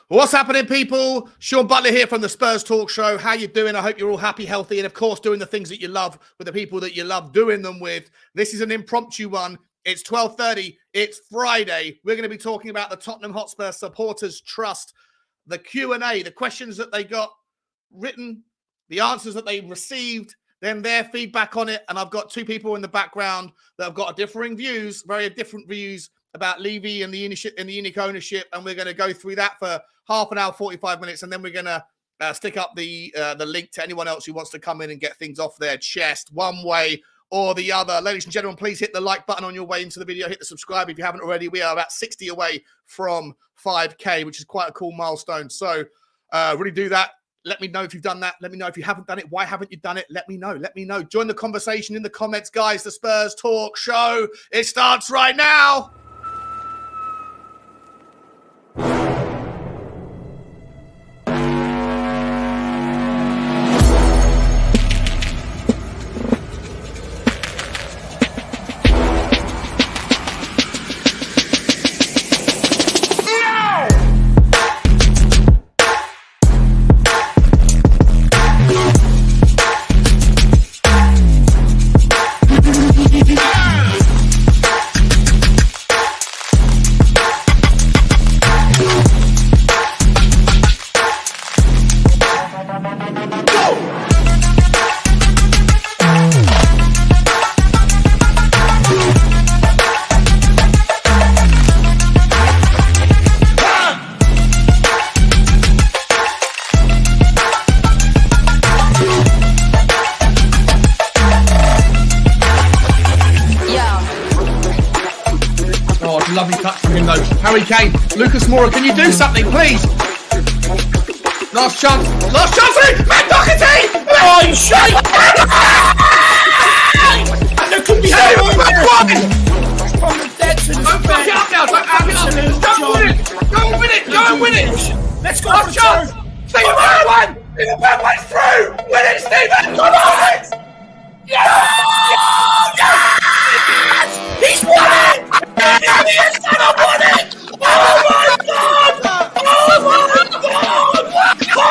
What's happening, people? Sean Butler here from the Spurs Talk Show. How you doing? I hope you're all happy, healthy, and of course doing the things that you love with the people that you love doing them with. This is an impromptu one. It's 12:30. It's Friday. We're going to be talking about the Tottenham Hotspur Supporters Trust, the Q&A, the questions that they got written, the answers that they received, then their feedback on it. And I've got two people in the background that have got differing views, very different views about Levy and the unique ownership, and we're going to go through that for half an hour, 45 minutes, and then we're going to stick up the link to anyone else who wants to come in and get things off their chest one way or the other. Ladies and gentlemen, please hit the like button on your way into the video. Hit the subscribe if you haven't already. We are about 60 away from 5K, which is quite a cool milestone. So really do that. Let me know if you've done that. Let me know if you haven't done it. Why haven't you done it? Let me know. Let me know. Join the conversation in the comments, guys. The Spurs Talk Show. It starts right now. Lovely touch from him, though. Harry Kane, Lucas Moura, can you do something, please? Last chance. Last chance for him! Matt Doherty! Oh, you shite! And there could be from the dead to the don't fuck it up now! Don't fuck it up! Go win it! Go and win it! Go and win it! Let's go! Last chance! Stephen Bergwijn! Stephen Bergwijn's through! Win it, Stephen! Come on! Yes! Yes! He's won it! He's gonna win it! Oh my God! Oh my God! Oh!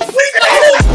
We did it!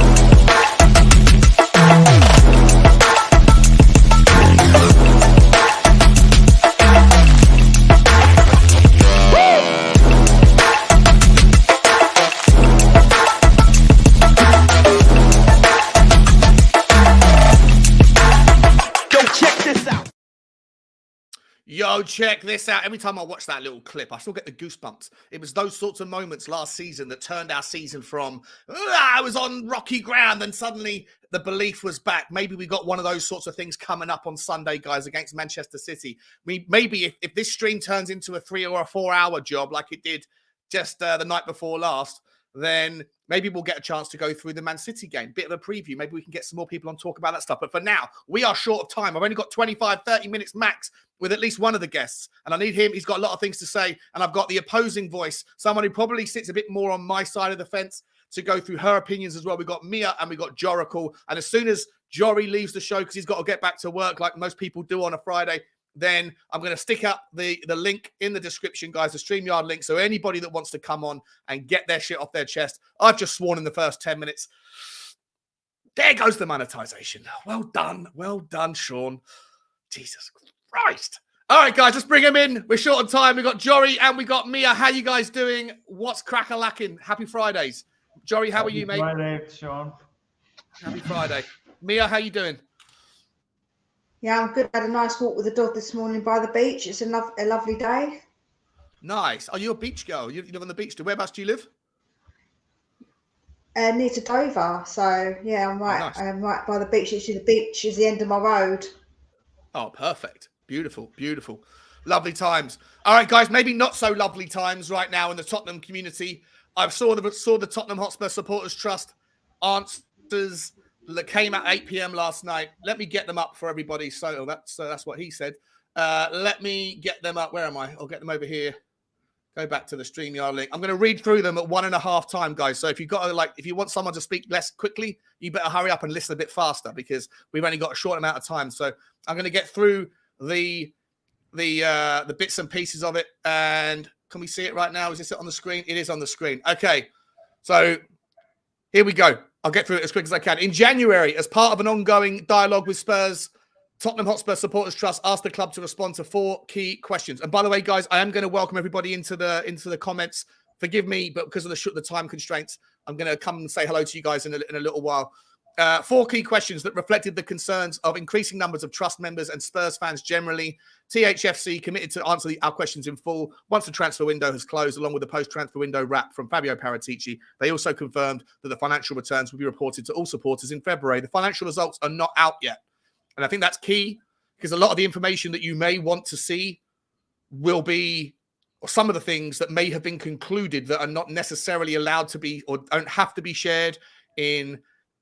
Yo, check this out. Every time I watch that little clip, I still get the goosebumps. It was those sorts of moments last season that turned our season from, I was on rocky ground, and suddenly the belief was back. Maybe we got one of those sorts of things coming up on Sunday, guys, against Manchester City. Maybe if this stream turns into a 3 or a 4 hour job like it did just the night before last, then maybe we'll get a chance to go through the Man City game. Bit of a preview. Maybe we can get some more people on talk about that stuff. But for now, we are short of time. I've only got 25, 30 minutes max with at least one of the guests. And I need him. He's got a lot of things to say. And I've got the opposing voice, someone who probably sits a bit more on my side of the fence, to go through her opinions as well. We've got Mia and we've got Joracle. And as soon as Jory leaves the show, because he's got to get back to work like most people do on a Friday, then I'm going to stick up the link in the description, guys, the StreamYard link. So anybody that wants to come on and get their shit off their chest, I've just sworn in the first 10 minutes. There goes the monetization. Well done, Sean. Jesus Christ. All right, guys, let's bring him in. We're short on time. We've got Jory and we got Mia. How you guys doing? What's crack-a-lacking? Happy Fridays. Jory, how are you, mate? Happy Friday, Sean. Happy Friday. Mia, how you doing? Yeah, I'm good. I had a nice walk with the dog this morning by the beach. It's a lovely day. Nice. Are you a beach girl? You live on the beach. Whereabouts do you live? Near to Dover. So, yeah, I'm right. Oh, nice. I'm right by the beach. Actually, the beach is the end of my road. Oh, perfect. Beautiful, beautiful. Lovely times. All right, guys, maybe not so lovely times right now in the Tottenham community. I saw the Tottenham Hotspur Supporters Trust answers that came at 8 p.m. last night. Let me get them up for everybody. So that's what he said. Let me get them up. Where am I? I'll get them over here. Go back to the StreamYard link. I'm going to read through them at 1.5 time, guys. So if you've got if you want someone to speak less quickly, you better hurry up and listen a bit faster because we've only got a short amount of time. So I'm going to get through the bits and pieces of it, and Can we see it right now? Is this on the screen? It is on the screen. Okay, so here we go. I'll get through it as quick as I can. In January, as part of an ongoing dialogue with Spurs, Tottenham Hotspur Supporters Trust asked the club to respond to 4 key questions. And by the way, guys, I am going to welcome everybody into the comments. Forgive me, but because of the time constraints, I'm going to come and say hello to you guys in a little while. 4 key questions that reflected the concerns of increasing numbers of trust members and Spurs fans generally. THFC committed to answer our questions in full once the transfer window has closed, along with the post-transfer window wrap from Fabio Paratici. They also confirmed that the financial returns will be reported to all supporters in February. The financial results are not out yet. And I think that's key, because a lot of the information that you may want to see will be, or some of the things that may have been concluded that are not necessarily allowed to be, or don't have to be shared in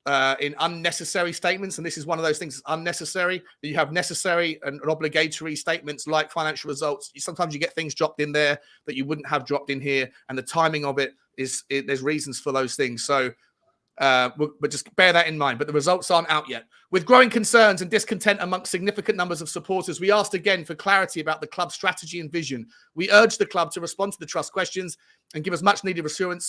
unnecessary statements. And this is one of those things that's unnecessary. You have necessary and obligatory statements like financial results. Sometimes you get things dropped in there that you wouldn't have dropped in here. And the timing of it there's reasons for those things. So but just bear that in mind. But the results aren't out yet. With growing concerns and discontent amongst significant numbers of supporters, we asked again for clarity about the club's strategy and vision. We urged the club to respond to the trust questions and give us much needed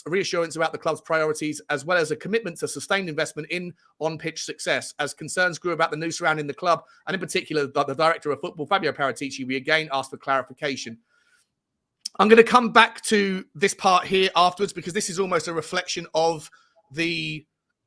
reassurance about the club's priorities, as well as a commitment to sustained investment in on-pitch success. As concerns grew about the news surrounding the club, and in particular the director of football, Fabio Paratici, we again asked for clarification. I'm going to come back to this part here afterwards, because this is almost a reflection of the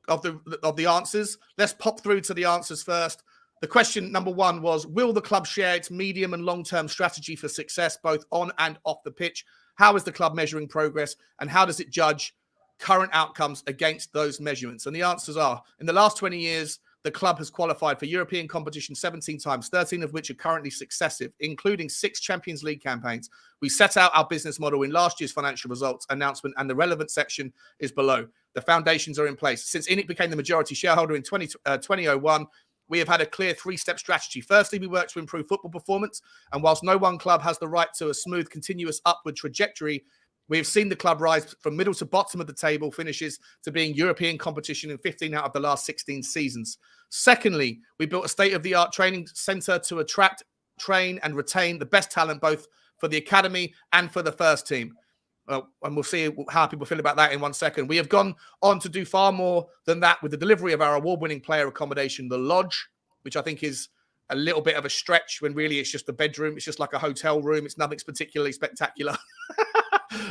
answers. Let's pop through to the answers first. The question number 1 was, will the club share its medium and long-term strategy for success, both on and off the pitch? How is the club measuring progress, and how does it judge current outcomes against those measurements? And the answers are, in the last 20 years, the club has qualified for European competition 17 times, 13 of which are currently successive, including 6 Champions League campaigns. We set out our business model in last year's financial results announcement, and the relevant section is below. The foundations are in place. Since ENIC became the majority shareholder in 2001, we have had a clear 3-step strategy. Firstly, we work to improve football performance. And whilst no one club has the right to a smooth, continuous upward trajectory, we have seen the club rise from middle to bottom of the table finishes to being European competition in 15 out of the last 16 seasons. Secondly, we built a state-of-the-art training centre to attract, train and retain the best talent, both for the academy and for the first team. And we'll see how people feel about that in 1 second. We have gone on to do far more than that with the delivery of our award-winning player accommodation, The Lodge, which I think is a little bit of a stretch when really it's just a bedroom. It's just like a hotel room. It's nothing particularly spectacular,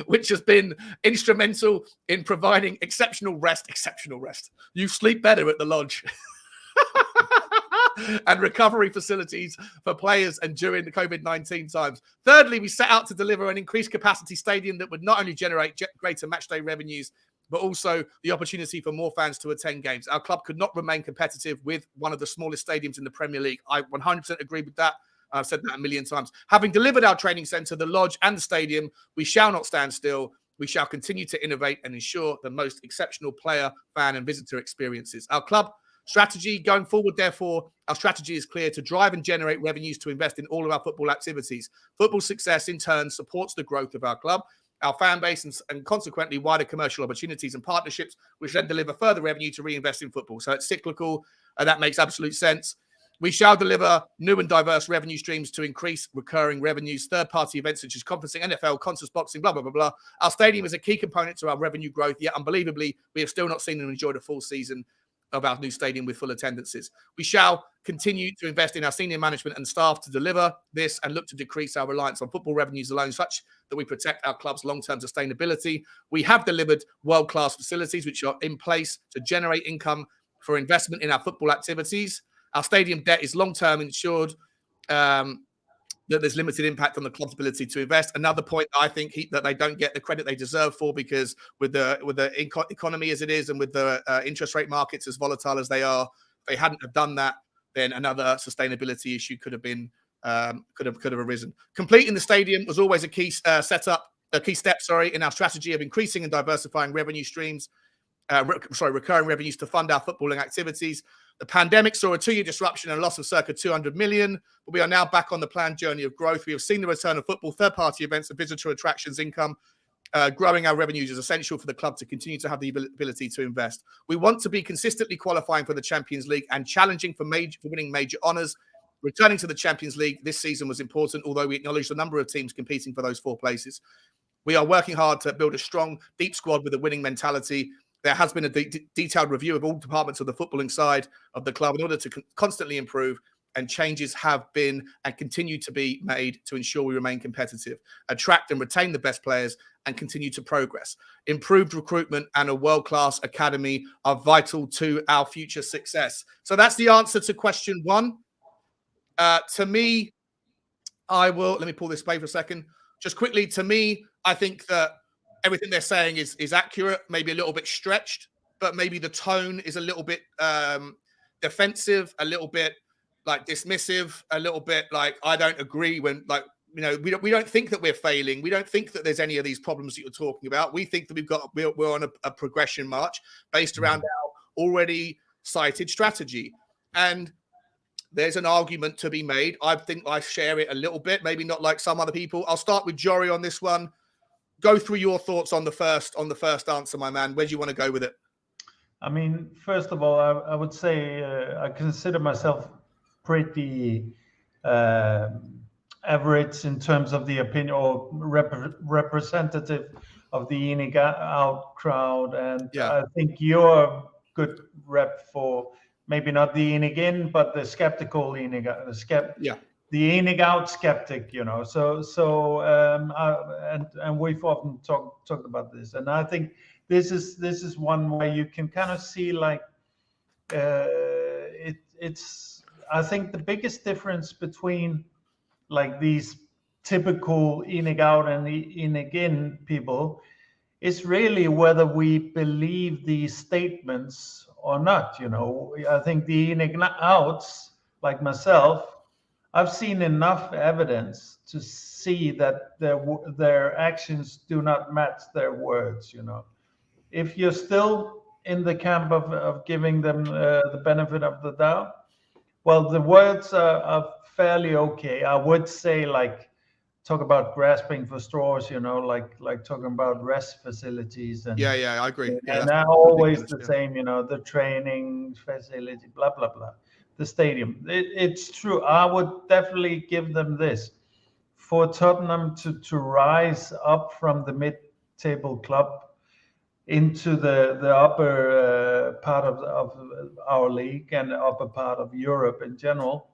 which has been instrumental in providing exceptional rest. You sleep better at The Lodge. And recovery facilities for players and during the COVID-19 times. Thirdly, we set out to deliver an increased capacity stadium that would not only generate greater matchday revenues, but also the opportunity for more fans to attend games. Our club could not remain competitive with one of the smallest stadiums in the Premier League. I 100% agree with that. I've said that a million times. Having delivered our training centre, the Lodge and the stadium, we shall not stand still. We shall continue to innovate and ensure the most exceptional player, fan and visitor experiences. Our club strategy going forward, therefore, our strategy is clear: to drive and generate revenues to invest in all of our football activities. Football success, in turn, supports the growth of our club, our fan base, and consequently wider commercial opportunities and partnerships, which then deliver further revenue to reinvest in football. So it's cyclical, and that makes absolute sense. We shall deliver new and diverse revenue streams to increase recurring revenues, third-party events such as conferencing, NFL, concerts, boxing, blah, blah, blah, blah. Our stadium is a key component to our revenue growth, yet unbelievably, we have still not seen and enjoyed a full season of our new stadium with full attendances. We shall continue to invest in our senior management and staff to deliver this and look to decrease our reliance on football revenues alone, such that we protect our club's long-term sustainability. We have delivered world-class facilities which are in place to generate income for investment in our football activities. Our stadium debt is long-term insured, that there's limited impact on the club's ability to invest. Another point I think that they don't get the credit they deserve for, because with the economy as it is and with the interest rate markets as volatile as they are, if they hadn't have done that, then another sustainability issue could have been could have arisen. Completing the stadium was always a key step in our strategy of increasing and diversifying revenue streams. Recurring revenues to fund our footballing activities. The pandemic saw a 2-year disruption and a loss of circa 200 million, but we are now back on the planned journey of growth. We have seen the return of football, third-party events and visitor attractions income. Growing our revenues is essential for the club to continue to have the ability to invest. We want to be consistently qualifying for the Champions League and challenging for winning major honours. Returning to the Champions League this season was important, although we acknowledge the number of teams competing for those 4 places. We are working hard to build a strong, deep squad with a winning mentality. There has been a detailed review of all departments of the footballing side of the club in order to constantly improve, and changes have been and continue to be made to ensure we remain competitive, attract and retain the best players, and continue to progress. Improved recruitment and a world-class academy are vital to our future success. So that's the answer to question 1. To me, let me pull this play for a second. Just quickly, to me, I think that everything they're saying is accurate, maybe a little bit stretched, but maybe the tone is a little bit defensive, a little bit like dismissive, a little bit like I don't agree when, like, you know, we don't think that we're failing. We don't think that there's any of these problems that you're talking about. We think that we're on a progression march based around our already cited strategy. And there's an argument to be made. I think I share it a little bit, maybe not like some other people. I'll start with Jory on this one. Go through your thoughts on the first answer, my man. Where do you want to go with it? I mean, first of all, I would say I consider myself pretty average in terms of the opinion, or representative of the in out crowd, and I think you're a good rep for maybe not the in, but the skeptical in, the in out skeptic, you know. And we've often talked about this, and I think this is one way you can kind of see, like, it's I think the biggest difference between like these typical in out and the in people is really whether we believe these statements or not. You know, I think the in outs, like myself, I've seen enough evidence to see that their actions do not match their words. You know, if you're still in the camp of giving them the benefit of the doubt, well, the words are fairly okay. I would say, like, talk about grasping for straws, you know, like talking about rest facilities. And I agree. And always the same, you know, the training facility, blah, blah, blah. The stadium. It's true. I would definitely give them this. For Tottenham to rise up from the mid-table club into the upper part of our league and the upper part of Europe in general,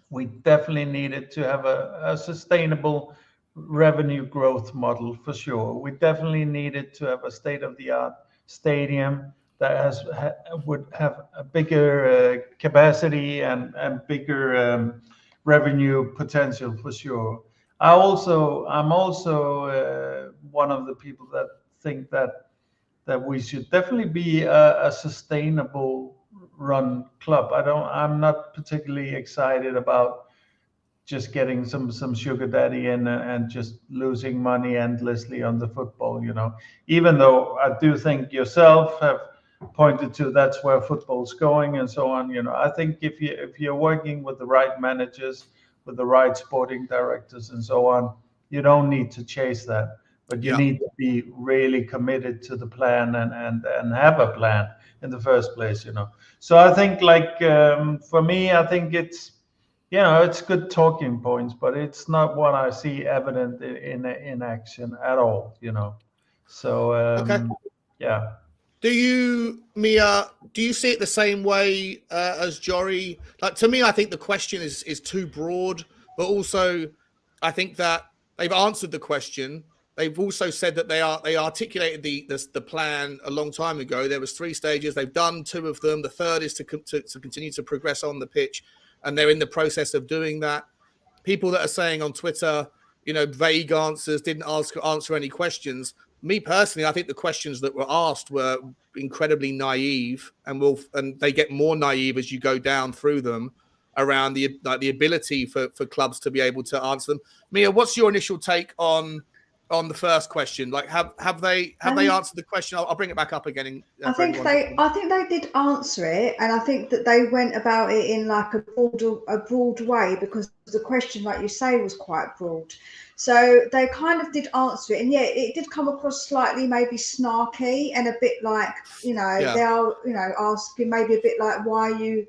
we definitely needed to have a sustainable revenue growth model, for sure. We definitely needed to have a state-of-the-art stadium that would have a bigger capacity and bigger revenue potential, for sure. I'm also one of the people that think that we should definitely be a sustainable run club. I'm not particularly excited about just getting some sugar daddy in and just losing money endlessly on the football, you know. Even though I do think yourself have pointed to that's where football's going and so on, you know. I think if you're working with the right managers, with the right sporting directors and so on, you don't need to chase that. But you need to be really committed to the plan and have a plan in the first place, you know. So I think, like, for me, I think it's, you know, it's good talking points, but it's not what I see evident in action at all, you know. So yeah. Do you, Mia? Do you see it the same way as Jory? Like, to me, I think the question is too broad, but also I think that they've answered the question. They've also said that they articulated the plan a long time ago. There was 3 stages. They've done 2 of them. The third is to continue to progress on the pitch, and they're in the process of doing that. People that are saying on Twitter, you know, vague answers, didn't answer any questions. Me personally, I think the questions that were asked were incredibly naive, and they get more naive as you go down through them, around the ability for clubs to be able to answer them. Mia, what's your initial take on the first question? Like, have they answered the question? I'll bring it back up again. I think they did answer it, and I think that they went about it in like a broad way, because the question, like you say, was quite broad. So they kind of did answer it, and it did come across slightly maybe snarky and a bit like, you know, they are, you know, asking maybe a bit like, why are you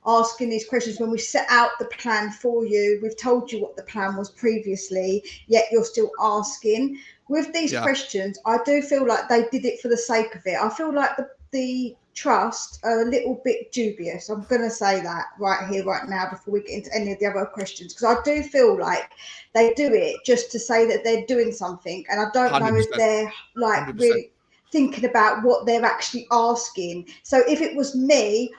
asking these questions when we set out the plan for you? We've told you what the plan was previously, yet you're still asking. With these questions, I do feel like they did it for the sake of it. I feel like the trust are a little bit dubious. I'm going to say that right here, right now, before we get into any of the other questions, because I do feel like they do it just to say that they're doing something, and I don't 100%. Know if they're like 100%. Really thinking about what they're actually asking. So if it was me,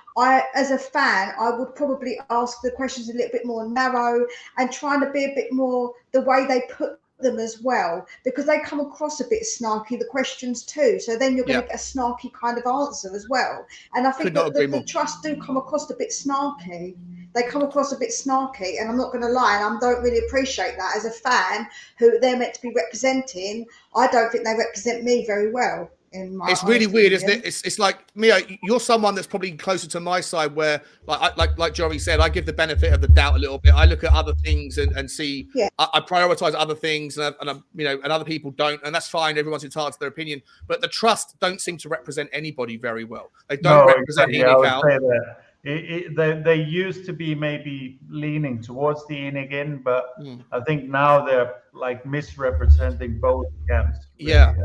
as a fan, I would probably ask the questions a little bit more narrow and trying to be a bit more the way they put them as well, because they come across a bit snarky, the questions too. So then you're going to get a snarky kind of answer as well. And I think that the trust do come across a bit snarky. They come across a bit snarky, and I'm not going to lie, and I don't really appreciate that as a fan who they're meant to be representing. I don't think they represent me very well. It's really weird, isn't it? It's like, Mia, you're someone that's probably closer to my side, where like Jory said, I give the benefit of the doubt a little bit. I look at other things and see, I prioritize other things, and other people don't, and that's fine. Everyone's entitled to their opinion, but the trust don't seem to represent anybody very well. They don't represent They used to be maybe leaning towards the in again, but I think now they're like misrepresenting both camps. Really.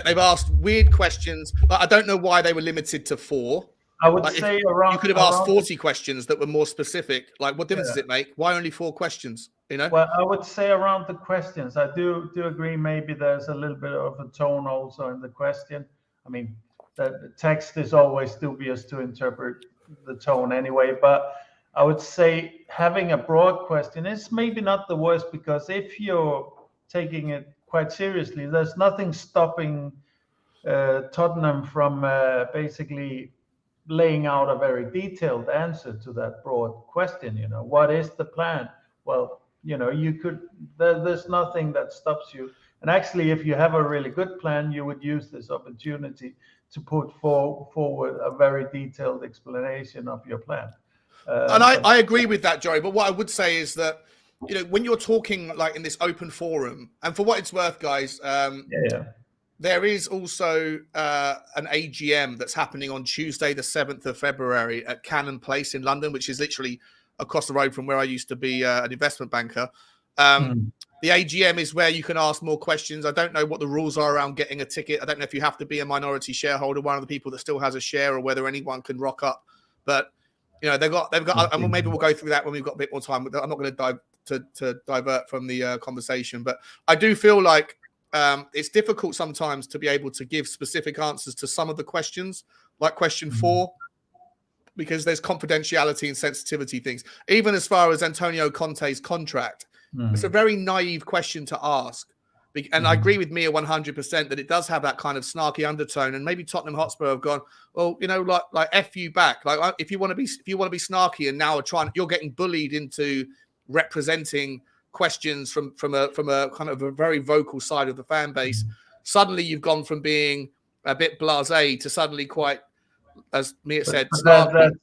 They've asked weird questions. I don't know why they were limited to 4. I would say around. You could have asked 40 questions that were more specific. Like, what difference does it make? Why only 4 questions? Well, I would say around the questions. I do agree. Maybe there's a little bit of a tone also in the question. I mean, the text is always dubious to interpret the tone anyway. But I would say having a broad question is maybe not the worst, because if you're taking it quite seriously, there's nothing stopping Tottenham from basically laying out a very detailed answer to that broad question. What is the plan? Well, you could, there's nothing that stops you. And actually, if you have a really good plan, you would use this opportunity to put forward a very detailed explanation of your plan. And I agree with that, Joey. But what I would say is that, when you're talking like in this open forum, and for what it's worth, guys, there is also an AGM that's happening on Tuesday, the 7th of February at Cannon Place in London, which is literally across the road from where I used to be an investment banker. The AGM is where you can ask more questions. I don't know what the rules are around getting a ticket. I don't know if you have to be a minority shareholder, one of the people that still has a share, or whether anyone can rock up. But they've got, and maybe we'll go through that when we've got a bit more time. I'm not going to divert from the conversation, but I do feel like it's difficult sometimes to be able to give specific answers to some of the questions, like question 4, because there's confidentiality and sensitivity things. Even as far as Antonio Conte's contract, it's a very naive question to ask. And I agree with Mia 100% that it does have that kind of snarky undertone. And maybe Tottenham Hotspur have gone, well, like F you back. Like if you want to be snarky, and now you're getting bullied into representing questions from a kind of a very vocal side of the fan base. Suddenly you've gone from being a bit blasé to suddenly quite, as Mia said, snarky. That's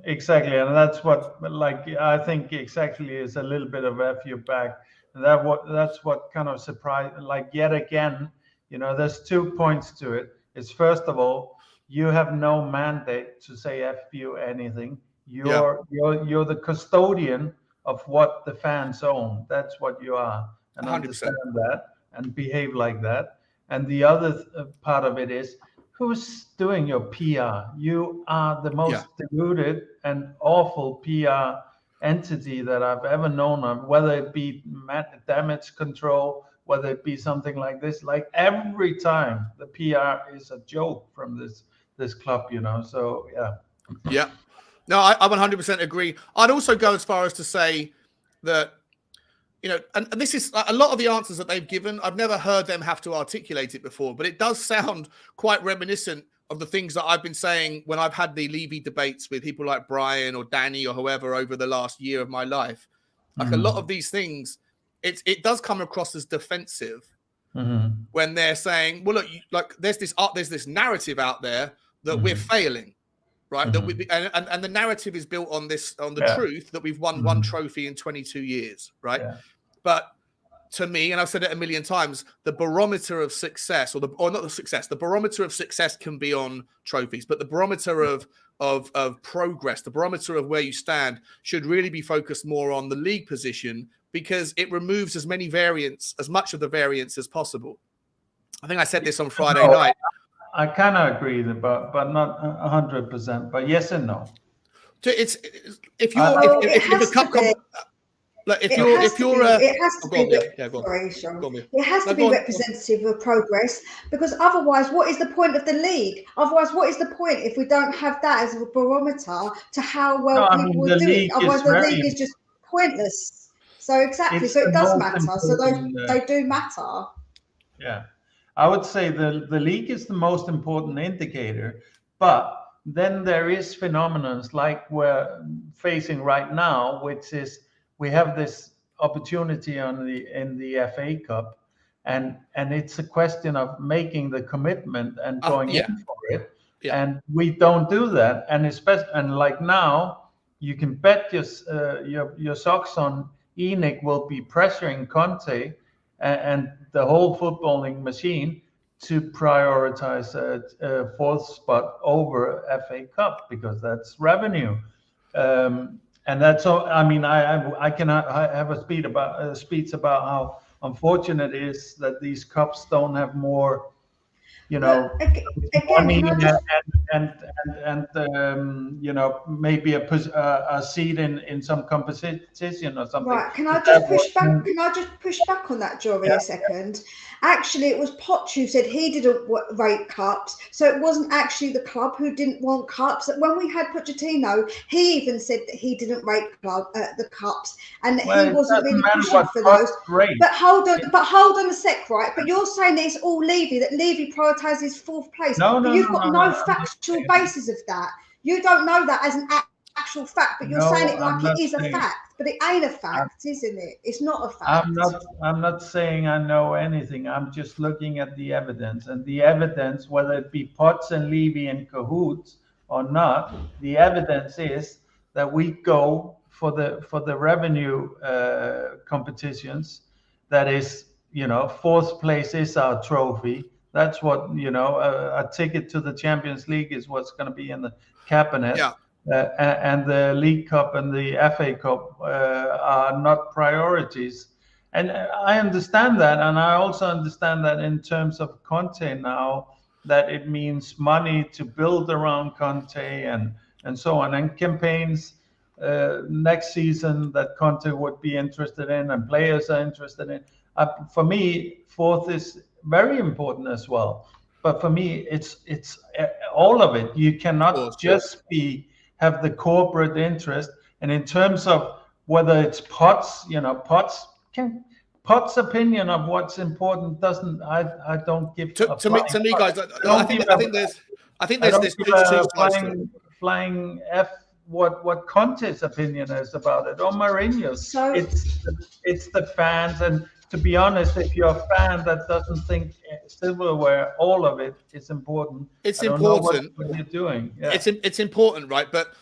exactly, and that's what, like, I think exactly is a little bit of F you back. That's what kind of surprised, like, yet again, there's 2 points to it. It's, first of all, you have no mandate to say F you anything. You're the custodian of what the fans own. That's what you are, and 100%. Understand that and behave like that. And the other part of it is, who's doing your PR? You are the most deluded and awful PR entity that I've ever known of, whether it be damage control, whether it be something like this. Like, every time the PR is a joke from this club, so yeah. No, I 100% agree. I'd also go as far as to say that, and this is a lot of the answers that they've given, I've never heard them have to articulate it before, but it does sound quite reminiscent of the things that I've been saying when I've had the Levy debates with people like Brian or Danny or whoever over the last year of my life. Like, a lot of these things, it does come across as defensive when they're saying, well, look, there's this narrative out there that we're failing. Right, that and the narrative is built on the truth that we've won one trophy in 22 years, right? But to me, and I've said it a million times, the barometer of success, the barometer of success can be on trophies, but the barometer of of progress, the barometer of where you stand, should really be focused more on the league position, because it removes as much of the variance as possible. I think I said this on Friday night. I kind of agree, but not 100%. But yes and no. So if the cup it has to be representative of progress, because otherwise, what is the point of the league? Otherwise, what is the point if we don't have that as a barometer to how well people will do it? Otherwise, the league is just pointless. So exactly, so it does matter. So they do matter. Yeah, I would say the league is the most important indicator, but then there is phenomena like we're facing right now, which is we have this opportunity in the FA Cup, and it's a question of making the commitment and going in for it, and we don't do that, and like now you can bet your socks on ENIC will be pressuring Conte and the whole footballing machine to prioritize a fourth spot over FA Cup, because that's revenue. And that's all. I mean, I have a speech about how unfortunate it is that these cups don't have more, money and maybe a seat in some competition or something. Right? Can I just push back? Can I just push back on that, Jory, a second? Actually, it was Poch who said he didn't rate cups, so it wasn't actually the club who didn't want cups. When we had Pochettino, he even said that he didn't rate the cups, and he wasn't really pushing for those. But hold on a sec, right? But you're saying that it's all Levy, that Levy prioritises fourth place. But you've got no factual basis of that. You don't know that as an actual fact, but you're saying it like it is a fact. But it ain't a fact, isn't it? It's not a fact. I'm not saying I know anything. I'm just looking at the evidence, and the evidence, whether it be Potts and Levy in cahoots or not, the evidence is that we go for the revenue competitions. That is, fourth place is our trophy. That's what a ticket to the Champions League is what's going to be in the cabinet. Yeah. And the League Cup and the FA Cup are not priorities. And I understand that. And I also understand that in terms of Conte now, that it means money to build around Conte and so on. And campaigns next season that Conte would be interested in and players are interested in. For me, fourth is very important as well. But for me, it's all of it. You cannot just have the corporate interest. And in terms of whether it's Potts opinion of what's important I don't give to me guys. I think there's this flying F what Conte's opinion is about it, or Mourinho's. So it's the fans, and to be honest, if you're a fan that doesn't think silverware, all of it is important. It's important. What you're doing. Yeah. It's important, right? But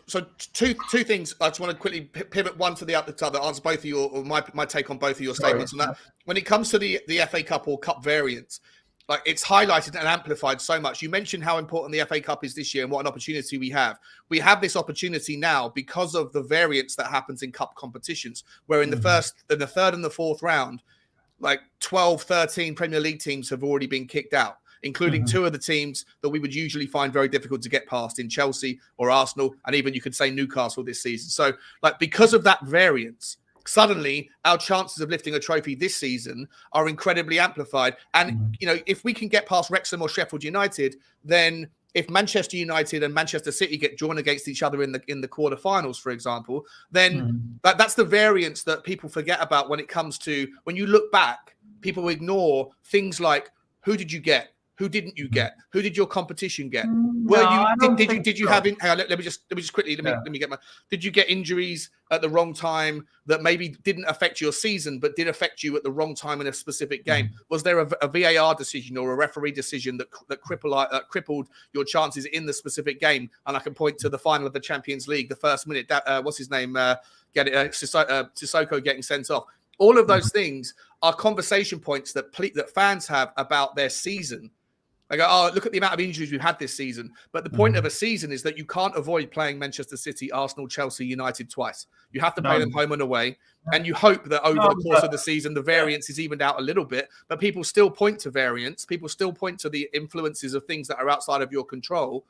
so two things. I just want to quickly pivot one to the other, answer both of your, or my take on both of your statements on that. When it comes to the FA Cup or Cup variants, like it's highlighted and amplified so much. You mentioned how important the FA Cup is this year and what an opportunity we have. We have this opportunity now because of the variance that happens in cup competitions, where in the third and the fourth round, like 12, 13 Premier League teams have already been kicked out, including two of the teams that we would usually find very difficult to get past in Chelsea or Arsenal, and even you could say Newcastle this season. So like because of that variance, suddenly our chances of lifting a trophy this season are incredibly amplified. And, if we can get past Wrexham or Sheffield United, then if Manchester United and Manchester City get drawn against each other in the quarterfinals, for example, then that's the variance that people forget about when it comes to, when you look back, people ignore things like, who did you get? Who didn't you get? Who did your competition get? Did you have? Let me just quickly. Let me get my. Did you get injuries at the wrong time that maybe didn't affect your season, but did affect you at the wrong time in a specific game? Was there a VAR decision or a referee decision that crippled your chances in the specific game? And I can point to the final of the Champions League, the first minute. What's his name? Sissoko getting sent off. All of those things are conversation points that fans have about their season. I go, oh, look at the amount of injuries we've had this season. But the point of a season is that you can't avoid playing Manchester City, Arsenal, Chelsea, United twice. You have to play them home and away. And you hope that over the course of the season, the variance is evened out a little bit. But people still point to variance. People still point to the influences of things that are outside of your control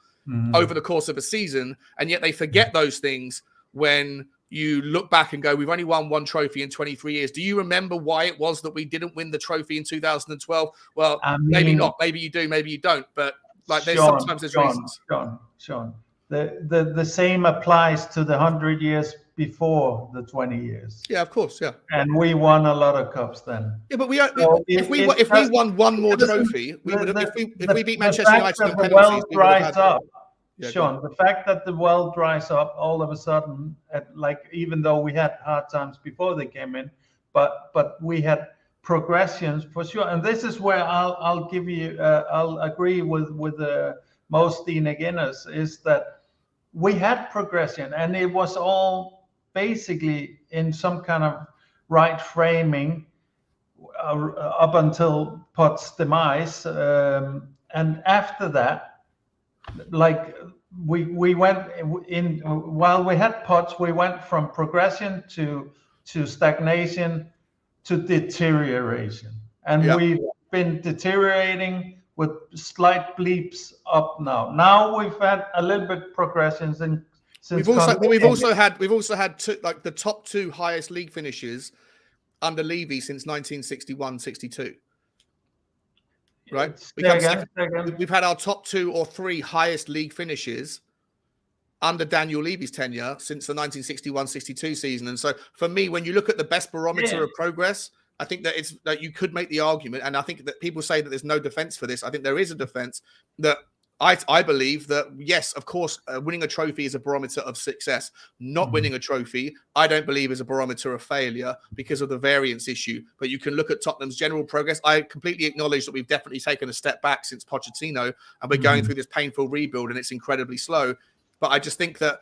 over the course of a season. And yet they forget those things when you look back and go, we've only won one trophy in 23 years. Do you remember why it was that we didn't win the trophy in 2012? Well, maybe not. Maybe you do. Maybe you don't. But like, there's reasons. Sean, the same applies to the 100 years before the 20 years. Yeah, of course. Yeah. And we won a lot of cups then. Yeah, but if we won one more trophy, we would have. If we beat Manchester United in penalties, we would have had. Yeah, Sean, the fact that the well dries up all of a sudden, even though we had hard times before they came in, but we had progressions for sure. And this is where I'll give you, I'll agree with most Guinness, is that we had progression, and it was all basically in some kind of right framing up until Pott's demise, and after that. Like we went in while we had Potts, we went from progression to stagnation to deterioration, and we've been deteriorating with slight bleeps up now. Now we've had a little bit progressions, and we've also had the top two highest league finishes under Levy since 1961-62. Right, we've had our top 2 or 3 highest league finishes under Daniel Levy's tenure since the 1961-62 season. And so, for me, when you look at the best barometer of progress, I think that you could make the argument, and I think that people say that there's no defense for this. I think there is a defense that I believe that, yes, of course, winning a trophy is a barometer of success. Not winning a trophy, I don't believe, is a barometer of failure because of the variance issue. But you can look at Tottenham's general progress. I completely acknowledge that we've definitely taken a step back since Pochettino, and we're going through this painful rebuild, and it's incredibly slow. But I just think that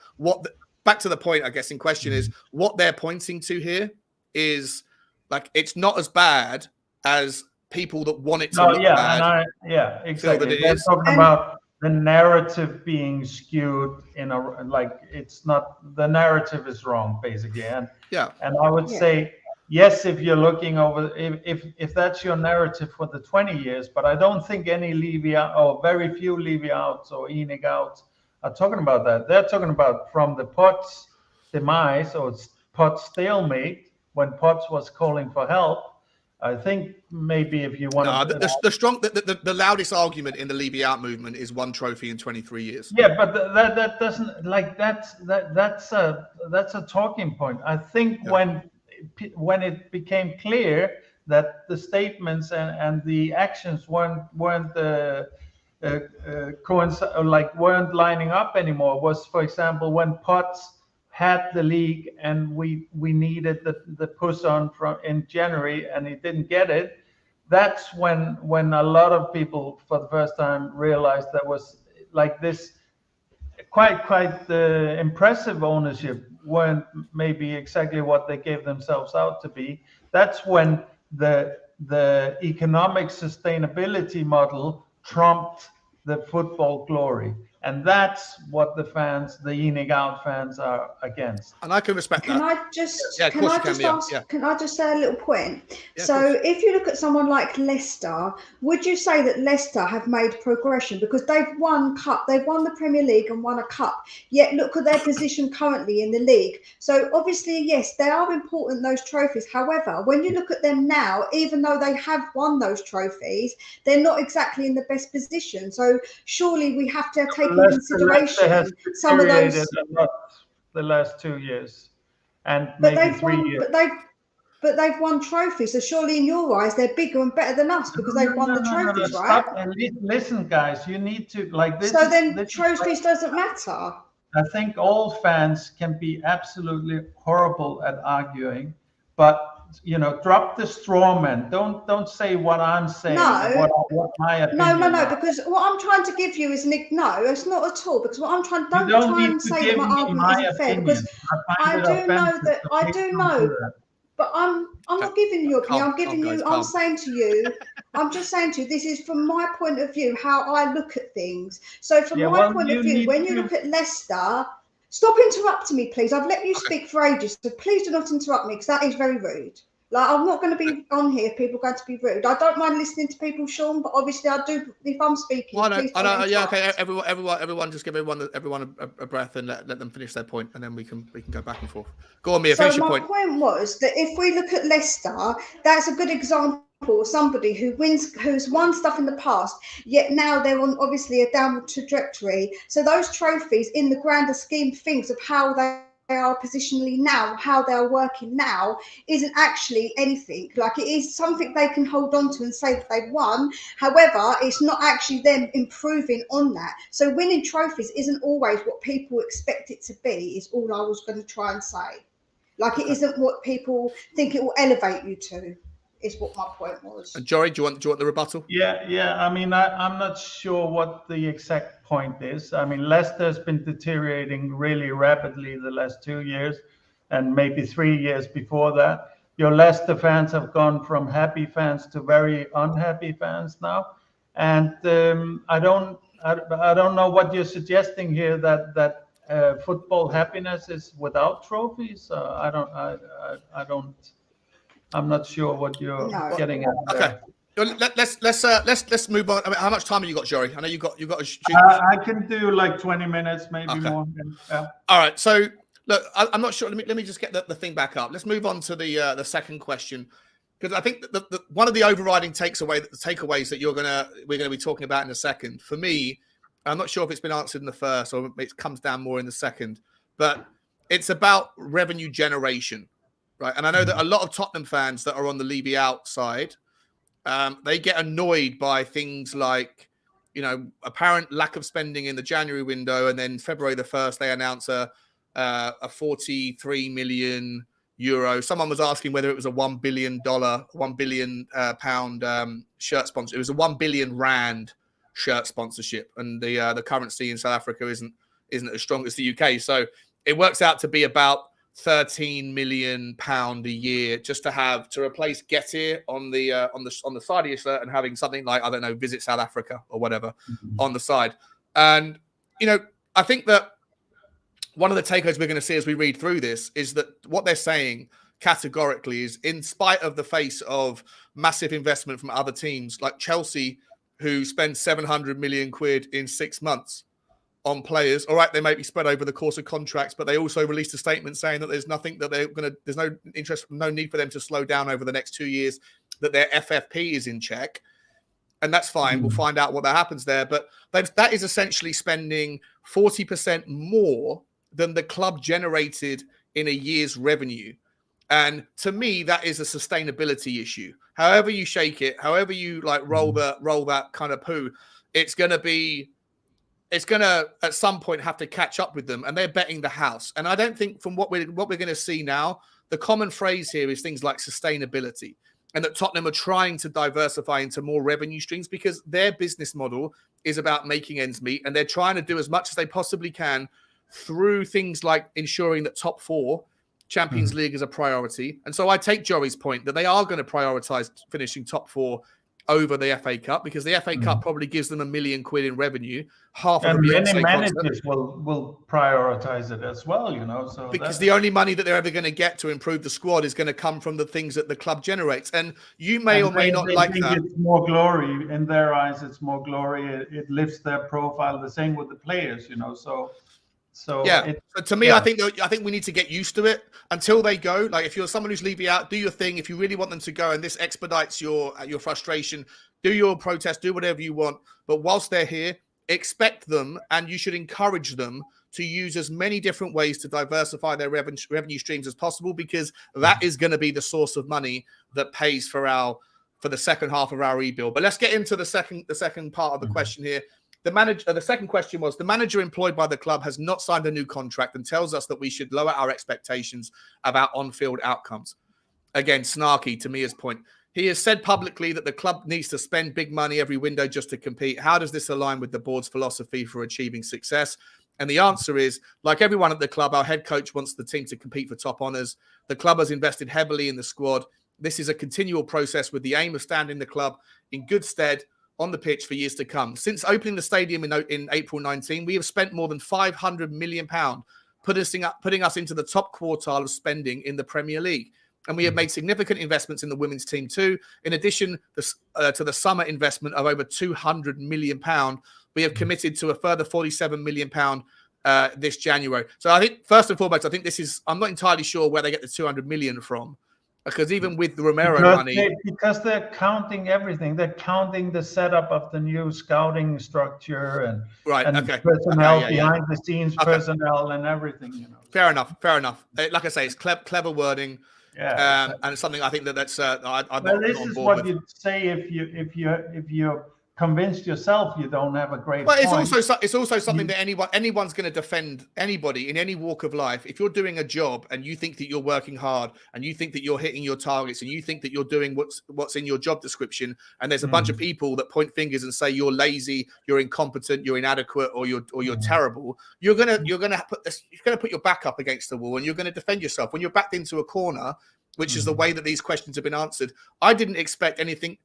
back to the point, I guess, in question is what they're pointing to here is like, it's not as bad as people that want it to look bad. Exactly. They're talking about the narrative being skewed it's not, the narrative is wrong basically, and I would say yes, if you're looking over, if that's your narrative for the 20 years, but I don't think any Levy out, or very few Levy outs or Enig outs are talking about that. They're talking about from the Potts demise or Potts stalemate, when Potts was calling for help. I think maybe if you want the loudest argument in the Levy out movement is one trophy in 23 years. Yeah, but that doesn't, like, that's a talking point. I think when it became clear that the statements and the actions weren't lining up anymore, was, for example, when Potts had the league and we needed the push on in January and he didn't get it. That's when a lot of people for the first time realized that was like this quite impressive ownership weren't maybe exactly what they gave themselves out to be. That's when the economic sustainability model trumped the football glory. And that's what the fans, the Enig out fans, are against. And I can respect that. Can I just say a little point? Yeah, so if you look at someone like Leicester, would you say that Leicester have made progression? Because they've won the Premier League and won a cup. Yet look at their position currently in the league. So obviously, yes, they are important, those trophies. However, when you look at them now, even though they have won those trophies, they're not exactly in the best position. So surely we have to take into consideration some of those. The last 2 years, and maybe 3 years. But they've won trophies. So surely, in your eyes, they're bigger and better than us because they've won the trophies, right? Stop and listen, guys. You need to this. So then, trophies doesn't matter. I think all fans can be absolutely horrible at arguing, but drop the straw man. Don't say what I'm saying. No. What my opinion. No. Because what I'm trying to give you is no. It's not at all. Because what I'm trying, don't try and say that my argument isn't fair. Because I do know that. But I'm not giving you opinion. I'm giving you. I'm saying to you. I'm just saying to you. This is from my point of view how I look at things. So from my point of view, when you look at Leicester, stop interrupting me, please. I've let you speak for ages, so please do not interrupt me because that is very rude. Like, I'm not going to be on here if people are going to be rude. I don't mind listening to people, Sean, but obviously I do. If I'm speaking, please don't interrupt. Yeah, okay. Everyone, just give everyone a breath and let them finish their point, and then we can go back and forth. Go on, Mia. Finish your point. So my point was that if we look at Leicester, that's a good example of somebody who's won stuff in the past, yet now they're on obviously a downward trajectory. So those trophies, in the grander scheme of things of how they are positionally now, how they are working now, isn't actually anything. Like, it is something they can hold on to and say that they've won. However, it's not actually them improving on that. So winning trophies isn't always what people expect it to be, is all I was going to try and say. Like, it isn't what people think it will elevate you to, is what my point was. And Jory, do you want the rebuttal? Yeah. I mean, I'm not sure what the exact point is. I mean, Leicester's been deteriorating really rapidly the last 2 years, and maybe 3 years before that. Your Leicester fans have gone from happy fans to very unhappy fans now, and I don't know what you're suggesting here, that football happiness is without trophies. I'm not sure what you're getting at there. Okay, let's move on. I mean, how much time have you got, Jory? I know you got a shoot. I can do like 20 minutes, maybe more. Yeah. All right. So look, I'm not sure. Let me just get the thing back up. Let's move on to the second question, because I think the one of the overriding takeaways that we're gonna be talking about in a second. For me, I'm not sure if it's been answered in the first or it comes down more in the second, but it's about revenue generation, right? And I know that a lot of Tottenham fans that are on the Levy out side, they get annoyed by things like, apparent lack of spending in the January window, and then February the 1st they announce a 43 million euro. Someone was asking whether it was a $1 billion pound shirt sponsor. It was a 1 billion rand shirt sponsorship, and the currency in South Africa isn't as strong as the UK. So it works out to be about 13 million pound a year just to replace Get Here on the side of your shirt and having something like, I don't know, Visit South Africa or whatever on the side. And I think that one of the takeaways we're going to see as we read through this is that what they're saying categorically is, in spite of the face of massive investment from other teams like Chelsea, who spend 700 million quid in 6 months on players. All right, they may be spread over the course of contracts, but they also released a statement saying that there's no interest, no need for them to slow down over the next 2 years, that their FFP is in check. And that's fine. We'll find out what that happens there. But that is essentially spending 40% more than the club generated in a year's revenue. And to me, that is a sustainability issue. However you shake it, however you roll that kind of poo, it's going to at some point have to catch up with them, and they're betting the house. And I don't think, from what we're going to see now, the common phrase here is things like sustainability, and that Tottenham are trying to diversify into more revenue streams because their business model is about making ends meet, and they're trying to do as much as they possibly can through things like ensuring that top four Champions League is a priority. And so I take Jory's point that they are going to prioritize finishing top four over the FA Cup, because the FA Cup probably gives them £1 million in revenue. Half of the many managers will prioritize it as well, So because the only money that they're ever going to get to improve the squad is going to come from the things that the club generates. And you may or may not like that. It's more glory in their eyes. It's more glory. It lifts their profile. The same with the players, So yeah, to me, I think we need to get used to it until they go. Like, if you're someone who's leaving out, do your thing. If you really want them to go, and this expedites your frustration, do your protest, do whatever you want. But whilst they're here, expect them, and you should encourage them to use as many different ways to diversify their revenue streams as possible, because that is going to be the source of money that pays for the second half of our rebuild. But let's get into the second part of the question here. The second question was, the manager employed by the club has not signed a new contract and tells us that we should lower our expectations about on-field outcomes. Again, snarky to Mia's point. He has said publicly that the club needs to spend big money every window just to compete. How does this align with the board's philosophy for achieving success? And the answer is, like everyone at the club, our head coach wants the team to compete for top honours. The club has invested heavily in the squad. This is a continual process with the aim of standing the club in good stead on the pitch for years to come. Since opening the stadium in April 19, we have spent more than £500 million, putting us into the top quartile of spending in the Premier League. And we have made significant investments in the women's team too. In addition to the summer investment of over £200 million, we have committed to a further £47 million this January. So I think, first and foremost, I'm not entirely sure where they get the 200 million from. Because even with the Romero money... Because they're counting everything. They're counting the setup of the new scouting structure and personnel behind the scenes, personnel and everything. You know. Fair enough. Like I say, it's clever wording. Yeah, and it's something I think that's. This is what you'd say if you're convinced yourself you don't have a great. Well, it's also something that anyone's going to defend anybody in any walk of life. If you're doing a job and you think that you're working hard and you think that you're hitting your targets and you think that you're doing what's in your job description, and there's a bunch of people that point fingers and say you're lazy, you're incompetent, you're inadequate, or you're terrible, you're gonna put your back up against the wall and you're going to defend yourself. When you're backed into a corner, which is the way that these questions have been answered, I didn't expect anything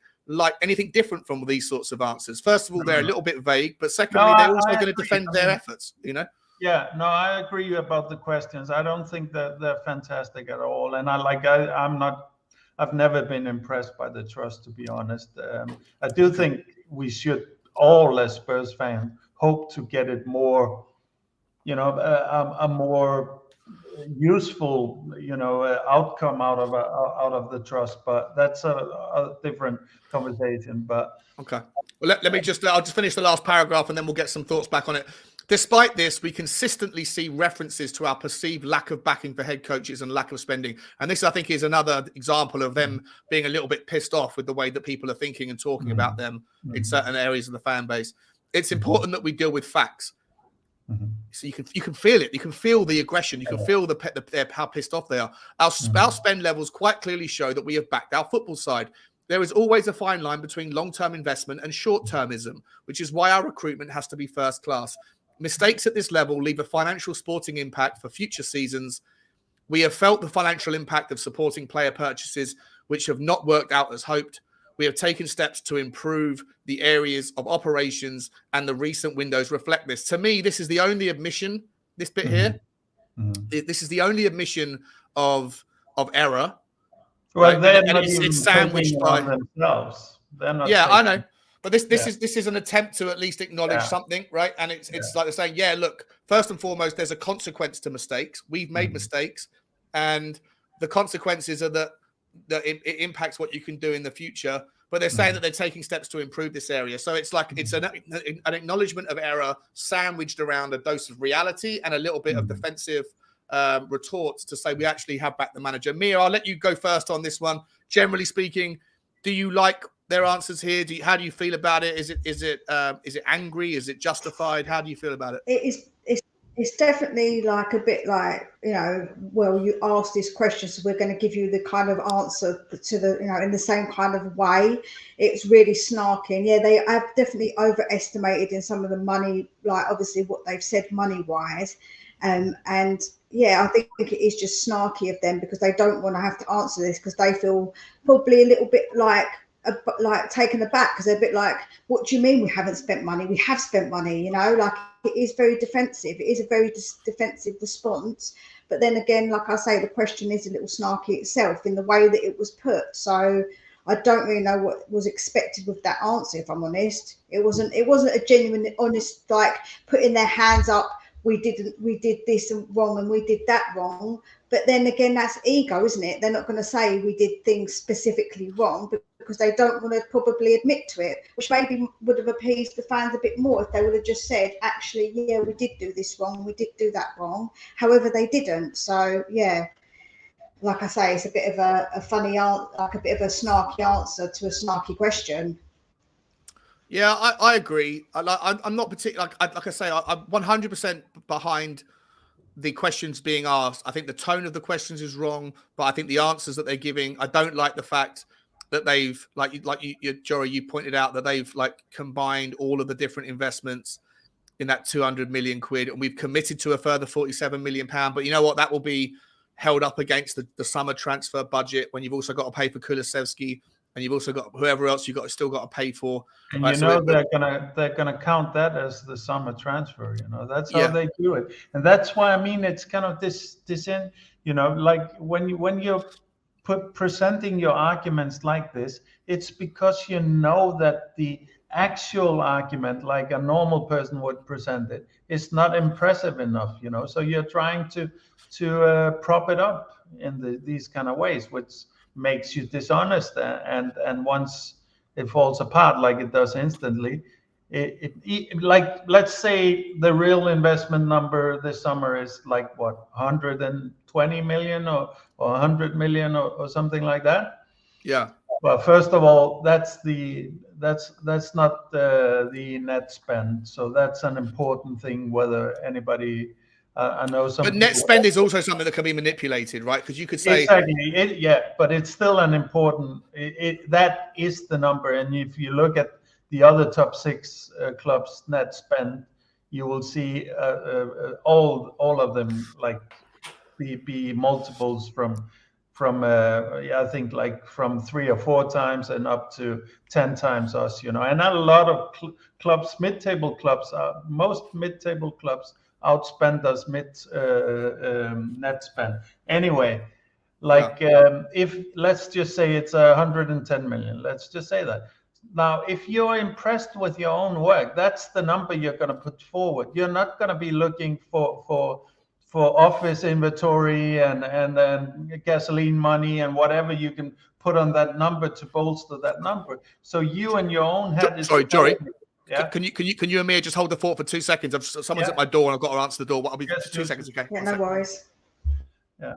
different from these sorts of answers. First of all, they're a little bit vague, but secondly, they're also going to defend their efforts, you know? Yeah, no, I agree about the questions. I don't think that they're fantastic at all. And I've never been impressed by the trust, to be honest. I do think we should all, as Spurs fans, hope to get it more, a more useful outcome out of the trust, but that's a different conversation. But okay, well, I'll just finish the last paragraph and then we'll get some thoughts back on it. Despite this, we consistently see references to our perceived lack of backing for head coaches and lack of spending, and this I think is another example of them being a little bit pissed off with the way that people are thinking and talking about them in certain areas of the fan base. It's important that we deal with facts. So you can feel it. You can feel the aggression. You can feel how pissed off they are. Our spend levels quite clearly show that we have backed our football side. There is always a fine line between long-term investment and short-termism, which is why our recruitment has to be first class. Mistakes at this level leave a financial sporting impact for future seasons. We have felt the financial impact of supporting player purchases, which have not worked out as hoped. We have taken steps to improve the areas of operations, and the recent windows reflect this. To me, this is the only admission, this bit here. This is the only admission of error. Well, right? it's sandwiched by themselves. I know. But this is an attempt to at least acknowledge something, right? And it's like they're saying, look, first and foremost, there's a consequence to mistakes. We've made mistakes, and the consequences are that it impacts what you can do in the future. But they're saying that they're taking steps to improve this area. So it's like it's an acknowledgement of error sandwiched around a dose of reality and a little bit of defensive retorts to say we actually have backed the manager. Mia, I'll let you go first on this one. Generally speaking, do you like their answers here? How do you feel about it? Is it angry? Is it justified? How do you feel about it? It's definitely like a bit like, well, you asked this question, so we're going to give you the kind of answer to the, in the same kind of way. It's really snarky. And yeah, they have definitely overestimated in some of the money, like obviously what they've said money wise. And yeah, I think it is just snarky of them because they don't want to have to answer this because they feel probably a little bit like taken aback because they're a bit like, what do you mean we haven't spent money? We have spent money, like it is very defensive. It is a very defensive response. But then again, like I say, the question is a little snarky itself in the way that it was put. So I don't really know what was expected with that answer, if I'm honest. It wasn't a genuine, honest, like putting their hands up. We did this wrong and we did that wrong. But then again, that's ego, isn't it? They're not going to say we did things specifically wrong because they don't want to probably admit to it, which maybe would have appeased the fans a bit more if they would have just said, actually, yeah, we did do this wrong, we did do that wrong. However, they didn't. So, yeah, like I say, it's a bit of a funny answer, like a bit of a snarky answer to a snarky question. Yeah, I agree. I'm not particularly, like I say, I'm 100% behind the questions being asked. I think the tone of the questions is wrong, but I think the answers that they're giving, I don't like the fact that they've, like you, Jory, you pointed out that they've like combined all of the different investments. in that 200 million quid, and we've committed to a further 47 million pound. But you know what? That will be held up against the summer transfer budget when you've also got to pay for Kulusevski, and you've also got whoever else still got to pay for. And right, they're gonna count that as the summer transfer. That's how Yeah. they do it, and that's why it's kind of this in like when you're presenting your arguments like this, it's because that the actual argument, like a normal person would present it, is not impressive enough. So you're trying to prop it up in these kind of ways, which makes you dishonest, and once it falls apart like it does instantly, like, let's say the real investment number this summer is like what, 120 million or 100 million or something like that. Yeah. Well, first of all, that's not the net spend, so that's an important thing. Whether anybody, I know some. But net spend is also something that can be manipulated, right? Because you could say exactly, but it's still an important. That is the number, and if you look at the other top 6 clubs' net spend, you will see all of them like be multiples from I think like from 3 or 4 times and up to 10 times us, and a lot of clubs, mid-table clubs, most mid-table clubs outspend us net spend. Anyway, like if let's just say it's 110 million, let's just say that. Now, if you're impressed with your own work, that's the number you're going to put forward. You're not going to be looking for office inventory and gasoline money and whatever you can put on that number to bolster that number. So you in your own head. Sorry, Jory. Yeah. Can you and me just hold the fort for 2 seconds? Someone's at my door and I've got to answer the door. I'll be 2 seconds, okay? Yeah, no worries. Yeah.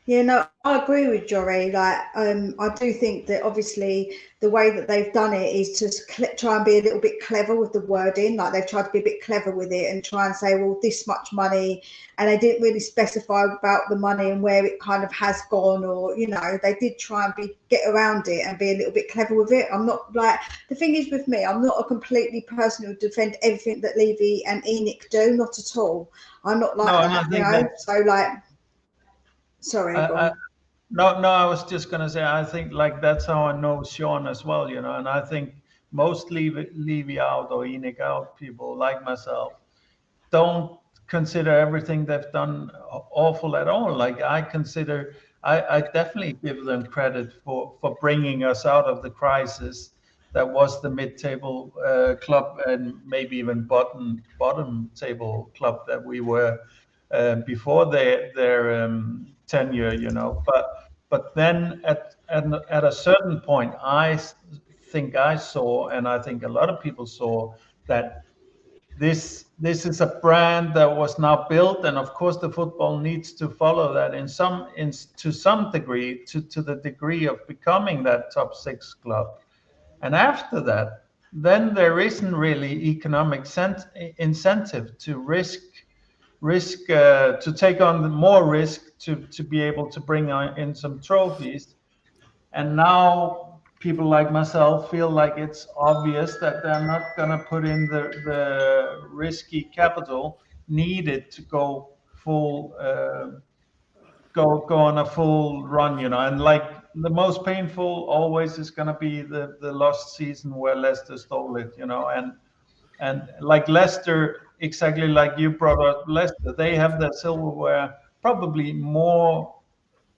Yeah, no, I agree with Jory. Like, I do think that obviously the way that they've done it is to try and be a little bit clever with the wording. Like, they've tried to be a bit clever with it and try and say, well, this much money, and they didn't really specify about the money and where it kind of has gone, or they did try and get around it and be a little bit clever with it. I'm not like, the thing is with me, I'm not a completely person who defend everything that Levy and Enoch do, not at all. I'm not like that, So like. Sorry. No, I was just going to say, I think like that's how I know Sean as well, and I think most Levy out or Enoch out people like myself don't consider everything they've done awful at all. Like I definitely give them credit for bringing us out of the crisis that was the mid-table club and maybe even bottom table club that we were before their tenure, but then at a certain point, I think I saw, and I think a lot of people saw, that this is a brand that was now built, and of course the football needs to follow that to some degree, to the degree of becoming that top 6 club. And after that, then there isn't really economic incentive to risk to take on more risk to be able to bring in some trophies. And now people like myself feel like it's obvious that they're not going to put in the risky capital needed to go full go on a full run, and like the most painful always is going to be the lost season where Leicester stole it, and like Leicester, exactly like you brought up Leicester, they have their silverware probably more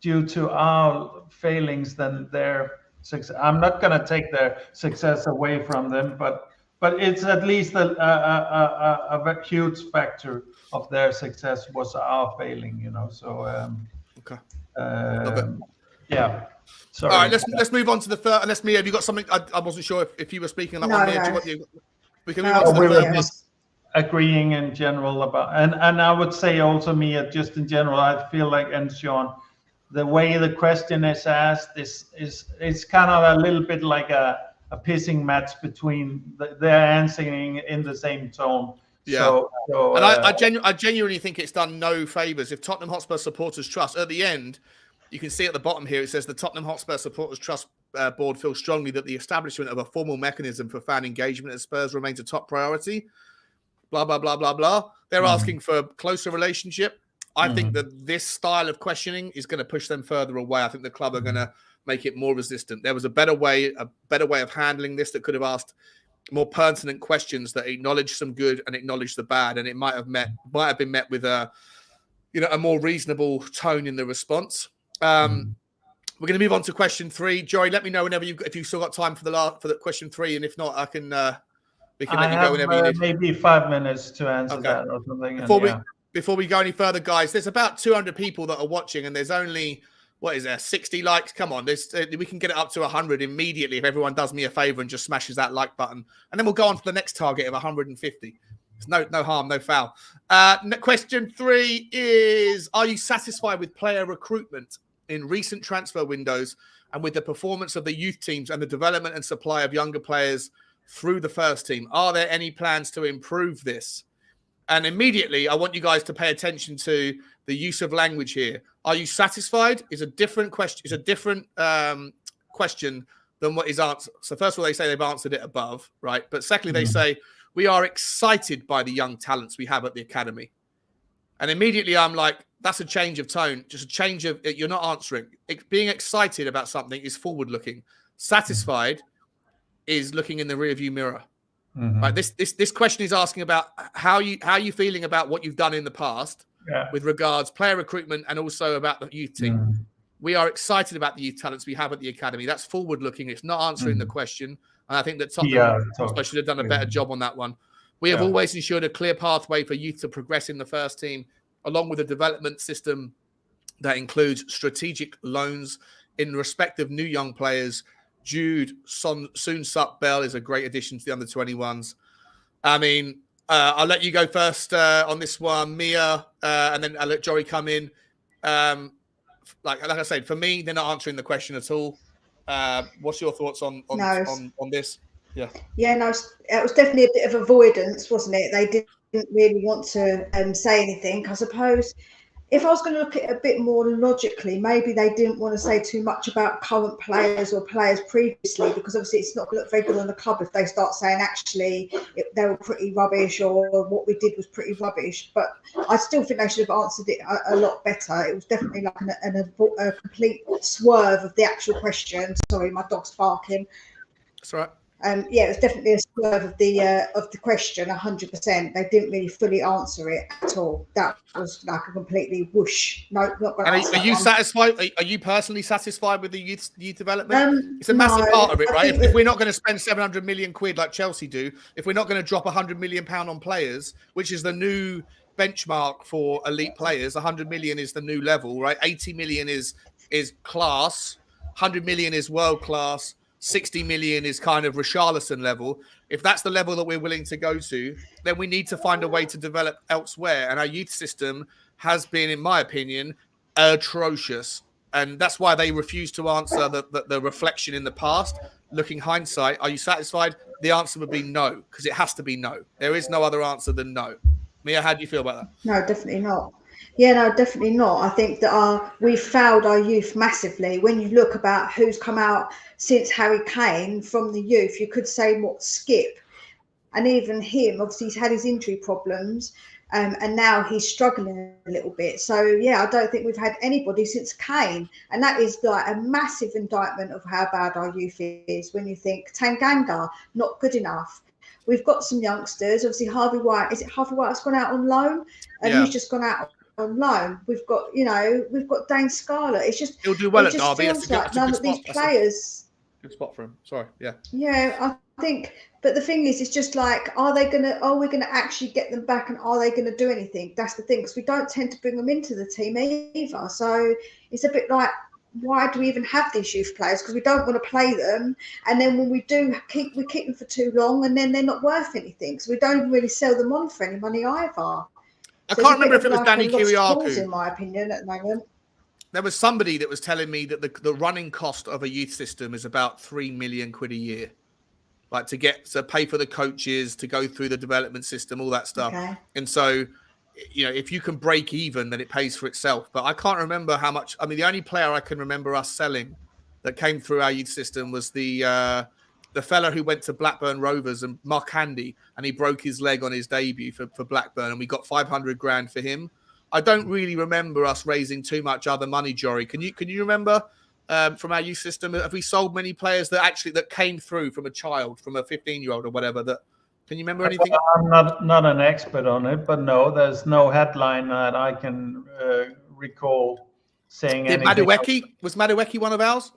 due to our failings than their success. I'm not going to take their success away from them, but it's at least a huge factor of their success was our failing, So okay. Yeah. Sorry. All right, let's move on to the third. Unless Mia, have you got something? I wasn't sure if you were speaking on that one. Mia, we can move on to the third. Agreeing in general about, and I would say also, Mia, just in general, I feel like, and Sean, the way the question is asked is kind of a little bit like a pissing match between they're answering in the same tone. Yeah. So and I genuinely think it's done no favors. If Tottenham Hotspur Supporters Trust, at the end, you can see at the bottom here, it says the Tottenham Hotspur Supporters Trust board feel strongly that the establishment of a formal mechanism for fan engagement at Spurs remains a top priority. Blah, blah, blah, blah, blah. They're asking for a closer relationship. I think that this style of questioning is going to push them further away. I think the club are going to make it more resistant. There was a better way of handling this that could have asked more pertinent questions that acknowledged some good and acknowledged the bad, and it might have been met with a more reasonable tone in the response. We're going to move on to question 3. Jory, let me know whenever if you've still got time for the question 3, and if not, we can let you go whenever you need. Maybe 5 minutes to answer that or something. Before we go any further, guys, there's about 200 people that are watching, and there's only 60 likes. Come on, we can get it up to 100 immediately if everyone does me a favor and just smashes that like button, and then we'll go on to the next target of 150. There's no harm, no foul. Question 3 is: are you satisfied with player recruitment in recent transfer windows and with the performance of the youth teams and the development and supply of younger players through the first team? Are there any plans to improve this? And immediately, I want you guys to pay attention to the use of language here. Are you satisfied? Is a different question. Is a different question than what is answered. So first of all, they say they've answered it above, right? But secondly, they say we are excited by the young talents we have at the academy. And immediately, I'm like, that's a change of tone. Just a change of. You're not answering. Being excited about something is forward-looking. Satisfied is looking in the rearview mirror. Right. This question is asking about how you feeling about what you've done in the past with regards player recruitment and also about the youth team. We are excited about the youth talents we have at the academy. That's forward looking. It's not answering the question. And I think that Tottenham should have done a better job on that one. We have always ensured a clear pathway for youth to progress in the first team, along with a development system that includes strategic loans in respect of new young players. Jude, Soon-Sup Bell is a great addition to the under-21s. I mean, I'll let you go first on this one, Mia, and then I'll let Jory come in. Like I said, for me, they're not answering the question at all. What's your thoughts on this? No, it was definitely a bit of avoidance, wasn't it? They didn't really want to say anything. I suppose if I was going to look at it a bit more logically, maybe they didn't want to say too much about current players or players previously, because obviously it's not going to look very good on the club if they start saying actually they were pretty rubbish or what we did was pretty rubbish. But I still think they should have answered it a lot better. It was definitely like a complete swerve of the actual question. Sorry, my dog's barking. That's all right. It was definitely a swerve of the question, 100%. They didn't really fully answer it at all. That was like a completely whoosh. No, not going to answer. Are you satisfied? Are you personally satisfied with the youth development? It's a massive part of it, right? If we're not going to spend 700 million quid like Chelsea do, if we're not going to drop 100 million pound on players, which is the new benchmark for elite players, 100 million is the new level, right? 80 million is class, 100 million is world class. 60 million is kind of Richarlison level. If that's the level that we're willing to go to, then we need to find a way to develop elsewhere. And our youth system has been, in my opinion, atrocious. And that's why they refuse to answer the reflection in the past. Looking hindsight, are you satisfied? The answer would be no, because it has to be no. There is no other answer than no. Mia, how do you feel about that? No, definitely not. Yeah, no, definitely not. I think that we've failed our youth massively. When you look about who's come out since Harry Kane from the youth, you could say Skip, and even him. Obviously, he's had his injury problems, and now he's struggling a little bit. So yeah, I don't think we've had anybody since Kane, and that is like a massive indictment of how bad our youth is. When you think Tanganga, not good enough. We've got some youngsters. Obviously, Harvey White. Is it Harvey White that's gone out on loan? And he's just gone out on loan. We've got Dane Scarlett. It's just he'll do well at Derby. Feels like none of these players. Good spot for him. Sorry, yeah. Yeah, I think. But the thing is, it's just like, are we going to actually get them back, and are they going to do anything? That's the thing, because we don't tend to bring them into the team either. So it's a bit like, why do we even have these youth players? Because we don't want to play them, and then when we do, we keep them for too long, and then they're not worth anything. So we don't even really sell them on for any money either. I can't remember if it was Danny Kiriakou. In my opinion, at the moment. There was somebody that was telling me that the running cost of a youth system is about 3 million quid a year. Like to pay for the coaches, to go through the development system, all that stuff. Okay. And so, if you can break even, then it pays for itself. But I can't remember how much. I mean, the only player I can remember us selling that came through our youth system was the fella who went to Blackburn Rovers and Mark Handy, and he broke his leg on his debut for Blackburn, and we got 500 grand for him. I don't really remember us raising too much other money, Jory. Can you remember from our youth system? Have we sold many players that came through from a child, from a 15-year-old or whatever? Can you remember anything? I'm not an expert on it, but no, there's no headline that I can recall saying anything. Was Madueke one of ours?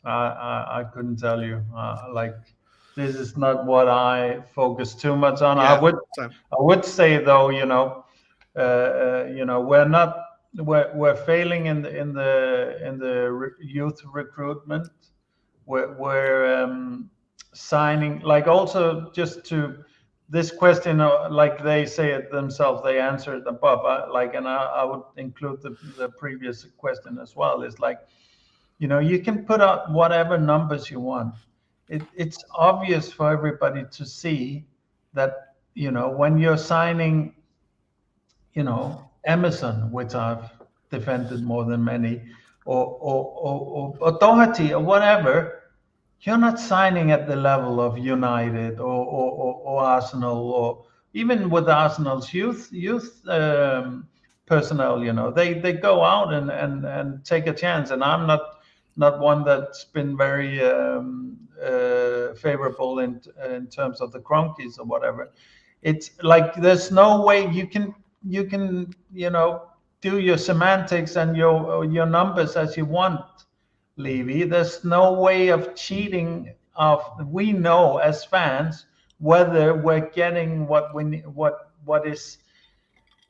I couldn't tell you. This is not what I focus too much on. Yeah, I would say though, we're failing in the youth recruitment. We're signing, like, also just to this question, like they say it themselves, they answer it above. And I would include the previous question as well. Is like, you can put out whatever numbers you want. It's obvious for everybody to see that, when you're signing, Emerson, which I've defended more than many, or Doherty or whatever, you're not signing at the level of United or Arsenal, or even with Arsenal's youth personnel. They go out and take a chance, and I'm not one that's been very favorable in terms of the Cronkies or whatever. It's like there's no way you can do your semantics and your numbers as you want, Levy. There's no way of cheating. We know as fans whether we're getting what is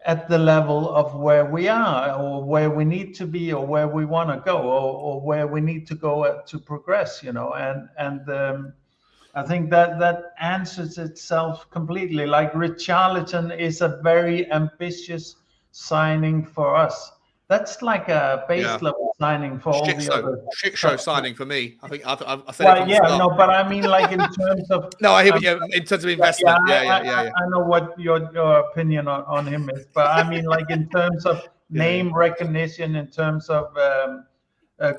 at the level of where we are, or where we need to be, or where we want to go, or where we need to go to progress. And I think that answers itself completely. Like Richarlison is a very ambitious signing for us. That's like a base level signing for all the other shit show signing for me. I think I said well, yeah, no, but I mean, like in terms of no, I hear in terms of investment. I know what your opinion on him is, but I mean, like in terms of name recognition, in terms of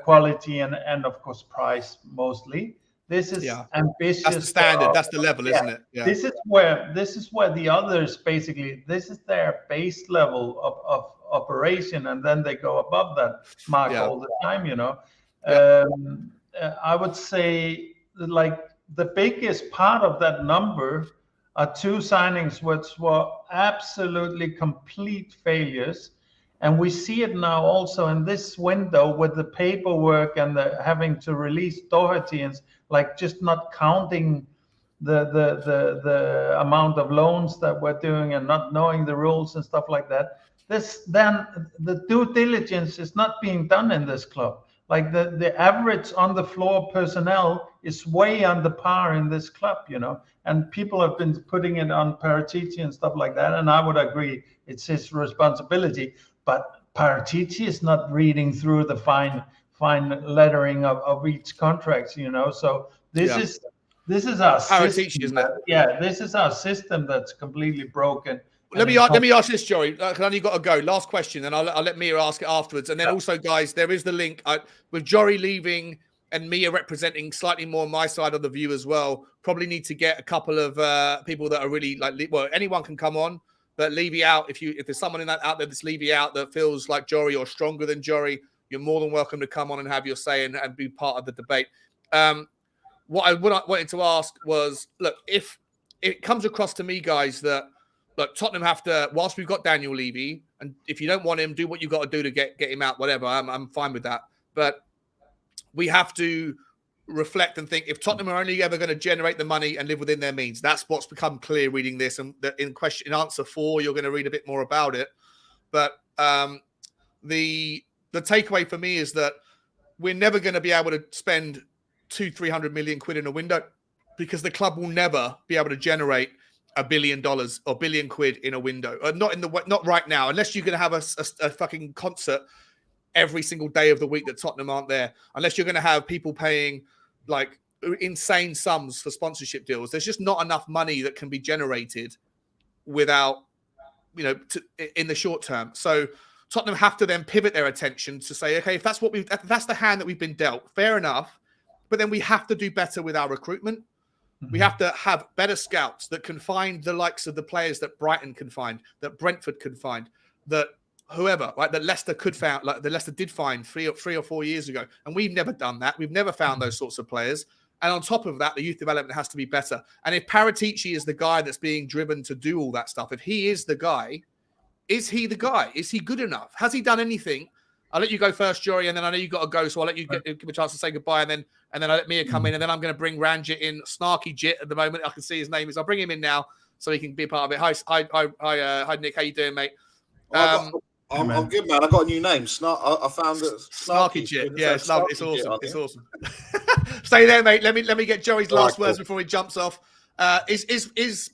quality, and of course price mostly. This is ambitious. That's the standard. That's the level, isn't it? Yeah. This is where the others basically, this is their base level of operation, and then they go above that mark all the time. I would say, like, the biggest part of that number are two signings which were absolutely complete failures. And we see it now also in this window with the paperwork and the having to release Doherty, and like just not counting the amount of loans that we're doing and not knowing the rules and stuff like that. Then the due diligence is not being done in this club. Like the average on the floor personnel is way under par in this club, and people have been putting it on Paratici and stuff like that. And I would agree, it's his responsibility. But Paratici is not reading through the fine lettering of each contract, So this is our Paratici, system, isn't it? Yeah, this is our system that's completely broken. Let me ask this, Jory. I only got to go. Last question, and I'll let Mia ask it afterwards. And then also, guys, there is the link with Jory leaving and Mia representing slightly more my side of the view as well. Probably need to get a couple of people that are really anyone can come on. But Levy out, if there's someone out there that's Levy out that feels like Jory or stronger than Jory, you're more than welcome to come on and have your say and be part of the debate. What I wanted to ask was, look, if it comes across to me, guys, that look, Tottenham have to, whilst we've got Daniel Levy, and if you don't want him, do what you've got to do to get him out, whatever. I'm fine with that. But we have to reflect and think, if Tottenham are only ever going to generate the money and live within their means, that's what's become clear reading this. And in answer 4, you're going to read a bit more about it. But the takeaway for me is that we're never going to be able to spend 200-300 million quid in a window, because the club will never be able to generate $1 billion or £1 billion in a window. Not right now, unless you're going to have a fucking concert every single day of the week that Tottenham aren't there, unless you're going to have people paying like insane sums for sponsorship deals. There's just not enough money that can be generated without, in the short term. So Tottenham have to then pivot their attention to say, okay, if that's the hand that we've been dealt, fair enough. But then we have to do better with our recruitment. We have to have better scouts that can find the likes of the players that Brighton can find, that Brentford can find, that whoever, right, that Leicester could find, like the Leicester did find three or 4 years ago. And we've never done that. We've never found those sorts of players. And on top of that, the youth development has to be better. And if Paratici is the guy that's being driven to do all that stuff, if he is the guy, is he the guy? Is he good enough? Has he done anything? I'll let you go first, Jory, and then I know you've got to go, so I'll let you give a chance to say goodbye, and then I'll let Mia come in, and then I'm going to bring Ranjit in, Snarky Jit at the moment. I can see his name is. I'll bring him in now so he can be a part of it. Hi, Nick. How you doing, mate? I'm good, man. I got a new name. I found it. Snarky Jit. Yeah, it's lovely. It's awesome. It's awesome. Stay there, mate. Let me get Joey's last words before he jumps off. Is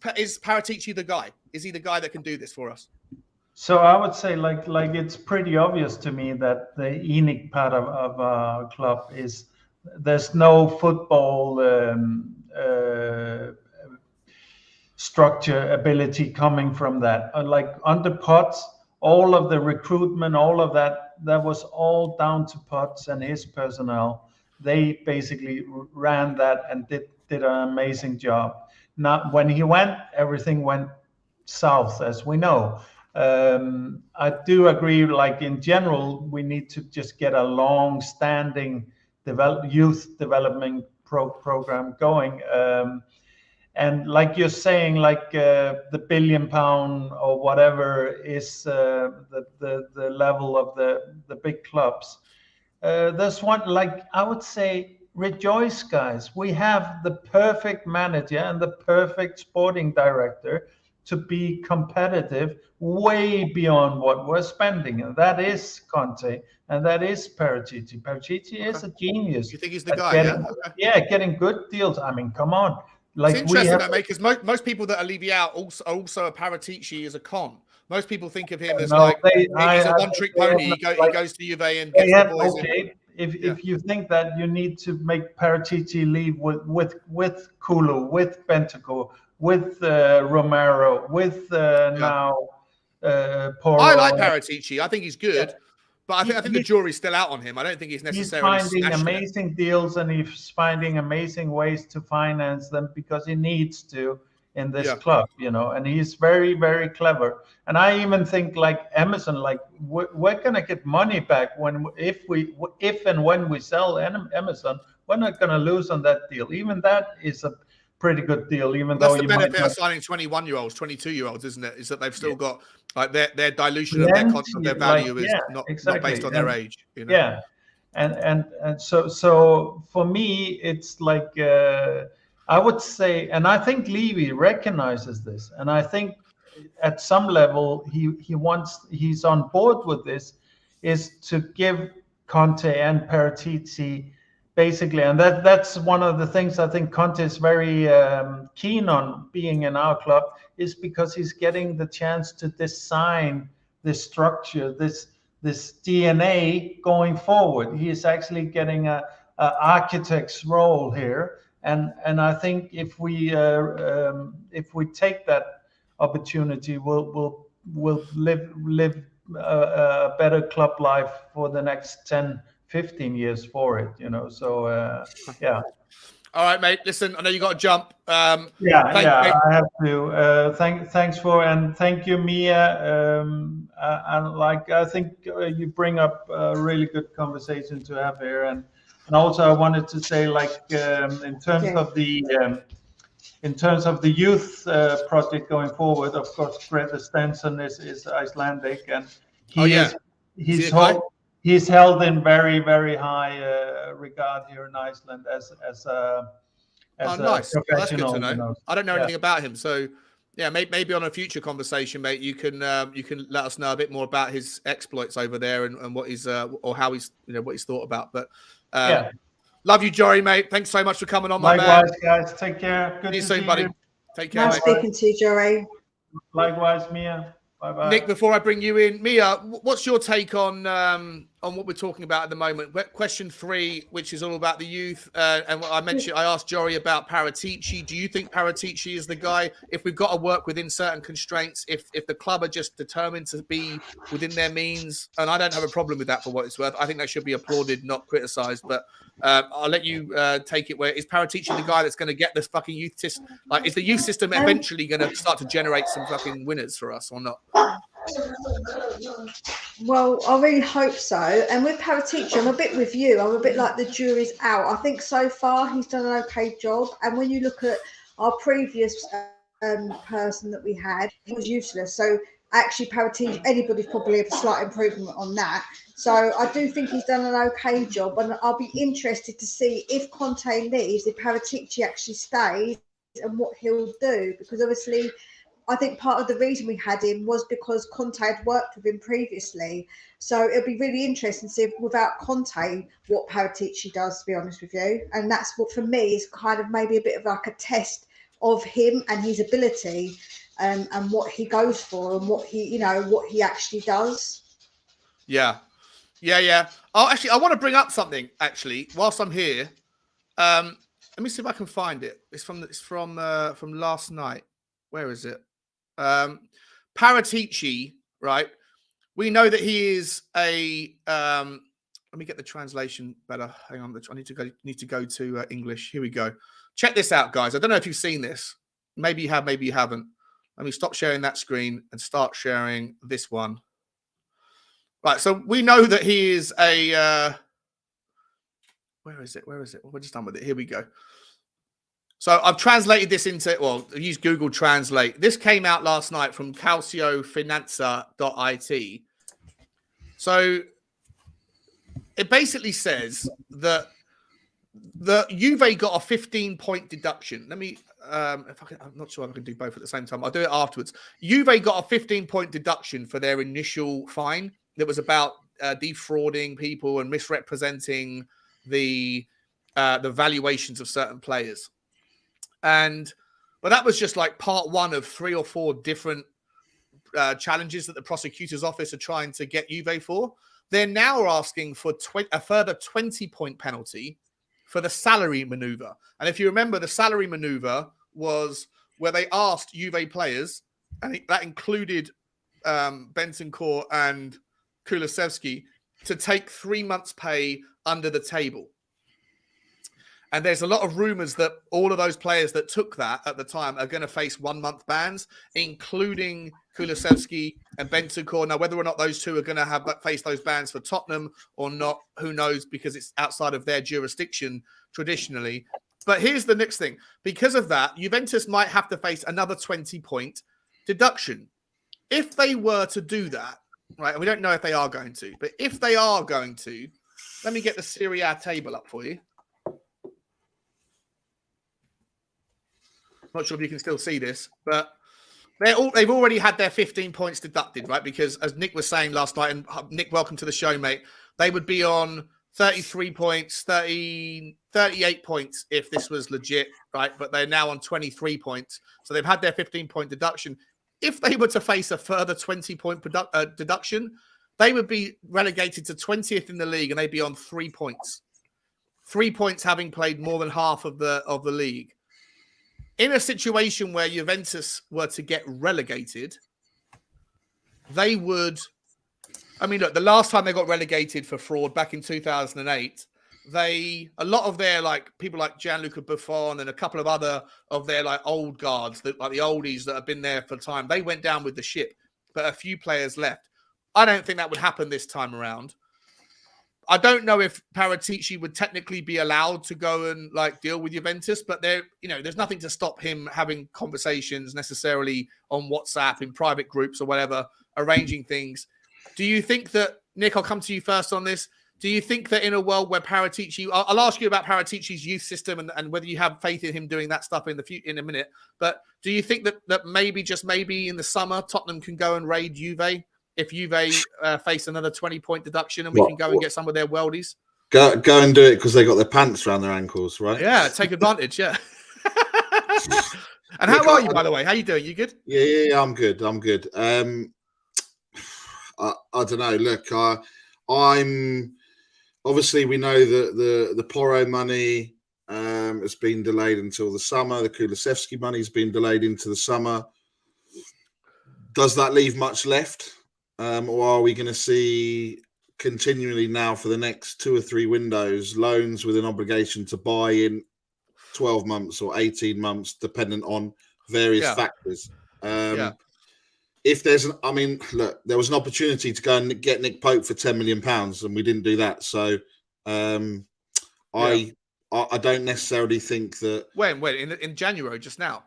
Paratici the guy? Is he the guy that can do this for us? So I would say, like it's pretty obvious to me that the unique part of our club is there's no football structure ability coming from that. Like under Potts, all of the recruitment, all of that was all down to Potts and his personnel. They basically ran that and did an amazing job. Now, when he went, everything went south, as we know. I do agree, like in general, we need to just get a long-standing youth development program going. And like you're saying, like the £1 billion or whatever is the level of the big clubs. There's one, like I would say, rejoice, guys. We have the perfect manager and the perfect sporting director to be competitive way beyond what we're spending. And that is Conte, and that is Paratici. Paratici is a genius. You think he's the guy, getting good deals. I mean, come on. Like, it's interesting, that, mate, because most people that are leaving out also a Paratici as a con. Most people think of him as he's a one-trick pony. He goes to Juve and gets the boys in. If you think that you need to make Paratici leave with Kulu, with Bentancur, with Romero, with now Porro. I like Paratici. I think he's good, but I think the jury's still out on him. I don't think he's necessarily. He's finding amazing deals, and he's finding amazing ways to finance them because he needs to in this club, and he's very, very clever. And I even think, like Emerson, like we're gonna get money back if and when we sell Emerson. We're not gonna lose on that deal. Even that is a pretty good deal, even though that's the benefit of signing 21-year-olds, 22-year-olds, isn't it? Is that they've still got like their dilution of their value is not based on their age. Yeah, and so for me, it's like I would say, and I think Levy recognizes this, and I think at some level he's on board with this, is to give Conte and Paratici. Basically, and that's one of the things I think Conte is very keen on being in our club, is because he's getting the chance to design this structure, this DNA going forward. He is actually getting a architect's role here, and I think if we take that opportunity, we'll live a better club life for the next 10-15 years for it, so yeah. All right, mate, listen, I know you got to jump. I have to. Thank you, Mia. And like, I think you bring up a really good conversation to have here, and also I wanted to say, like, in terms of the youth project going forward, of course, Greta Stenson is Icelandic, and he's held in very, very high regard here in Iceland as a nice. professional. Well, that's good to know. I don't know anything about him, so yeah, maybe on a future conversation, mate, you can let us know a bit more about his exploits over there and what he's or how he's what he's thought about. But love you, Jory, mate. Thanks so much for coming on, my man. Likewise, guys. Take care. Good See you to soon, see buddy. you. Take care. Nice speaking to you, Jory. Likewise, Mia. Bye-bye. Nick, before I bring you in, Mia, what's your take on on what we're talking about at the moment. Question 3, which is all about the youth, and what I asked Jory about Paratici. Do you think Paratici is the guy? If we've got to work within certain constraints, if the club are just determined to be within their means, and I don't have a problem with that for what it's worth. I think that should be applauded, not criticised. But I'll let you take it. Where is Paratici the guy that's going to get this fucking youth system? Like, is the youth system eventually going to start to generate some fucking winners for us or not? Well, I really hope so. And with Paratici, I'm a bit with you. I'm a bit like the jury's out. I think so far he's done an okay job. And when you look at our previous person that we had, he was useless. So actually, Paratici, anybody's probably have a slight improvement on that. So I do think he's done an okay job. And I'll be interested to see if Conte leaves, if Paratici actually stays and what he'll do. Because obviously, I think part of the reason we had him was because Conte had worked with him previously. So it'll be really interesting to see if, without Conte, what Paratici does, to be honest with you. And that's what, for me, is kind of maybe a bit of like a test of him and his ability, and what he goes for and what he actually does. Yeah. Oh, actually, I want to bring up something, actually, whilst I'm here. Let me see if I can find it. It's from last night. Where is it? Paratici, right? We know that he is a. Let me get the translation better. Hang on, I need to go to English. Here we go. Check this out, guys. I don't know if you've seen this. Maybe you have, maybe you haven't. Let me stop sharing that screen and start sharing this one. Right. So we know that he is a. Where is it? Well, we're just done with it. Here we go. So I've translated this into, I've used Google Translate. This came out last night from calciofinanza.it. So it basically says that the Juve got a 15-point deduction. Let me, I'm not sure if I can do both at the same time. I'll do it afterwards. Juve got a 15-point deduction for their initial fine that was about defrauding people and misrepresenting the valuations of certain players. But that was just like part 1 of 3 or 4 different challenges that the prosecutor's office are trying to get Juve for. They're now asking for a further 20-point penalty for the salary maneuver. And if you remember, the salary maneuver was where they asked Juve players, and that included Bentancur and Kulusevski, to take 3 months' pay under the table. And there's a lot of rumors that all of those players that took that at the time are going to face 1-month bans, including Kulusevski and Bentancur. Now, whether or not those two are going to face those bans for Tottenham or not, who knows, because it's outside of their jurisdiction traditionally. But here's the next thing. Because of that, Juventus might have to face another 20-point deduction. If they were to do that, right, and we don't know if they are going to, but if they are going to, let me get the Serie A table up for you. Not sure if you can still see this, but they've already had their 15 points deducted, right? Because as Nick was saying last night, and Nick, welcome to the show, mate, they would be on 33 points, 38 points if this was legit, right? But they're now on 23 points. So they've had their 15-point deduction. If they were to face a further 20-point deduction, they would be relegated to 20th in the league, and they'd be on 3 points. 3 points having played more than half of the league. In a situation where Juventus were to get relegated, they would... I mean, look, the last time they got relegated for fraud back in 2008, a lot of their, like, people like Gianluca Buffon and a couple of other of their, like, old guards, like the oldies that have been there for time, they went down with the ship, but a few players left. I don't think that would happen this time around. I don't know if Paratici would technically be allowed to go and like deal with Juventus, but there's nothing to stop him having conversations necessarily on WhatsApp in private groups or whatever, arranging things. Do you think that, Nick, I'll come to you first on this. Do you think that in a world where Paratici, I'll ask you about Paratici's youth system and whether you have faith in him doing that stuff in a minute, but do you think that maybe, just maybe in the summer, Tottenham can go and raid Juve? If Juve face another 20-point deduction and we can go and get some of their worldies? Go and do it because they got their pants around their ankles, right? Yeah, take advantage, yeah. And how are you, by the way? How you doing? You good? Yeah, I'm good. I don't know. Look, Obviously we know that the Porro money has been delayed until the summer. The Kulusevski money has been delayed into the summer. Does that leave much left? Or are we going to see continually now for the next 2 or 3 windows loans with an obligation to buy in 12 months or 18 months, dependent on various factors? If there's look, there was an opportunity to go and get Nick Pope for £10 million and we didn't do that. So I don't necessarily think that. When in January, just now.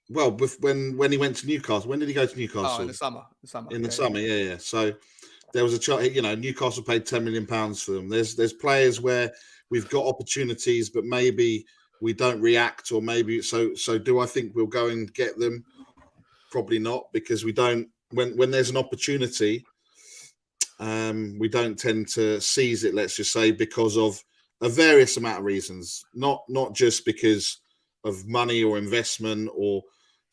Well, when he went to Newcastle, when did he go to Newcastle? Oh, in the summer. In the summer, yeah. So there was Newcastle paid £10 million for them. There's players where we've got opportunities, but maybe we don't react, or maybe so. Do I think we'll go and get them? Probably not, because we don't. When there's an opportunity, we don't tend to seize it. Let's just say because of a various amount of reasons, not just because of money or investment or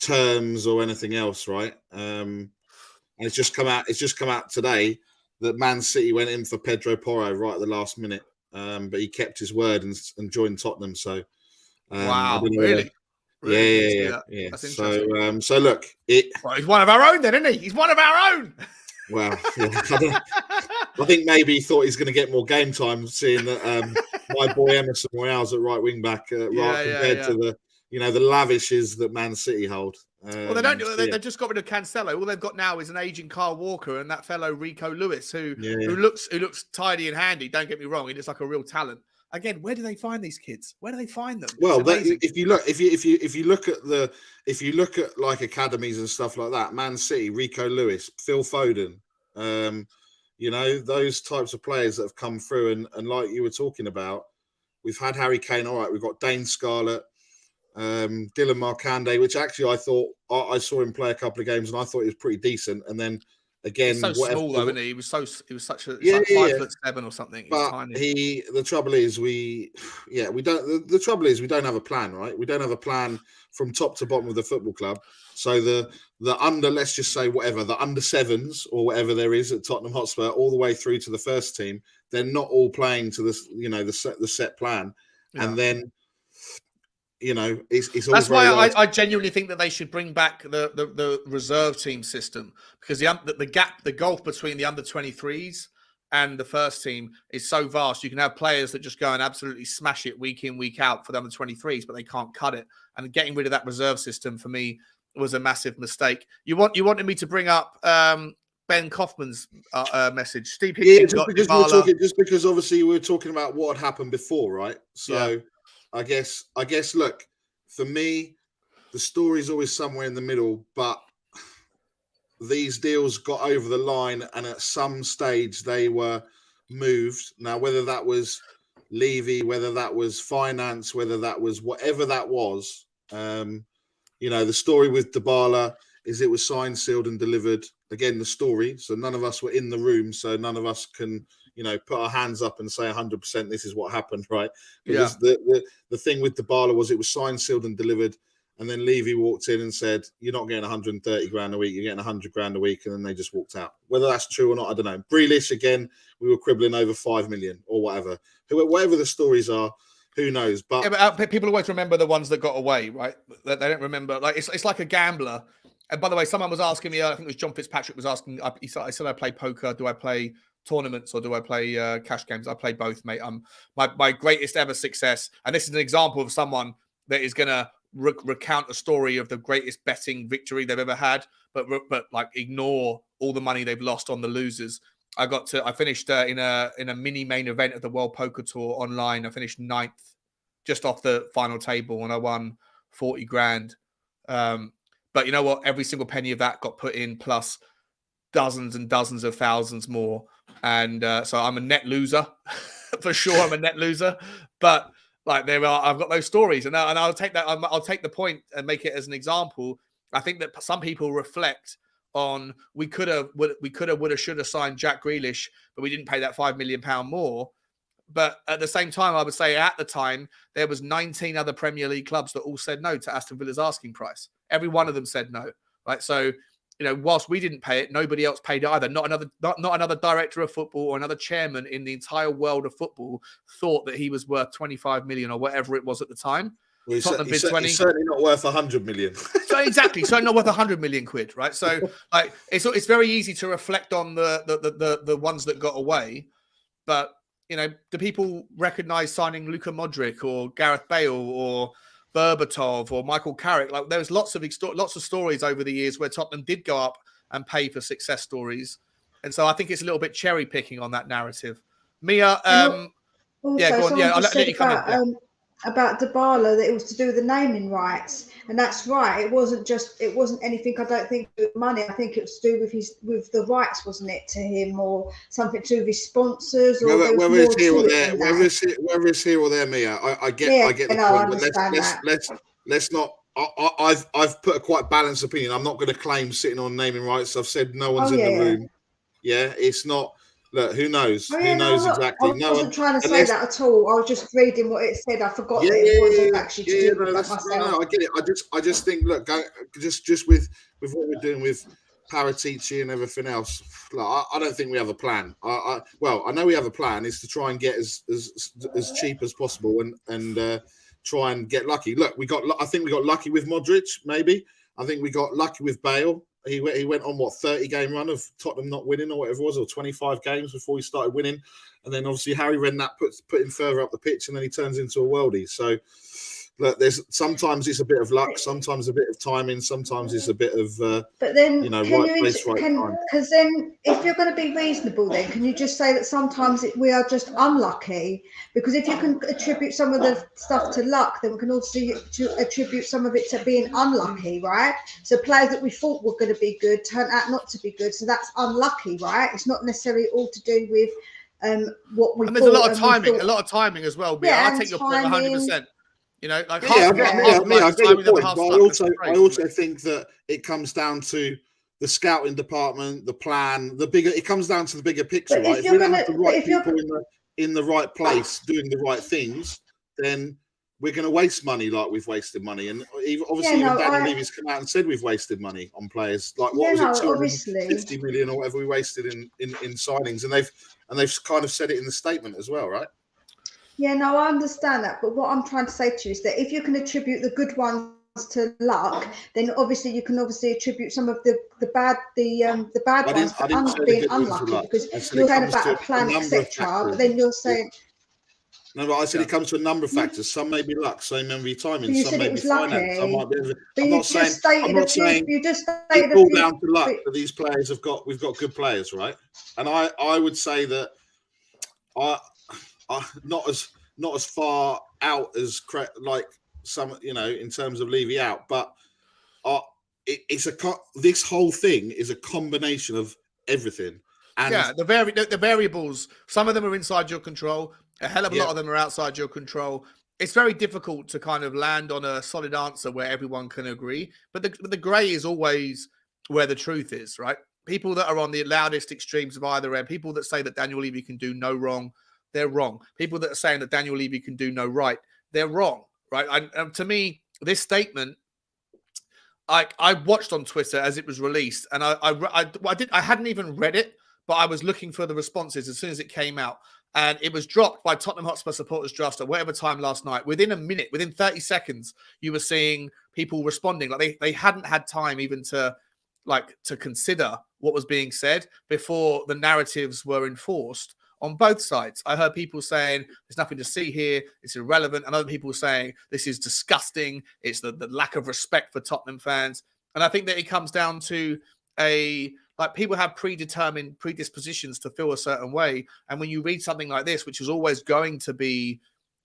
terms or anything else, right? And it's just come out today that Man City went in for Pedro Porro right at the last minute, but he kept his word and joined Tottenham. So wow, really? Yeah. That's interesting. So look, he's one of our own, then, isn't he? He's one of our own. Well, I think maybe he thought he's going to get more game time, seeing that my boy Emerson Royale's at right wing back, compared to the lavishes that Man City hold. Well, they don't. They just got rid of Cancelo. All they've got now is an aging Kyle Walker and that fellow Rico Lewis, who looks tidy and handy. Don't get me wrong; he looks like a real talent. Again, where do they find these kids? Where do they find them? Well, if you look at like academies and stuff like that, Man City, Rico Lewis, Phil Foden, those types of players that have come through, and like you were talking about, we've had Harry Kane. All right, we've got Dane Scarlett, Dylan Markande, which actually I thought I saw him play a couple of games, and I thought he was pretty decent, and then. Again, he's so small though, isn't he? He was such a 5'7" or something. He's tiny. The trouble is we don't. The trouble is we don't have a plan, right? We don't have a plan from top to bottom of the football club. So the under, let's just say whatever, the under sevens or whatever there is at Tottenham Hotspur, all the way through to the first team, they're not all playing to this, the set plan, and then. It's all that's why I genuinely think that they should bring back the reserve team system, because the gulf between the under 23s and the first team is so vast. You can have players that just go and absolutely smash it week in, week out for the under 23s, but they can't cut it. And getting rid of that reserve system for me was a massive mistake. You wanted me to bring up Ben Kaufman's message. Steve Hickey just because obviously we were talking about what had happened before, right? So. Yeah. I guess. Look, for me, the story's always somewhere in the middle. But these deals got over the line, and at some stage they were moved. Now, whether that was Levy, whether that was finance, whether that was whatever that was, the story with Dybala is it was signed, sealed, and delivered. Again, the story. So none of us were in the room, so none of us can. Put our hands up and say 100% this is what happened, right? Because the thing with Dybala was it was signed, sealed, and delivered, and then Levy walked in and said, "You're not getting 130 grand a week. You're getting 100 grand a week," and then they just walked out. Whether that's true or not, I don't know. Grealish, again, we were cribbling over 5 million or whatever. Whatever the stories are, who knows? But people always remember the ones that got away, right? They don't remember. Like it's like a gambler. And by the way, someone was asking me. I think it was John Fitzpatrick was asking. I said I play poker. Do I play tournaments or do I play cash games? I play both, mate. My greatest ever success, and this is an example of someone that is going to recount a story of the greatest betting victory they've ever had, but like ignore all the money they've lost on the losers. I finished in a mini main event of the World Poker Tour online. I finished 9th, just off the final table, and I won 40 grand. But you know what? Every single penny of that got put in, plus dozens and dozens of thousands more. And so I'm a net loser for sure. I'm a net loser, but like I've got those stories, and I'll take that. I'll take the point and make it as an example. I think that some people reflect on we could have, should have signed Jack Grealish, but we didn't pay that £5 million more. But at the same time, I would say at the time there was 19 other Premier League clubs that all said no to Aston Villa's asking price. Every one of them said no. Right, so whilst we didn't pay it, nobody else paid either. Not another director of football or another chairman in the entire world of football thought that he was worth 25 million or whatever it was at the time. Well, he's Tottenham certainly not worth 100 million. So exactly, so not worth 100 million quid, right? So like it's very easy to reflect on the ones that got away, but do people recognise signing Luka Modric or Gareth Bale or Berbatov or Michael Carrick? Like there was lots of stories over the years where Tottenham did go up and pay for success stories, and so I think it's a little bit cherry picking on that narrative. Mia, also, yeah, go on. Yeah, I'll let you come in. About Dybala, that it was to do with the naming rights, and that's right. It wasn't anything. I don't think with money. I think it was to do with the rights, wasn't it, to him, or something to do with his sponsors, or whether it's here or there, whether it's here or there, Mia. I get the point, but let's not. I've put a quite balanced opinion. I'm not going to claim sitting on naming rights. I've said no one's in the room. Yeah, it's not. Look, who knows? Who knows exactly? I wasn't trying to say that at all. I was just reading what it said. I forgot that it wasn't actually to do with that myself. No, I get it. I just think, look, just with what we're doing with Paratici and everything else, like, I don't think we have a plan. I know we have a plan. Is to try and get as cheap as possible and try and get lucky. Look, I think we got lucky with Modric. Maybe I think we got lucky with Bale. He went on 30-game run of Tottenham not winning or whatever it was, or 25 games before he started winning, and then obviously Harry Redknapp put him further up the pitch, and then he turns into a worldie. So look, sometimes it's a bit of luck, sometimes a bit of timing, sometimes it's a bit of but then right place, right time. Because then, if you're going to be reasonable, then can you just say that sometimes we are just unlucky? Because if you can attribute some of the stuff to luck, then we can also attribute some of it to being unlucky, right? So players that we thought were going to be good turned out not to be good, so that's unlucky, right? It's not necessarily all to do with what we. And there's a lot of timing as well. Yeah, I take your point 100%. I get your point, but I also think that it comes down to the scouting department, the plan, the bigger. It comes down to the bigger picture, right? If we don't have the right people in the right place doing the right things, then we're going to waste money like we've wasted money. And obviously, even Daniel Levy's come out and said we've wasted money on players. Like what was it, 250 million or whatever we wasted in signings, and they've kind of said it in the statement as well, right? Yeah, no, I understand that. But what I'm trying to say to you is that if you can attribute the good ones to luck, then obviously you can attribute some of the bad ones to being unlucky, because you're saying about a plan, etc. But then you're saying. No, but I said it comes to a number of factors. Some may be luck, some may be timing, some may be finance. Some might be. I'm not saying it's all down to luck that these players we've got good players, right? And I would say that not as far out as like some, in terms of Levy out, but this whole thing is a combination of everything. And the variables, some of them are inside your control. A hell of a lot of them are outside your control. It's very difficult to kind of land on a solid answer where everyone can agree. But the grey is always where the truth is, right? People that are on the loudest extremes of either end, people that say that Daniel Levy can do no wrong, they're wrong. People that are saying that Daniel Levy can do no right, they're wrong, right? And to me, this statement, I watched on Twitter as it was released, and I hadn't even read it, but I was looking for the responses as soon as it came out. And it was dropped by Tottenham Hotspur Supporters Trust at whatever time last night. Within a minute, within 30 seconds, you were seeing people responding. Like they hadn't had time even to consider what was being said before the narratives were enforced on both sides. I heard people saying there's nothing to see here, it's irrelevant, and other people saying this is disgusting, it's the lack of respect for Tottenham fans. And I think that it comes down to people have predetermined predispositions to feel a certain way. And when you read something like this, which is always going to be,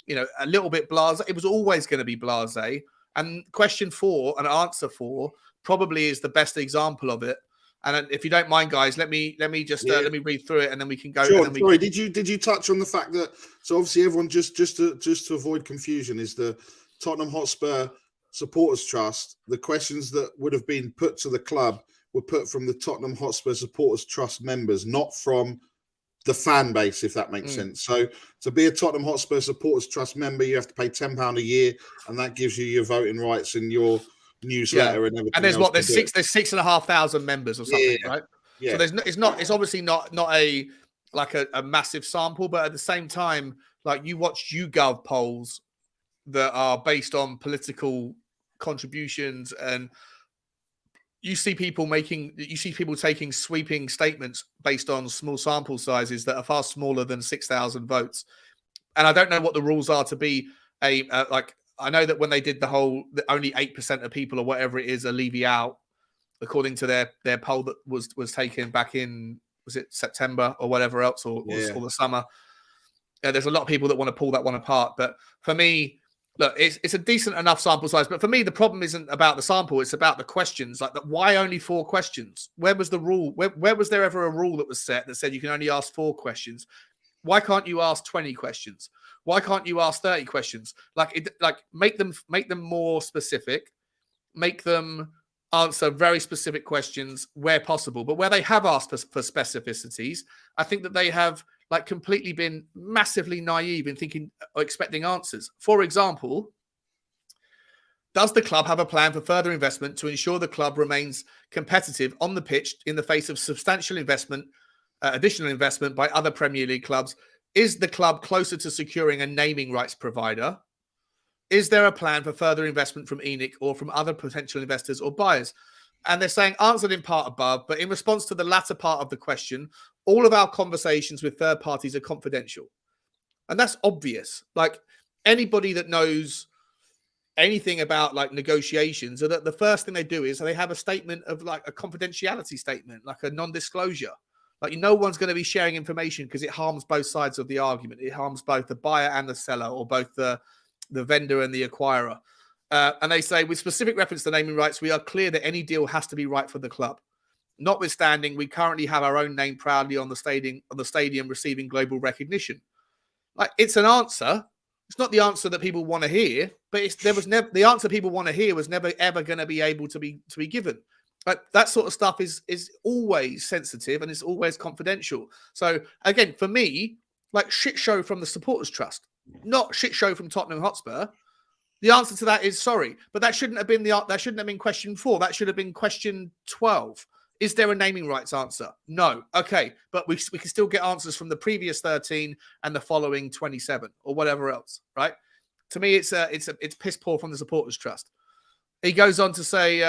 a little bit blasé, it was always going to be blasé. And question 4 and answer 4 probably is the best example of it. And if you don't mind, guys, let me just let me read through it, and then we can go. Sure. Sorry, did you touch on the fact that obviously everyone just to avoid confusion is the Tottenham Hotspur Supporters Trust. The questions that would have been put to the club were put from the Tottenham Hotspur Supporters Trust members, not from the fan base, if that makes sense. So to be a Tottenham Hotspur Supporters Trust member, you have to pay £10 a year, and that gives you your voting rights and your newsletter and everything. And there's else what? There's to do. there's 6,500 members or something, Yeah. right? Yeah. So it's obviously not a like a massive sample, but at the same time, like you watch YouGov polls that are based on political contributions, and you see people taking sweeping statements based on small sample sizes that are far smaller than 6,000 votes. And I don't know what the rules are to be like. I know that when they did that only 8% of people or whatever it is are leaving out, according to their poll that was taken back in, was it September or whatever else, or the summer. There's a lot of people that want to pull that one apart. But for me, look, it's a decent enough sample size. But for me, the problem isn't about the sample. It's about the questions. Like, why only 4 questions? Where was the rule? Where was there ever a rule that was set that said you can only ask 4 questions? Why can't you ask 20 questions? Why can't you ask 30 questions? Make them more specific. Make them answer very specific questions where possible. But where they have asked for specificities, I think that they have completely been massively naive in thinking or expecting answers. For example, does the club have a plan for further investment to ensure the club remains competitive on the pitch in the face of substantial investment, additional investment by other Premier League clubs? Is the club closer to securing a naming rights provider? Is there a plan for further investment from ENIC or from other potential investors or buyers? And they're saying answered in part above, but in response to the latter part of the question, all of our conversations with third parties are confidential. And that's obvious. Like, anybody that knows anything about negotiations, or that the first thing they do is they have a statement of a confidentiality statement, like a non-disclosure. No one's going to be sharing information because it harms both sides of the argument. It harms both the buyer and the seller, or both the vendor and the acquirer. And they say, with specific reference to naming rights, we are clear that any deal has to be right for the club. Notwithstanding, we currently have our own name proudly on the stadium receiving global recognition. It's an answer. It's not the answer that people want to hear, but the answer people want to hear was never ever going to be able to be given. That sort of stuff is always sensitive and it's always confidential. So again, for me, shit show from the supporters trust, not shit show from Tottenham Hotspur. The answer to that is sorry, but that shouldn't have been question 4. That should have been question 12. Is there a naming rights answer? No. Okay, but we can still get answers from the previous 13 and the following 27 or whatever else, right? To me, it's piss poor from the supporters trust. He goes on to say,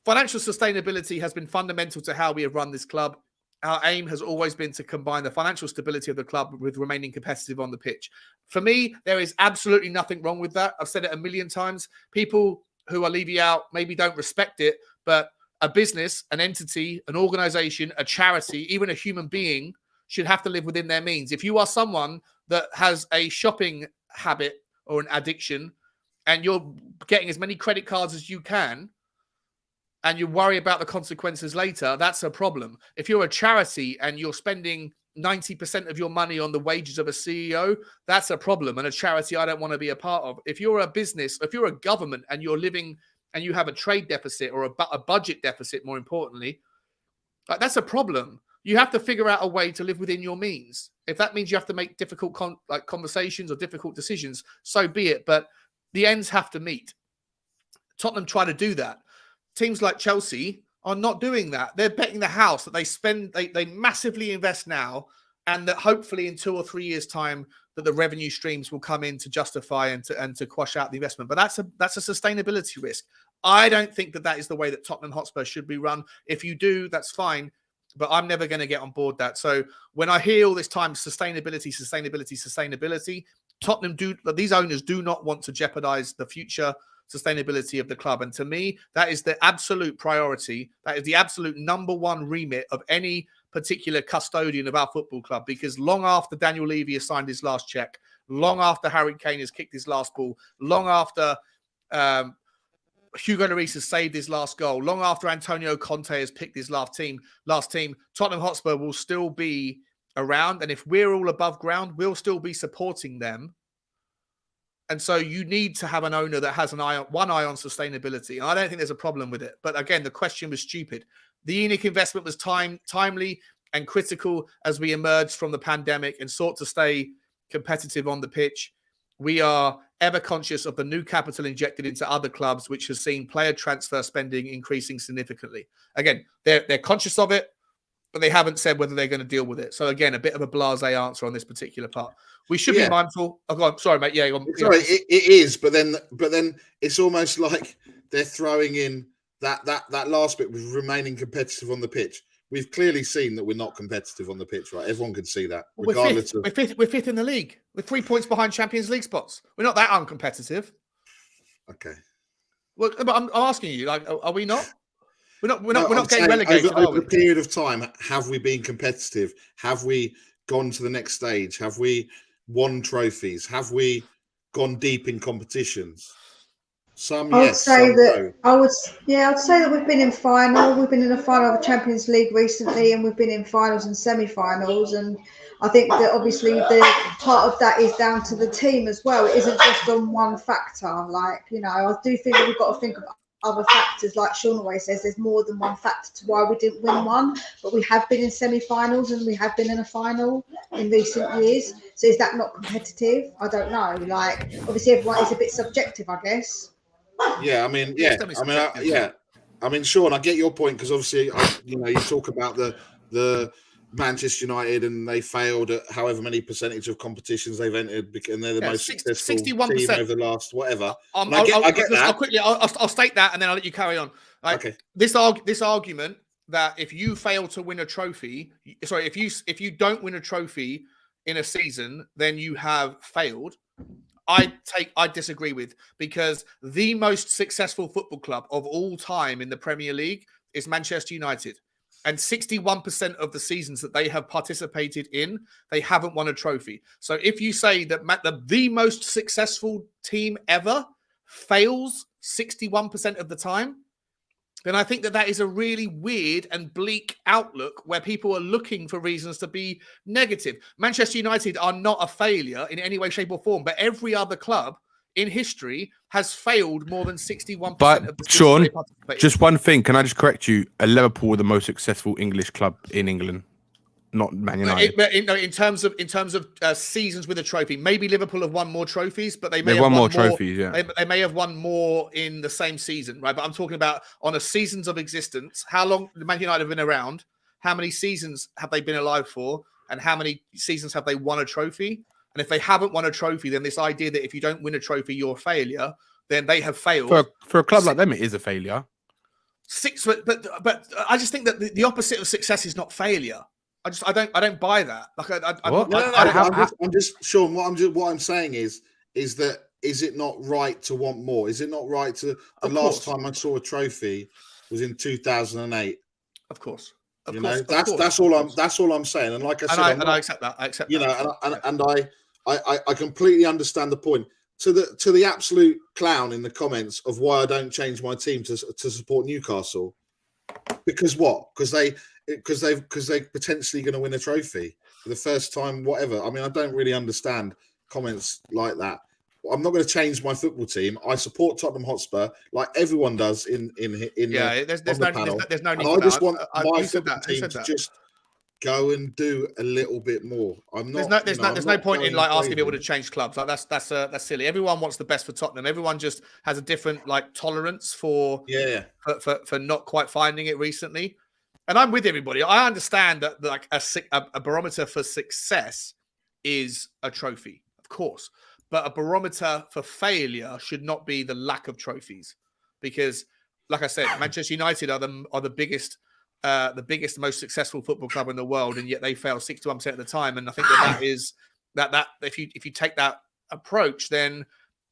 financial sustainability has been fundamental to how we have run this club. Our aim has always been to combine the financial stability of the club with remaining competitive on the pitch. For me, there is absolutely nothing wrong with that. I've said it a million times. People who are leaving out maybe don't respect it, but a business, an entity, an organization, a charity, even a human being should have to live within their means. If you are someone that has a shopping habit or an addiction and you're getting as many credit cards as you can, and you worry about the consequences later, that's a problem. If you're a charity and you're spending 90% of your money on the wages of a CEO, that's a problem, and a charity I don't want to be a part of. If you're a business, if you're a government and you're living and you have a trade deficit or a budget deficit, more importantly, that's a problem. You have to figure out a way to live within your means. If that means you have to make difficult conversations or difficult decisions, so be it. But the ends have to meet. Tottenham try to do that. Teams like Chelsea are not doing that. They're betting the house that they massively invest now, and that hopefully in 2 or 3 years' time that the revenue streams will come in to justify and to quash out the investment. But that's a sustainability risk. I don't think that is the way that Tottenham Hotspur should be run. If you do, that's fine, but I'm never going to get on board that. So when I hear all this time sustainability, these owners do not want to jeopardize the future sustainability of the club. And to me, that is the absolute priority. That is the absolute number one remit of any particular custodian of our football club, because long after Daniel Levy has signed his last check, long after Harry Kane has kicked his last ball, long after Hugo Lloris has saved his last goal, long after Antonio Conte has picked his last team, Tottenham Hotspur will still be around. And if we're all above ground, we'll still be supporting them. And so you need to have an owner that has one eye on sustainability. And I don't think there's a problem with it. But again, the question was stupid. The ENIC investment was timely and critical as we emerged from the pandemic and sought to stay competitive on the pitch. we are ever conscious of the new capital injected into other clubs, which has seen player transfer spending increasing significantly. Again, they're conscious of it, but they haven't said whether they're going to deal with it. So again, a bit of a blasé answer on this particular part. We should be mindful. Oh, go on. Sorry, mate. Yeah, sorry, it is, but then it's almost like they're throwing in that last bit with remaining competitive on the pitch. We've clearly seen that we're not competitive on the pitch, right? Everyone can see that, regardless of. We're fifth in the league. We're 3 points behind Champions League spots. We're not that uncompetitive. Okay. Well, but I'm asking you, like, are we not? We're not getting relegated. Over a period of time, have we been competitive? Have we gone to the next stage? Have we won trophies? Have we gone deep in competitions? I'd say that we've been in final. We've been in a final of the Champions League recently, and we've been in finals and semi-finals. And I think that obviously the part of that is down to the team as well. It isn't just on one factor. Like, you know, I do think that we've got to think of other factors. Like Sean always says, there's more than one factor to why we didn't win one. But we have been in semi-finals and we have been in a final in recent years. So is that not competitive? I don't know. Like, obviously everyone is a bit subjective, I guess. Yeah, I mean, I mean, Sean, I get your point, because obviously, you talk about the Manchester United, and they failed at however many percentage of competitions they've entered, and they're the most successful 61% team over the last whatever. I'll state that, and then I'll let you carry on. Like, okay. This argument that if you fail to win a trophy, if you don't win a trophy in a season, then you have failed. I disagree with, because the most successful football club of all time in the Premier League is Manchester United. And 61% of the seasons that they have participated in, they haven't won a trophy. So if you say that the most successful team ever fails 61% of the time, then I think that is a really weird and bleak outlook, where people are looking for reasons to be negative. Manchester United are not a failure in any way, shape or form, but every other club in history has failed more than 61% of the season. Sean, just one thing. Can I just correct you? Liverpool were the most successful English club in England, not Man United. In terms of seasons with a trophy, maybe Liverpool have won more trophies, but they've won more trophies. Yeah, they may have won more in the same season, right? But I'm talking about on a seasons of existence. How long Man United have been around? How many seasons have they been alive for? And how many seasons have they won a trophy? And if they haven't won a trophy, then this idea that if you don't win a trophy, you're a failure, then they have failed. For a club like them, it is a failure. But I just think that the opposite of success is not failure. I don't buy that. Like I'm just Sean. What I'm saying is that is it not right to want more? Is it not right to the last time I saw a trophy was in 2008? Of course. That's all I'm saying. And like I said, I accept that. I accept. I completely understand the point. To the absolute clown in the comments of why I don't change my team to support Newcastle, because what? Because they're potentially going to win a trophy for the first time, whatever. I mean, I don't really understand comments like that. I'm not going to change my football team. I support Tottenham Hotspur like everyone does in there's no panel. need. I just want my football team to just go and do a little bit more. I'm not. There's no point in like asking people to change clubs. Like that's silly. Everyone wants the best for Tottenham. Everyone just has a different like tolerance for not quite finding it recently. And I'm with everybody. I understand that like a barometer for success is a trophy, of course. But a barometer for failure should not be the lack of trophies, because, like I said, Manchester United are the biggest, most successful football club in the world, and yet they fail 61% of the time. And I think that is if you take that approach, then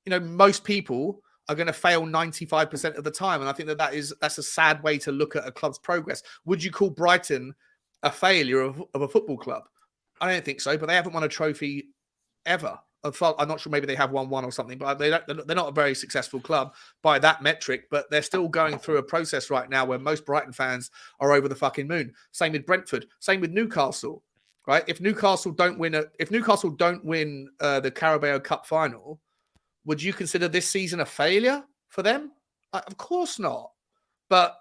most people are going to fail 95% of the time. And I think that's a sad way to look at a club's progress. Would you call Brighton a failure of a football club? I don't think so, but they haven't won a trophy ever. I'm not sure, maybe they have won one or something, but they're not a very successful club by that metric, but they're still going through a process right now where most Brighton fans are over the fucking moon. Same with Brentford, same with Newcastle, right? If Newcastle don't win the Carabao Cup final, would you consider this season a failure for them? Of course not. But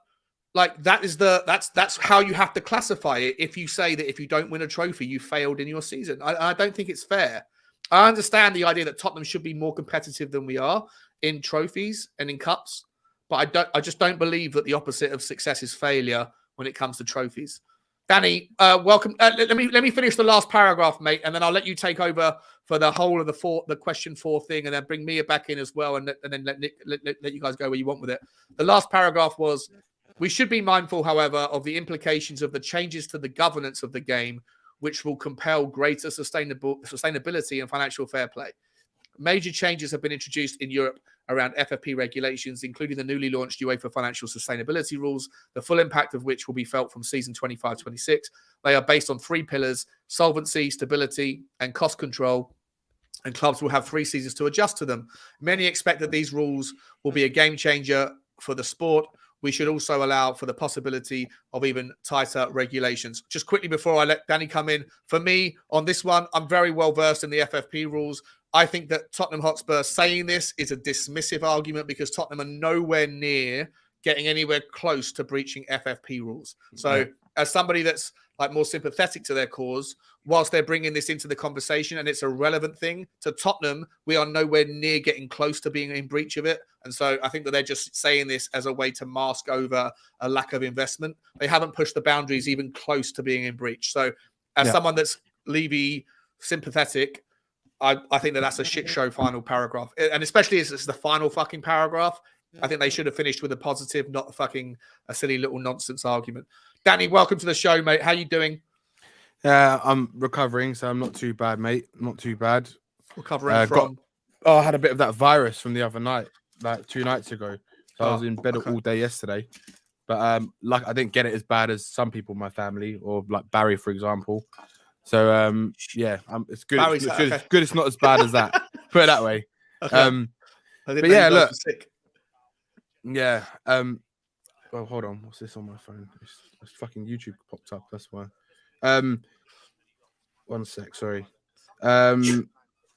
like that's how you have to classify it. If you say that if you don't win a trophy, you failed in your season, I don't think it's fair. I understand the idea that Tottenham should be more competitive than we are in trophies and in cups, but I just don't believe that the opposite of success is failure when it comes to trophies. Danny, welcome. Let me finish the last paragraph, mate, and then I'll let you take over for the whole of the question 4 thing, and then bring Mia back in as well, and then let Nick let you guys go where you want with it. The last paragraph was, we should be mindful, however, of the implications of the changes to the governance of the game, which will compel greater sustainability and financial fair play. Major changes have been introduced in Europe around FFP regulations, including the newly launched UEFA financial sustainability rules, the full impact of which will be felt from season 25-26. They are based on 3 pillars: solvency, stability, and cost control, and clubs will have 3 seasons to adjust to them. Many expect that these rules will be a game changer for the sport. We should also allow for the possibility of even tighter regulations. Just quickly before I let Danny come in, for me on this one, I'm very well versed in the FFP rules. I think that Tottenham Hotspur saying this is a dismissive argument because Tottenham are nowhere near getting anywhere close to breaching FFP rules. So as somebody that's like more sympathetic to their cause, whilst they're bringing this into the conversation and it's a relevant thing to Tottenham, we are nowhere near getting close to being in breach of it. And so I think that they're just saying this as a way to mask over a lack of investment. They haven't pushed the boundaries even close to being in breach. So as someone that's Levy sympathetic, I think that that's a shit show final paragraph. And especially as it's the final fucking paragraph, I think they should have finished with a positive, not a silly little nonsense argument. Danny, welcome to the show, mate. How you doing? I'm recovering, so I'm not too bad, mate. Not too bad. Recovering from? I had a bit of that virus from the other night, like 2 nights ago. So I was in bed all day yesterday. But like I didn't get it as bad as some people in my family, or like Barry, for example. So it's good. It's good. It's not as bad as that. Put it that way. Okay. But yeah, look. Yeah. Well, hold on. What's this on my phone? It's fucking YouTube popped up. That's why. 1 sec. Sorry.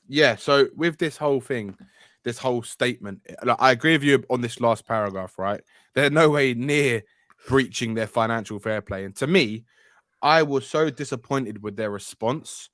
Yeah. So with this whole thing, this whole statement, like, I agree with you on this last paragraph. Right? They're no way near breaching their financial fair play, and to me, I was so disappointed with their response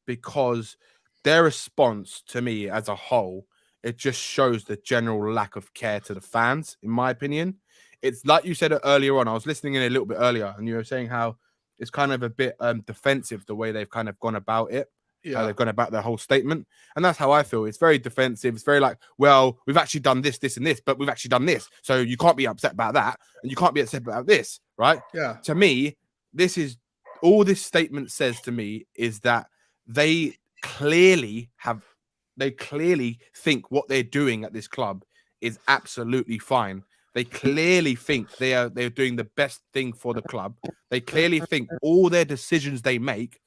because their response to me as a whole, it just shows the general lack of care to the fans, in my opinion. It's like you said earlier on, I was listening in a little bit earlier, and you were saying how it's kind of a bit defensive, the way they've kind of gone about it, how they've gone about their whole statement. And that's how I feel. It's very defensive. It's very like, well, we've actually done this, this, and this, but we've actually done this. So you can't be upset about that, and you can't be upset about this, right? Yeah. To me, this is all this statement says to me is that they clearly think what they're doing at this club is absolutely fine. They clearly think they're doing the best thing for the club. They clearly think all their decisions they make,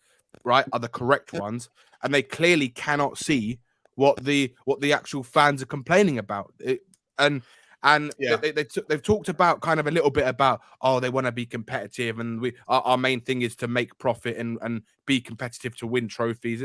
right, are the correct ones, and they clearly cannot see what the actual fans are complaining about. They've talked about kind of a little bit about, they want to be competitive, and our main thing is to make profit and be competitive to win trophies.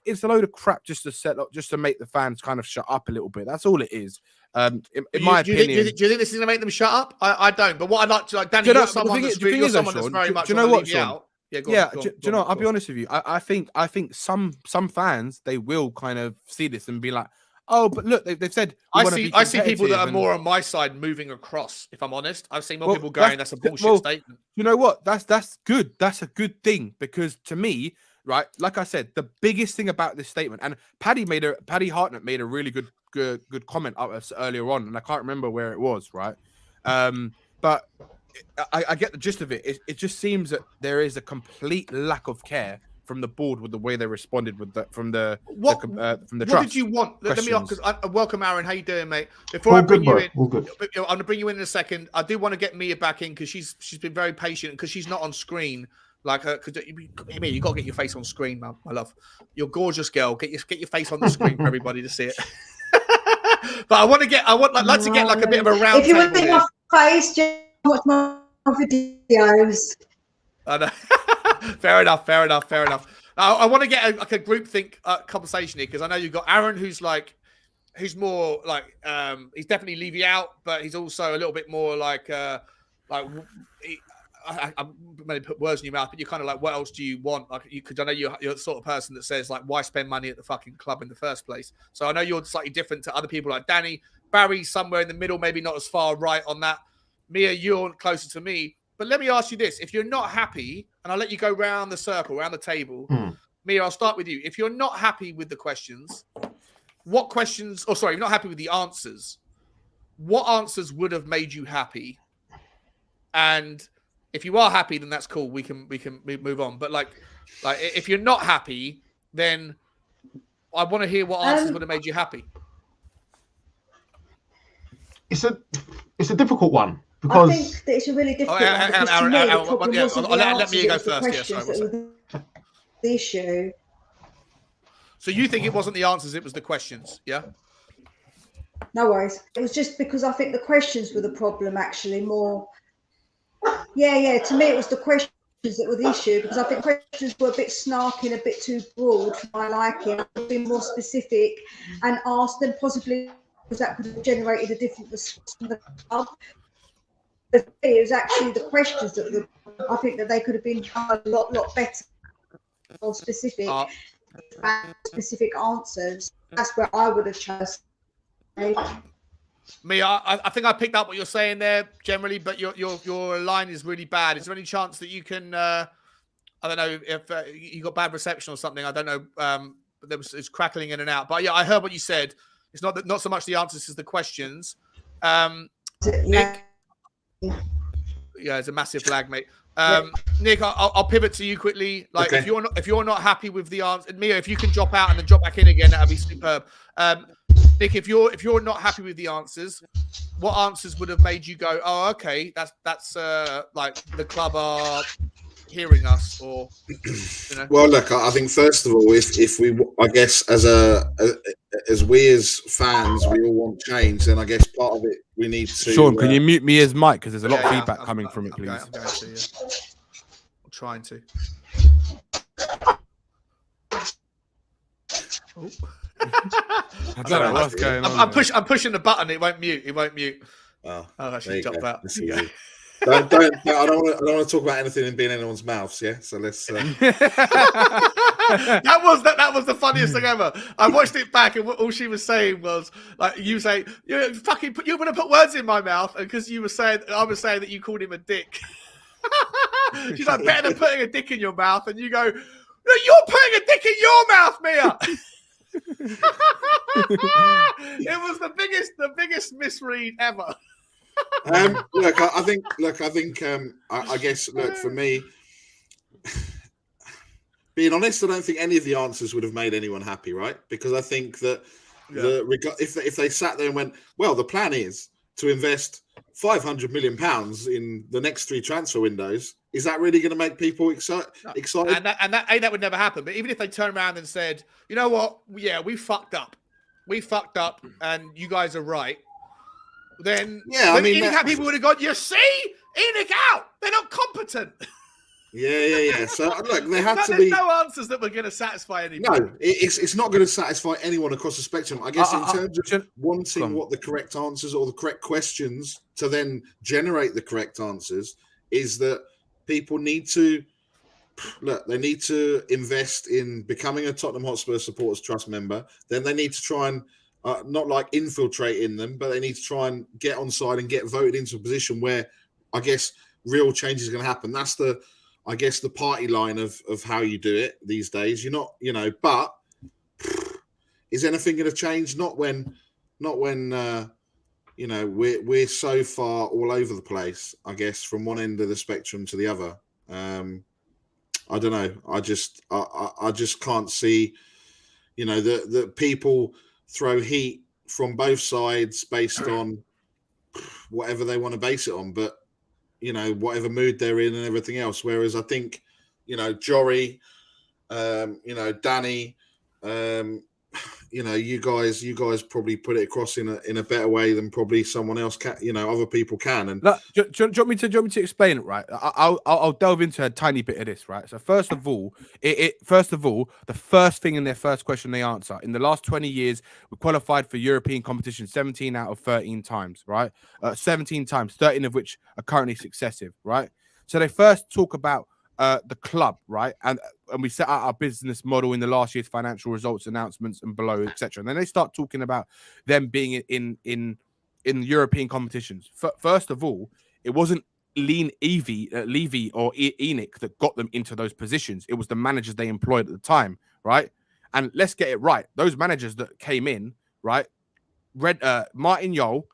It's a load of crap just to make the fans kind of shut up a little bit. That's all it is. In my opinion, do you think this is going to make them shut up? I don't. But what I'd like to, like, Danny, you're someone that's very much. Do you know what, Sean? Out. Yeah, do you know? I'll be honest with you. I think some fans, they will kind of see this and be like, oh, but look, they've said. I see people that are more on my side moving across. If I'm honest, I've seen more people going, "That's a bullshit statement." You know what? That's good. That's a good thing, because to me, right, like I said, the biggest thing about this statement, and Paddy Hartnett made a really good comment earlier on, and I can't remember where it was, right? But I get the gist of it. It just seems that there is a complete lack of care from the board with the way they responded from the what did you want? Questions. Let me ask, because welcome, Aaron. How you doing, mate? Before I bring you in, I'm going to bring you in a second. I do want to get Mia back in because she's been very patient, because she's not on screen. Like, because Mia, you got to get your face on screen, man. My love, you're a gorgeous girl. Get your face on the screen for everybody to see it. But I want to get like a bit of a round. If you want to see my face, just watch my videos. I know. Fair enough. I want to get a group think conversation here, because I know you've got Aaron, who's more like he's definitely Levy out, but he's also a little bit more like I'm going to put words in your mouth, but you're kind of like, what else do you want? Like, because I know you're the sort of person that says, like, why spend money at the fucking club in the first place? So I know you're slightly different to other people like Danny. Barry's somewhere in the middle, maybe not as far right on that. Mia, you're closer to me. But let me ask you this. If you're not happy, and I'll let you go round the circle, around the table. Mia, I'll start with you. If you're not happy with the questions, what questions, or sorry, if you're not happy with the answers, what answers would have made you happy? And if you are happy, then that's cool. We can move on. But like if you're not happy, then I want to hear what answers would have made you happy. It's a difficult one because I think that it's a really difficult one because to me the problem wasn't the answers, it was the questions that were the issue. So you think it wasn't the answers, it was the questions, yeah? No worries. It was just because I think the questions were the problem, actually, more. Yeah. To me, it was the questions that were the issue because I think questions were a bit snarky and a bit too broad for my liking. I could be more specific and ask them possibly because that could have generated a different response from the club. But it was actually the questions that I think that they could have been a lot better, more specific. Specific answers. That's where I would have chosen. Me, I think I picked up what you're saying there generally, but your line is really bad. Is there any chance that you can? I don't know if you got bad reception or something. I don't know. But it's crackling in and out. But yeah, I heard what you said. It's not so much the answers as the questions. Nick, yeah, it's a massive lag, mate. Nick, I'll pivot to you quickly. Like, okay. if you're not happy with the answer, Mia, if you can drop out and then drop back in again, that'd be superb. Nick, if you're not happy with the answers, what answers would have made you go, oh, okay, that's like the club are hearing us, or you know? Well, look, I think first of all, if we, I guess, as we as fans, we all want change, then I guess part of it we need to. Sean, can you mute Mia's mic because there's a lot of feedback coming from it, please? I'm going to, yeah. I'm trying to. Oh. I don't know what's going on. I'm pushing the button. It won't mute. Oh, I should jump out. I don't want to talk about anything in being anyone's mouths. Yeah, so let's. That was the funniest thing ever. I watched it back, and all she was saying was like, "You say you're going to put words in my mouth," and because I was saying that you called him a dick. She's like, "Better than putting a dick in your mouth," and you go, "No, you're putting a dick in your mouth, Mia." It was the biggest misread ever. I guess for me, being honest, I don't think any of the answers would have made anyone happy, right? Because I think that if they sat there and went, well, the plan is to invest £500 million in the next 3 transfer windows, is that really going to make people excited? And that would never happen. But even if they turned around and said, you know what, yeah, we fucked up, and you guys are right, then ENIC people would have gone, you see, ENIC out, they're not competent. Yeah. So look, there had to be no answers that were going to satisfy anyone. No, it's not going to satisfy anyone across the spectrum. I guess in terms of wanting what the correct answers or the correct questions to then generate the correct answers, is that people need to they need to invest in becoming a Tottenham Hotspur Supporters Trust member. Then they need to try and not like infiltrate in them, but they need to try and get on side and get voted into a position where I guess real change is going to happen. That's the party line of how you do it these days. You're not, but is anything going to change? Not when we're so far all over the place, I guess, from one end of the spectrum to the other. I don't know. I just can't see, that people throw heat from both sides based on whatever they want to base it on, but whatever mood they're in and everything else. Whereas I think, Jory, Danny, you guys probably put it across in a better way than probably someone else can, other people can. And look, do you want me to explain it, right? I'll delve into a tiny bit of this, right? So first of all, the first thing in their first question they answer, in the last 20 years, we qualified for European competition 17 out of 13 times, right? 17 times, 13 of which are currently successive, right? So they first talk about the club, right? And we set out our business model in the last year's financial results announcements and below, etc. And then they start talking about them being in European competitions. First of all, it wasn't Levy or Enoch that got them into those positions. It was the managers they employed at the time, right? And let's get it right. Those managers that came in, right? Martin Jol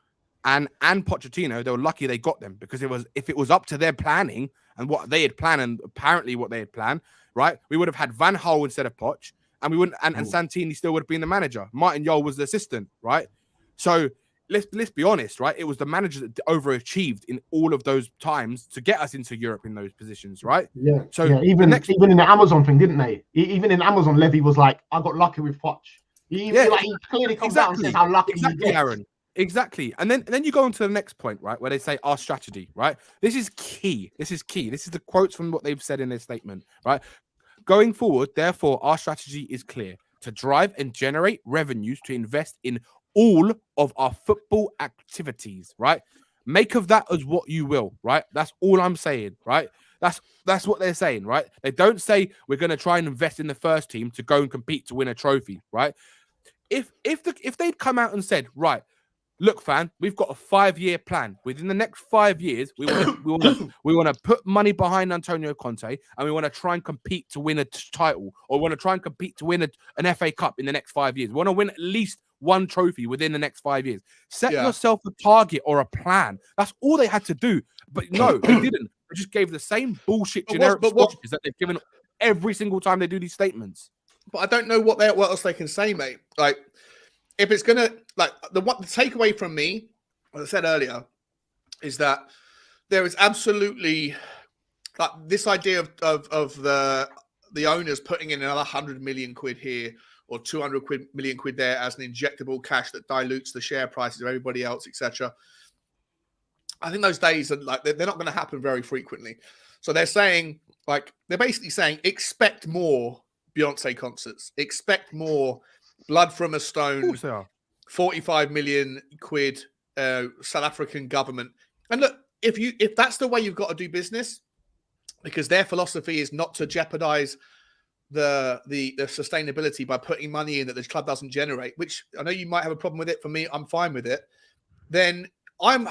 and Pochettino, they were lucky they got them, because if it was up to their planning and what they had planned, and apparently what they had planned, right? We would have had Van Gaal instead of Poch, and we wouldn't, and Santini still would have been the manager. Martin Jol was the assistant, right? So let's be honest, right? It was the manager that overachieved in all of those times to get us into Europe in those positions, right? Yeah. So even in the Amazon thing, didn't they? Even in Amazon, Levy was like, "I got lucky with Poch." He clearly comes out and says how lucky he gets. Aaron. Exactly. And then you go on to the next point, right? Where they say our strategy, right? This is key. This is the quotes from what they've said in their statement, right? Going forward, therefore, our strategy is clear: to drive and generate revenues to invest in all of our football activities, right? Make of that as what you will, right? That's all I'm saying, right? That's what they're saying, right? They don't say we're going to try and invest in the first team to go and compete to win a trophy, right? If they'd come out and said, right, look, fan, we've got a 5-year plan. Within the next 5 years, we want to put money behind Antonio Conte, and we want to try and compete to win a title, or want to try and compete to win an FA Cup in the next 5 years. We want to win at least one trophy within the next 5 years. Set yourself a target or a plan. That's all they had to do. But no, they didn't. They just gave the same bullshit generic speeches that they've given every single time they do these statements. But I don't know what else they can say, mate. Like, if it's gonna, like, the takeaway from me, as I said earlier, is that there is absolutely, like, this idea of the owners putting in another 100 million quid here or 200 million quid there as an injectable cash that dilutes the share prices of everybody else, etc. I think those days are, like, they're not going to happen very frequently. So they're saying, like, they're basically saying, expect more Beyonce concerts, expect more blood from a stone, 45 million quid South African government. And look, if that's the way you've got to do business, because their philosophy is not to jeopardize the sustainability by putting money in that the club doesn't generate, which I know you might have a problem with it. For me, I'm fine with it. Then I'm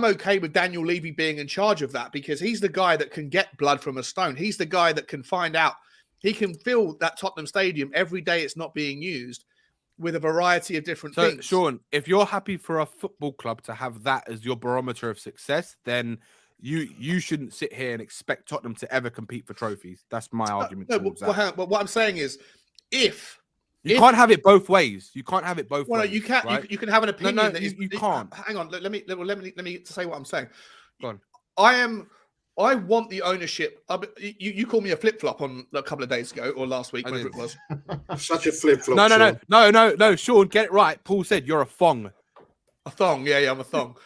okay with Daniel Levy being in charge of that, because he's the guy that can get blood from a stone. He's the guy that can find out. He can fill that Tottenham Stadium every day it's not being used with a variety of different things. Sean, if you're happy for a football club to have that as your barometer of success, then you shouldn't sit here and expect Tottenham to ever compete for trophies. That's my argument. But what I'm saying is, if you can't have it both ways. You can't have it both ways. Well, you can't. Right? You can have an opinion. No, that you can't. Hang on. Let me say what I'm saying. Go on. I want the ownership. You called me a flip flop on a couple of days ago or last week, whatever it was. Such a flip flop. No, Sean, get it right. Paul said you're a thong. A thong, yeah, I'm a thong.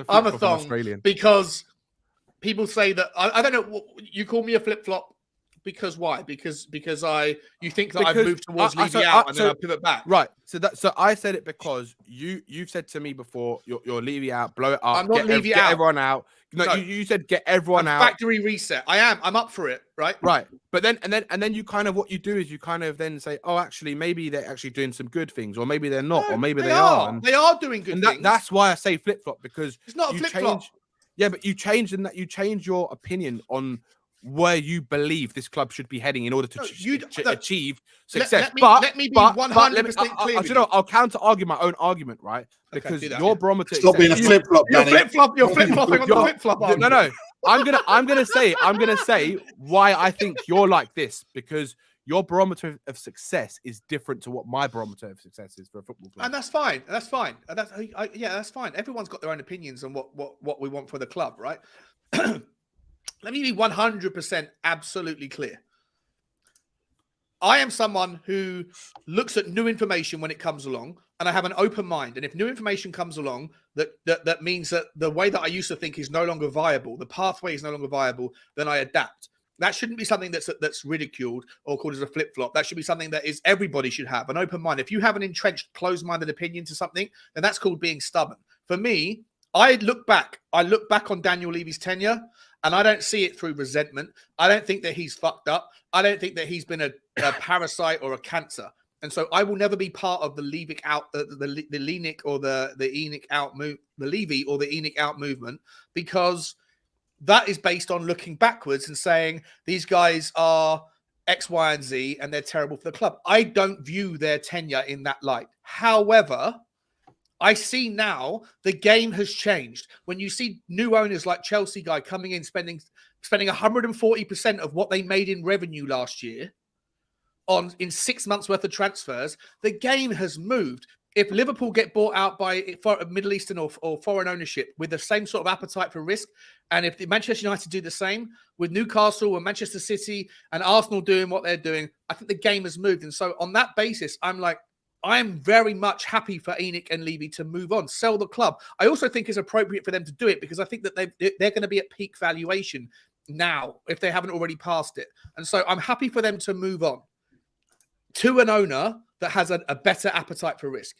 I'm a thong Australian. Because people say that I don't know. You call me a flip flop because why? Because you think that I've moved towards Levy out and then I pivot back. Right. So I said it because you've said to me before, you're Levy out, blow it up. I'm not Levy out. Get everyone out. No, you said get everyone out. Factory reset. I'm up for it, right? Right. But then you kind of, what you do is you kind of then say, oh, actually, maybe they're actually doing some good things, or maybe they're not, or maybe they are. And they are doing good things. That's why I say flip flop, because it's not a flip flop. Yeah, but you change your opinion on where you believe this club should be heading in order to achieve success. Let me be 100% clear. I'll counter argue my own argument, right? Because your barometer. Stop being a flip flop, Danny. You're flip flopping on the flip flop. No. I'm gonna say why I think you're like this, because your barometer of success is different to what my barometer of success is for a football club. And that's fine. That's fine. That's fine. Everyone's got their own opinions on what we want for the club, right? Let me be 100% absolutely clear. I am someone who looks at new information when it comes along, and I have an open mind. And if new information comes along that means that the way that I used to think is no longer viable, the pathway is no longer viable, then I adapt. That shouldn't be something that's ridiculed or called as a flip-flop. That should be something that everybody should have, an open mind. If you have an entrenched, closed-minded opinion to something, then that's called being stubborn. For me, I look back on Daniel Levy's tenure, and I don't see it through resentment. I don't think that he's fucked up. I don't think that he's been a parasite or a cancer. And so I will never be part of the Levic out, the Lenic or the Enoch out move, the Levy or the Enoch out movement, because that is based on looking backwards and saying these guys are X, Y, and Z, and they're terrible for the club. I don't view their tenure in that light. However, I see now the game has changed. When you see new owners like Chelsea guy coming in, spending 140% of what they made in revenue last year in 6 months worth of transfers, the game has moved. If Liverpool get bought out by Middle Eastern or foreign ownership with the same sort of appetite for risk, and if the Manchester United do the same with Newcastle and Manchester City and Arsenal doing what they're doing, I think the game has moved. And so on that basis, I'm very much happy for Enoch and Levy to move on, sell the club. I also think it's appropriate for them to do it because I think that they're going to be at peak valuation now if they haven't already passed it. And so I'm happy for them to move on to an owner that has a better appetite for risk.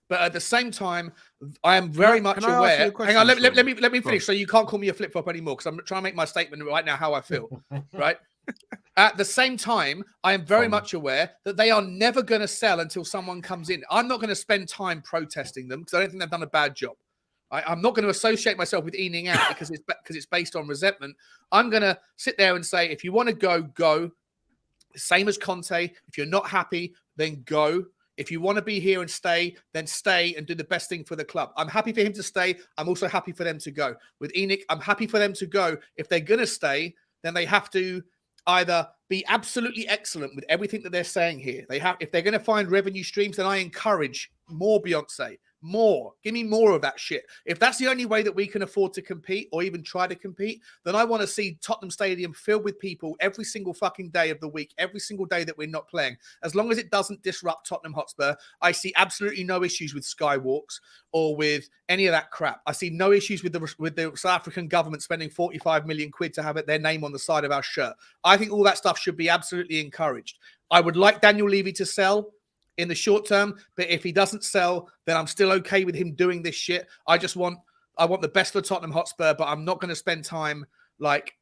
But at the same time, I am very much aware. Hang on, let me finish. So you can't call me a flip-flop anymore because I'm trying to make my statement right now how I feel, right? At the same time, I am very much aware that they are never going to sell until someone comes in. I'm not going to spend time protesting them because I don't think they've done a bad job. I'm not going to associate myself with Ening out because it's based on resentment. I'm going to sit there and say, if you want to go, go. Same as Conte. If you're not happy, then go. If you want to be here and stay, then stay and do the best thing for the club. I'm happy for him to stay. I'm also happy for them to go. With Enoch, I'm happy for them to go. If they're going to stay, then they have to either be absolutely excellent with everything that they're saying here. If they're going to find revenue streams, then I encourage more Beyonce. More. Give me more of that shit. If that's the only way that we can afford to compete or even try to compete, then I want to see Tottenham Stadium filled with people every single fucking day of the week, every single day that we're not playing. As long as it doesn't disrupt Tottenham Hotspur, I see absolutely no issues with skywalks or with any of that crap. I see no issues with the South African government spending 45 million quid to have their name on the side of our shirt. I think all that stuff should be absolutely encouraged. I would like Daniel Levy to sell in the short term, but if he doesn't sell, then I'm still okay with him doing this shit. I want the best for Tottenham Hotspur, but I'm not going to spend time like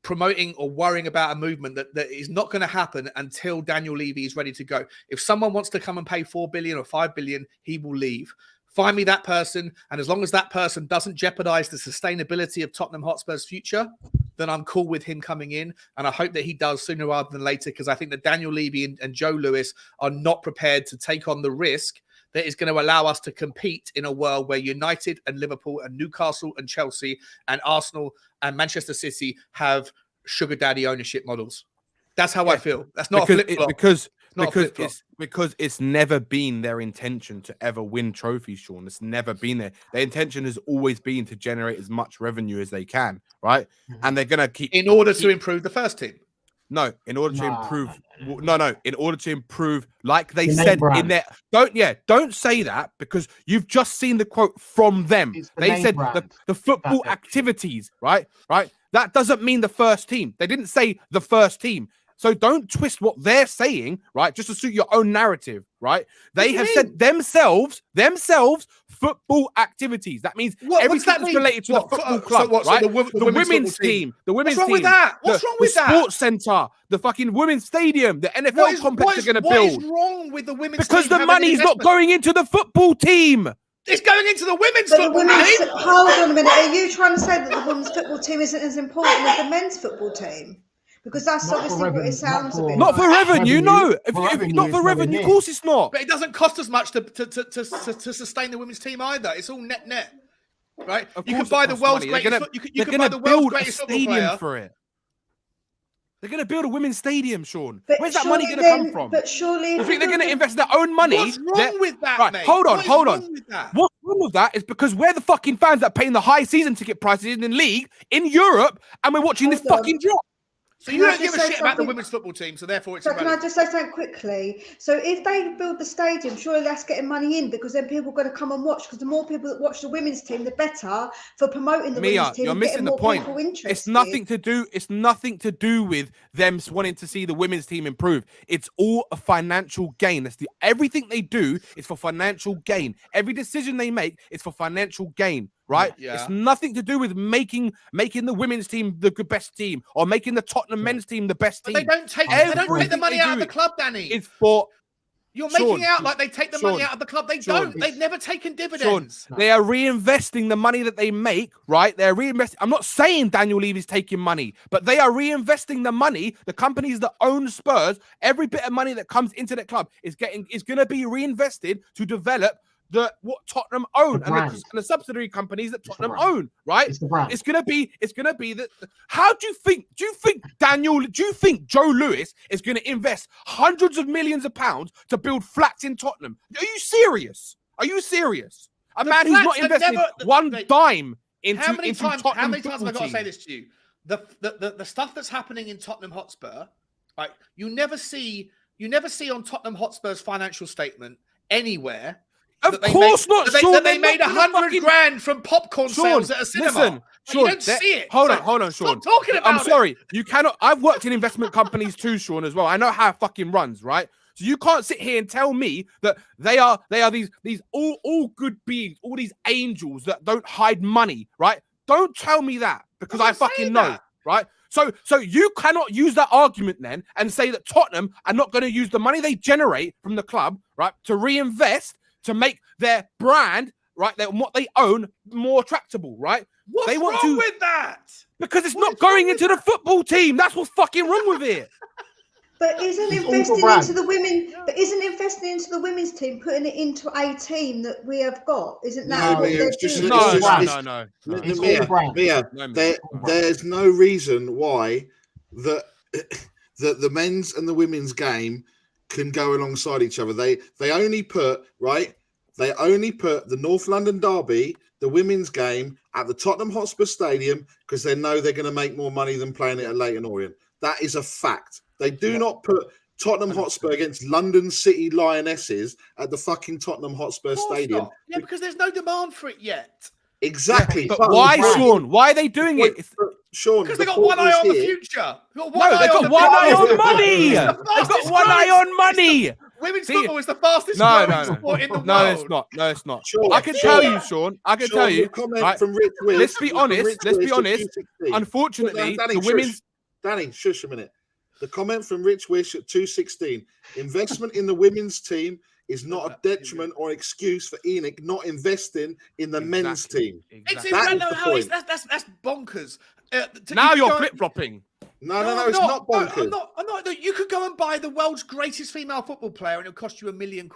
promoting or worrying about a movement that is not going to happen until Daniel Levy is ready to go. If someone wants to come and pay 4 billion or 5 billion, he will leave. Find me that person, and as long as that person doesn't jeopardize the sustainability of Tottenham Hotspur's future, then I'm cool with him coming in. And I hope that he does sooner rather than later, because I think that Daniel Levy and Joe Lewis are not prepared to take on the risk that is going to allow us to compete in a world where United and Liverpool and Newcastle and Chelsea and Arsenal and Manchester City have sugar daddy ownership models. That's how I feel. That's not a flip-flop. Because it's never been their intention to ever win trophies, Sean. It's never been there. Their intention has always been to generate as much revenue as they can, right? And they're gonna keep in order to improve the first team. No, in order to improve. No, in order to improve, like they said in their don't say that because you've just seen the quote from them. They said the football activities, right? That doesn't mean the first team. They didn't say the first team. So don't twist what they're saying, right? Just to suit your own narrative, right? They have said themselves, football activities. That means everything that's related to the football club, right? So the women's team, the women's team. What's wrong with that? What's wrong with that? The sports center, the fucking women's stadium, the NFL complex they're going to build. What is wrong with the women's team? Because the money's not going into the football team. It's going into the women's football team. Hold on a minute. Are you trying to say that the women's football team isn't as important as the men's football team? Because that's obviously what it sounds a bit. Not for revenue, no. If not for revenue, of course it's not. But it doesn't cost as much to sustain the women's team either. It's all net, right? You can buy the world's greatest. You can buy the world's greatest football player for it. They're going to build a women's stadium, Sean. But where's that money going to come from? But surely, you think they're going to invest their own money? What's wrong with that, mate? Hold on. What's wrong with that is because we're the fucking fans that are paying the high season ticket prices in the league in Europe, and we're watching this fucking drop. So you don't give a shit about the women's football team, so therefore it's irrelevant. Can I just say something quickly? So if they build the stadium, surely that's getting money in because then people are going to come and watch. Because the more people that watch the women's team, the better for promoting the women's team. You're missing the point. It's nothing to do with them wanting to see the women's team improve. It's all a financial gain. That's everything they do is for financial gain. Every decision they make is for financial gain. right? Yeah. It's nothing to do with making the women's team the best team or making the Tottenham men's team the best But team. they don't take the money out of the club, Danny. It's for You're making out like they take the money out of the club. They don't. They've never taken dividends. They are reinvesting the money that they make, right? They're reinvesting. I'm not saying Daniel Levy's taking money, but they are reinvesting the money. The companies that own Spurs, every bit of money that comes into that club is going to be reinvested to develop what Tottenham own and the subsidiary companies that Tottenham own, right? It's gonna be that. How do you think Daniel? Do you think Joe Lewis is gonna invest hundreds of millions of pounds to build flats in Tottenham? Are you serious? A man who's not invested one dime into How many times have I got to say this to you? The stuff that's happening in Tottenham Hotspur, right? You never see on Tottenham Hotspur's financial statement anywhere. Of course not, Sean. That they made 100 grand from popcorn sales at a cinema. Listen, Sean, you don't see it. Hold on, Sean. Stop talking about I'm sorry. You cannot. I've worked in investment companies too, Sean, as well. I know how it fucking runs, right? So you can't sit here and tell me that they are these all good beings, all these angels that don't hide money, right? Don't tell me that because I fucking know, right? So you cannot use that argument then and say that Tottenham are not going to use the money they generate from the club, right, to reinvest to make their brand, right, what they own more attractable, right? What's wrong with that? Because it's not going into the football team. That's what's fucking wrong with it. But isn't investing into the women? But isn't investing into the women's team putting it into a team that we have got? Isn't that what they're doing? No. Mia, there's no reason why the men's and the women's game can go alongside each other. They only put the North London derby, the women's game, at the Tottenham Hotspur Stadium because they know they're going to make more money than playing it at Leyton Orient. That is a fact. They do not put Tottenham Hotspur against London City Lionesses at the fucking Tottenham Hotspur Stadium. Not. Yeah, because there's no demand for it yet. Exactly. Yeah, but why, Sean? Why are they doing it? Sean, because they've got one eye on the future. They've got one eye on money. They've got one eye on money. Women's football is the fastest growing sport in the world. No, it's not. Sean, I can tell you, Sean. I can tell you. Right, from Rich Wish, let's be honest. Unfortunately, the women's... Danny, shush a minute. The comment from Rich Wish at 2:16. Investment in the women's team is not a detriment or excuse for Enoch not investing in the men's team. Exactly. That's bonkers. Now you're flip-flopping. No, it's not bonkers. I'm not. You could go and buy the world's greatest female football player and it'll cost you £1 million.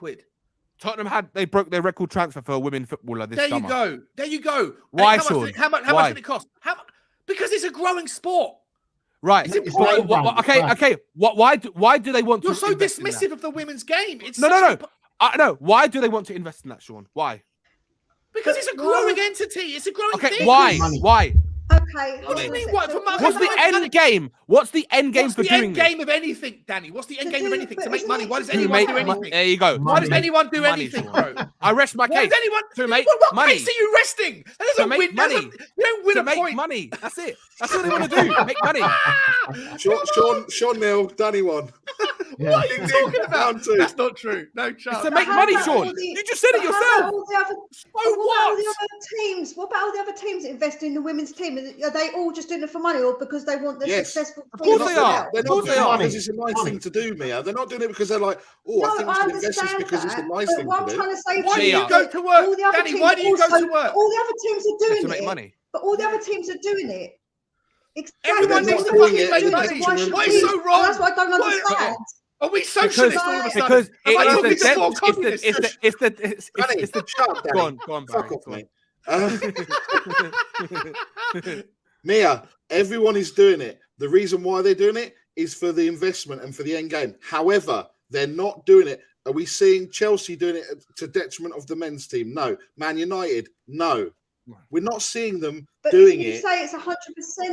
Tottenham they broke their record transfer for a women footballer this summer. There you go. Why, Sean? How much did it cost? Because it's a growing sport. Right. Okay. Why do they want to? You're so dismissive of the women's game. It's no. Why do they want to invest in that, Sean? Why? Because it's a growing entity. It's a growing thing. Why? Okay. What do you mean? What's the end game? What's the end game for doing this? What's the end game of anything, Danny? What's the end game of anything? To make money. Why does anyone do anything? There you go. Why does anyone do anything, bro? I rest my case. To make money. What case are you resting? That doesn't make money. You don't win a point. To make money. That's it. That's what they want to do. Make money. Sean Neal, Danny won. What are you talking about? That's not true. No chance. It's to make money, Sean. You just said it yourself. What about all the other teams that invest in the women's team? Are they all just doing it for money or because they want the successful? Of course they are. They're not doing it because it's a nice thing to do, Mia. They're not doing it because they're like, I think we should invest this because it's a nice thing to do. What I'm trying to say, why do you go to work, Danny? Why do you go to work? All the other teams are doing it to make money. But all the other teams are doing it. Everyone needs to fucking make money. Why is so wrong? That's what I don't understand. Are we socialists all of a sudden? Because it's the chart. Go on, Barry. Fuck off, mate. Mia, everyone is doing it. The reason why they're doing it is for the investment and for the end game. However, they're not doing it. Are we seeing Chelsea doing it to detriment of the men's team? No. Man United? No. We're not seeing them doing it. You say it's 100%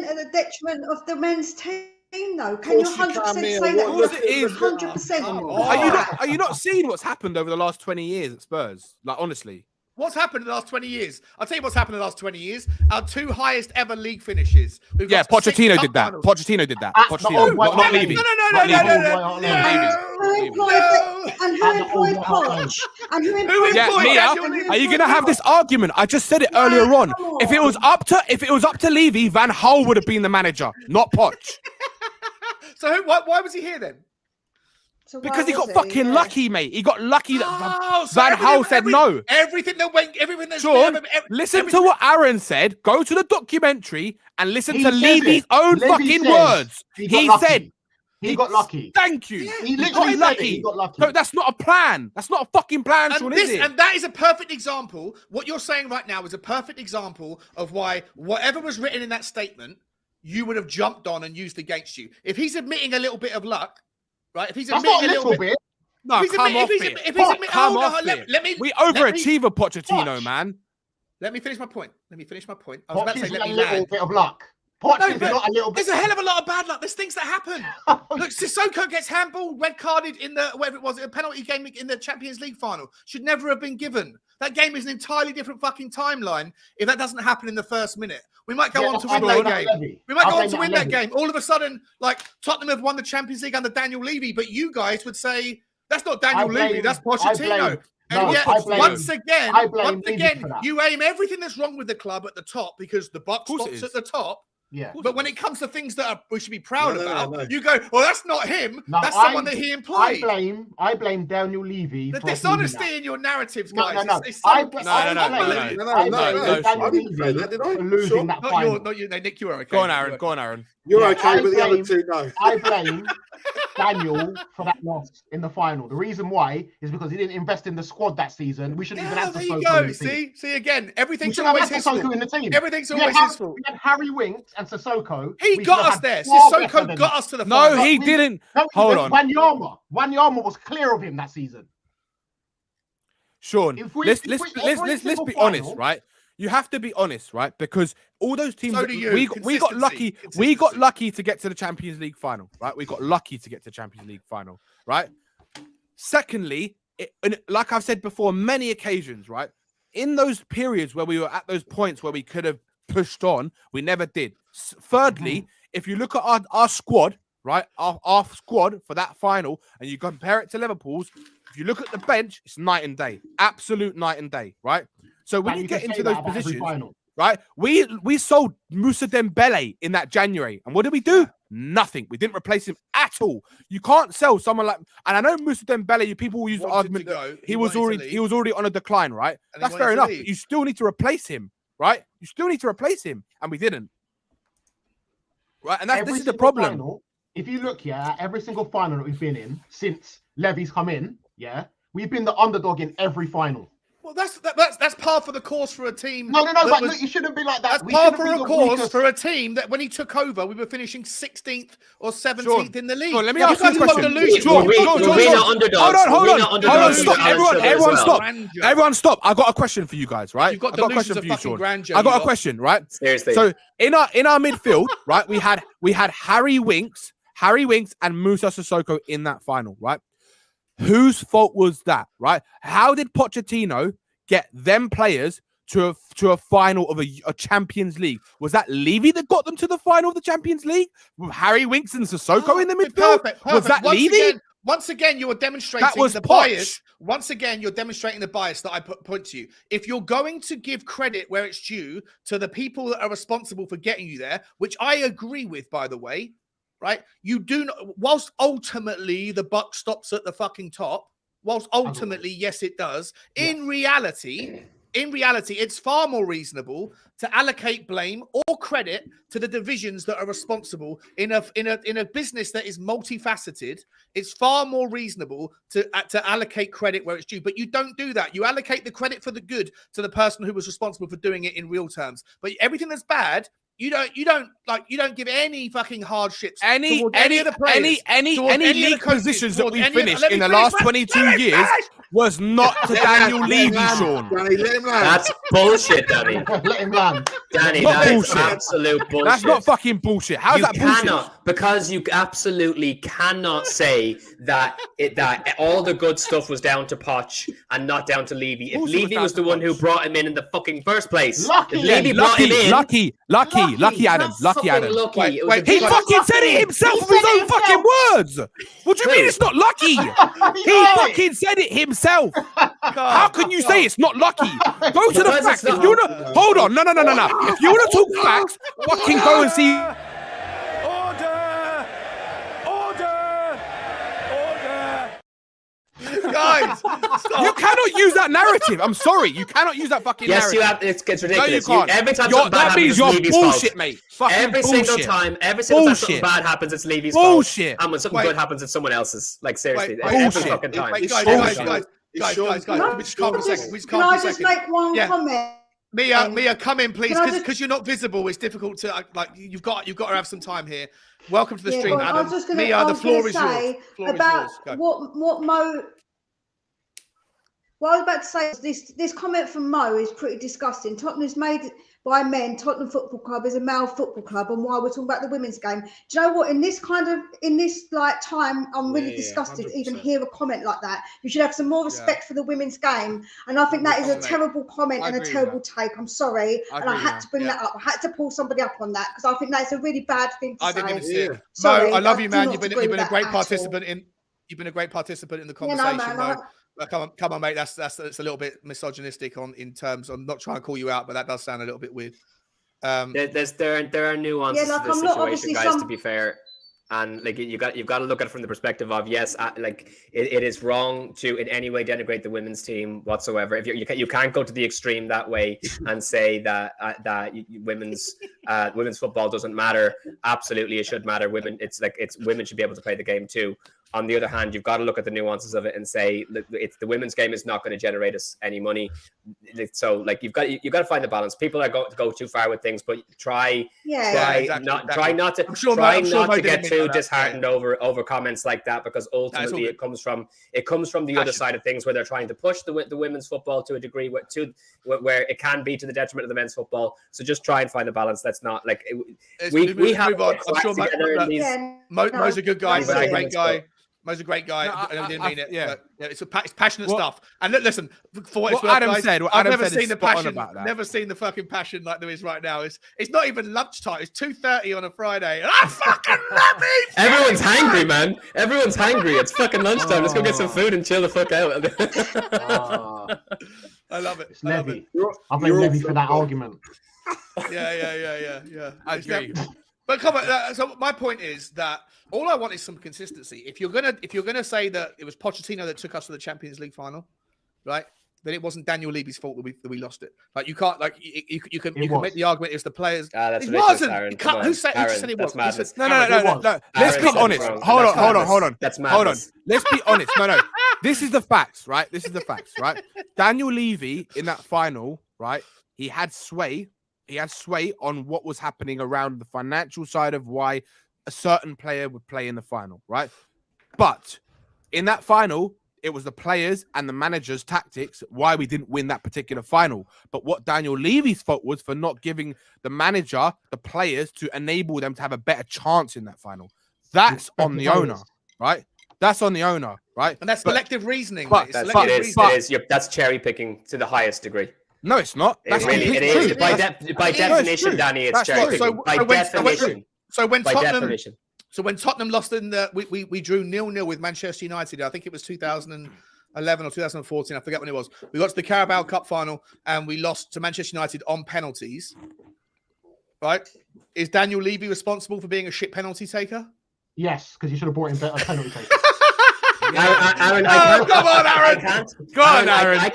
at the detriment of the men's team. Though, can you 100% say that it is 100%? Are you not seeing what's happened over the last 20 years at Spurs? Like, honestly, What's happened in the last 20 years? I'll tell you what's happened in the last 20 years. Our 2 highest ever league finishes. We've Yeah, got 6 Pochettino cup did that. finals. Pochettino did that. That's the Pochettino, old white not hart Levy. lane. No. Not Who employed Poch? And who employed Yeah, Employed Mia, Daniel Levy. are you gonna have this argument? I just said it earlier on. come If it was up to Levy, Van Gaal would have been the manager, not Poch. So why was he here then? So why Because he got was fucking Yeah. lucky, mate. He got lucky that So Van Gaal said no. Everything that's Sean, listen to what Aaron said. Go to the documentary and listen He to said Levy's it. own Levy fucking said words. he got He lucky. said He got lucky. Thank you. He got literally said lucky. he got lucky. No, that's not a plan. That's not a fucking plan, Sean, is it? And that is a perfect example. What you're saying right now is a perfect example of why whatever was written in that statement, you would have jumped on and used against you. If he's admitting a little bit of luck, right? If he's That's admitting not a little bit. No, If he's come admit- off if he's it. admit- if he's admit- Come hold on, off let- it. let me- We let me- overachieve with Pochettino, Poch. man. Let me finish my point. I was about Poch to say is let a me little land. bit of luck. Poch No, is but not a little bit. There's a hell of a lot of bad luck. There's things that happen. Look, Sissoko gets handballed, red carded in the whatever it was, a penalty game in the Champions League final. Should never have been given. That game is an entirely different fucking timeline if that doesn't happen in the first minute. We might go on to win that game. We might go on to win that game. All of a sudden, like Tottenham have won the Champions League under Daniel Levy, but you guys would say that's not Daniel Levy, that's Pochettino. And yet, once again, you aim everything that's wrong with the club at the top because the buck stops at the top. Yeah. But when it comes to things that we should be proud about, you go, well, that's not him. No, that's someone that he employed. I blame Daniel Levy. The for dishonesty in your narratives, guys. No. I blame didn't say that, did I? for losing that final. Not you. No, Nick, you were okay. Go on, Aaron. You're Yeah, okay, but the other two, no. I blame Daniel for that loss in the final. The reason why is because he didn't invest in the squad that season. We shouldn't even have there Sissoko you go. in the team. See again. Everything's We should always have his fault. Sissoko in the team. Everything's always his fault. We had Harry Winks and Sissoko. He We got should us have there. far better Sissoko than got that. us to the No, final. he didn't. No, Hold on. Wanyama was clear of him that season. Sean, let's be single honest, final- right? You have to be honest, right? Because all those teams, So do you. we got lucky. Consistency. We got lucky to get to the Champions League final, right? We got lucky to get to the Champions League final, right? Secondly, and like I've said before, many occasions, right? In those periods where we were at those points where we could have pushed on, we never did. Thirdly, if you look at our squad, right, our squad for that final, and you compare it to Liverpool's, if you look at the bench, it's night and day, absolute night and day, right? So when you get into those positions, right, we sold Moussa Dembele in that January, and what did we do? Nothing. We didn't replace him at all. You can't sell someone like, and I know Moussa Dembele. People will use the argument that he was already on a decline, right? That's fair enough. But you still need to replace him, right? You still need to replace him, and we didn't, right? And this is the problem. Final, if you look at every single final that we've been in since Levy's come in, we've been the underdog in every final. Well, that's par for the course for a team. No, but look, you shouldn't be like that. That's par for a course for a team that when he took over, we were finishing 16th or 17th in the league. Sean, let me ask you a question. Hold on. Stop. Everyone stop. I got a question for you guys, right? You've got I got a question for you, Sean. grandeur, I got a question, right? Seriously. So in our midfield, right, we had Harry Winks and Moussa Sissoko in that final, right? Whose fault was that, right? How did Pochettino get them players to a final of a Champions League? Was that Levy that got them to the final of the Champions League? With Harry Winks and Sissoko in the midfield? Perfect. Was that Levy? Once again, you are demonstrating the bias. Once again, you're demonstrating the bias that I point to you. If you're going to give credit where it's due to the people that are responsible for getting you there, which I agree with, by the way, right? You do not, whilst ultimately the buck stops at the fucking top, whilst ultimately, yes, it does. In reality, it's far more reasonable to allocate blame or credit to the divisions that are responsible in a business that is multifaceted. It's far more reasonable to allocate credit where it's due, but you don't do that. You allocate the credit for the good to the person who was responsible for doing it in real terms. But everything that's bad, You don't give any fucking hardships. Any of the players, any league positions that we finished in the last 22 years was not to Daniel Levy, Sean. Danny, let him land. That's bullshit, Danny. Let him land. Danny, Not that is bullshit. absolute bullshit. That's not fucking bullshit. How's that bullshit? Cannot, because you absolutely cannot say that all the good stuff was down to Poch and not down to Levy. If Levy was the one who brought him in the fucking first place, Lucky, if Levy brought him in, lucky, Adam. Lucky Adam. Lucky. He fucking said it himself with his own fucking words. What do you mean it's not lucky? He fucking said it himself. How can you say it's not lucky? Go to the facts. If you wanna, hold on, no. If you wanna talk facts, fucking go and see. Guys, stop. You cannot use that narrative. I'm sorry, you cannot use that fucking yes, narrative. you have. It's ridiculous. No, you can't. Every time something bad that happens, means it's you're Levy's bullshit, fault. mate. Fucking Every bullshit. single time something bad happens, it's Levy's bullshit. fault. And when something good happens, it's someone else's. Like seriously, Wait, every bullshit. fucking time. Guys, we just calm for a second. Can I just make one comment? Mia, come in, please, because you're not visible. It's difficult to you've got to have some time here. Welcome to the stream, Adam. Mia, the floor is yours. About what Mo. What I was about to say is this comment from Mo is pretty disgusting. Tottenham is made by men. Tottenham Football Club is a male football club, and while we're talking about the women's game, do you know what? In this time, I'm really disgusted 100%. To even hear a comment like that. You should have some more respect for the women's game, and I think that is a terrible comment and a terrible take. I'm sorry, and I had to bring that up. I had to pull somebody up on that because I think that's a really bad thing to say. Didn't even see it. Sorry, Mo, I love you, man. You've been a great participant in. You've been a great participant in the conversation, Mo. Come on, mate. That's a little bit misogynistic in terms. I'm not trying to call you out, but that does sound a little bit weird. There are nuances to this situation, guys. To be fair, and like you've got to look at it from the perspective of yes, it is wrong to in any way denigrate the women's team whatsoever. If you can't go to the extreme that way and say that women's football doesn't matter. Absolutely, it should matter. Women should be able to play the game too. On the other hand, you've got to look at the nuances of it and say the women's game is not going to generate us any money. So, you've got to find the balance. People are going to go too far with things, but try not to get too disheartened over comments like that, because ultimately it comes from the other side of things where they're trying to push the women's football to a degree where it can be to the detriment of the men's football. So just try and find a balance. That's not we have. I'm sure Mo's a good guy. Mo's a great guy. Mo's a great guy. I didn't mean it. Yeah, it's passionate stuff. And listen, for what it's worth, Adam guys, said, I've never seen the passion. Never seen the fucking passion like there is right now. It's not even lunchtime. It's 2:30 on a Friday. And I fucking love it. Everyone's hungry, man. Everyone's hungry. It's fucking lunchtime. Let's go get some food and chill the fuck out. I love it. It's Levy. I blame Levy for that argument. Yeah. I agree. But come on. So my point is that all I want is some consistency. If you're gonna say that it was Pochettino that took us to the Champions League final, right? Then it wasn't Daniel Levy's fault that we lost it. You can't you can make the argument it's the players. It wasn't. Aaron, who said it was? No. Let's be honest. Hold on. That's madness. Let's be honest. No. This is the facts, right? Daniel Levy in that final, right? He had sway on what was happening around the financial side of why a certain player would play in the final, right? But in that final, it was the players and the manager's tactics why we didn't win that particular final. But what Daniel Levy's fault was for not giving the manager the players to enable them to have a better chance in that final. That's on the owner, right? That's on the owner, right? And that's collective reasoning. That's cherry picking to the highest degree. No, it's not. It is. By definition, Danny, it's cherry picking. By definition. So when Tottenham lost we drew 0-0 with Manchester United. I think it was 2011 or 2014. I forget when it was. We got to the Carabao Cup final and we lost to Manchester United on penalties. Right? Is Daniel Levy responsible for being a shit penalty taker? Yes, because you should have brought in better penalty takers. Aaron, come on, Aaron. Go on, Aaron. I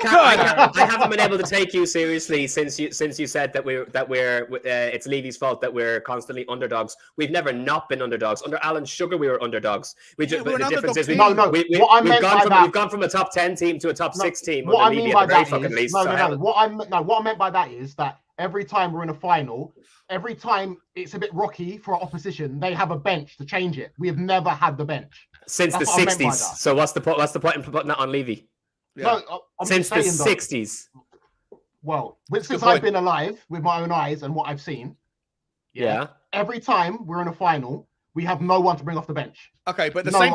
haven't been able to take you seriously since you said that it's Levy's fault that we're constantly underdogs. We've never not been underdogs. Under Alan Sugar, we were underdogs. The difference is we've gone from a top 10 team to a top 6 team. What I mean by that is what I meant by that is that every time we're in a final, every time it's a bit rocky for our opposition, they have a bench to change it. We have never had the bench since the 60s. So what's the point in putting that on Levy? Yeah. No, since the 60s. Well, since I've been alive with my own eyes and what I've seen, every time we're in a final, we have no one to bring off the bench. Okay, but the same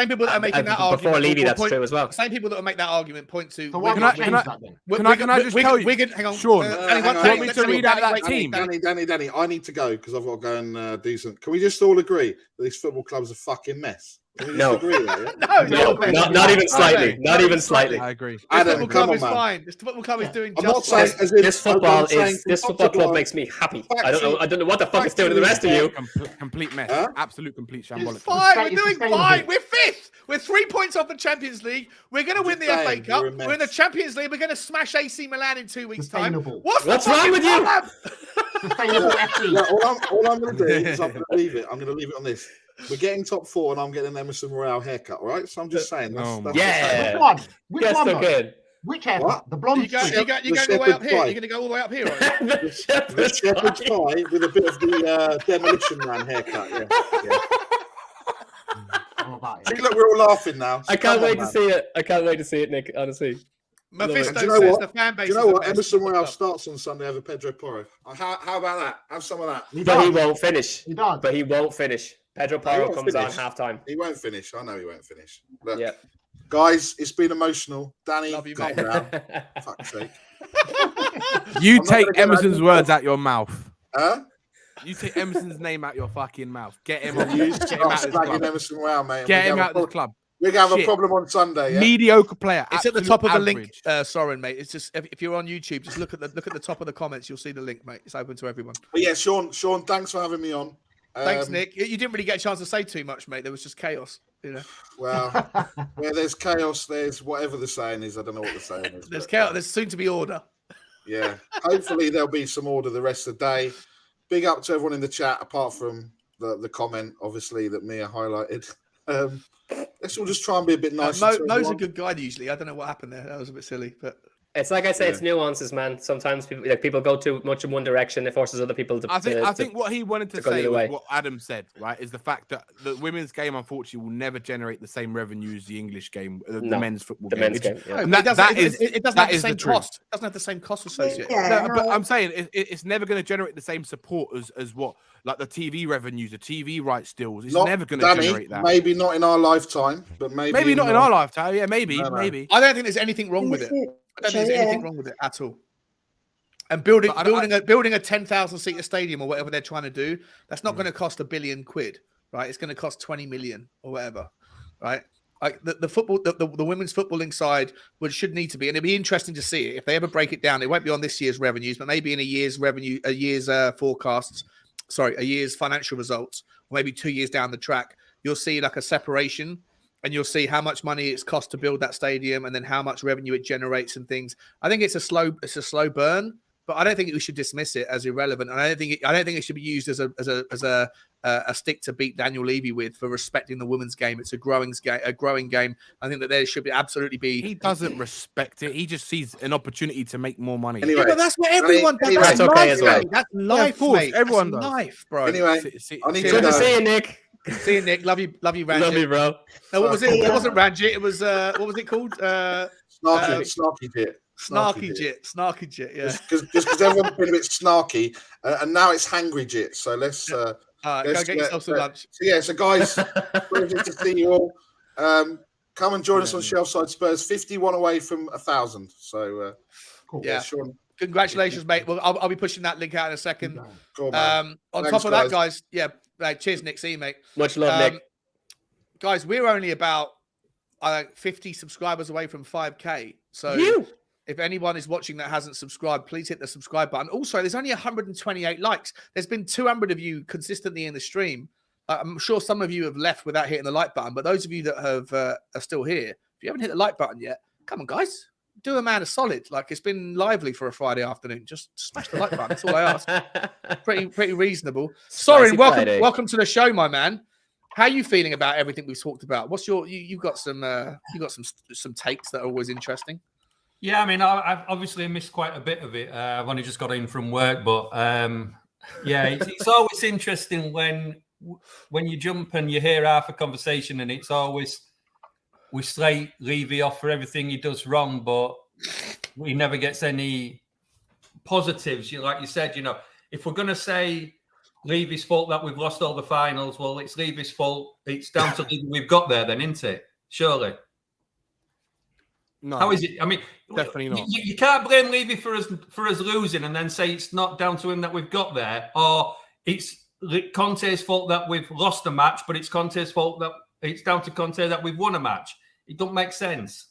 people that are making that argument before Levy, that's true as well. The same people that will make that argument point to. So why can't that then? Can I just tell you? Hang on, Sean, want me to read out that team? Danny, I need to go because I've got to go and do something. Can we just all agree that this football club's a fucking mess? No, agree with that, yeah? not even slightly. Not even slightly. I agree. This football club is fine. This football club is doing just fine. This football club makes me happy. I don't know what the fuck it's doing to the rest of you. Complete mess. Absolute complete shambolic. It's fine. We're doing fine. We're fifth. We're 3 points off the Champions League. We're going to win the FA Cup. We're in the Champions League. We're going to smash AC Milan in 2 weeks' time. What's wrong with you? All I'm going to do is I'm going to leave it. I'm going to leave it on this. We're getting top 4, and I'm getting an Emerson Royale haircut. All right, so I'm just saying. Yeah. Which one? Which one? Good. Which haircut? What? The blonde. You're going all the way up here. You're going to go all the way up here, right? The shepherd's pie with a bit of the Demolition Man haircut. Yeah. See, look, we're all laughing now. I can't wait to see it. I can't wait to see it, Nick. Honestly. Mephisto says the fan base. Do you know what? Emerson Royale starts on Sunday over Pedro Porro. How about that? Have some of that. But he won't finish. He does. But he won't finish. Pedro Porro comes on halftime. He won't finish. I know he won't finish. Look, guys, it's been emotional. Danny, love you, calm down. Fuck's sake. You take Emerson's words out your mouth. Huh? You take Emerson's name out your fucking mouth. Get him on. Get him out of the club. Emerson Royale, mate. Get him out of the club. We're going to have a problem on Sunday. Yeah? Mediocre player. It's at the top of the link, Soren, mate. It's just if you're on YouTube, just look at the top of the comments. You'll see the link, mate. It's open to everyone. But yeah, Sean, thanks for having me on. Thanks, Nick. You didn't really get a chance to say too much, mate. There was just chaos, you know. Well, where there's chaos, there's whatever the saying is. I don't know what the saying is. There's chaos. There's soon to be order. Yeah. Hopefully there'll be some order the rest of the day. Big up to everyone in the chat, apart from the comment, obviously, that Mia highlighted. Let's all just try and be a bit nicer. Mo's a good guy usually. I don't know what happened there. That was a bit silly, but it's like I say, it's nuances, man. Sometimes people go too much in one direction. It forces other people to. I think what he wanted to say was what Adam said, right? Is the fact that the women's game, unfortunately, will never generate the same revenue as the English game, the men's football game. Men's game. Yeah. It doesn't have the same cost. It doesn't have the same cost associated. Yeah, but I'm saying it's never going to generate the same support as what, like the TV revenues, the TV rights deals. It's never going to generate that. Maybe not in our lifetime, but maybe not in our lifetime. Yeah, maybe. I don't think there's anything wrong with it. I don't think there's anything wrong with it at all. And building a 10,000 seater stadium or whatever they're trying to do, that's not going to cost £1 billion, right? It's going to cost 20 million or whatever, right? Like the football, the women's footballing side should need to be, and it'd be interesting to see it if they ever break it down. It won't be on this year's revenues, but maybe in a year's forecasts. Sorry, a year's financial results, or maybe 2 years down the track, you'll see like a separation. And you'll see how much money it's cost to build that stadium, and then how much revenue it generates and things. I think it's a slow burn, but I don't think we should dismiss it as irrelevant. And I don't think it should be used as a stick to beat Daniel Levy with for respecting the women's game. It's a growing game. I think that there should absolutely be. He doesn't respect it. He just sees an opportunity to make more money. Anyway, but that's what everyone does. That's okay as well. That's life, mate. Everyone does. Life, bro. Anyway, I need to see you, Nick. See you, Nick. Love you, Ranjit. Love you, bro. No, what was it? It wasn't Ranjit. It was what was it called? Snarky Jit. Snarky Jit. Yeah. Just because everyone's been a bit snarky, and now it's hangry Jit. So let's go get yourself some lunch. So guys, pleasure to see you all. Come and join us on Shelfside Spurs. 51 away from 1,000. So cool. Yeah, Sean. Congratulations, mate. Well, I'll be pushing that link out in a second. Cool, on Thanks, top of that, guys, cheers, Nick. See you, mate. Much love, Nick. Guys, we're only about 50 subscribers away from 5K. So if anyone is watching that hasn't subscribed, please hit the subscribe button. Also, there's only 128 likes. There's been 200 of you consistently in the stream. I'm sure some of you have left without hitting the like button, but those of you that are still here, if you haven't hit the like button yet, come on, guys. Do a man a solid. Like, it's been lively for a Friday afternoon. Just smash the like button. That's all I ask. Pretty reasonable. Soren, welcome to the show, my man. How are you feeling about everything we've talked about? What's you've got some takes that are always interesting. Yeah, I mean, I've obviously missed quite a bit of it. I've only just got in from work, but yeah, it's always interesting when you jump and you hear half a conversation, and it's always we slate Levy off for everything he does wrong, but he never gets any positives. Like you said, if we're going to say Levy's fault that we've lost all the finals, well, it's Levy's fault. It's down to Levy we've got there, then, isn't it? Surely. No, how is it? I mean, definitely not. You can't blame Levy for us losing and then say it's not down to him that we've got there, or it's Conte's fault that we've lost a match, but it's Conte's fault that it's down to Conte that we've won a match. It don't make sense.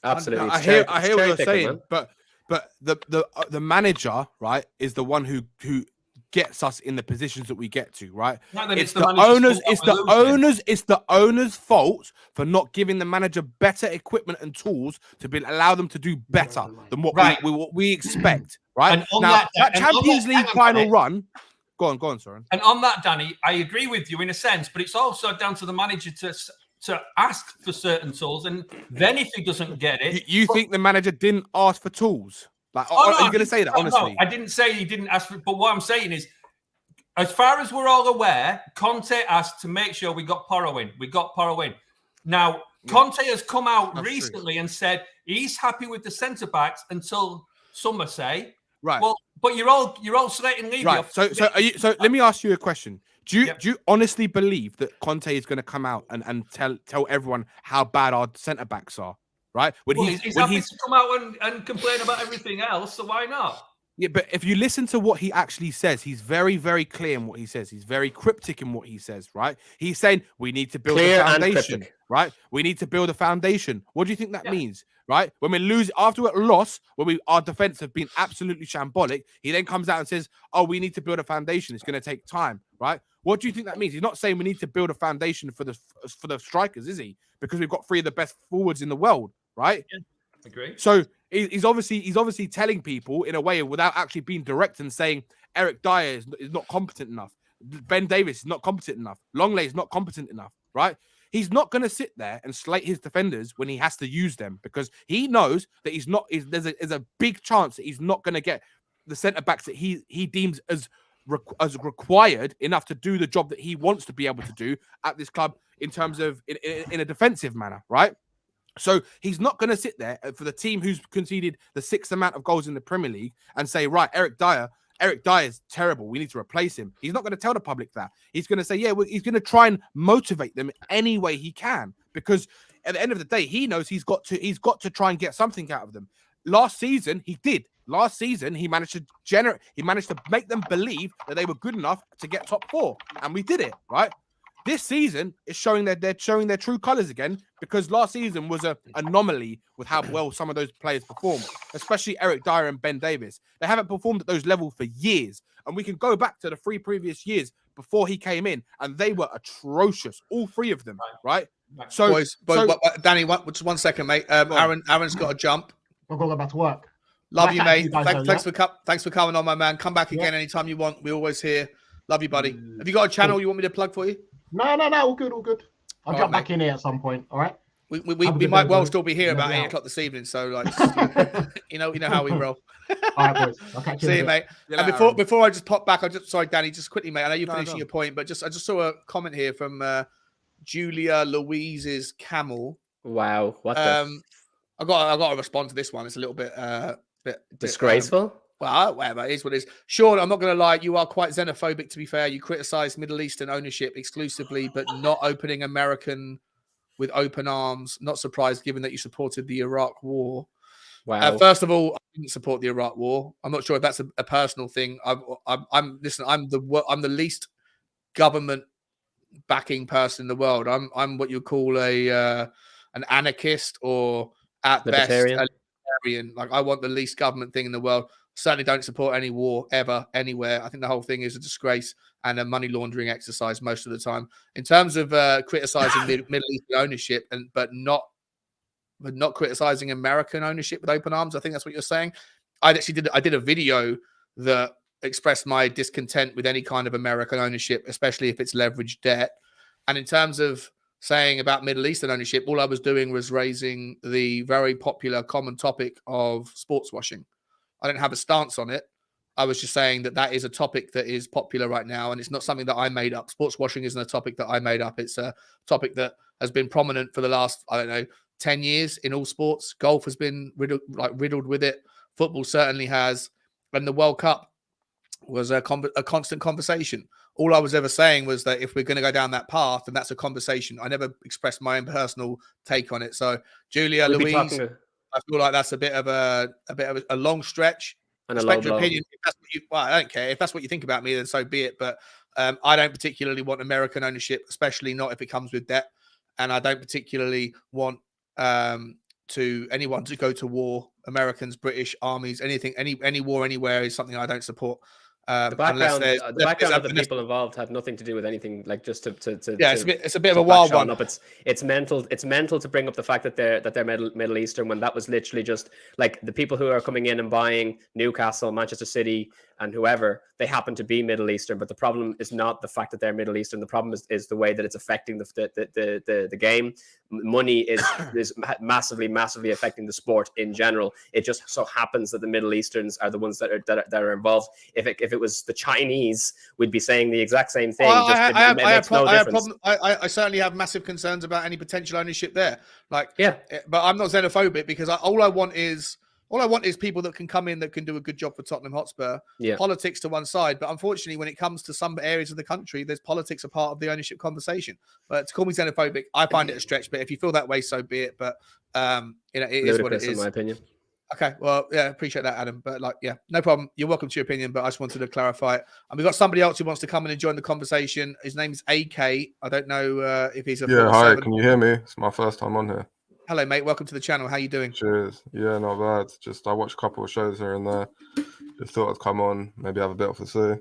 Absolutely, I hear what you're saying, man. but the manager, right, is the one who gets us in the positions that we get to, right? It's the owner's fault for not giving the manager better equipment and tools to allow them to do better than what we expect, right? And on now that Champions League final run. Go on, Soren. And on that, Danny, I agree with you in a sense, but it's also down to the manager to ask for certain tools, and then if he doesn't get it, you think the manager didn't ask for tools? Like, are you going to say that honestly? No, I didn't say he didn't ask for. But what I'm saying is, as far as we're all aware, Conte asked to make sure we got Porro in. We got Porro in. Now, Conte has come out recently and said he's happy with the centre backs until summer. Say right. Well, but you're all slating Levy right. off. So let me ask you a question. Do you honestly believe that Conte is going to come out and tell everyone how bad our centre backs are? Right? He's happy to come out and complain about everything else, so why not? Yeah, but if you listen to what he actually says, he's very, very clear in what he says. He's very cryptic in what he says, right? He's saying we need to build a foundation, right? We need to build a foundation. What do you think that means, right? When we lose after a loss, when our defense have been absolutely shambolic, he then comes out and says, "Oh, we need to build a foundation. It's going to take time," right? What do you think that means? He's not saying we need to build a foundation for the strikers, is he? Because we've got 3 of the best forwards in the world, right? Yeah, agree. So he's obviously telling people in a way without actually being direct and saying Eric Dyer is not competent enough. Ben Davies is not competent enough. Longley is not competent enough, right? He's not going to sit there and slate his defenders when he has to use them because he knows that there's a big chance that he's not going to get the centre backs that he deems as required enough to do the job that he wants to be able to do at this club in terms of in a defensive manner, right? So he's not going to sit there for the team who's conceded the 6th amount of goals in the Premier League and say, right, Eric Dyer is terrible. We need to replace him. He's not going to tell the public that. He's going to say, he's going to try and motivate them any way he can because at the end of the day, he knows he's got to try and get something out of them. Last season, he did. Last season, he managed to make them believe that they were good enough to get top 4, and we did it, right? This season is showing they're showing their true colours again because last season was an anomaly with how well some of those players performed, especially Eric Dyer and Ben Davies. They haven't performed at those levels for years. And we can go back to the 3 previous years before he came in, and they were atrocious, all 3 of them, right? So, boys, Danny, just 1 second, mate. Aaron's got to jump. I've got to go back to work. Love you, mate. Thanks for coming on, my man. Come back again anytime you want. We're always here. Love you, buddy. Have you got a channel you want me to plug for you? No. All good. I'll jump back in here at some point. All right. We might well still be here about 8 o'clock this evening. So, like, you know how we roll. All right, boys. I'll catch you. See you, mate. And before I just pop back, sorry, Danny, just quickly, mate. I know you're finishing your point, but I just saw a comment here from Julia Louise's Camel. Wow, what I got to respond to this one. It's a little bit disgraceful. Well, whatever, it is what it is. Sean, I'm not going to lie. You are quite xenophobic, to be fair. You criticize Middle Eastern ownership exclusively, but not opening American with open arms. Not surprised, given that you supported the Iraq War. Wow. First of all, I didn't support the Iraq War. I'm not sure if that's a personal thing. I'm the least government backing person in the world. I'm what you call an anarchist or at best a libertarian. Like, I want the least government thing in the world. Certainly don't support any war ever, anywhere. I think the whole thing is a disgrace and a money laundering exercise most of the time. In terms of criticizing Middle Eastern ownership, but not criticizing American ownership with open arms, I think that's what you're saying. I did a video that expressed my discontent with any kind of American ownership, especially if it's leveraged debt. And in terms of saying about Middle Eastern ownership, all I was doing was raising the very popular common topic of sports washing. I didn't have a stance on it. I was just saying that is a topic that is popular right now, and it's not something that I made up. Sports washing isn't a topic that I made up. It's a topic that has been prominent for the last, 10 years in all sports. Golf has been riddled with it. Football certainly has. And the World Cup was a constant conversation. All I was ever saying was that if we're going to go down that path, then that's a conversation. I never expressed my own personal take on it. So, Julia, Louise, I feel like that's a bit of a long stretch. And a low blow. Opinion. If that's what I don't care. If that's what you think about me, then so be it. But I don't particularly want American ownership, especially not if it comes with debt. And I don't particularly want anyone to go to war. Americans, British armies, anything, any war anywhere is something I don't support. The background of the people involved had nothing to do with anything. Like just to it's a bit of a wild one. Up. It's mental. It's mental to bring up the fact that they're Middle Eastern when that was literally just like the people who are coming in and buying Newcastle, Manchester City, and whoever, they happen to be Middle Eastern. But the problem is not the fact that they're Middle Eastern. The problem is the way that it's affecting the game. Money is massively affecting the sport in general. It just so happens that the Middle Easterns are the ones that are involved. If it was the Chinese, we'd be saying the exact same thing. I certainly have massive concerns about any potential ownership there. But I'm not xenophobic because all I want is people that can come in that can do a good job for Tottenham Hotspur. Yeah. Politics to one side, but unfortunately, when it comes to some areas of the country, there's politics a part of the ownership conversation. But to call me xenophobic, I find it a stretch. But if you feel that way, so be it. But it is what it is, in my opinion. Okay, well, yeah, appreciate that, Adam. But no problem. You're welcome to your opinion, but I just wanted to clarify it. And we've got somebody else who wants to come in and join the conversation. His name is AK. I don't know if he's a hi. Can you hear me? It's my first time on here. Hello, mate. Welcome to the channel. How you doing? Cheers. Yeah, not bad. Just I watched a couple of shows here and there. Just thought I'd come on, maybe have a bit of a say.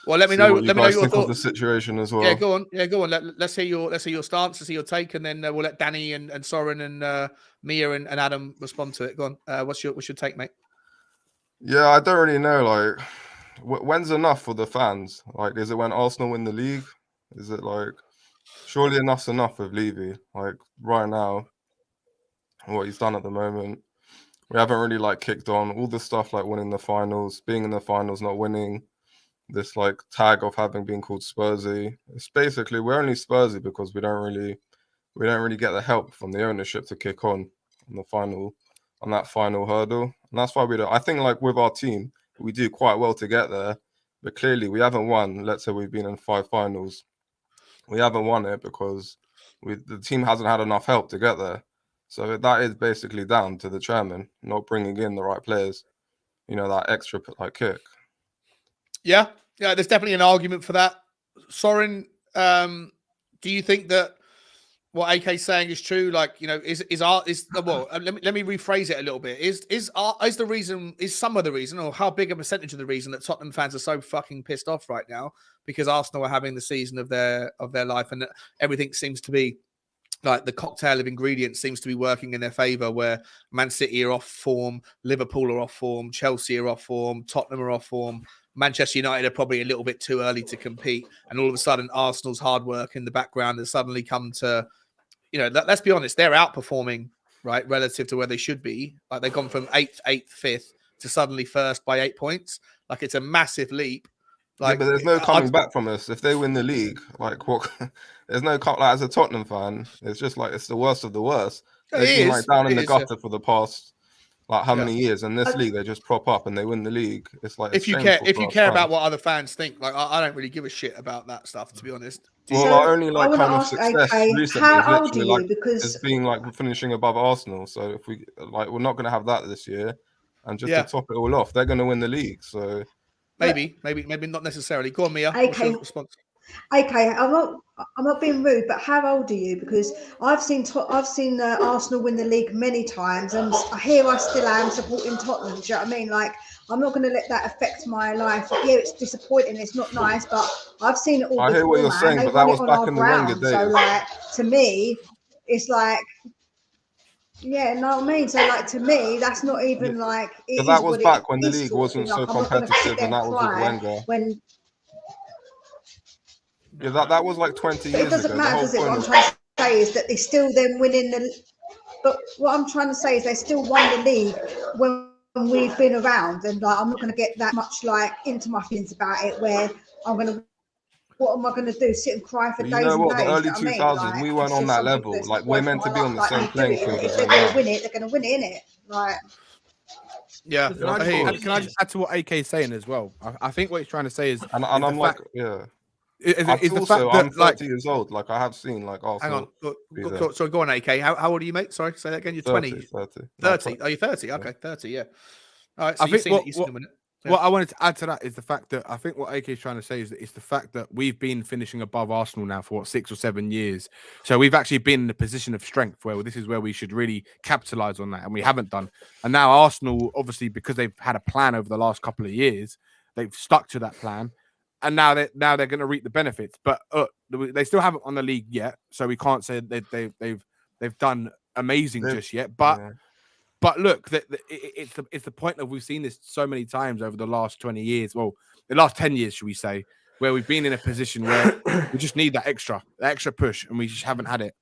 Well, let me know. Let me know your thoughts of the situation as well. Yeah, go on. Let's hear your stance. Let's hear your take, and then we'll let Danny and Soren and Mia and Adam respond to it. Go on. What's your take, mate? Yeah, I don't really know. Like, when's enough for the fans? Like, is it when Arsenal win the league? Is it like, surely enough's enough with Levy? Like right now, what he's done at the moment, we haven't really kicked on all the stuff like winning the finals, being in the finals, not winning. This tag of having been called Spursy. It's basically we're only Spursy because we don't really get the help from the ownership to kick on that final hurdle. And that's why we don't. I think with our team, we do quite well to get there, but clearly we haven't won. Let's say we've been in 5 finals. We haven't won it because the team hasn't had enough help to get there. So that is basically down to the chairman not bringing in the right players. That extra kick. Yeah, there's definitely an argument for that. Soren, do you think that what AK's saying is true? Let me rephrase it a little bit. Is some of the reason, or how big a percentage of the reason that Tottenham fans are so fucking pissed off right now because Arsenal are having the season of their life and everything seems to be the cocktail of ingredients seems to be working in their favour, where Man City are off form, Liverpool are off form, Chelsea are off form, Tottenham are off form, Manchester United are probably a little bit too early to compete, and all of a sudden Arsenal's hard work in the background has suddenly come to, let's be honest, they're outperforming, right, relative to where they should be. They've gone from 8th, 5th to suddenly 1st by 8 points. It's a massive leap. But there's no coming back from this. If they win the league, what? There's no as a Tottenham fan, it's just it's the worst of the worst. They've been down in the gutter for the past how many years, and this league they just prop up and they win the league. It's if you care about what other fans think, I don't really give a shit about that stuff, to be honest. Well, only kind of success recently how old are you? Because it's being finishing above Arsenal. So if we we're not going to have that this year, and just to top it all off, they're going to win the league. So maybe not necessarily. Go on, Mia. Okay. I'm not being rude, but how old are you? Because I've seen Arsenal win the league many times, and here I still am supporting Tottenham. Do you know what I mean? I'm not going to let that affect my life. Yeah, it's disappointing. It's not nice, but I've seen it all. I hear what you're saying, but that was back in the Wenger days. So to me, it's yeah, know what I mean? So to me, that's not even But that was back when the league wasn't so competitive, and that was with Wenger. Yeah, that was 20 years ago. It doesn't matter, does it? say is that they still then winning the. But what I'm trying to say is they still won the league when we've been around, and like I'm not going to get that much like into my feelings about it. Where I'm going to. What am I going to do? Sit and cry for days and days? The early you know 2000s, like, we weren't on that level. Like, we're meant to be on the same playing field. If they're going to win it, they're going to win it, innit? Like, yeah. Can I just add to what AK is saying as well? I think what he's trying to say is, and I'm like, yeah. Is the fact that I'm 30 years old. Like, I have seen like Arsenal. Hang on. So go on, AK. How old are you, mate? Sorry, say that again. You're 20. 30. 30. Are you 30? Okay, 30. Yeah. All right. So I think what I wanted to add to that is the fact that I think what AK is trying to say is that it's the fact that we've been finishing above Arsenal now for 6 or 7 years. So we've actually been in a position of strength where this is where we should really capitalize on that, and we haven't done. And now Arsenal, obviously, because they've had a plan over the last couple of years, they've stuck to that plan, and now they're going to reap the benefits. But they still haven't won the league yet, so we can't say they've done amazing just yet. But. Yeah. But look, it's the point of we've seen this so many times over the last 20 years. Well, the last 10 years, should we say, where we've been in a position where we just need that extra push, and we just haven't had it.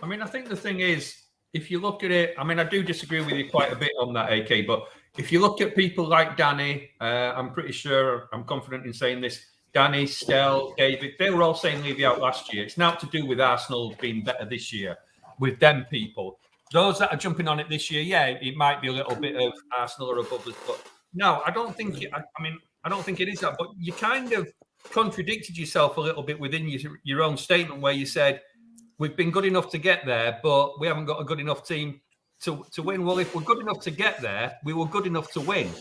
I mean, I think the thing is, if you look at it, I mean, I do disagree with you quite a bit on that, AK. But if you look at people like Danny, I'm pretty sure, I'm confident in saying this, Danny, Stell, David, they were all saying Levy out last year. It's now to do with Arsenal being better this year with them people. Those that are jumping on it this year, yeah, it might be a little bit of Arsenal or above us, but no, I don't think. I don't think it is that. But you kind of contradicted yourself a little bit within your own statement, where you said we've been good enough to get there, but we haven't got a good enough team to win. Well, if we're good enough to get there, we were good enough to win.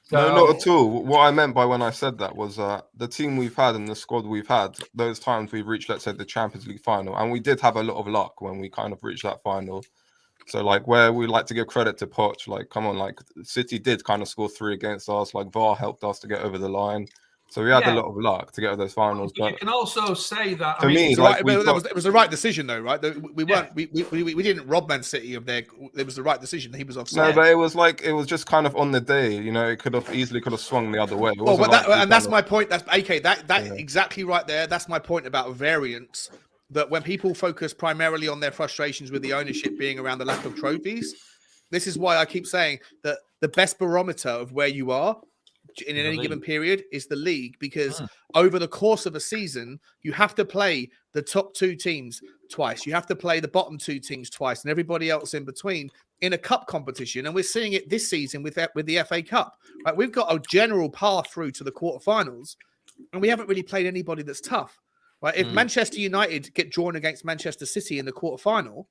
So, no, not at all. What I meant by when I said that was the team we've had and the squad we've had, those times we've reached, let's say, the Champions League final, and we did have a lot of luck when we kind of reached that final. So, like, where we like to give credit to Poch, like, come on, like, City did kind of score 3 against us. Like, VAR helped us to get over the line. So we had a lot of luck to get to those finals. But you can also say that. To me, like, it was the right decision, though, right? We weren't. We didn't rob Man City of their. It was the right decision. He was offside. No, but it was just kind of on the day. You know, it could have easily swung the other way. Well, but that's my point. That's AK. Exactly right there. That's my point about variance. That when people focus primarily on their frustrations with the ownership being around the lack of trophies, this is why I keep saying that the best barometer of where you are in any given period is the league, because over the course of a season, you have to play the top 2 teams twice. You have to play the bottom 2 teams twice and everybody else in between in a cup competition. And we're seeing it this season with the FA Cup. Right? We've got a general path through to the quarterfinals, and we haven't really played anybody that's tough. Right? If Manchester United get drawn against Manchester City in the quarterfinal,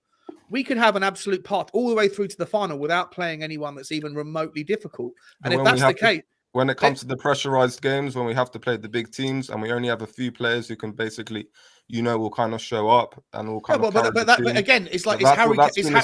we could have an absolute path all the way through to the final without playing anyone that's even remotely difficult. And if that's the case, when it comes to the pressurized games, when we have to play the big teams and we only have a few players who can basically, will kind of show up and will kind of. But again, it's like Harry Kane.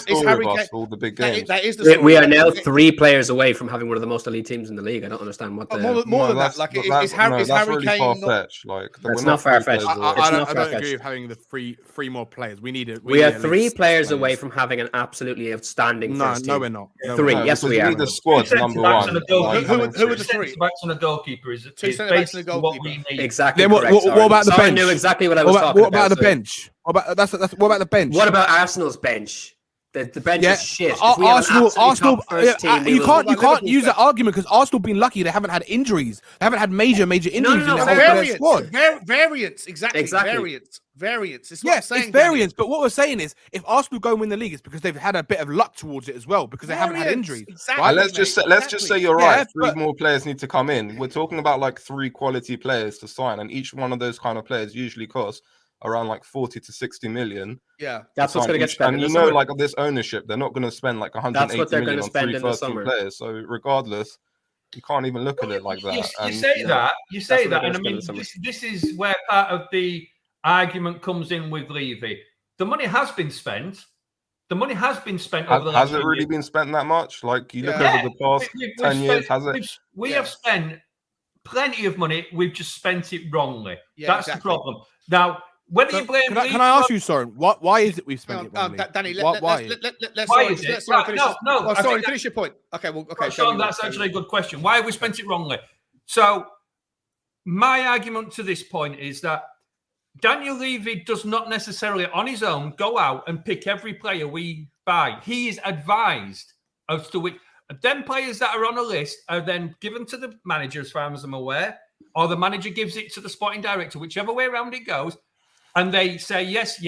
All the big games. That is the story. We are now 3 players away from having one of the most elite teams in the league. I don't understand what the more than that. Like, is Harry really Kane far-fetched? Like, that's not far-fetched. I don't agree with having the three more players. We are 3 players away from having an absolutely outstanding first team. No, we're not. 3. Yes, we are. The squad's number 1. Who are the 3? Backs and a goalkeeper is 2 centre-backs and a goalkeeper. Exactly. What about the bench? I knew exactly what I was talking about. What about the bench? What about the bench? What about Arsenal's bench? The bench is shit. Arsenal. You can't use that argument because Arsenal been lucky. They haven't had injuries. They haven't had major injuries in their squad. Variance, exactly. Variance. It's it's variance. But what we're saying is, if Arsenal go and win the league, it's because they've had a bit of luck towards it as well, because they haven't had injuries. Exactly, right? Let's just say you're right. 3 more players need to come in. We're talking about like 3 quality players to sign, and each one of those kind of players usually costs around like 40 to 60 million. Yeah, that's what's going to get spent. And like this ownership, they're not going to spend like 180 million on 3 first-team players. So regardless, you can't even look at it like that. You say that, and I mean, this is where part of the argument comes in with Levy. The money has been spent. The money has been spent over the last years. Has it really been spent that much? Like, you look over the past 10 years, has it? We have spent plenty of money. We've just spent it wrongly. That's the problem. Now, whether you blame, can I ask you, Soren? Why is it we've spent it wrongly? Danny, finish your point. Okay. Sean, that's actually a good question. Why have we spent it wrongly? So, my argument to this point is that Daniel Levy does not necessarily on his own go out and pick every player we buy. He is advised as to which them players that are on a list are then given to the manager, as far as I'm aware, or the manager gives it to the sporting director, whichever way around it goes. And they say, yes,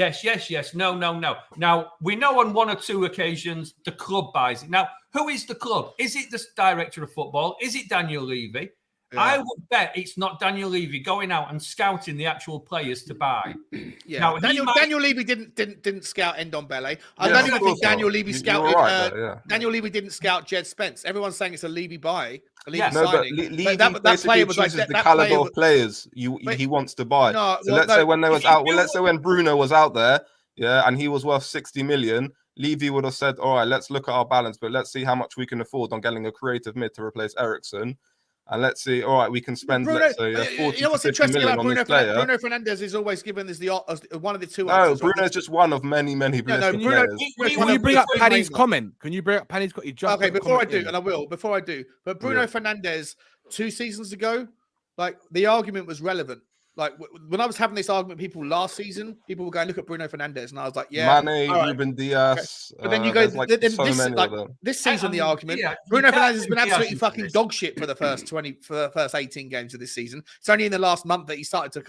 no. Now, we know on one or two occasions the club buys it. Now, who is the club? Is it the director of football? Is it Daniel Levy? Yeah. I would bet it's not Daniel Levy going out and scouting the actual players to buy. Yeah, now, Daniel Levy didn't scout Ndombele. I don't even think Daniel Levy scouted. Daniel Levy didn't scout Jed Spence. Everyone's saying it's a Levy buy. But Levy that player was chooses the caliber of players he wants to buy. Let's say when Bruno was out there, and he was worth 60 million. Levy would have said, all right, let's look at our balance, but let's see how much we can afford on getting a creative mid to replace Eriksen. And let's see, all right, we can spend, let's say, 40 to 50 million on this player. Bruno Fernandes is always given as one of the two. No, Bruno's just one of many players. Can you bring up Paddy's comment? Can you bring up Paddy's comment? Okay, before I do, and I will, before I do. But Bruno Fernandes, 2 seasons ago, like, the argument was relevant. Like, when I was having this argument with people last season, people were going, look at Bruno Fernandes. And I was like, Mane, Ruben Diaz. Okay. But then you go, this season, the argument, Bruno Fernandes has been absolutely fucking dog shit for the first 18 games of this season. It's only in the last month that he started to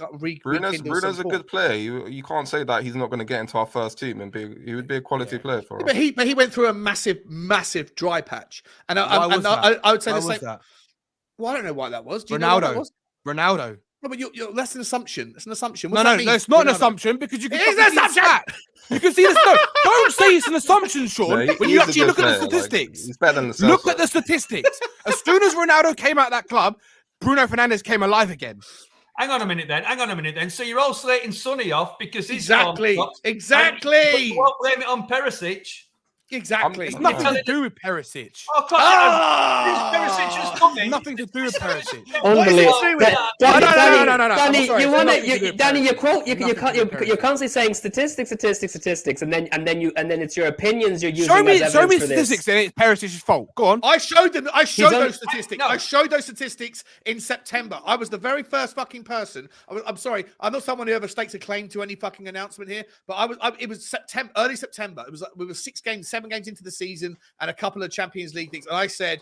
Bruno's a good player. You can't say that he's not going to get into our first team and he would be a quality player for us. But he went through a massive dry patch. And I would say the same. Well, I don't know why that was. Do you know what that was? Ronaldo. No, but that's an assumption. It's an assumption. No, it's not an assumption because you can see the stats. You can see this. No, don't say it's an assumption, Sean. When you actually look at the statistics, he's better than the look at the statistics. As soon as Ronaldo came out of that club, Bruno Fernandes came alive again. Hang on a minute then. So you're all slating Sonny off because he's exactly. But you won't blame it on Perisic. Exactly. It's nothing to do with Perisic. Perisic is coming. Nothing to do with Perisic. Unbelievable. Danny, you're constantly saying statistics, and then it's your opinions you're using. Show me statistics, and it's Perisic's fault. Go on. I showed those statistics. I showed those statistics in September. I was the very first fucking person. I'm sorry. I'm not someone who ever stakes a claim to any fucking announcement here, but it was September, early September. It was we were 7 games into the season and a couple of Champions League things. And I said,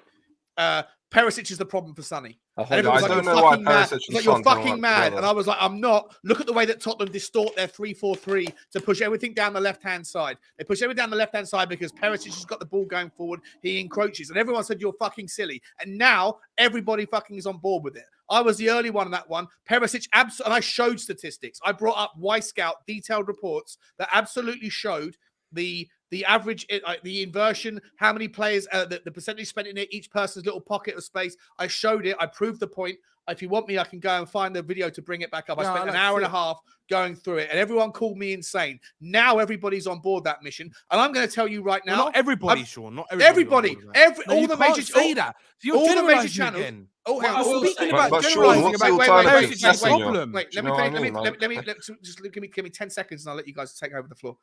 Perisic is the problem for Sonny. And I don't know why Perisic is you're fucking mad. And I was like, I'm not. Look at the way that Tottenham distort their 3-4-3 to push everything down the left-hand side. They push everything down the left-hand side because Perisic has got the ball going forward. He encroaches. And everyone said, you're fucking silly. And now everybody fucking is on board with it. I was the early one on that one. Perisic, and I showed statistics. I brought up Y-Scout detailed reports that absolutely showed the average, the inversion, how many players, the percentage spent in each person's little pocket of space. I showed it. I proved the point. If you want me, I can go and find the video to bring it back up. I spent an hour and a half going through it, and everyone called me insane. Now everybody's on board that mission, and I'm going to tell you right now. Well, not everybody, Sean. Not everybody. All the major say that. So all the major channels. Again. Oh, I'm speaking about generalizing about Wait. Let me give me 10 seconds, and I'll let you guys take over the floor.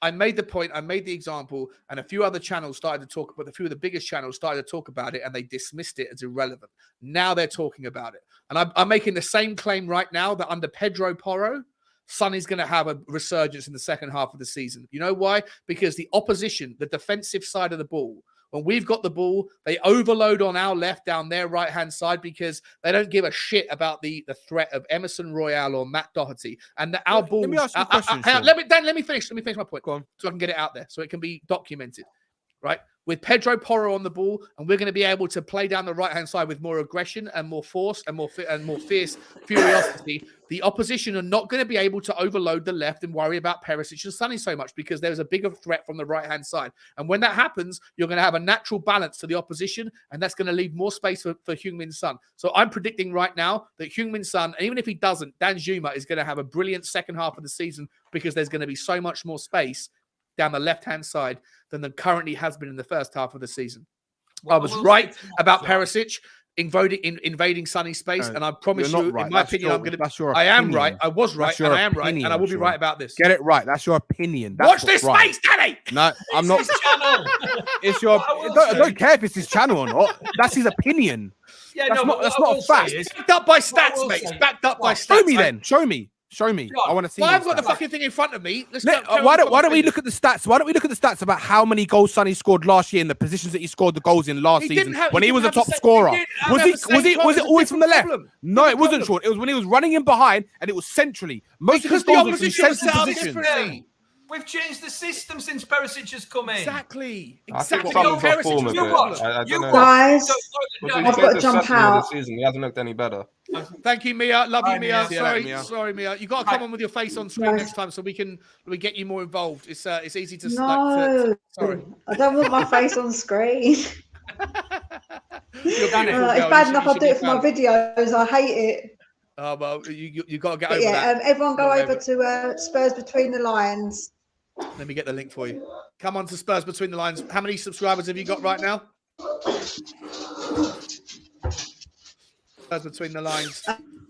I made the point, I made the example, and a few other channels started to talk about, a few of the biggest channels started to talk about it, and they dismissed it as irrelevant. Now they're talking about it. And I'm making the same claim right now that under Pedro Porro, Sonny's going to have a resurgence in the second half of the season. You know why? Because the opposition, the defensive side of the ball, when we've got the ball, they overload on our left down their right-hand side because they don't give a shit about the threat of Emerson Royale or Matt Doherty. And our ball. Let me ask you a question. Let me finish my point. Go on. So I can get it out there, so it can be documented. Right? With Pedro Porro on the ball, and we're going to be able to play down the right-hand side with more aggression and more force and more fierce furiosity. The opposition are not going to be able to overload the left and worry about Perisic and Sonny so much because there's a bigger threat from the right-hand side. And when that happens, you're going to have a natural balance to the opposition, and that's going to leave more space for Heung-min Son. So I'm predicting right now that Heung-min Son, and even if he doesn't, Dan Zuma is going to have a brilliant second half of the season because there's going to be so much more space down the left-hand side than there currently has been in the first half of the season. I was right about Perisic invading Sonny's space, and I promise you, in my opinion, I am right. I was right, and I am right, and I will be right about this. Get it right. That's your opinion. Watch this space, Danny! No, I'm not. It's your. I don't care if it's his channel or not. That's his opinion. Yeah, that's not a fact. It's backed up by stats, mate. It's backed up by stats. Show me then. Show me. Show me. I want to see. Well, I've got the fucking thing in front of me. Why don't we look at the stats? Why don't we look at the stats about how many goals Sonny scored last year in the positions that he scored the goals in last season when he was a top scorer? Was it always from the left? No, it wasn't, Sean. It was when he was running in behind and it was centrally. Most of his goals were from central positions. We've changed the system since Perisic has come in. Exactly. I think Sonny's off form a bit. I don't know. Guys, I've got to jump out. He hasn't looked any better. Thank you, Mia. Love you, Mia. Mia. Sorry, Mia. You got to come on with your face on screen next time so we get you more involved. It's easy to. No, sorry. I don't want my face on screen. It's bad enough I do it for my videos. I hate it. Oh well, you got to get over that. Everyone go over to Spurs Between the Lines. Let me get the link for you. Come on to Spurs Between the Lines. How many subscribers have you got right now? Spurs Between the Lines.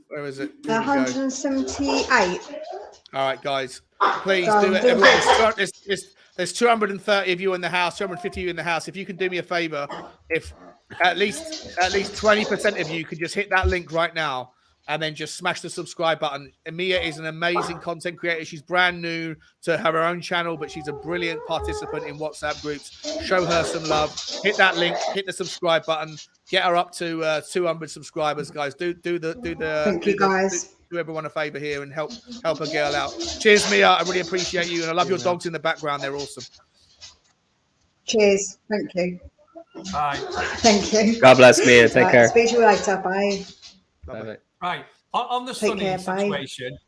Where is it? 178. All right, guys. Please do it. Everyone, there's 230 of you in the house, 250 of you in the house. If you can do me a favor, if at least 20% of you could just hit that link right now and then just smash the subscribe button. Mia is an amazing content creator. She's brand new to her own channel, but she's a brilliant participant in WhatsApp groups. Show her some love. Hit that link. Hit the subscribe button. Get her up to 200 subscribers, guys. Do everyone a favor here and help a girl out. Cheers, Mia. I really appreciate you, and I love your dogs in the background. They're awesome. Cheers. Thank you. Bye. Thank you. God bless Mia. Take care. Speak to you later. Bye. Bye. Right. On the Sonny situation,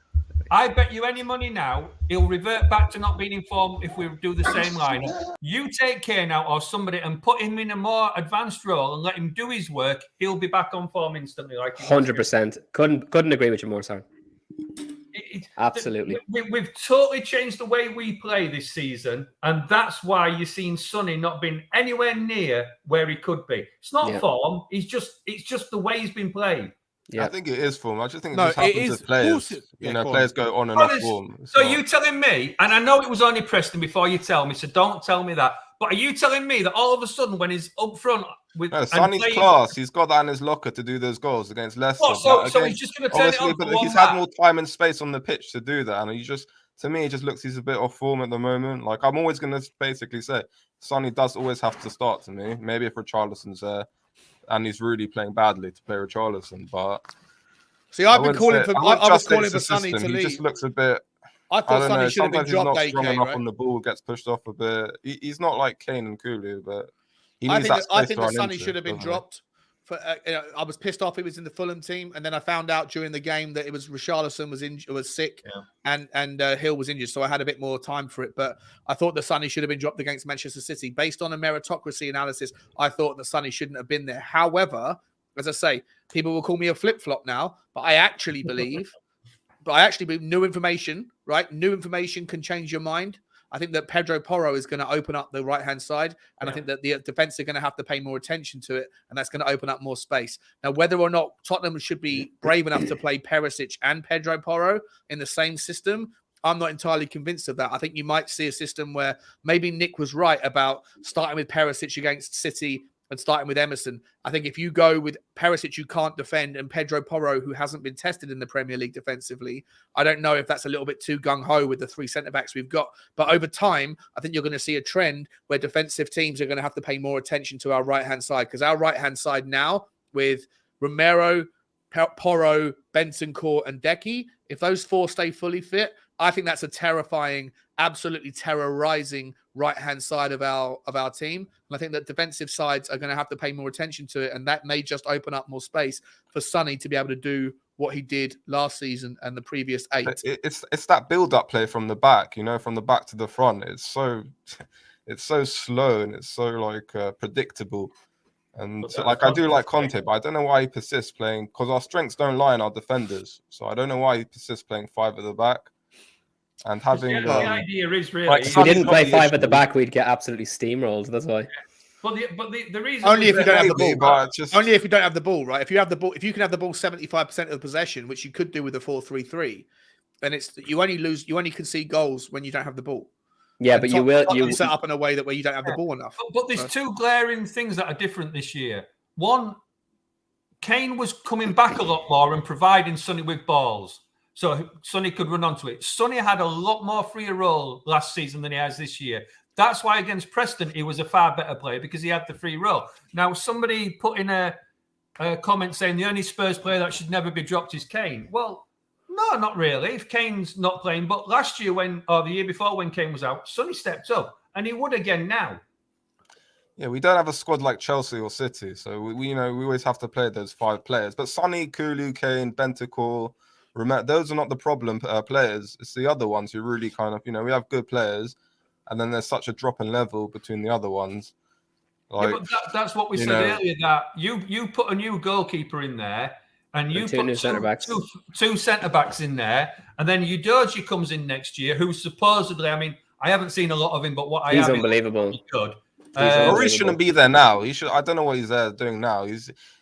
I bet you any money now he'll revert back to not being informed if we do the same lineup. You take care now or somebody and put him in a more advanced role and let him do his work. He'll be back on form instantly. 100%. Couldn't agree with you more, Sam. Absolutely. We've totally changed the way we play this season, and that's why you're seeing Sonny not being anywhere near where he could be. It's not form. It's just the way he's been played. Yeah, I think it is form. I just think it just happens to players. Players go on and off form. So you telling me, and I know it was only Preston before you tell me, so don't tell me that. But are you telling me that all of a sudden when he's up front with Sonny's class, he's got that in his locker to do those goals against Leicester. So he's just going to turn it on. But he's had more time and space on the pitch to do that, and to me, it just looks he's a bit off form at the moment. Like I'm always going to basically say, Sonny does always have to start to me. Maybe if Richarlison's there. And he's really playing badly to play Richarlison, but see, I was calling for Sonny to leave. He just looks a bit. I thought Sonny should have been dropped. He's not strong enough on the ball, gets pushed off a bit. He's not like Kane and Kulu, but I think that Sonny should have been dropped. I was pissed off he was in the Fulham team, and then I found out during the game that it was Richarlison was sick, and Hill was injured, so I had a bit more time for it. But I thought that Sonny should have been dropped against Manchester City. Based on a meritocracy analysis, I thought that Sonny shouldn't have been there. However, as I say, people will call me a flip-flop now, but I actually believe new information, right? New information can change your mind. I think that Pedro Porro is going to open up the right-hand side, and I think that the defense are going to have to pay more attention to it, and that's going to open up more space. Now, whether or not Tottenham should be brave enough to play Perisic and Pedro Porro in the same system, I'm not entirely convinced of that. I think you might see a system where maybe Nick was right about starting with Perisic against City and starting with Emerson. I think if you go with Perisic, you can't defend, and Pedro Porro, who hasn't been tested in the Premier League defensively, I don't know if that's a little bit too gung-ho with the three centre-backs we've got. But over time, I think you're going to see a trend where defensive teams are going to have to pay more attention to our right-hand side, because our right-hand side now with Romero, Porro, Bentancur, and Decky, if those four stay fully fit, I think that's a terrifying, absolutely terrorizing right-hand side of our team. And I think that defensive sides are going to have to pay more attention to it. And that may just open up more space for Sonny to be able to do what he did last season and the previous 8. It's that build-up play from the back, from the back to the front. It's so slow and it's so predictable. And I do like Conte, but I don't know why he persists playing, because our strengths don't lie in our defenders. So I don't know why he persists playing 5 at the back. And having the idea is really, if we didn't play 5 at the back, we'd get absolutely steamrolled. That's why. But the reason only if you don't have the ball. Right? Only if you don't have the ball, right? If you have the ball, if you can have the ball 75% of the possession, which you could do with a 4-3-3, then you only concede goals when you don't have the ball. Yeah, and but you set up in a way that where you don't have the ball enough. But there's two glaring things that are different this year. One, Kane was coming back a lot more and providing Sonny with balls. so Sonny could run onto it. Sonny had a lot more freer roll last season than he has this year. That's why against Preston, he was a far better player because he had the free roll. Now, somebody put in a comment saying the only Spurs player that should never be dropped is Kane. Well, no, not really. If Kane's not playing, but last year or the year before when Kane was out, Sonny stepped up and he would again now. Yeah, we don't have a squad like Chelsea or City, so we always have to play those 5 players. But Sonny, Kulu, Kane, Bentancur, Romet, those are not the problem players. It's the other ones who really kind of, we have good players, and then there's such a drop in level between the other ones. Like, yeah, but that's what we said earlier, that you put a new goalkeeper in there, and you put two centre-backs in there, and then Udogie comes in next year, who supposedly, I mean, I haven't seen a lot of him, but what he's unbelievable. He's good. Maurice shouldn't be there now. He should. I don't know what he's there doing now.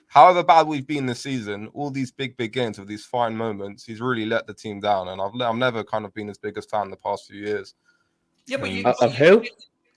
However bad we've been this season, all these big games with these fine moments, he's really let the team down. And I've never kind of been his biggest fan the past few years. Yeah, but of who?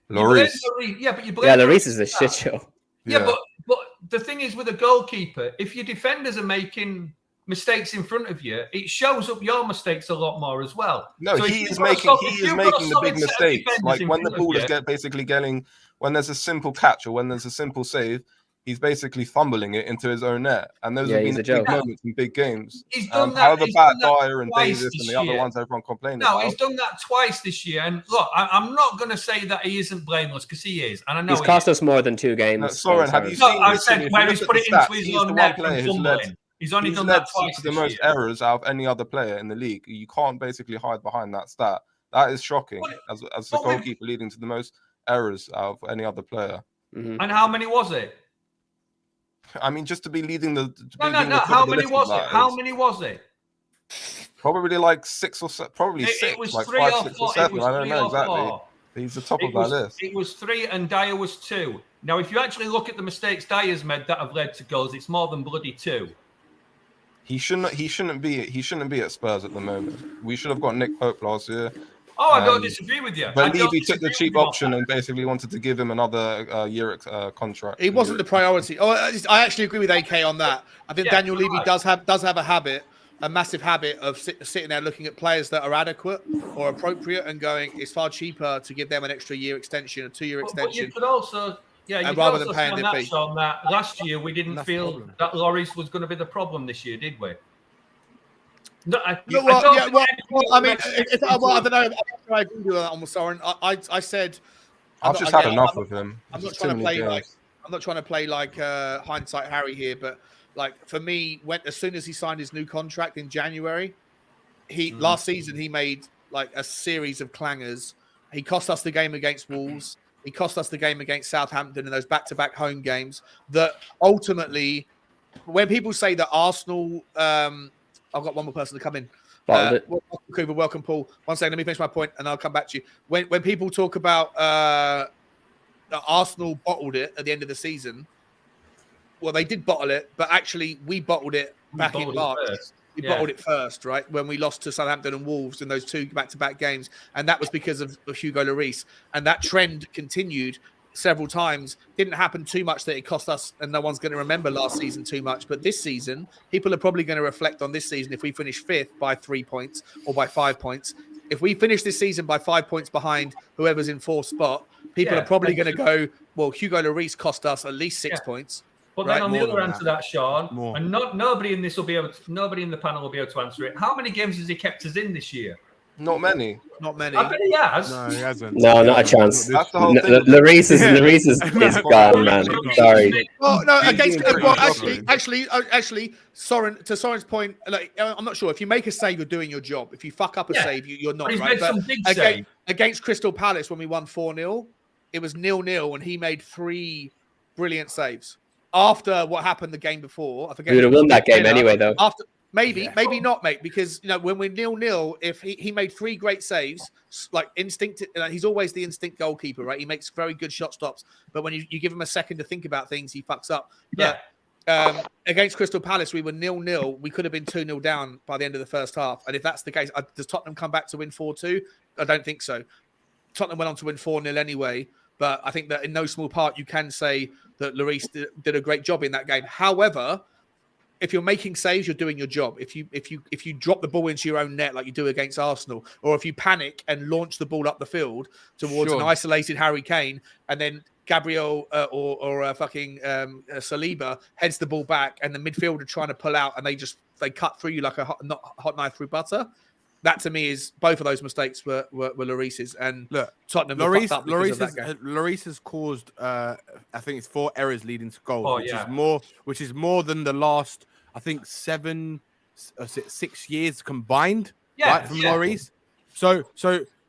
Lloris. Yeah, but you blame Lloris is a shit show. Yeah, but the thing is with a goalkeeper, if your defenders are making mistakes in front of you, it shows up your mistakes a lot more as well. No, so he is making the big mistakes. Like when the ball is getting, when there's a simple catch or when there's a simple save, he's basically fumbling it into his own net. And those have been the big moments in big games. He's done that. However bad Dyer and Davis and the other ones everyone complained about. No, he's done that twice this year. And look, I'm not going to say that he isn't blameless because he is. And I know he's cost us more than 2 games. No, Soren, have you seen? I said where he's put it into his own net and fumbling. He's only done that twice. The most errors out of any other player in the league. You can't basically hide behind that stat. That is shocking as the goalkeeper leading to the most errors out of any other player. Mm-hmm. And how many was it? I mean, just to be leading the. No. How many was it? How many was it? Probably like 6 or 7. Probably 6. It was like 3 5, or 6 4. or 7. I don't know exactly. He's the top of that list. It was 3 and Dyer was 2. Now, if you actually look at the mistakes Dyer's made that have led to goals, it's more than bloody 2. He shouldn't be at Spurs at the moment. We should have got Nick Pope last year. Oh, I don't disagree with you. But Levy took the cheap option and basically wanted to give him another year contract. It wasn't the priority. Oh, I actually agree with AK on that. I think Daniel Levy does have a massive habit of sitting there looking at players that are adequate or appropriate and going, it's far cheaper to give them an extra year extension, a 2-year extension. But you could also, rather than paying their fee. On that last year we didn't feel that Lloris was going to be the problem this year, did we? No, I don't know. I agree with that on Soren. I said I've just had enough of him. I'm not trying to play like hindsight Harry here, but like for me, as soon as he signed his new contract in January, last season he made like a series of clangers. He cost us the game against Wolves. He cost us the game against Southampton in those back-to-back home games. That ultimately, when people say that Arsenal, I've got one more person to come in. Welcome, Paul. One second, let me finish my point, and I'll come back to you. When people talk about that Arsenal bottled it at the end of the season, well, they did bottle it, but actually we bottled it back in March. We bottled it first, right? When we lost to Southampton and Wolves in those 2 back-to-back games. And that was because of Hugo Lloris. And that trend continued several times. Didn't happen too much that it cost us, and no one's going to remember last season too much. But this season, people are probably going to reflect on this season if we finish 5th by 3 points or by 5 points. If we finish this season by 5 points behind whoever's in 4th spot, people are probably going to go, well, Hugo Lloris cost us at least 6 points. But then on the other hand to that, Sean, and nobody in the panel will be able to answer it. How many games has he kept us in this year? Not many. I bet he has. No, he hasn't. No, not a chance. That's the whole thing. Lloris is gone, man. Sorry. Oh no! Actually, Soren. To Soren's point, like I'm not sure if you make a save, you're doing your job. If you fuck up a save, you're not. But right? Some big save. Against Crystal Palace when we won 4-0, it was 0-0, and he made 3 brilliant saves. After what happened the game before, I forget. We would have won that game anyway, though. After maybe not, mate, because when we're 0-0, if he made 3 great saves, like instinct, he's always the instinct goalkeeper, right? He makes very good shot stops, but when you give him a second to think about things, he fucks up. But, against Crystal Palace, we were 0-0. We could have been 2-0 down by the end of the first half, and if that's the case, does Tottenham come back to win 4-2? I don't think so. Tottenham went on to win 4-0 anyway. But I think that in no small part, you can say that Lloris did a great job in that game. However, if you're making saves, you're doing your job. If you drop the ball into your own net like you do against Arsenal, or if you panic and launch the ball up the field towards an isolated Harry Kane, and then Gabriel or Saliba heads the ball back, and the midfielder trying to pull out, and they cut through you like a hot knife through butter. That to me is both of those mistakes were Lloris's, and look, Tottenham. Lloris has caused I think it's 4 errors leading to goals, which is more than the last 6 years combined, right, from Lloris. So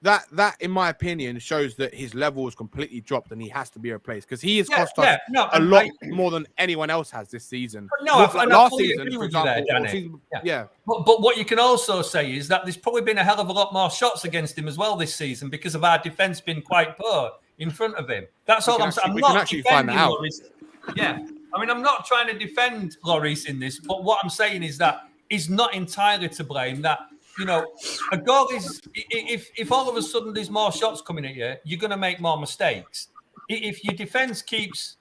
that in my opinion shows that his level has completely dropped and he has to be replaced, because he has cost us a lot more than anyone else has this season. Last season, for example, But what you can also say is that there's probably been a hell of a lot more shots against him as well this season, because of our defense being quite poor in front of him. That's all I'm saying. I'm not defending Lloris. Yeah, I mean, I'm not trying to defend Lloris in this, but what I'm saying is that he's not entirely to blame. That, you know, a goal is, if all of a sudden there's more shots coming at you, you're going to make more mistakes. If your defense keeps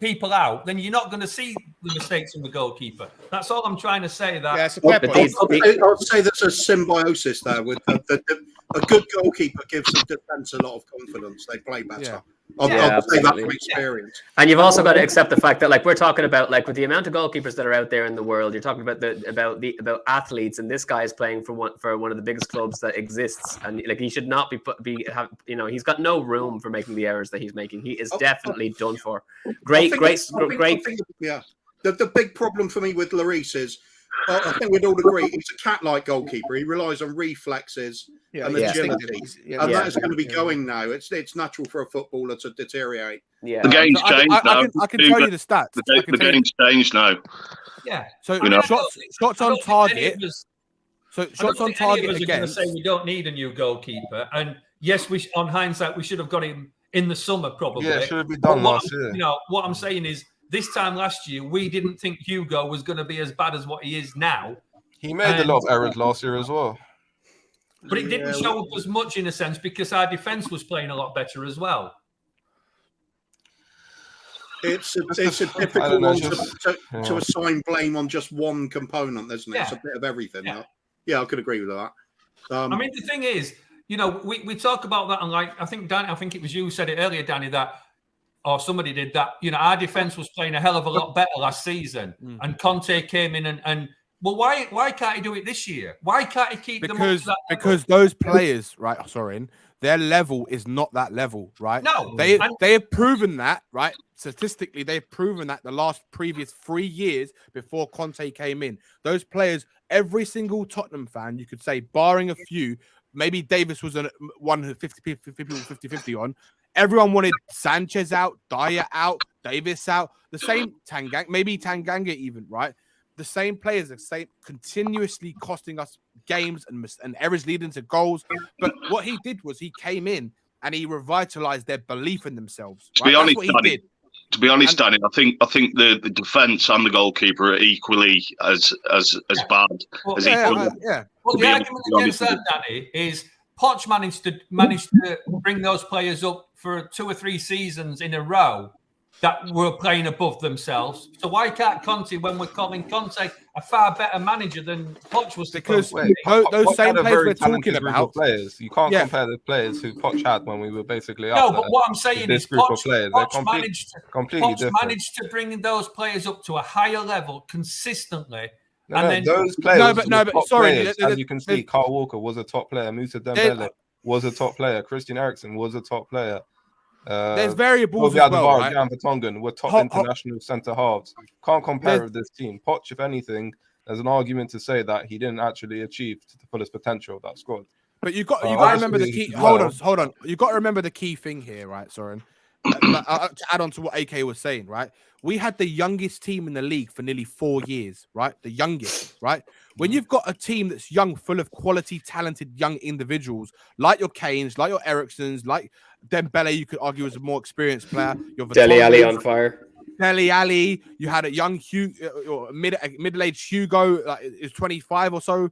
people out, then you're not going to see the mistakes from the goalkeeper. That's all I'm trying to say. That I would say there's a symbiosis there with a good goalkeeper gives the defense a lot of confidence. They play better. I'll say that from experience. And you've also got to accept the fact that, like, we're talking about, like, with the amount of goalkeepers that are out there in the world, you're talking about athletes, and this guy is playing for one of the biggest clubs that exists, and like, he should not he's got no room for making the errors that he's making. He is definitely done for. Great. Yeah. The big problem for me with Lloris is, I think we'd all agree, he's a cat-like goalkeeper. He relies on reflexes and agility, and that is going to be going now. It's natural for a footballer to deteriorate. Yeah, the game's changed now. I can tell you the stats. The game's changed now. Yeah. So shots on target. So shots on target again. Say we don't need a new goalkeeper, and yes, on hindsight, we should have got him in the summer probably. Yeah, should have been done last year. You know what I'm saying is, this time last year, we didn't think Hugo was going to be as bad as what he is now. He made a lot of errors last year as well. But it didn't show up as much, in a sense, because our defence was playing a lot better as well. It's a difficult one to assign blame on just one component, isn't it? Yeah. It's a bit of everything. Yeah, I could agree with that. I mean, the thing is, you know, we talk about that, and like I think it was you who said it earlier, Danny, that, or somebody did that, you know, our defence was playing a hell of a lot better last season, and Conte came in and well, why can't he do it this year? Why can't he keep them up to that level? Because those players, right, Sorin, their level is not that level, right? No. They have proven that, right? Statistically, they've proven that the previous 3 years before Conte came in. Those players, every single Tottenham fan, you could say, barring a few, maybe Davis was one 50-50 on. Everyone wanted Sanchez out, Dyer out, Davis out. The same Tanganga even, right? The same players, the same continuously costing us games and errors leading to goals. But what he did was he came in and he revitalized their belief in themselves. Right? To be honest, Danny, I think the defense and the goalkeeper are equally as bad as each other. Yeah. Well, the argument against that, Danny, is Poch managed to bring those players up for 2 or 3 seasons in a row that were playing above themselves. So why can't Conte, when we're calling Conte a far better manager than Poch was? Because those same players we're talking about, players, you can't compare the players who Poch had when we were basically no. But what I'm saying is, Poch managed to bring those players up to a higher level consistently. Those players. Players, as you can see, Carl Walker was a top player. Musa Dembele was a top player. Christian Eriksen was a top player. There's variables as well, right? Jan Vertonghen were top international centre halves. Can't compare with this team. Poch, if anything, there's an argument to say that he didn't actually achieve to the fullest potential of that squad. But you got to remember the key. Hold on. You got to remember the key thing here, right, Soren? To add on to what AK was saying, right? We had the youngest team in the league for nearly 4 years, right? The youngest, right? When you've got a team that's young, full of quality, talented young individuals, like your Kanes, like your Eriksens, like Dembele, you could argue is a more experienced player. Dele Alli on fire. Dele Alli. You had a young middle-aged Hugo, like is 25 or so.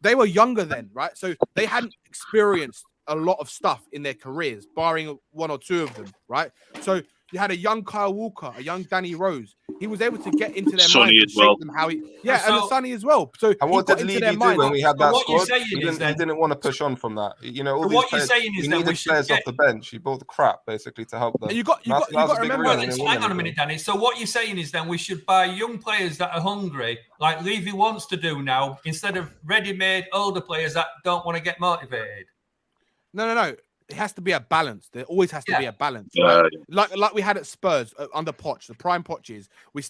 They were younger then, right? So they hadn't experienced a lot of stuff in their careers, barring 1 or 2 of them, right? So You had a young Kyle Walker, a young Danny Rose. He was able to get into their Sonny minds and as well. shape them how he, and Sonny as well. So and what did Levy do when we had that squad? He didn't want to push on from that. You know, all these players, he needed players off the bench. He bought the crap basically to help them. You got to remember. Hang on a minute, Danny. So what you're saying is then we should buy young players that are hungry, like Levy wants to do now, instead of ready-made older players that don't want to get motivated. No. It has to be a balance. There always has to be a balance, right? Like we had at Spurs under Poch, the prime Poches. We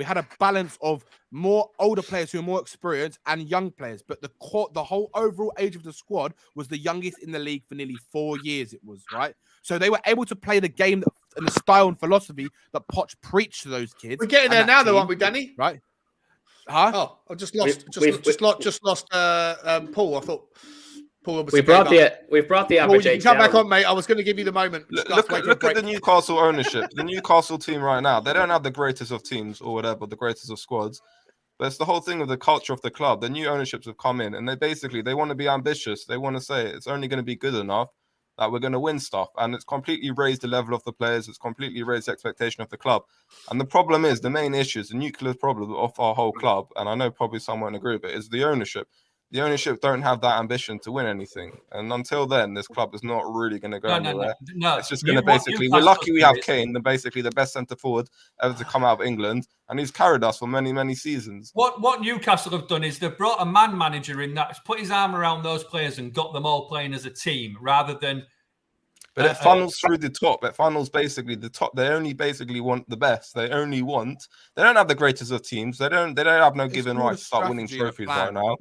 had a balance of more older players who are more experienced and young players. But the whole overall age of the squad was the youngest in the league for nearly 4 years. It was right. So they were able to play the game and the style and philosophy that Poch preached to those kids. We're getting there now, though, aren't we, Danny? Right? Huh? Oh, I just lost Paul. I thought. We've brought the average age come down. back on, mate. I was going to give you the moment. Look at the Newcastle ownership. The Newcastle team right now, they don't have the greatest of teams or whatever, the greatest of squads. But it's the whole thing of the culture of the club. The new ownerships have come in and they want to be ambitious. They want to say it's only going to be good enough that we're going to win stuff. And it's completely raised the level of the players. It's completely raised the expectation of the club. And the problem is, the main issue is the nuclear problem of our whole club. And I know probably someone agree with it, is the ownership. The ownership don't have that ambition to win anything. And until then, this club is not really going to go anywhere. No. It's just going to basically, we're lucky we have Kane, basically the best centre forward ever to come out of England. And he's carried us for many, many seasons. What Newcastle have done is they've brought a man manager in that's put his arm around those players and got them all playing as a team rather than. But it funnels through the top. It funnels basically the top. They only basically want the best. They don't have the greatest of teams. They don't have no given right to start winning trophies right now.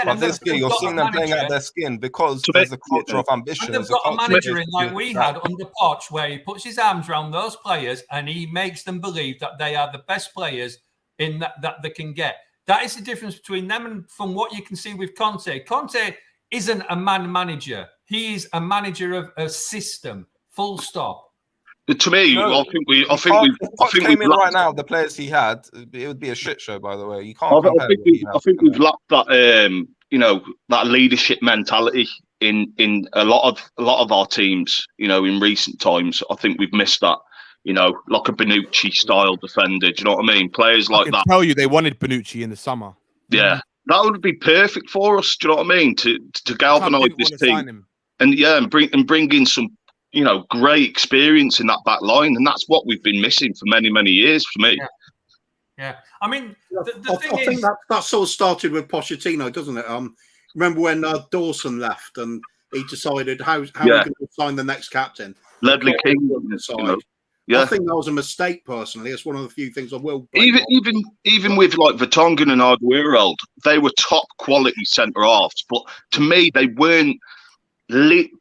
But this year, you're seeing them playing out their skin because there's a culture of ambition. And they've got a manager in like we had under Poch, where he puts his arms around those players and he makes them believe that they are the best players in that they can get. That is the difference between them and from what you can see with Conte. Conte isn't a man manager. He is a manager of a system. Full stop. But to me, I think we came in right now. The players he had, it would be a shit show. By the way, you can't. I think we've lacked that. That leadership mentality in a lot of our teams. In recent times, I think we've missed that. Like a Bonucci style defender. Do you know what I mean? Players like that. I can tell you, they wanted Bonucci in the summer. Yeah. That would be perfect for us. Do you know what I mean? To galvanise this team, and bring in some, great experience in that back line, and that's what we've been missing for many, many years. For me, yeah. I mean, I think that sort of started with Pochettino, doesn't it? Remember when Dawson left and he decided how we're going to sign the next captain? Ledley King on the side. I think that was a mistake. Personally, it's one of the few things I will. Even with like Vertonghen and Alderweireld, they were top quality centre halves, but to me they weren't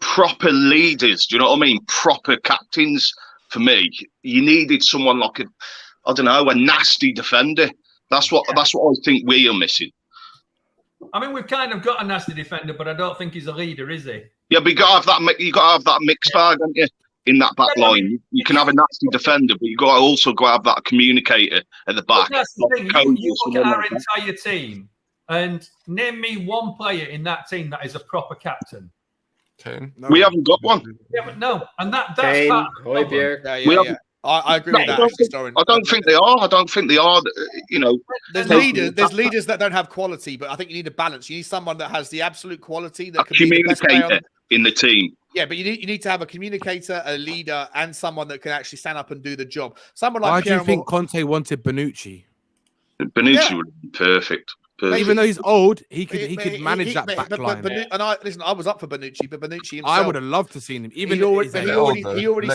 proper leaders. Do you know what I mean? Proper captains. For me, you needed someone like a nasty defender. That's what I think we are missing. I mean, we've kind of got a nasty defender, but I don't think he's a leader, is he? Yeah, but you got to have that mixed bag, haven't you? In that back line, you can have a nasty defender, but you got to also have that communicator at the back. But that's the thing. You look at our entire team and name me one player in that team that is a proper captain. Okay, no. We haven't got one. Yeah, but no, and that's Kane, part of the Højbjerg. I agree with that. I don't think they are. I don't think they are. There's leaders that don't have quality, but I think you need a balance. You need someone that has the absolute quality that can communicator in the team. Yeah, but you need to have a communicator, a leader, and someone that can actually stand up and do the job. Someone like Why do you think Conte wanted Bonucci? Bonucci would be perfect. Even though he's old, he could manage that back line. I was up for Bonucci, but Bonucci himself, I would have loved to see him. Even he already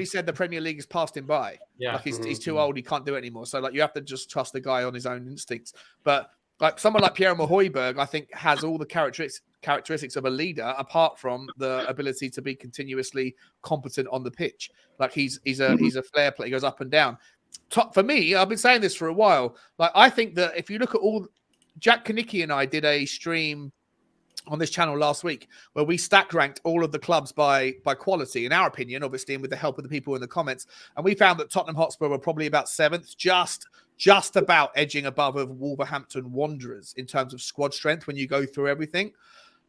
said the Premier League has passed him by. Yeah, like he's too old, he can't do it anymore. So like you have to just trust the guy on his own instincts. But like someone like Pierre-Emile Højbjerg, I think has all the characteristics of a leader, apart from the ability to be continuously competent on the pitch. Like he's a flair player, he goes up and down. For me, I've been saying this for a while. Like I think that if you look at Jack Kanicki and I did a stream on this channel last week where we stack ranked all of the clubs by quality, in our opinion, obviously, and with the help of the people in the comments. And we found that Tottenham Hotspur were probably about 7th, just about edging above of Wolverhampton Wanderers in terms of squad strength when you go through everything.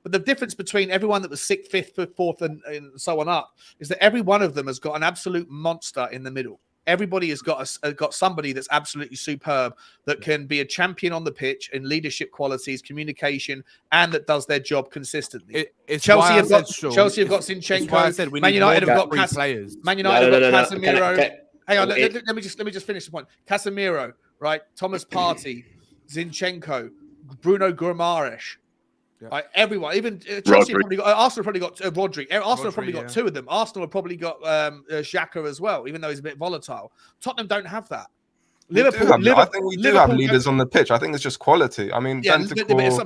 But the difference between everyone that was 6th, 5th, 4th, and so on up is that every one of them has got an absolute monster in the middle. Everybody has got somebody that's absolutely superb that can be a champion on the pitch in leadership qualities, communication, and that does their job consistently. Chelsea have got Zinchenko. Man United have got players. Man United have got Casemiro. Hang on, let me just finish the point. Casemiro, right? Thomas Partey, Zinchenko, Bruno Guimaraes. Yeah. Right, everyone, even Chelsea probably got Arsenal probably got Rodri. Arsenal probably got 2 of them. Arsenal have probably got Xhaka as well, even though he's a bit volatile. Tottenham don't have that. I think we do have leaders on the pitch. I think it's just quality. I mean, but I'm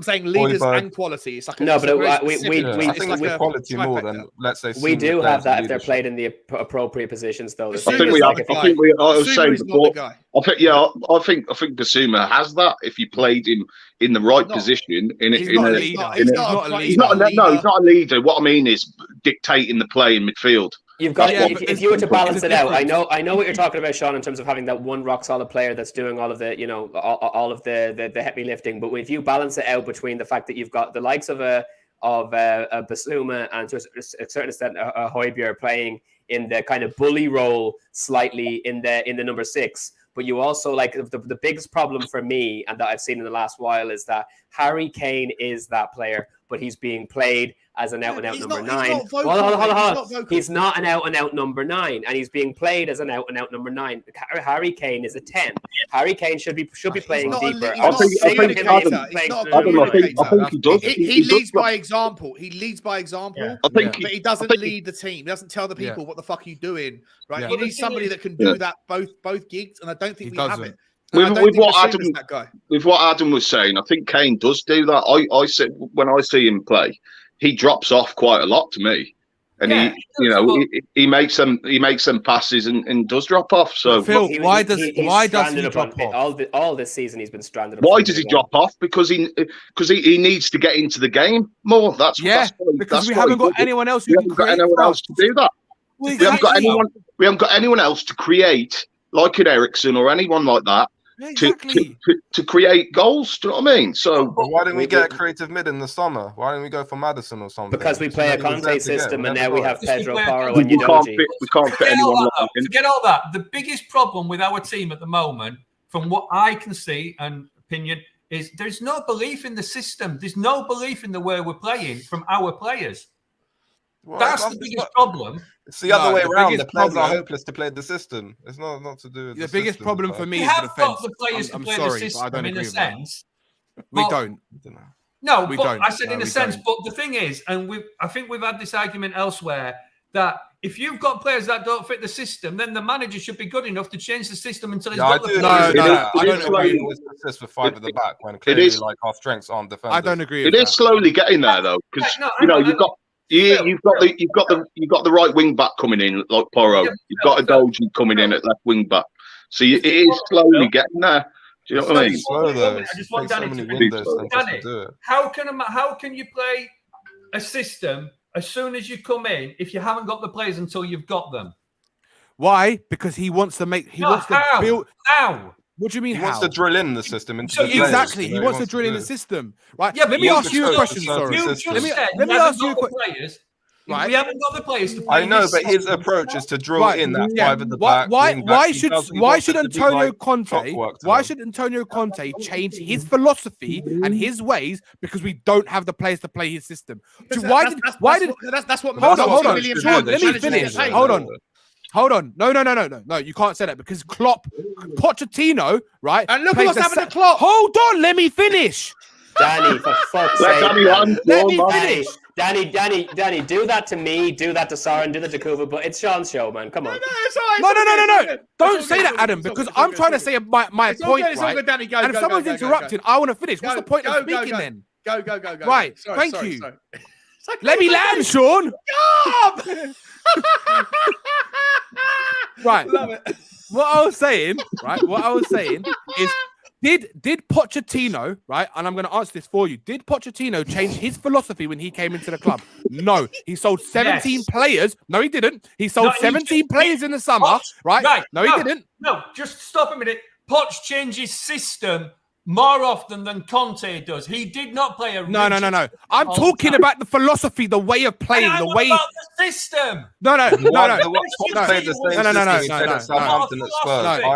saying leaders and quality. It's like I think with quality more than, let's say, we do have that if they're played in the appropriate positions, though. I think we have. I was saying before. I think Basuma has that if you played him in the right position. He's not a leader. What I mean is dictating the play in midfield. You've got if you were to balance it out. I know what you're talking about, Sean, in terms of having that one rock solid player that's doing all of the all of the heavy lifting. But if you balance it out between the fact that you've got the likes of a Basuma and to a certain extent a Højbjerg playing in the kind of bully role slightly in the number 6. But you also like the biggest problem for me and that I've seen in the last while is that Harry Kane is that player, but he's being played as an out-and-out number 9. Hold on. He's not an out-and-out number 9, and he's being played as an out-and-out number 9. Harry Kane is a 10. Harry Kane should be playing deeper. I think he does. He leads by example. But he doesn't lead the team. He doesn't tell the people what the fuck are you doing. Right? You need somebody that can do that both gigs, and I don't think we have it. With what Adam was saying, I think Kane does do that. I said when I see him play, he drops off quite a lot to me, and he makes them passes and does drop off. So Phil, why does he drop off? All this season he's been stranded. Why does he drop off? Because he needs to get into the game more. Because we haven't got anyone else who can create. Anyone else to do that. We haven't got anyone. We haven't got anyone else to create like an Eriksen or anyone like that. To create goals, do you know what I mean? So why didn't we get a creative mid in the summer? Why didn't we go for Maddison or something? Because we play a Conte system, and now we have Pedro Porro and Udogie. We can't fit anyone. Forget all that. The biggest problem with our team at the moment, from what I can see and opinion, is there's no belief in the system. There's no belief in the way we're playing from our players. Well, that's the biggest problem. It's the other way around. The players are hopeless to play the system. It's not to do with the biggest system, problem for me. We have got the players to play the system in a sense. We don't. No, but I said in a sense. But the thing is, and I think we've had this argument elsewhere that if you've got players that don't fit the system, then the manager should be good enough to change the system until he's got the players. I don't agree with this with 5 at the back when clearly our strengths aren't defenders. I don't agree. It is slowly getting there though, because you've got. You've got the right wing back coming in like Porro. You've got a Doji coming in at left wing back. So it is slowly getting there. Do you know what I mean? Slow though. I just want Danny to finish. Danny, how can you play a system as soon as you come in if you haven't got the players until you've got them? Why? Because he wants to make. He wants to build. How? What do you mean? He wants to drill in the system into the exactly. He wants to drill in the system, right? Yeah. Let me ask you a question. Sorry. Let me ask you a question. Right. We haven't got the players to I play. know, but his approach is to drill in that 5 at the back. Why should Antonio Conte change his philosophy and his ways because we don't have the players to play his system? That's what. Hold on. Sean, let me finish. Hold on. No. You can't say that because Pochettino, right? And look what's happened to Klopp. Hold on, let me finish. Danny, for fuck's sake. Let me finish. Danny, do that to me, do that to Soren, do that to Kuva, but it's Sean's show, man. Come on. No. Don't say that, Adam, because I'm trying to say my point, right? Danny, go, and if someone's interrupting, I want to finish. What's the point of speaking then? Go. Right, thank you. Let me land, Sean. Right. Love it. What I was saying is did Pochettino, right? And I'm going to answer this for you. Did Pochettino change his philosophy when he came into the club? No. He sold 17 players. No, he didn't. He sold 17 players in the summer, right? No, he didn't. No, just stop a minute. Poch changed his system more often than Conte does. He did not play a No. I'm talking about the philosophy, the way of playing, about the system. No.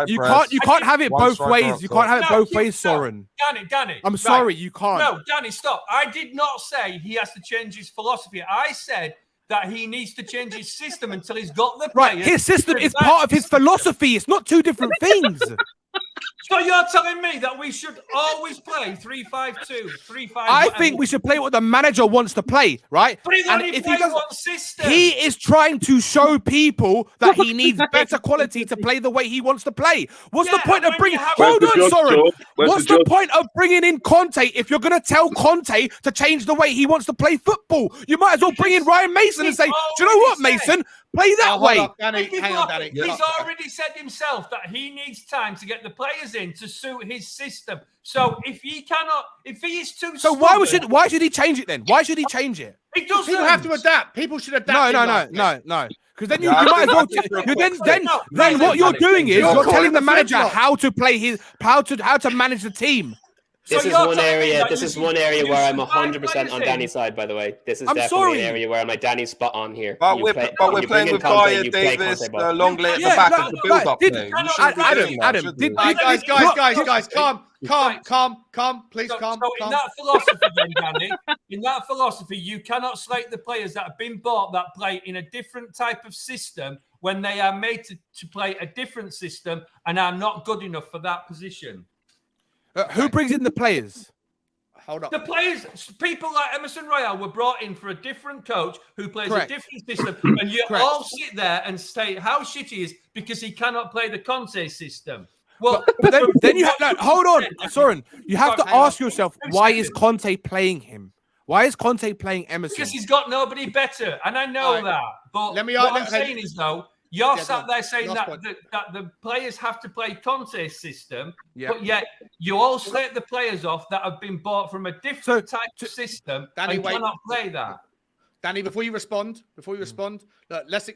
You can't have it both ways. You can't have it both ways, Soren. Danny. I'm sorry, you can't. No, Danny, stop. I did not say he has to change his philosophy. I said that he needs to change his system until he's got the players. Right, his system is part of his philosophy. It's not two different things. So you're telling me that we should always play 3-5-2, 3-5? I think we should play what the manager wants to play, right? But he's only playing one system. He is trying to show people that he needs better quality to play the way he wants to play. What's the point of bringing? Hold on, Soren. What's the point of bringing in Conte if you're going to tell Conte to change the way he wants to play football? You might as well bring in Ryan Mason and say, "Do you know what, Mason? Play that way." Hang on, Danny. He's already said himself that he needs time to get the players in to suit his system. So if he is too so why should he change it then? Why should he change it? He doesn't. People have to adapt. People should adapt. No. Because then you might as well. Then what you're doing is you're telling the manager how to play how to manage the team. This is one area where I'm 100% on Danny's side, by the way. This is definitely an area where I'm like, Danny's spot on here. But we're playing with Kaya, Davis, Longley at the back of the build-up thing. Adam, guys, calm, please calm. So in that philosophy then, Danny, in that philosophy, you cannot slate the players that have been bought that play in a different type of system when they are made to play a different system and are not good enough for that position. Who brings in the players? Hold up. The players, people like Emerson Royale were brought in for a different coach who plays a different system, and you all sit there and say how shit he is because he cannot play the Conte system. Well, but then you have hold on, Soren. You have to ask yourself, why is Conte playing him? Why is Conte playing Emerson? Because he's got nobody better, and I know that. But what I'm saying is, though, you're sat there saying that the players have to play Conte's system, but yet you all slate the players off that have been bought from a different type of system and cannot play that. Danny, before you respond, look, let's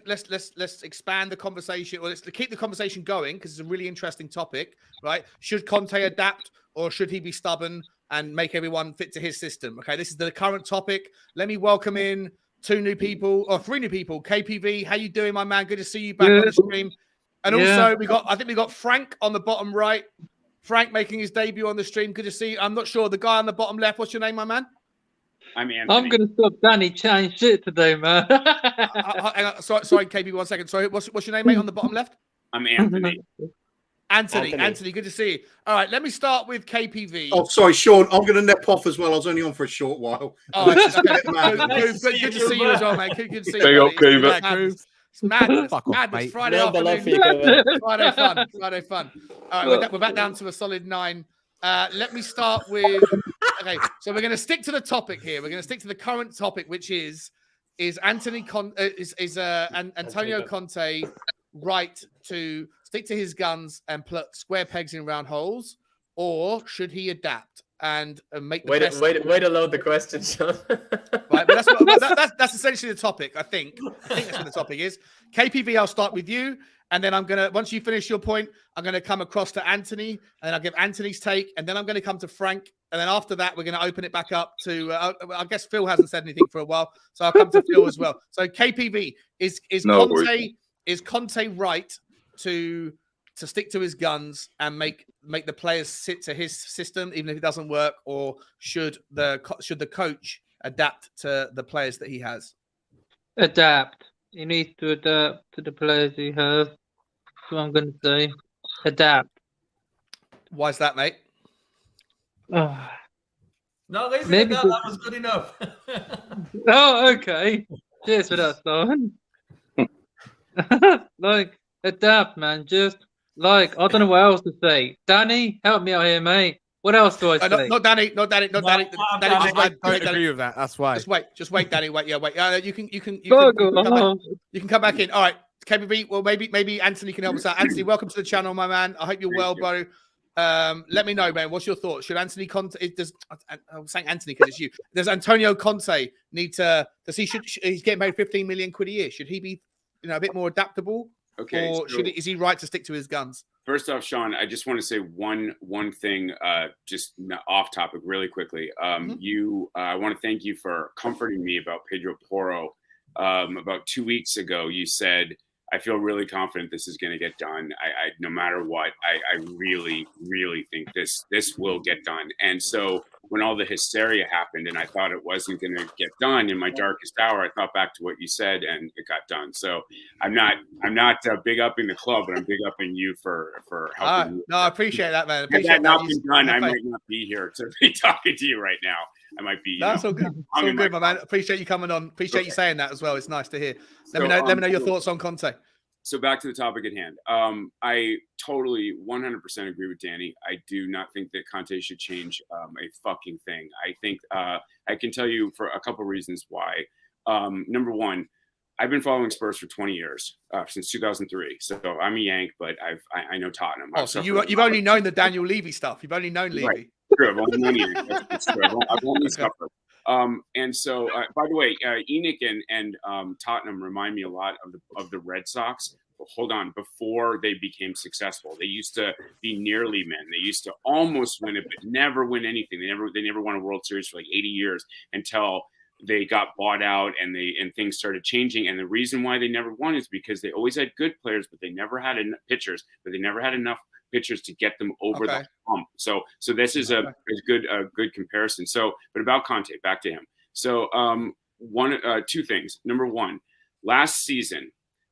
expand the conversation, or let's keep the conversation going because it's a really interesting topic, right? Should Conte adapt or should he be stubborn and make everyone fit to his system? Okay, this is the current topic. Let me welcome in three new people. KPV, how you doing, my man? Good to see you back on the stream. And also we got Frank on the bottom right. Frank making his debut on the stream. Good to see you. I'm not sure. The guy on the bottom left, what's your name, my man? I'm Anthony. I'm going to stop Danny chatting shit today, man. Hang on. Sorry, KB, 1 second. Sorry, what's your name, mate, on the bottom left? I'm Anthony. Anthony, good to see you. All right, let me start with KPV. Oh, sorry, Sean. I'm going to nip off as well. I was only on for a short while. Oh, good to see you as well, mate. Good to see you. Big up, Coover. It's madness. It's Friday afternoon. Friday fun. All right, we're back down to a solid 9. Let me start with. Okay, so we're going to stick to the topic here. We're going to stick to the current topic, which is Antonio Conte right to stick to his guns and put square pegs in round holes, or should he adapt and make the best? Way to load the question, Sean. Right, but that's essentially the topic. I think that's what the topic is. KPV, I'll start with you, and then I'm gonna once you finish your point, I'm gonna come across to Anthony, and then I'll give Anthony's take, and then I'm gonna come to Frank, and then after that we're gonna open it back up to. I guess Phil hasn't said anything for a while, so I'll come to Phil as well. So KPV, is Conte right to stick to his guns and make the players sit to his system even if it doesn't work, or should the coach adapt to the players that he has? Adapt. He needs to adapt to the players he has. That's what I'm going to say. Adapt. Why is that, mate? No, that was good enough. Oh, okay. Cheers for that, Simon. Adapt, man. Just I don't know what else to say. Danny, help me out here, mate. What else do I say? Not Danny. Danny, I don't agree with that. That's why. Just wait, Danny. Wait. You can come back in. All right, KBB. Well, maybe Anthony can help us out. Anthony, welcome to the channel, my man. I hope you're well, bro. Let me know, man. What's your thoughts? Should Anthony Conte? I'm saying Anthony because it's you. Does Antonio Conte need to? He's getting paid 15 million quid a year. Should he be, a bit more adaptable? Okay. Or is he right to stick to his guns? First off, Sean, I just want to say one thing, just off topic, really quickly. I want to thank you for comforting me about Pedro Porro. About 2 weeks ago, you said, I feel really confident this is going to get done. I no matter what, I really, really think this will get done. And so when all the hysteria happened and I thought it wasn't going to get done in my darkest hour, I thought back to what you said and it got done. So I'm not big upping the club, but I'm big upping you for helping. No, I appreciate that, man. Had that not been done, I might not be here to be talking to you right now. I might be. That's all good. It's all good, my man. Appreciate you coming on. Appreciate you saying that as well. It's nice to hear. Let me know your thoughts on Conte. So back to the topic at hand. I totally 100% agree with Danny. I do not think that Conte should change a fucking thing. I think I can tell you for a couple of reasons why. Number one, I've been following Spurs for 20 years, since 2003. So I'm a Yank, but I know Tottenham. Oh, so you've only known the Daniel Levy stuff. You've only known Levy. Right. True. I've only known Yank. That's true. I've only suffered. And so, by the way, Enoch and Tottenham remind me a lot of the Red Sox. Hold on, before they became successful, they used to be nearly men. They used to almost win it, but never win anything. They never won a World Series for like 80 years until they got bought out and things started changing. And the reason why they never won is because they always had good players, but they never had enough pitchers. But they never had enough pitchers to get them over the hump. So this is a good comparison. So, but about Conte, back to him. So two things. Number one, last season,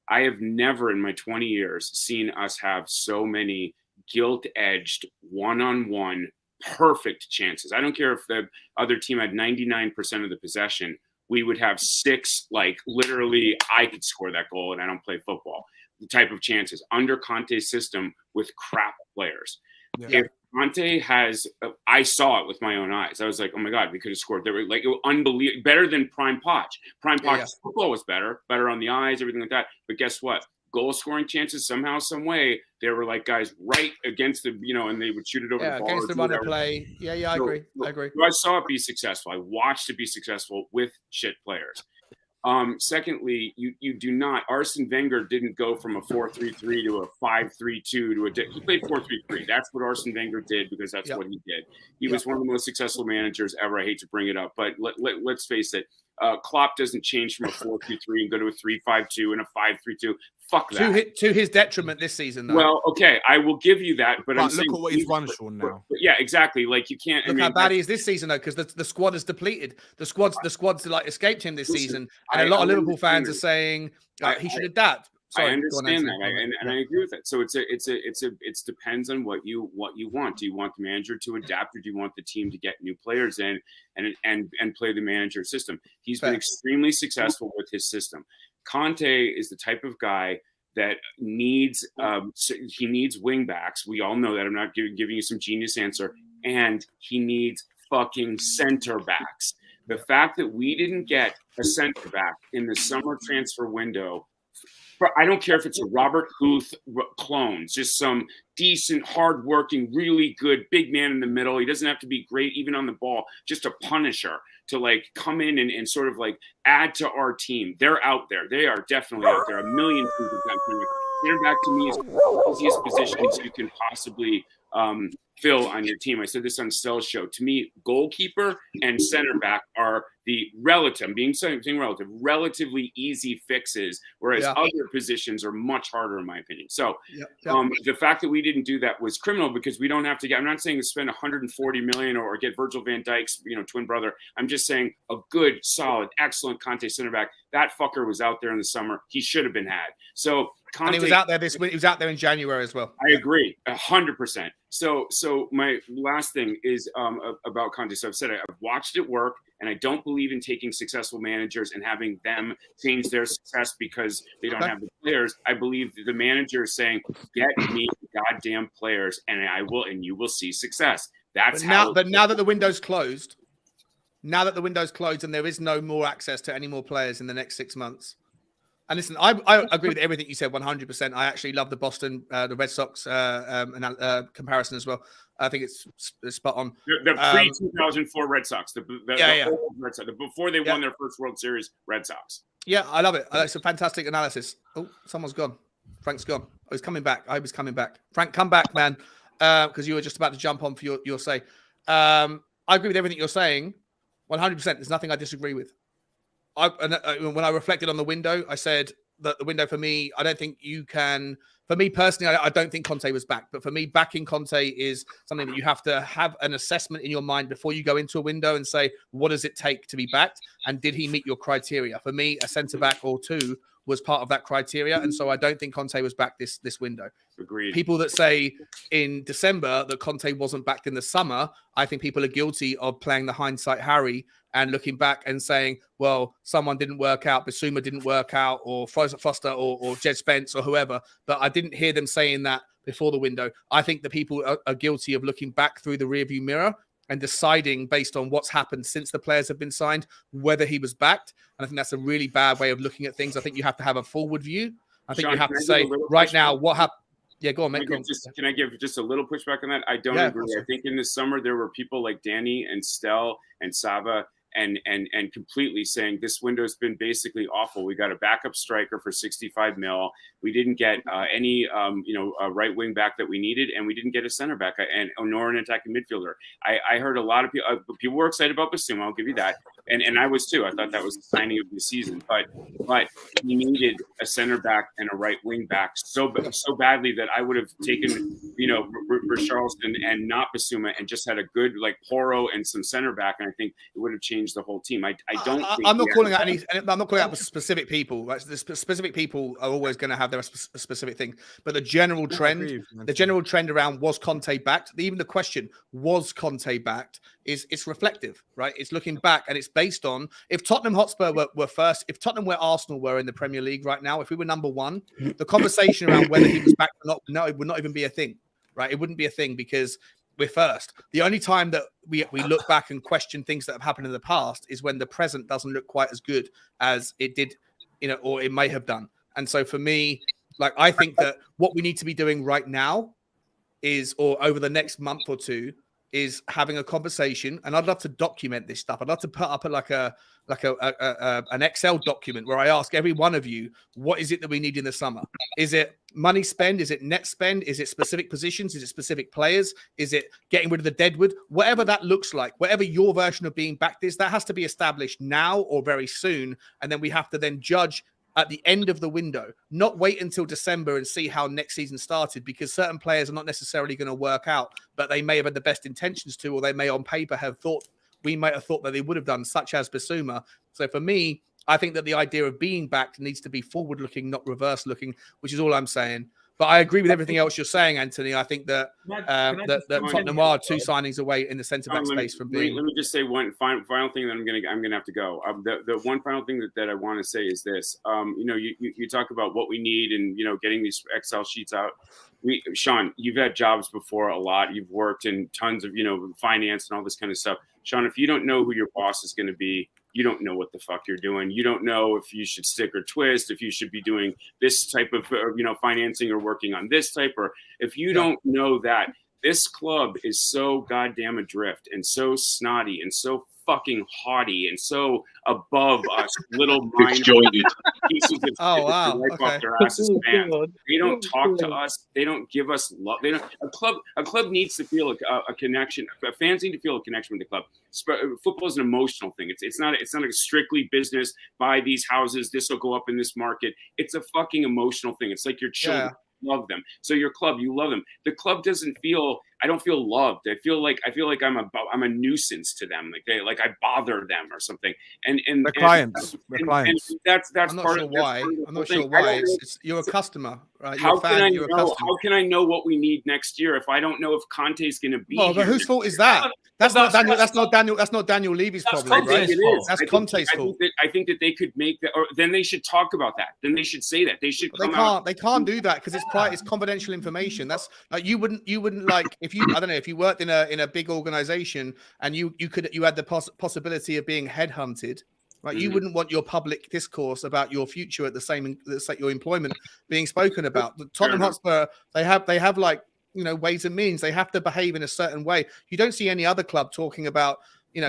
I have never in my 20 years seen us have so many gilt-edged one-on-one perfect chances. I don't care if the other team had 99% of the possession. We would have 6, like literally I could score that goal and I don't play football. The type of chances under Conte's system with crap players. Yeah. If Conte has, I saw it with my own eyes. I was like, oh my God, we could have scored. They were like, it was unbelievable, better than Prime Poch. Prime Poch's football was better on the eyes, everything like that. But guess what? Goal scoring chances, somehow, some way, they were like guys right against the, and they would shoot it over the ball. Against the run of play. Yeah, I agree. I agree. So I saw it be successful. I watched it be successful with shit players. Secondly, you do not. Arsene Wenger didn't go from a 4-3-3 to a 5-3-2 to he played 4-3-3. That's what Arsene Wenger did because that's what he did. He was one of the most successful managers ever. I hate to bring it up, but let's face it. Klopp doesn't change from a 4-3-3 and go to a 3-5-2 and a 5-3-2. Fuck that. To his detriment this season, though. Well, okay, I will give you that, but I'm look at what he's run, Sean, now. Yeah, exactly. Like you can't. Look how bad he is this season, though, because the squad is depleted. The squad's like escaped him this season, and a lot of Liverpool fans are saying he should adapt. Sorry, I understand that, and I agree with that. So it depends on what you want. Do you want the manager to adapt, or do you want the team to get new players in and play the manager system? He's been extremely successful with his system. Conte is the type of guy that needs he needs wing backs. We all know that. I'm not giving you some genius answer. And he needs fucking center backs. The fact that we didn't get a center back in the summer transfer window, I don't care if it's a Robert Huth clone, just some decent, hardworking, really good big man in the middle. He doesn't have to be great even on the ball, just a punisher to like come in and sort of like add to our team. They're out there. They are definitely out there. A million people. Center back to me is the easiest positions you can possibly fill on your team. I said this on Stell's show. To me, goalkeeper and center back are the relatively easy fixes, whereas other positions are much harder, in my opinion. So the fact that we didn't do that was criminal because we don't have to get, I'm not saying to spend 140 million or get Virgil van Dijk's, twin brother. I'm just saying a good, solid, excellent Conte center back. That fucker was out there in the summer. He should have been had. So Conte, and he was out there this week. He was out there in January as well. I agree, 100%. So my last thing is about Conte. So I've said I've watched it work, and I don't believe in taking successful managers and having them change their success because they don't have the players. I believe the manager is saying, "Get me goddamn players, and I will, and you will see success." That's now that the window's closed, and there is no more access to any more players in the next 6 months. And listen, I agree with everything you said 100%. I actually love the Boston, the Red Sox comparison as well. I think it's spot on. The pre-2004 Red Sox, the Red Sox, before they won their first World Series, Red Sox. Yeah, I love it. It's a fantastic analysis. Oh, someone's gone. Frank's gone. Oh, he's coming back. I was coming back. Frank, come back, man, because you were just about to jump on for your say. I agree with everything you're saying, 100%. There's nothing I disagree with. When I reflected on the window, I said that the window for me, I don't think you can. For me personally, I don't think Conte was back. But for me, backing Conte is something that you have to have an assessment in your mind before you go into a window and say, what does it take to be backed? And did he meet your criteria? For me, a centre-back or two was part of that criteria. And so I don't think Conte was back this window. Agreed. People that say in December that Conte wasn't backed in the summer, I think people are guilty of playing the hindsight Harry and looking back and saying, well, someone didn't work out, Basuma didn't work out, or Foster or Jed Spence or whoever. But I didn't hear them saying that before the window. I think that people are guilty of looking back through the rearview mirror and deciding based on what's happened since the players have been signed, whether he was backed. And I think that's a really bad way of looking at things. I think you have to have a forward view. I think Sean, you have to say right now what happened. Yeah, go on, mate. Can I give just a little pushback on that? I don't agree. I think in the summer there were people like Danny and Stel and Sava and completely saying this window's been basically awful. We got a backup striker for 65 mil. We didn't get any right wing back that we needed, and we didn't get a center back nor an attacking midfielder. I heard a lot of people were excited about Basuma. I'll give you that, and I was too. I thought that was the signing of the season, but we needed a center back and a right wing back so badly that I would have taken Richarlison and not Basuma and just had a good like Porro and some center back, and I think it would have changed the whole team. I'm not calling out I'm not calling out specific people. Right? The specific people are always going to have their specific thing, but the general trend around was Conte backed. Even the question was Conte backed it's reflective, right? It's looking back and it's based on if Tottenham Hotspur were first, if Tottenham where Arsenal were in the Premier League right now, if we were number one, the conversation around whether he was back or not, no, it would not even be a thing, right? It wouldn't be a thing because we're first. The only time that we look back and question things that have happened in the past is when the present doesn't look quite as good as it did, or it may have done. And so for me, like, I think that what we need to be doing right now is, or over the next month or two, is having a conversation. And I'd love to document this stuff. I'd love to put up an Excel document where I ask every one of you, what is it that we need in the summer? Is it money spend? Is it net spend? Is it specific positions? Is it specific players? Is it getting rid of the deadwood? Whatever that looks like, whatever your version of being backed is, that has to be established now or very soon. And then we have to then judge at the end of the window, not wait until December and see how next season started, because certain players are not necessarily going to work out, but they may have had the best intentions to, or they may on paper have thought, we might have thought that they would have done, such as Basuma. So for me, I think that the idea of being backed needs to be forward looking, not reverse looking, which is all I'm saying. But I agree with everything else you're saying, Anthony. I think that Tottenham are two signings away in the centre back space from being. Let me just say one final thing that I'm gonna have to go. The one final thing that I want to say is this. You talk about what we need and getting these Excel sheets out. Sean, you've had jobs before a lot. You've worked in tons of finance and all this kind of stuff. Sean, if you don't know who your boss is going to be, you don't know what the fuck you're doing. You don't know if you should stick or twist, if you should be doing this type of, financing or working on this type, or if you don't know that, this club is so goddamn adrift and so snotty and so fucking haughty and so above us little disjointed pieces of off their asses, man. They don't talk to us. They don't give us love. They don't. A club needs to feel a connection. Fans need to feel a connection with the club. Football is an emotional thing. It's not a strictly business. Buy these houses. This will go up in this market. It's a fucking emotional thing. It's like your children. Yeah. Love them. So your club, you love them. The club doesn't feel. I don't feel loved. I feel like I'm a nuisance to them. Like I bother them or something. And the clients. And that's I'm not part sure of why. I'm not sure why. You're a customer, right? You're how a fan. Can I you're a know? customer. How can I know what we need next year if I don't know if Conte's going to be? Well, but whose fault is that? That's not Daniel. That's not Daniel Levy's problem, right? That's Conte's fault. I think that they could make that, or then they should talk about that. Then they should say that. They should. They can't do that because it's confidential information. That's like you wouldn't like if you, I don't know, if you worked in a big organization and you had the possibility of being headhunted. Right, you wouldn't want your public discourse about your future at your employment being spoken about. The Tottenham Hotspur, they have like ways and means. They have to behave in a certain way. You don't see any other club talking about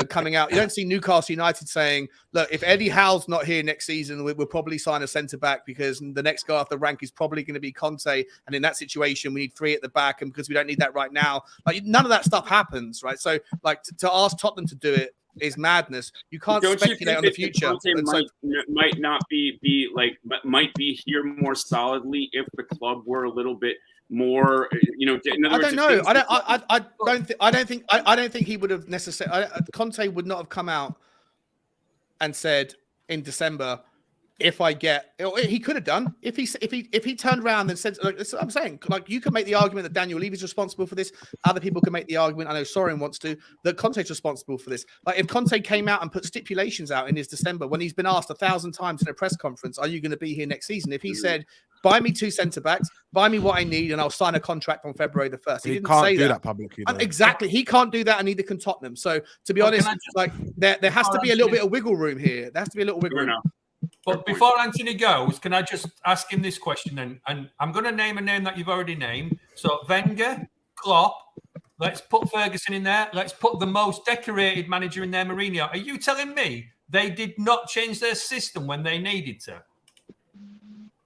coming out. You don't see Newcastle United saying, look, if Eddie Howe's not here next season, we'll probably sign a centre-back because the next guy off the rank is probably going to be Conte. And in that situation, we need 3 at the back. And because we don't need that right now, like none of that stuff happens, right? So like to ask Tottenham to do it is madness. You can't speculate on the future. Might not might be here more solidly if the club were a little bit more, in other words, I don't think he would have necessarily. Conte would not have come out and said in December, if I get, he could have done if he turned around and said, like, that's what I'm saying, like you can make the argument that Daniel Levy's responsible for this. Other people can make the argument, I know Soren wants to, that Conte's responsible for this. Like if Conte came out and put stipulations out in his December when he's been asked 1,000 times in a press conference, are you going to be here next season? If he said, buy me 2 centre backs, buy me what I need, and I'll sign a contract on February the 1st. He didn't can't say do that. that publicly. Though. Exactly, he can't do that, and neither can Tottenham. So to be honest, like there has to be a little bit of wiggle room here. There has to be a little wiggle room. But before Anthony goes, can I just ask him this question then? And I'm going to name a name that you've already named. So Wenger, Klopp, let's put Ferguson in there. Let's put the most decorated manager in there, Mourinho. Are you telling me they did not change their system when they needed to?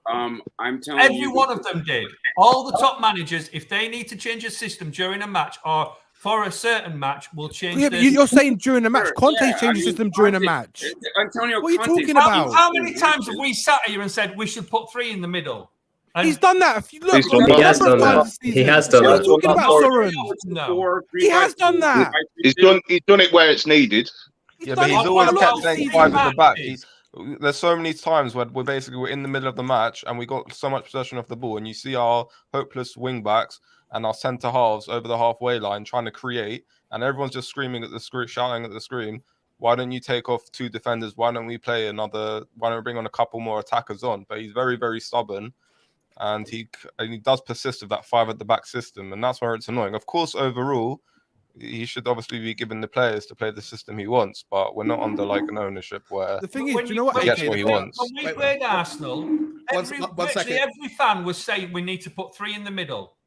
I'm telling you. Every one of them did. All the top managers, if they need to change a system during a match or for a certain match, will change. Yeah, but you're saying during a match. Conte changed the system during a match. Antonio, what are you talking about? How many times have we sat here and said we should put 3 in the middle? And he's done that. He has done that. He has done that. What are you talking about, Soren? No. He has done that. He's done it where it's needed. Yeah, but he's always kept saying 5 at the back. There's so many times where we're in the middle of the match and we got so much possession of the ball, and you see our hopeless wing backs and our centre halves over the halfway line trying to create, and everyone's just screaming at the screen, shouting at the screen. Why don't you take off 2 defenders? Why don't we play another? Why don't we bring on a couple more attackers on? But he's very, very stubborn, and he does persist with that 5 at the back system, and that's where it's annoying. Of course, overall, he should obviously be given the players to play the system he wants, but we're not under like an ownership where the thing is, do you know what he gets what he wants. When we played Arsenal, virtually every fan was saying we need to put 3 in the middle.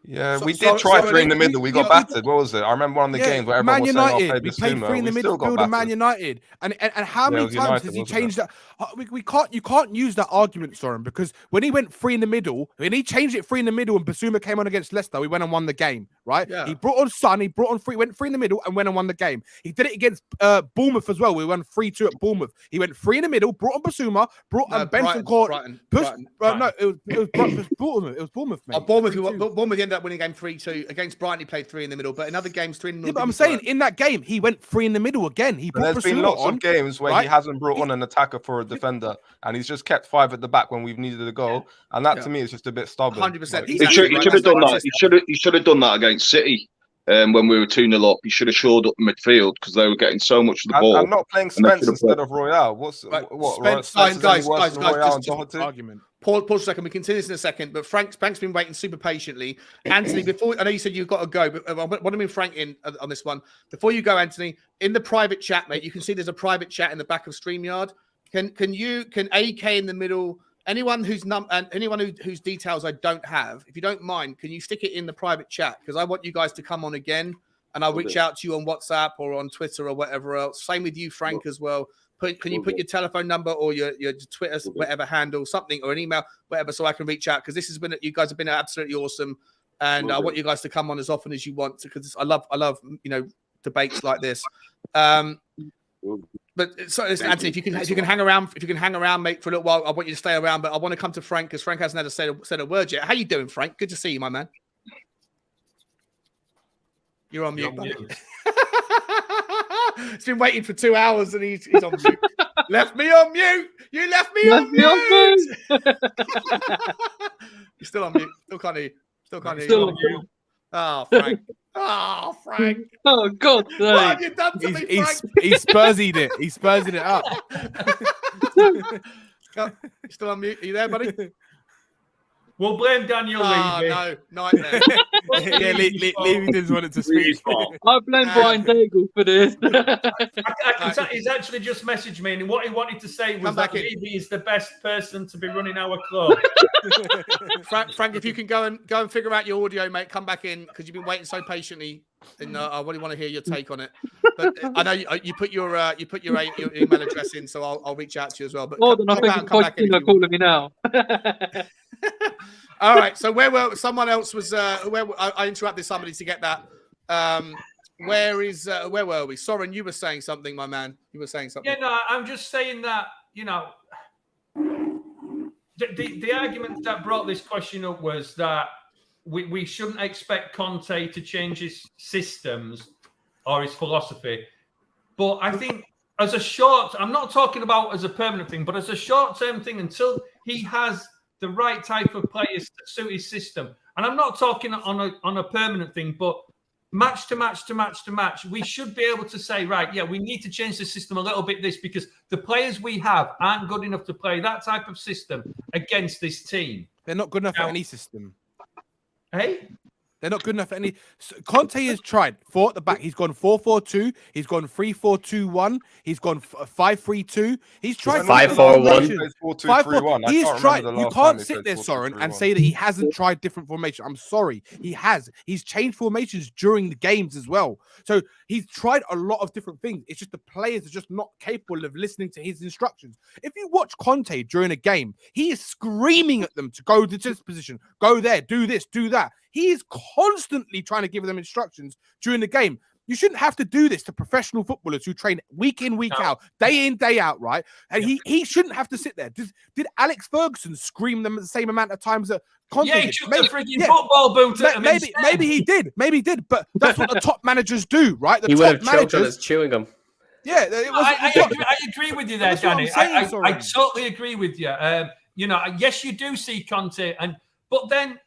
Yeah, we did try 3 in the middle. We got battered. What was it? I remember one of the games where everyone was saying, "I'll play we played 3 in the middle, build a Man United." And how many times has he changed that? You can't use that argument, Soren, because when he went 3 in the middle, when he changed it 3 in the middle, and Basuma came on against Leicester, we went and won the game, right? Yeah. He brought on Son, he brought on 3, went 3 in the middle, and went and won the game. He did it against Bournemouth as well. We won 3-2 at Bournemouth. He went 3 in the middle, brought on Basuma, brought on Benson Court. No, it was Bournemouth. It was Bournemouth, mate. Bournemouth ended up winning game 3-2. Against Brighton, he played 3 in the middle, but in other games, 3 in the middle. Yeah, but I'm saying in that game, he went 3 in the middle again. There's been lots of games where he hasn't brought on an attacker for a defender, and he's just kept 5 at the back when we've needed a goal, and that to me is just a bit stubborn. 100%. He should have done that. He should have done that against City. When we were 2-0 up, he should have shored up the midfield because they were getting so much of the ball. I'm not playing Spence instead of Royale. What? Guys, argument. Pause a second. We continue this in a second, but Frank's been waiting super patiently. Anthony, before I know you said you've got to go, but I want to bring Frank in on this one. Before you go, Anthony, in the private chat, mate, you can see there's a private chat in the back of StreamYard. Can AK in the middle? Anyone whose whose details I don't have, if you don't mind, can you stick it in the private chat? Because I want you guys to come on again, and I'll reach out to you on WhatsApp or on Twitter or whatever else. Same with you, Frank, as well. Can you put your telephone number or your Twitter, whatever handle, something, or an email, whatever, so I can reach out? Because this has been, you guys have been absolutely awesome, and I want you guys to come on as often as you want, because I love debates like this. But so listen, Anthony, if you can hang around, mate, for a little while, I want you to stay around. But I want to come to Frank because Frank hasn't said a word yet. How you doing, Frank? Good to see you, my man. You're on mute, buddy. It's been waiting for 2 hours and he's on mute. Left me on mute. You left me on mute. You're still on mute. Still can't hear. Still can't hear. Still on mute. Oh, Frank. Oh, Frank. Oh, God. What have you done to me, Frank? He Spursied it. He Spursied it up. You still on mute? Are you there, buddy? We'll blame Daniel Levy. No, nightmare. Yeah, Levy didn't want it to speak. I blame Brian Daigle for this. He's actually just messaged me, and what he wanted to say was that Levy is the best person to be running our club. Frank, if you can go and figure out your audio, mate, come back in because you've been waiting so patiently. And I really want to hear your take on it. But I know you put your email address in, so I'll reach out to you as well. But come back in if calling me now. All right. So someone else was where I interrupted somebody to get that. Where were we? Soren, you were saying something, my man. You were saying something. Yeah, no, I'm just saying that, the argument that brought this question up was that we shouldn't expect Conte to change his systems or his philosophy. But I think I'm not talking about as a permanent thing, but as a short-term thing until he has the right type of players to suit his system. And I'm not talking on a permanent thing, but match to match, we should be able to say, right, yeah, we need to change the system a little bit because the players we have aren't good enough to play that type of system against this team. They're not good enough for any system. Hey? They're not good enough for any. Conte has tried 4 at the back. He's gone 4-4-2. He's gone 3-4-2-1. He's gone 5-3-2. He's tried 5-4-1. 5-4. He has tried. You can't sit there, Soren, and say that he hasn't tried different formation. I'm sorry, he has. He's changed formations during the games as well. So he's tried a lot of different things. It's just the players are just not capable of listening to his instructions. If you watch Conte during a game, he is screaming at them to go to this position, go there, do this, do that. He is constantly trying to give them instructions during the game. You shouldn't have to do this to professional footballers who train week in, week out, day in, day out, right? And he shouldn't have to sit there. Did Alex Ferguson scream them at the same amount of times that Conte did? He chucked a freaking football boot at him. Maybe he did. Maybe he did. But that's what the top managers do, right? He would have choked on his chewing gum. Yeah, I agree with you there, Danny. I totally agree with you. Yes, you do see Conte, but then.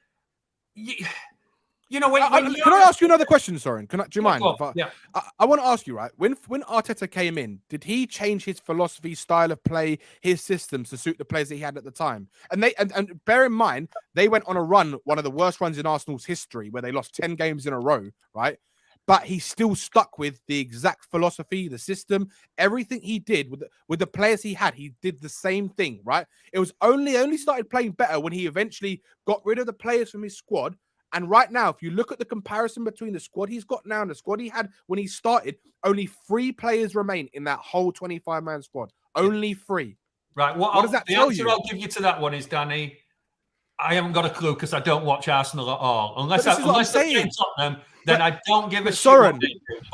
Can I ask you another question, Soren? Do you mind? Yeah. I want to ask you, right? When Arteta came in, did he change his philosophy, style of play, his systems to suit the players that he had at the time? And and bear in mind, they went on a run, one of the worst runs in Arsenal's history, where they lost 10 games in a row, right? But he still stuck with the exact philosophy, the system, everything he did with the players he had. He did the same thing, right? It was only started playing better when he eventually got rid of the players from his squad. And right now, if you look at the comparison between the squad he's got now and the squad he had when he started, only 3 players remain in that whole 25-man squad. Only 3. Right. What does that tell you? The answer I'll give you to that one is, Danny, I haven't got a clue because I don't watch Arsenal at all. Unless I'm saying Tottenham, then I don't give a shit. Soren,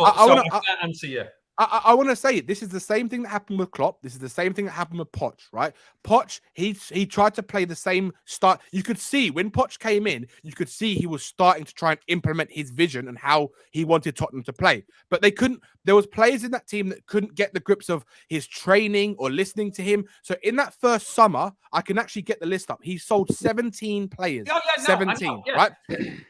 I can't answer you. I want to say this is the same thing that happened with Klopp. This is the same thing that happened with Poch, right? Poch, he tried to play the same start. You could see when Poch came in, you could see he was starting to try and implement his vision and how he wanted Tottenham to play. But they couldn't. There was players in that team that couldn't get the grips of his training or listening to him. So in that first summer, I can actually get the list up. He sold 17 players. 17, right?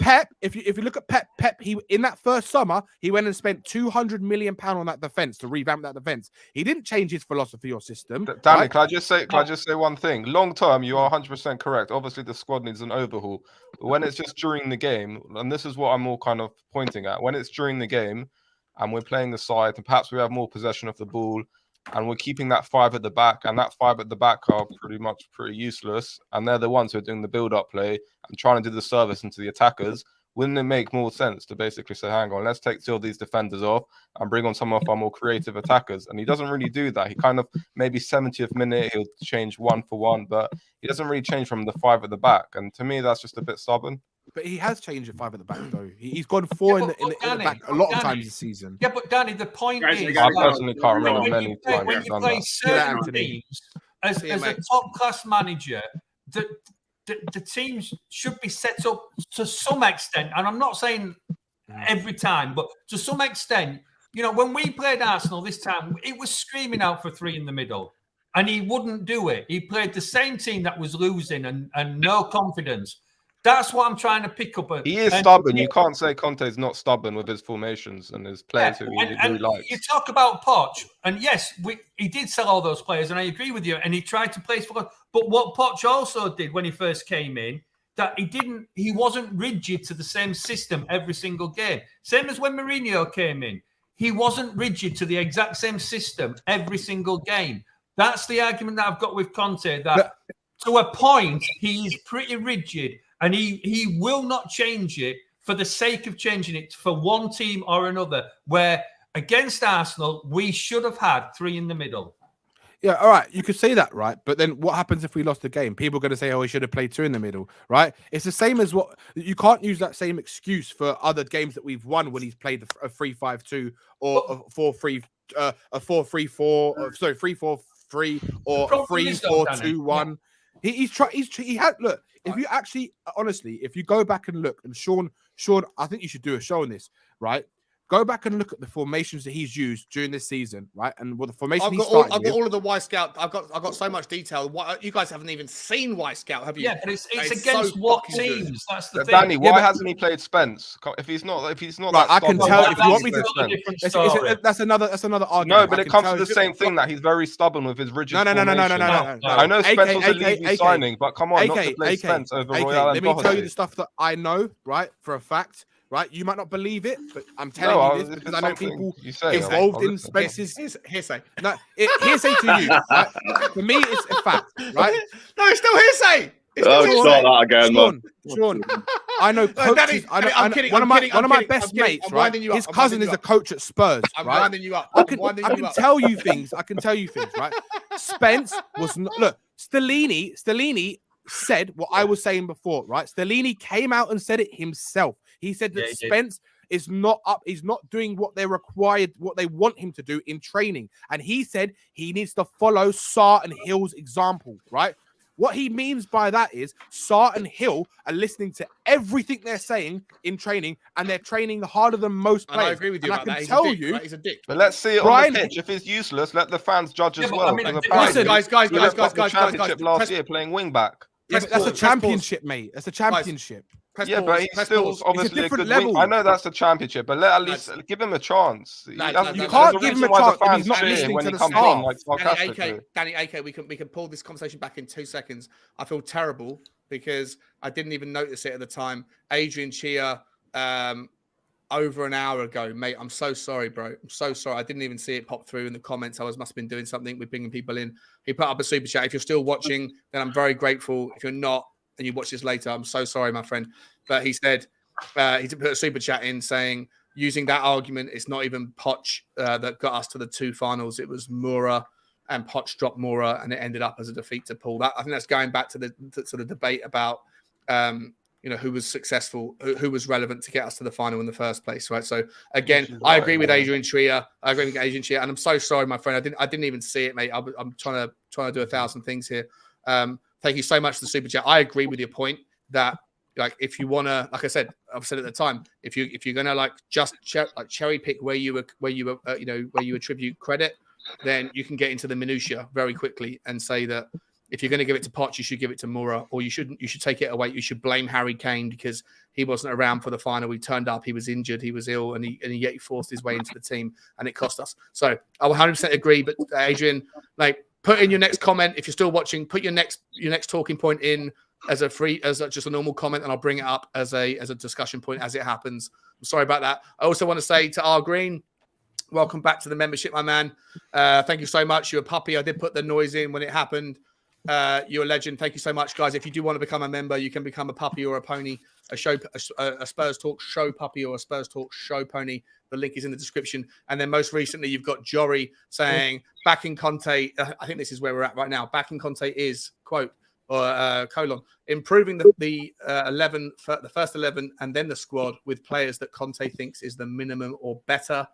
Pep, if you look at Pep, he in that first summer, he went and spent £200 million on that defense to revamp that defense. He didn't change his philosophy or system. Danny, can I just say one thing? Long term, you are 100% correct. Obviously, the squad needs an overhaul. But when it's just during the game, and this is what I'm all kind of pointing at, when it's during the game and we're playing the side and perhaps we have more possession of the ball and we're keeping that 5 at the back, and that 5 at the back are pretty useless, and they're the ones who are doing the build-up play and trying to do the service into the attackers. Wouldn't it make more sense to basically say, hang on, let's take 2 of these defenders off and bring on some of our more creative attackers? And he doesn't really do that. He kind of, maybe 70th minute, he'll change 1 for 1, but he doesn't really change from the 5 at the back. And to me, that's just a bit stubborn. But he has changed at 5 at the back, though. He's gone 4 in the back a lot of times this season. Yeah, but Danny, the point is... I personally can't remember many times when you play certain teams, as a top-class manager, the teams should be set up to some extent, and I'm not saying every time, but to some extent, when we played Arsenal this time, it was screaming out for 3 in the middle, and he wouldn't do it. He played the same team that was losing and no confidence. That's what I'm trying to pick up. He is stubborn. You can't say Conte's not stubborn with his formations and his players who he really likes. You talk about Poch, and yes, he did sell all those players, and I agree with you. And he tried to play for. But what Poch also did when he first came in, that he wasn't rigid to the same system every single game. Same as when Mourinho came in, he wasn't rigid to the exact same system every single game. That's the argument that I've got with Conte. That to a point, he is pretty rigid. And he will not change it for the sake of changing it for one team or another, where against Arsenal, we should have had 3 in the middle. Yeah, all right, you could say that, right? But then what happens if we lost the game? People are going to say, oh, we should have played 2 in the middle, right? It's the same as what you can't use that same excuse for other games that we've won when he's played a 3-5-2 or a 4-3, a 4-3-4, sorry, 3-4-3 or a 3-4-2-1. He had look. If you actually, honestly, if you go back and look, and Sean, I think you should do a show on this, right? Go back and look at the formations that he's used during this season, right? And what the formation I've got all of the Y Scout. I've got so much detail. You guys haven't even seen Y Scout, have you? Yeah, but it's against so what teams? Good. That's the thing. Danny, why hasn't he played Spence? If he's not, right, I can tell. If you want me to, that's another argument. No, but it comes to the same thing that he's very stubborn with his rigid. No. I know Spence was a Levy signing, but come on, not to play Spence over Royale. Let me tell you the stuff that I know, right, for a fact. Right, you might not believe it, but I'm telling you this because I know people involved in Spence's hearsay. No, hearsay to you. Right? For me, it's a fact, right? No, it's still hearsay. It's not that again, man. Sean, I know coaches. I'm kidding. One of my best mates, right? His cousin is a coach at Spurs. I'm right? winding you up. I can tell you things. Right? Spence was not. Look, Stellini said what I was saying before, right? Stellini came out and said it himself. He said that Spence is not up. He's not doing what they're required, what they want him to do in training. And he said he needs to follow Sarr and Hill's example, right? What he means by that is Sarr and Hill are listening to everything they're saying in training, and they're training harder than most players. I agree with you and about I can that. tell you, he's a dick. But let's see it on the pitch. If he's useless, let the fans judge as well. I mean, listen, guys, championship last year playing wing back. Yeah, but that's a championship, mate. That's a championship. Yeah, but he's still obviously a good level. I know that's a championship, but at least give him a chance. You can't give him a chance if he's not listening to the staff. Danny, AK, we can pull this conversation back in 2 seconds. I feel terrible because I didn't even notice it at the time. Adrian Chia, over an hour ago, mate. I'm so sorry, bro. I'm so sorry. I didn't even see it pop through in the comments. I must have been doing something with bringing people in. He put up a super chat. If you're still watching, then I'm very grateful. If you're not, and you watch this later, I'm so sorry, my friend. But he said he put a super chat in saying, using that argument, it's not even Poch that got us to the 2 finals. It was Moura, and Poch dropped Moura, and it ended up as a defeat to Paul. I think that's going back to the debate about who was successful, who was relevant to get us to the final in the first place, right? So again, I agree with Adrian Chia. And I'm so sorry, my friend. I didn't even see it, mate. I'm trying to do 1,000 things here. Thank you so much for the super chat. I agree with your point that, like, if you want to, like I said, I've said at the time, if you're gonna like just cherry pick where you attribute credit, then you can get into the minutia very quickly and say that if you're going to give it to Poch, you should give it to Moura, or you should take it away. You should blame Harry Kane because he wasn't around for the final. He turned up, he was injured, he was ill, and yet he forced his way into the team, and it cost us. So I 100% agree. But Adrian, like, put in your next comment if you're still watching. Put your next talking point in as just a normal comment, and I'll bring it up as a discussion point as it happens. I'm sorry about that. I also want to say to R Green, welcome back to the membership, my man. Thank you so much. You're a puppy. I did put the noise in when it happened. You're a legend. Thank you so much, guys. If you do want to become a member, you can become a puppy or a pony, a Spurs Talk Show puppy or a Spurs Talk Show pony. The link is in the description. And then most recently, you've got Jory saying, backing Conte. I think this is where we're at right now. Backing Conte is, quote, or colon, improving the 11, the first 11 and then the squad with players that Conte thinks is the minimum or better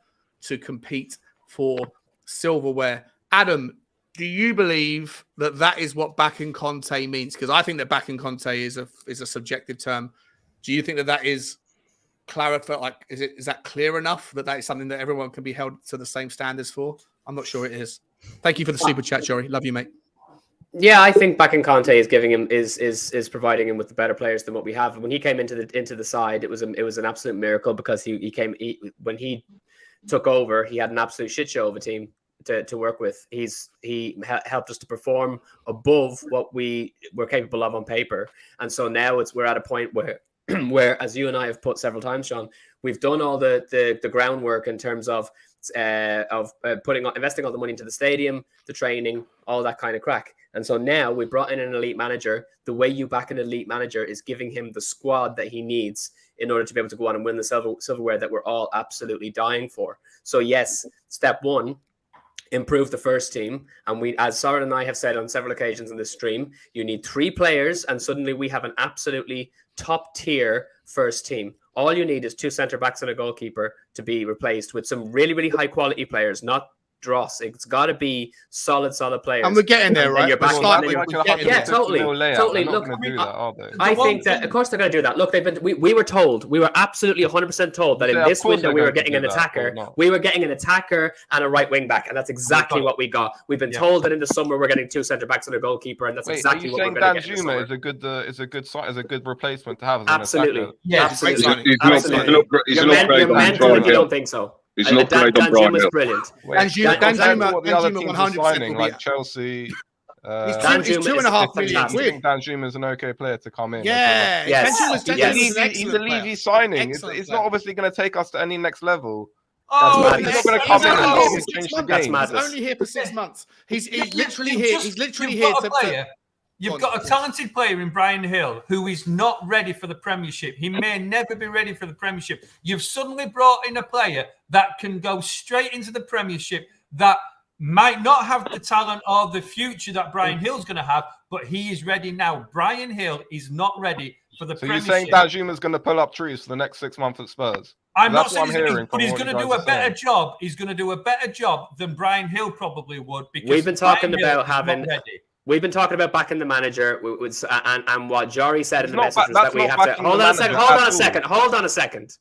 to compete for silverware. Adam, do you believe that is what backing Conte means? Because I think that backing Conte is a subjective term. Do you think that is clarified? Like, is that clear enough that is something that everyone can be held to the same standards for? I'm not sure it is. Thank you for the super chat, Jory. Love you, mate. Yeah, I think backing Conte is giving him is providing him with the better players than what we have. When he came into the side, it was an absolute miracle because when he took over, he had an absolute shit show of a team to work with. He helped us to perform above what we were capable of on paper, and so now we're at a point where as you and I have put several times, Sean, we've done all the groundwork in terms of investing all the money into the stadium, the training, all that kind of crack. And so now we brought in an elite manager. The way you back an elite manager is giving him the squad that he needs in order to be able to go on and win the silverware that we're all absolutely dying for. So yes, step one, improve the first team. And we, as Soren and I have said on several occasions in this stream, you need 3 players and suddenly we have an absolutely top tier first team. All you need is 2 centre backs and a goalkeeper to be replaced with some really, really high quality players, not dross. It's got to be solid players. And we're getting there, right? You're back totally. Look, I think that of course they're going to do that. Look, we were told, we were absolutely 100% told that in this window we were getting an attacker. We were getting an attacker and a right wing back, and that's exactly what we got. We've been told that in the summer we're getting 2 centre backs and a goalkeeper, and that's exactly what we're going to get. Danjuma is a good replacement to have as an absolutely. attacker. Yeah, absolutely. He's an upgrade. You're mental if you don't think so. He's an upgrade on Brian Hill. Brilliant. Danjuma the other teams 100% are signing, like Chelsea. He's 2.5 million quid. Danjuma is an okay player to come in. Yeah, he's a Levy signing. It's not obviously going to take us to any next level. Oh, he's not going to come in and change the game. He's only here for 6 months. He's literally here. He's literally here to. You've got a talented player in Brian Hill who is not ready for the Premiership. He may never be ready for the Premiership. You've suddenly brought in a player that can go straight into the Premiership that might not have the talent or the future that Brian Hill's going to have, but he is ready now. Brian Hill is not ready for the Premiership. So you're saying Danjuma's going to pull up trees for the next 6 months at Spurs? I'm not saying, but he's going to do a better job. He's going to do a better job than Brian Hill probably would. Because we've been talking about having. We've been talking about backing the manager, and what Jory said in the message was that we have to hold on a second.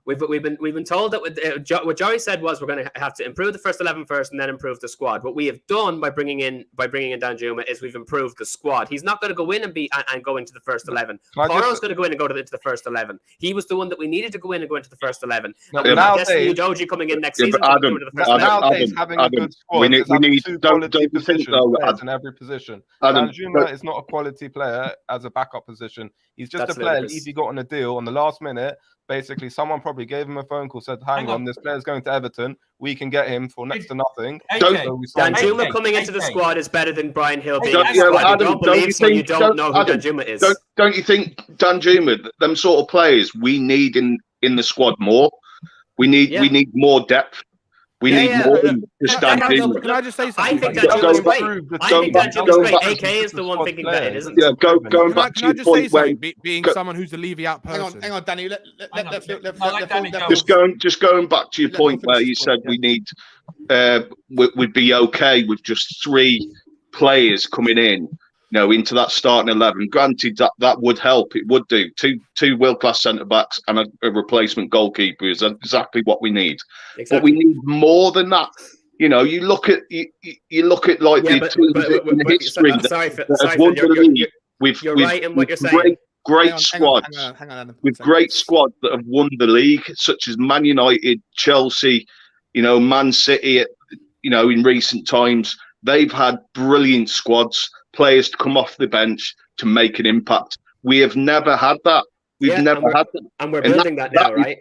We've been told that what Jory said was we're going to have to improve the first 11 first and then improve the squad. What we have done by bringing in Danjuma is we've improved the squad. He's not going to go in and go into the first 11. Poro's going to go in and go into the first 11. He was the one that we needed to go in and go into the first 11. Destiny Udoji coming in next season. Having a good squad. We need 2 quality positions in every position. Danjuma is not a quality player as a backup position. He's just a player. Levy got on a deal on the last minute. Basically, someone probably gave him a phone call, said, hang on, this player's going to Everton. We can get him for next to nothing. Danjuma coming into the squad is better than Brian Hill being in the squad. You don't believe so, you don't know who Danjuma is. Don't you think Danjuma, them sort of players, we need in the squad more? We need more depth. We need more than just Danjuma. Can I just say something? I think Danjuma's great. I think Danjuma's great. AK is the one thinking that it isn't. Yeah, going back to your point when being someone who's a Levy out person. Hang on, Danny. Just going back to your point where you said we need, we'd be okay with just 3 players coming in. Into that starting 11. Granted, that would help. It would do. Two world-class centre-backs and a replacement goalkeeper is exactly what we need. Exactly. But we need more than that. You look at like the teams in history that have won the league with right in what you're saying. Great squads. Hang on, with great squads that have won the league, such as Man United, Chelsea, Man City. In recent times, they've had brilliant squads. Players to come off the bench to make an impact. We have never had that. We've never had that. And we're building that now, right?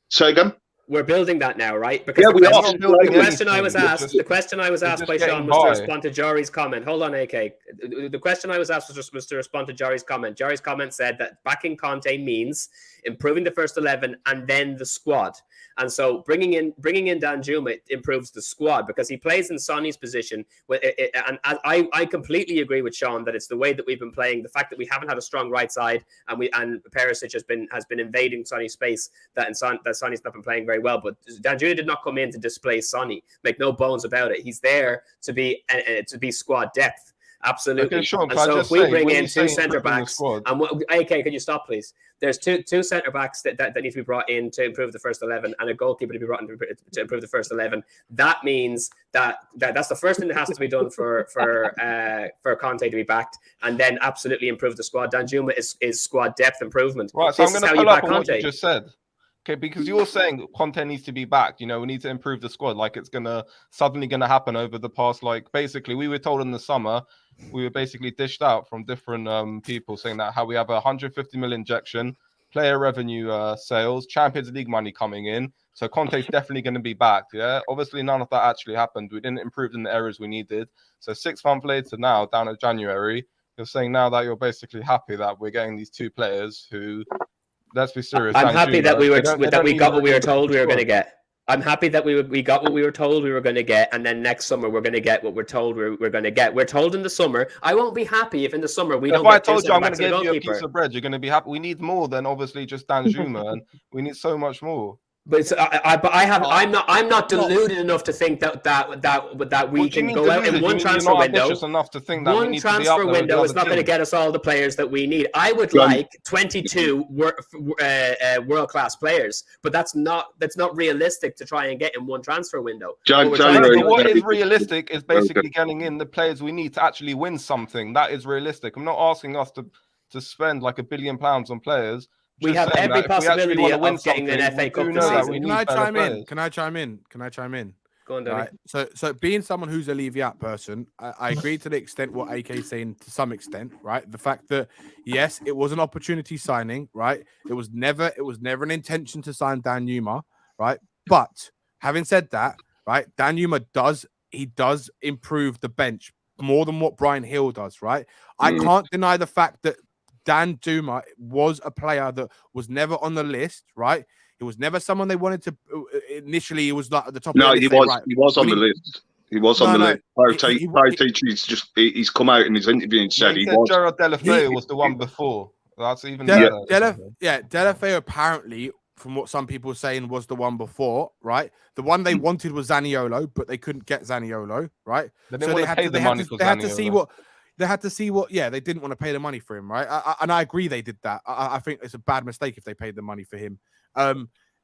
Say again? We're building that now, right? Because the question I was asked by Sean was to respond to Jory's comment. Hold on, AK. The question I was asked was to respond to Jory's comment. Jory's comment said that backing Conte means improving the first 11 and then the squad. And so bringing in Danjuma improves the squad because he plays in Sonny's position. And I completely agree with Sean that it's the way that we've been playing. The fact that we haven't had a strong right side and Perisic has been invading Sonny's space that Sonny's not been playing very well. But Danjuma did not come in to displace Sonny. Make no bones about it. He's there to be squad depth. Absolutely. Okay, Sean, and so if we bring in 2 centre backs, and AK, can you stop, please? There's two centre backs that need to be brought in to improve the first 11, and a goalkeeper to be brought in to improve the first 11. That means that's the first thing that has to be done for Conte to be backed, and then absolutely improve the squad. Danjuma is squad depth improvement. Right, so I'm going to pull up on what you just said. Okay, because you're saying Conte needs to be backed. We need to improve the squad. Like it's suddenly gonna happen over the past. Like basically, we were told in the summer, we were basically dished out from different people saying that how we have a 150 million injection player revenue sales, Champions League money coming in. So Conte's definitely going to be back. Yeah, obviously none of that actually happened. We didn't improve in the areas we needed. So 6 months later now, down to January, you're saying now that you're basically happy that we're getting these 2 players who, let's be serious. I'm happy that we got what we were told we were going to get. I'm happy that we got what we were told we were going to get, and then next summer we're going to get what we're told we're going to get. We're told in the summer. I won't be happy if in the summer we don't. If I told you I'm going to give you a piece of bread, you're going to be happy. We need more than obviously just Danjuma, and we need so much more. But it's, I'm not deluded enough to think that we can go out in one transfer window. Enough to think that one transfer window is not going to get us all the players that we need. I would like 22 world-class players, but that's not realistic to try and get in one transfer window. What is realistic is basically getting in the players we need to actually win something. That is realistic. I'm not asking us to spend like £1 billion on players. We have every possibility of getting an FA Cup this season. Can I chime in? Can I chime in? Go on, Danny. Right. So being someone who's a Leviat person, I agree to the extent what AK is saying to some extent, right? The fact that yes, it was an opportunity signing, right? It was never an intention to sign Danjuma, right? But having said that, right, Danjuma does improve the bench more than what Brian Hill does, right? I can't deny the fact that Danjuma was a player that was never on the list, right? He was never someone they wanted to. Initially, he was not at the top. No, of the he list, was. right? He was on the list. He was on the list. Paratici he's come out in his interview and said he was. Gerard Delafeu was the one before. That's even. Delafeu apparently, from what some people were saying, was the one before, right? The one they wanted was Zaniolo, but they couldn't get Zaniolo, right? So they had to see what. They had to see what, they didn't want to pay the money for him, right? And I agree they did that. I think it's a bad mistake if they paid the money for him.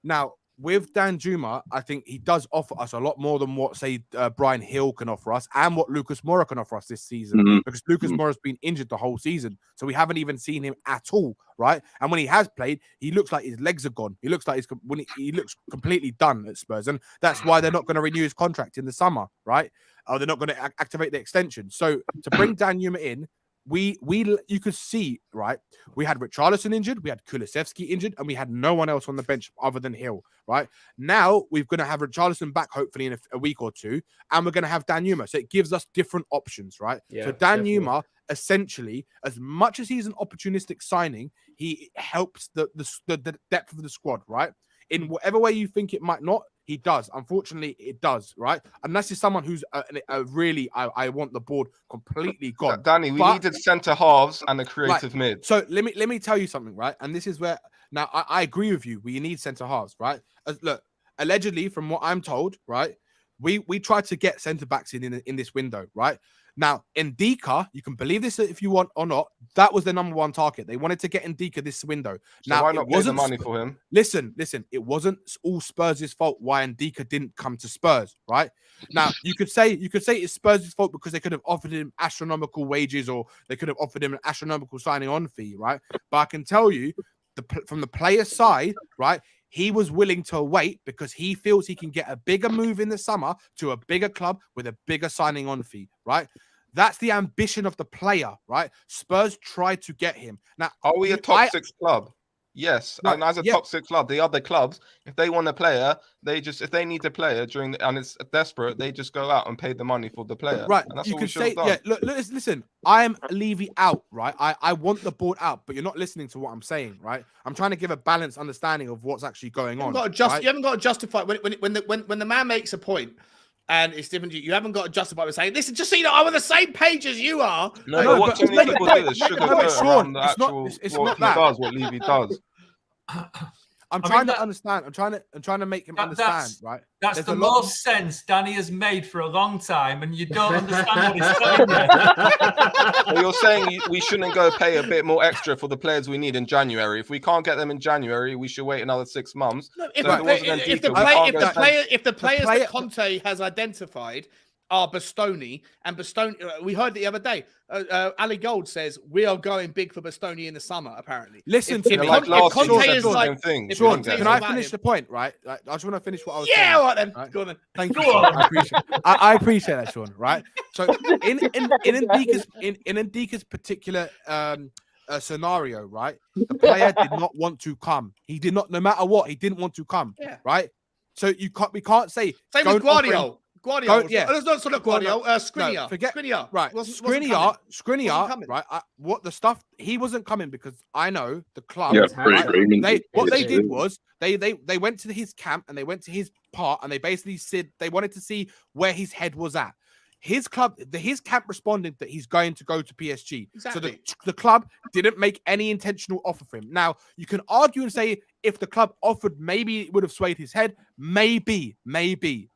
Now, with Danjuma, I think he does offer us a lot more than what, say, Brian Hill can offer us and what Lucas Moura can offer us this season. Because Lucas Moura's been injured the whole season. So we haven't even seen him at all, right? And when he has played, he looks like his legs are gone. He looks like he looks completely done at Spurs. And that's why they're not going to renew his contract in the summer, right? Or they're not going to activate the extension. So to bring Danjuma in, you could see, right? We had Richarlison injured, we had Kulusevski injured, and we had no one else on the bench other than Hill, right? Now we're going to have Richarlison back hopefully in a week or two, and we're going to have Danjuma. So it gives us different options, right? So Danjuma, essentially, as much as he's an opportunistic signing, he helps the depth of the squad, right? In whatever way you think it might not, he does. Unfortunately, it does, right? Unless it's someone who's really, I want the board completely gone. Danny, we needed centre halves and a creative mid. So let me tell you something, right? And this is where now I agree with you. We need centre halves, right? Look, allegedly, from what I'm told, right, we tried to get centre backs in this window, right? Now, Ndika, you can believe this if you want or not, that was their number one target. They wanted to get Ndika this window. So why not pay the money for him? Listen, it wasn't all Spurs' fault why Ndika didn't come to Spurs, right? Now, you could say it's Spurs' fault because they could have offered him astronomical wages or they could have offered him an astronomical signing on fee, right? But I can tell you, from the player side, right, he was willing to wait because he feels he can get a bigger move in the summer to a bigger club with a bigger signing on fee, right? That's the ambition of the player, right? Spurs tried to get him. Now, are we a top 6 club? Yes. No, and as a top 6 club, the other clubs, if they want a player, if they need a player and it's desperate, they just go out and pay the money for the player. Right. And that's you what can say, look, listen, I'm Levy out, right? I want the board out, but you're not listening to what I'm saying, right? I'm trying to give a balanced understanding of what's actually going on. You haven't got to justify when the man makes a point. And it's different. You haven't got to justify by saying, listen, just so you know, I'm on the same page as you are. No, what too many people do is sugarcoat around the actual what he does, what Levy does. I'm trying to understand. I'm trying to make him understand, right? That's the most sense Danny has made for a long time, and you don't understand what he's saying yet. So you're saying we shouldn't go pay a bit more extra for the players we need in January. If we can't get them in January, we should wait another 6 months. No, if the players that Conte has identified are Bastoni, and Bastoni, we heard the other day, Ali Gold says we are going big for Bastoni in the summer, apparently. Listen to me. Conte is like, Sean, can I finish the point, right? I just want to finish what I was saying. Yeah, all right then. Right? Go on then. Thank you. I appreciate that, Sean, right? So in Ndika's particular scenario, right? The player did not want to come. He did not, no matter what, he didn't want to come. Yeah. Right. So we can't say. Same with Guardiola. Guardiola. Yeah. It's not sort of Guardiola. Skriniar. No, forget Skriniar. Right. Skriniar. Right. What the stuff, he wasn't coming because I know the club. Yeah, right, what they did was they went to his camp and they went to his part and they basically said they wanted to see where his head was at. His camp responded that he's going to go to PSG. Exactly. So the club didn't make any intentional offer for him. Now, you can argue and say if the club offered, maybe it would have swayed his head. Maybe,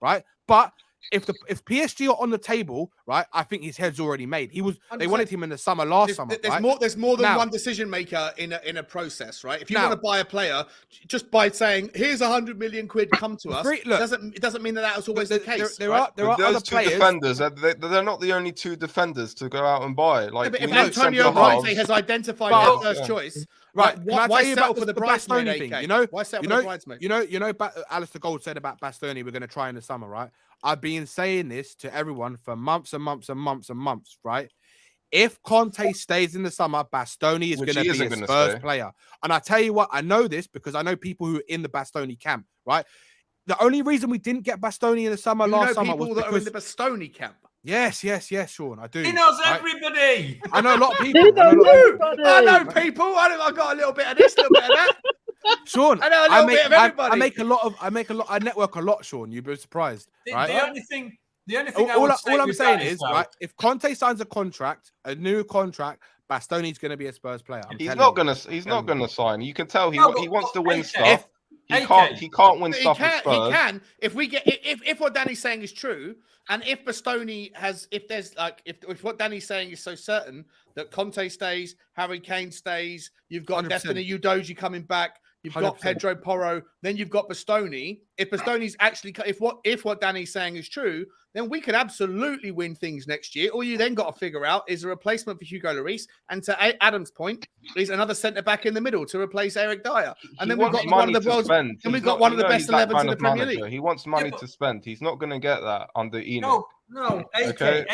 right? But if PSG are on the table, right, I think his head's already made. They wanted him in the summer last summer. There's more than one decision maker in a process, right? If you want to buy a player, just by saying here's 100 million quid, come to us, it doesn't mean that was always the case. There are other players. Defenders. They're not the only two defenders to go out and buy. Like if Antonio Conte has identified their first choice. Right, why settle for the bridesmaid thing? You know, why settle for the bridesmaid? Alistair Gold said about Bastoni, we're going to try in the summer, right? I've been saying this to everyone for months and months and months and months, right? If Conte stays in the summer, Bastoni is going to be a Spurs player. And I tell you what, I know this because I know people who are in the Bastoni camp, right? The only reason we didn't get Bastoni in the summer last summer was people that are in the Bastoni camp. Yes, Sean, I do. He knows everybody. I know a lot of people. I know people. I got a little bit of this, a little bit of that. Sean, I know a little bit of everybody. I network a lot, Sean. You'd be surprised. Right? The only thing all I'm saying is, right, if Conte signs a new contract, Bastoni's going to be a Spurs player. He's not going to sign. You can tell he wants to win stuff. He can't win stuff with Spurs. He can. If what Danny's saying is true, and if Bastoni if what Danny's saying is so certain that Conte stays, Harry Kane stays, you've got 100%. Destiny Udogie coming back, you've 100%. Got Pedro Porro, then you've got Bastoni. If Bastoni's actually, if what Danny's saying is true, then we could absolutely win things next year. All you then got to figure out is a replacement for Hugo Lloris, and to Adam's point, is another centre back in the middle to replace Eric Dyer. And then we've got one of the world's, and we've got one of the best 11s in the Premier League. He wants money to spend. He's not going to get that under Enoch. No, okay.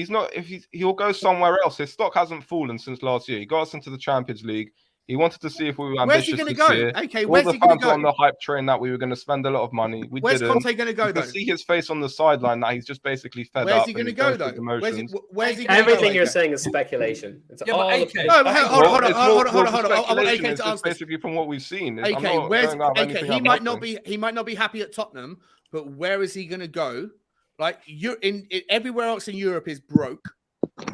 So he'll go somewhere else. His stock hasn't fallen since last year. He got us into the Champions League. He wanted to see if we were ambitious. Where's he going to go? Okay, where's he going to go? On the hype train that we were going to spend a lot of money. Where's Conte going to go? You can see his face on the sideline that he's just basically fed up. Where's he going to go though? Where's he? Everything you're saying is speculation. It's all. Hold on. I want AK to answer. Basically, from what we've seen. AK, he might not be happy at Tottenham, but where is he going to go? Like everywhere else in Europe is broke.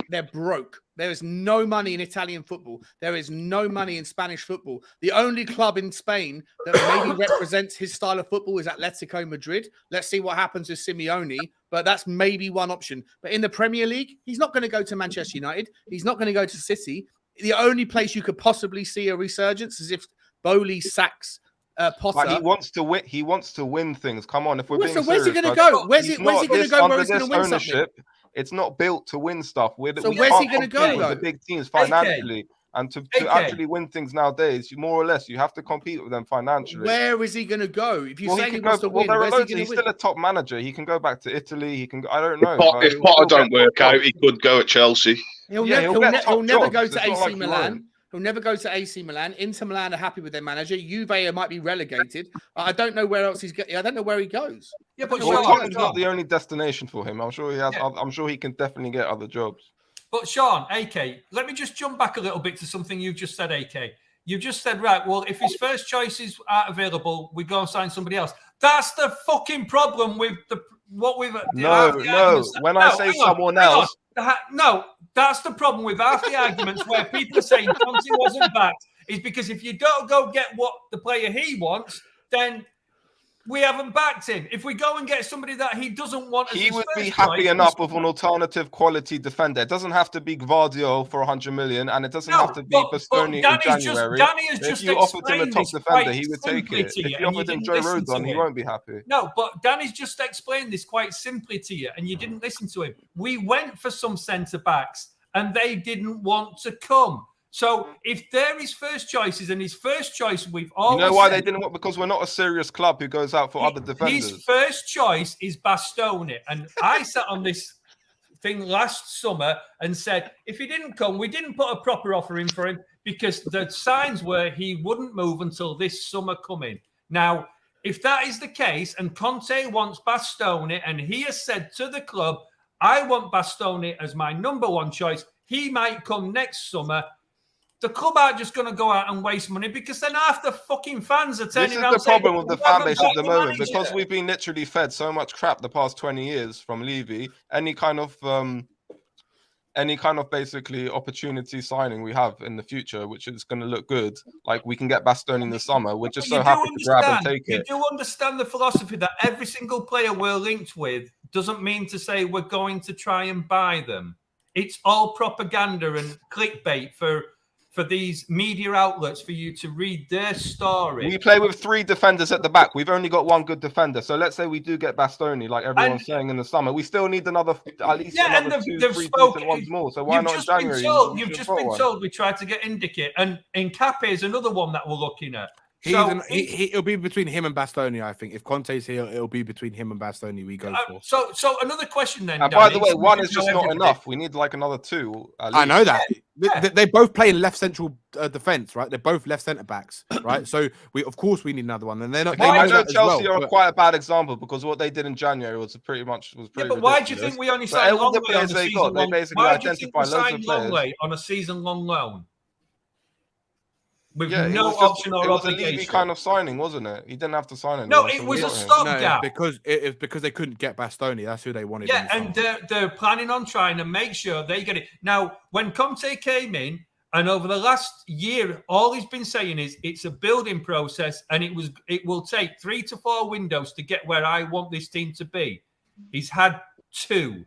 They're broke. There is no money in Italian football. There is no money in Spanish football. The only club in Spain that maybe represents his style of football is Atletico Madrid. Let's see what happens with Simeone, but that's maybe one option. But in the Premier League, he's not going to go to Manchester United. He's not going to go to City. The only place you could possibly see a resurgence is if Bowley sacks Potter. But he wants to win things. Come on, if we're being serious. Where's he going to go? Where's he going to go? Where he's going to win something? It's not built to win stuff. Where's he going to go, though? The big teams financially. And to actually win things nowadays, more or less, you have to compete with them financially. Where is he going to go? If you say he wants to win, he's still a top manager. He can go back to Italy. He can. I don't know. If Potter don't work out, he could go at Chelsea. He'll never go to AC Milan. He'll never go to AC Milan. Inter Milan are happy with their manager. Juve might be relegated. I don't know where else I don't know where he goes. Yeah, but Tottenham's not the only destination for him. I'm sure he has. Yeah. I'm sure he can definitely get other jobs. But Sean, AK, let me just jump back a little bit to something you've just said, AK. You've just said, right, well, if his first choices aren't available, we go and sign somebody else. That's the fucking problem with No. When I say someone else. No, that's the problem with half the arguments where people are saying Conte wasn't backed is because if you don't go get what the player he wants, then we haven't backed him. If we go and get somebody that he doesn't want, he would be happy enough with an alternative quality defender. It doesn't have to be Gvardiol for 100 million, and it doesn't have to be Bastoni in January. If you offered him a top defender, he would take it. If you offered him Joe Rodon, he won't be happy. No, but Danny's just explained this quite simply to you, and you didn't listen to him. We went for some centre backs, and they didn't want to come. So if they're his first choices and his first choice, we've always... You know why they didn't want? Because we're not a serious club who goes out for other defenders. His first choice is Bastoni. And I sat on this thing last summer and said, if he didn't come, we didn't put a proper offer in for him because the signs were he wouldn't move until this summer coming. Now, if that is the case and Conte wants Bastoni and he has said to the club, I want Bastoni as my number one choice, he might come next summer. The club aren't just going to go out and waste money because then half the fucking fans are turning around. This is the problem with the fan base at the moment because we've been literally fed so much crap the past 20 years from Levy. Any kind of basically opportunity signing we have in the future, which is going to look good, like we can get Bastoni in the summer. We're just so happy to grab and take it. You do understand the philosophy that every single player we're linked with doesn't mean to say we're going to try and buy them. It's all propaganda and clickbait for these media outlets for you to read their story. We play with 3 defenders at the back. We've only got 1 good defender. So let's say we do get Bastoni, like everyone's saying in the summer. We still need at least another 2, 3 decent ones more. So why not in January? You've just been told we tried to get Indicate. And Incape is another one that we're looking at. It'll be between him and Bastoni, I think. If Conte's here, it'll be between him and Bastoni we go for. So another question then. And by the way, 1 is just not enough. We need like another 2. I know that. Yeah. They both play in left central defense, right? They're both left centre backs, right? So of course we need another one. And they're not. I know Chelsea are quite a bad example because what they did in January was pretty but why do you think we only signed Longley on a season long? Why do you think we signed Longley on a season-long loan? With no option or obligation. It was a Levy kind of signing, wasn't it? He didn't have to sign anyone. No, it was a stopgap. Because they couldn't get Bastoni. That's who they wanted. Yeah, and they're planning on trying to make sure they get it. Now, when Conte came in, and over the last year, all he's been saying is it's a building process, and it will take 3 to 4 windows to get where I want this team to be. He's had 2.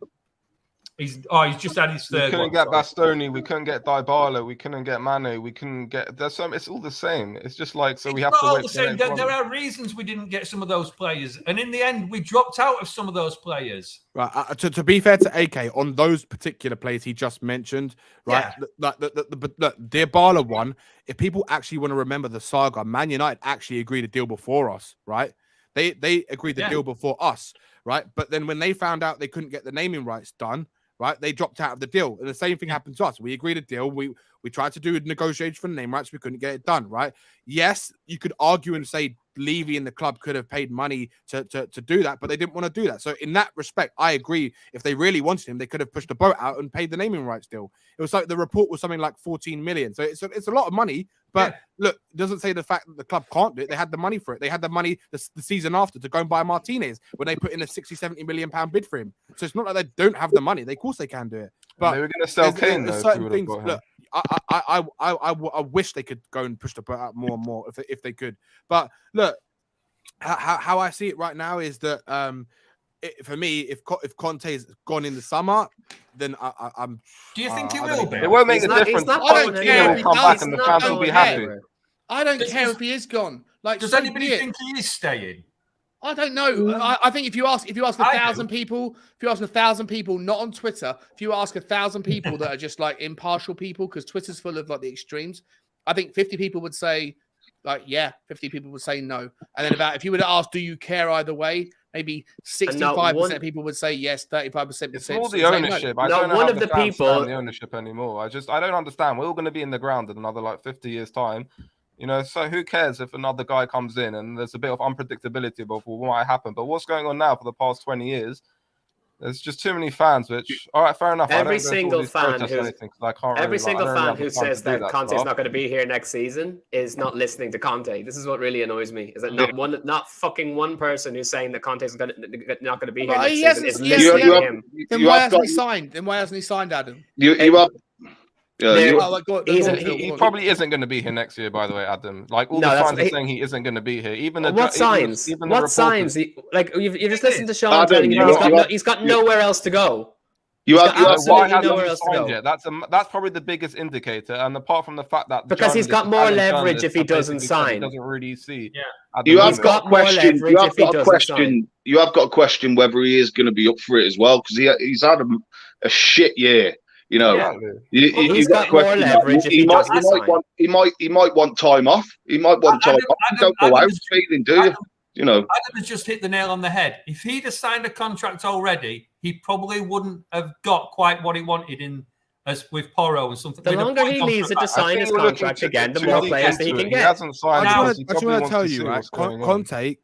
He's just had his third. We couldn't get Bastoni. We couldn't get Dybala. We couldn't get Mane. We couldn't get. It's all the same. It's just like we have to wait. The same. There are reasons we didn't get some of those players, and in the end, we dropped out of some of those players. Right. To be fair to AK, on those particular players he just mentioned, right? Yeah. The Dybala one. If people actually want to remember the saga, Man United actually agreed a deal before us, right? They agreed the deal before us, right? But then when they found out they couldn't get the naming rights done, right, they dropped out of the deal. And the same thing happened to us. We agreed a deal. We tried to do a negotiation for the name rights. We couldn't get it done, right? Yes, you could argue and say Levy and the club could have paid money to do that, but they didn't want to do that. So in that respect, I agree. If they really wanted him, they could have pushed the boat out and paid the naming rights deal. It was like the report was something like 14 million. So it's a lot of money. But look, it doesn't say the fact that the club can't do it. They had the money for it. They had the money the season after to go and buy Martinez when they put in a 60-70 million pound bid for him. So it's not like they don't have the money. Of course they can do it. But they were going to sell Kane though. Certain things. Look, I wish they could go and push the boat out more and more if they could. But look, how I see it right now is that for me, if Conte's gone in the summer, then I'm. Do you think he will be? It won't make a difference. I don't care if he come back and the fans will be happy. I don't care if he is gone. Like, does anybody think he is staying? I don't know. I think if you ask 1,000 people, not on Twitter, if you ask 1,000 people that are just like impartial people, because Twitter's full of like the extremes, I think 50 people would say, like, yeah, 50 people would say no. And then if you were to ask, do you care either way? Maybe 65% of people would say yes, 35% would say all the ownership. No. I don't know one of the people the ownership anymore. I don't understand. We're all going to be in the ground in another like 50 years' time. You know, so who cares if another guy comes in and there's a bit of unpredictability about what might happen. But what's going on now for the past 20 years? There's just too many fans, which, all right, fair enough. Every single fan who says that Conte's not going to be here next season is not listening to Conte. This is what really annoys me, is that not fucking one person who's saying that Conte's not going to be here next season is listening to him. Then why hasn't he signed? Adam? He probably isn't going to be here next year, by the way, Adam. Like all the signs are saying he isn't going to be here. Even the what signs? What signs? Like you just listened to Sean telling you he's got nowhere else to go. Why hasn't he signed yet? That's probably the biggest indicator. And apart from the fact that because he's got more leverage if he doesn't sign, he doesn't really see. Yeah. You have got a question whether he is going to be up for it as well, because he's had a shit year. You know, he's got more leverage. He might want time off. He might want time off. Don't go out feeling, do you? You know, Adam has just hit the nail on the head. If he'd have signed a contract already, he probably wouldn't have got quite what he wanted in as with Porro and something. The longer he leaves it to sign his contract again, the more players that he can get. He hasn't signed. I just want to tell you, right?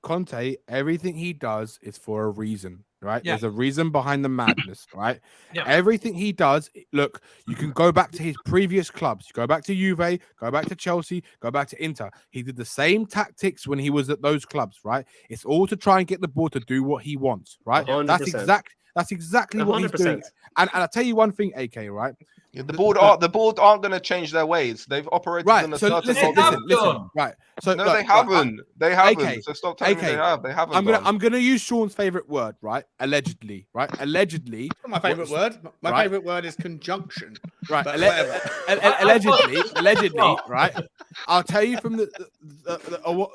Conte, everything he does is for a reason, right? Yeah. There's a reason behind the madness, right? Yeah. Everything he does, look, you can go back to his previous clubs. Go back to Juve, go back to Chelsea, go back to Inter. He did the same tactics when he was at those clubs, right? It's all to try and get the board to do what he wants, right? 100%. That's exactly what he's doing. And I'll tell you one thing, AK, right? Yeah, the board aren't going to change their ways. They've operated in a certain listen. Right. So no, they haven't. They haven't. So stop telling me they have. They haven't. I'm gonna use Sean's favorite word, right? Allegedly, right? Allegedly. My favorite word. My favorite word is conjunction. Right. But Allegedly, right? I'll tell you from the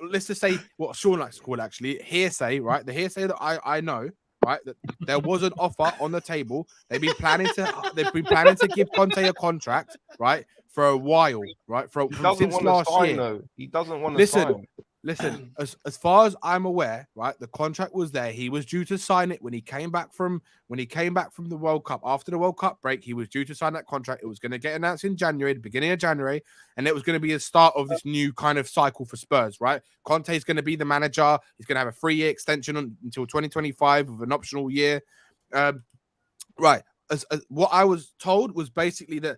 let's just say what Sean likes to call actually hearsay, right? The hearsay that I know. Right, that there was an offer on the table. They've been planning to give Conte a contract, right, for a while, right, from since last year. Though. He doesn't want to sign. Listen. As far as I'm aware, right, the contract was there. He was due to sign it when he came back from the World Cup. After the World Cup break, he was due to sign that contract. It was going to get announced in January, the beginning of January, and it was going to be the start of this new kind of cycle for Spurs, right? Conte is going to be the manager. He's going to have a 3-year extension until 2025 with an optional year. Right. As what I was told was basically that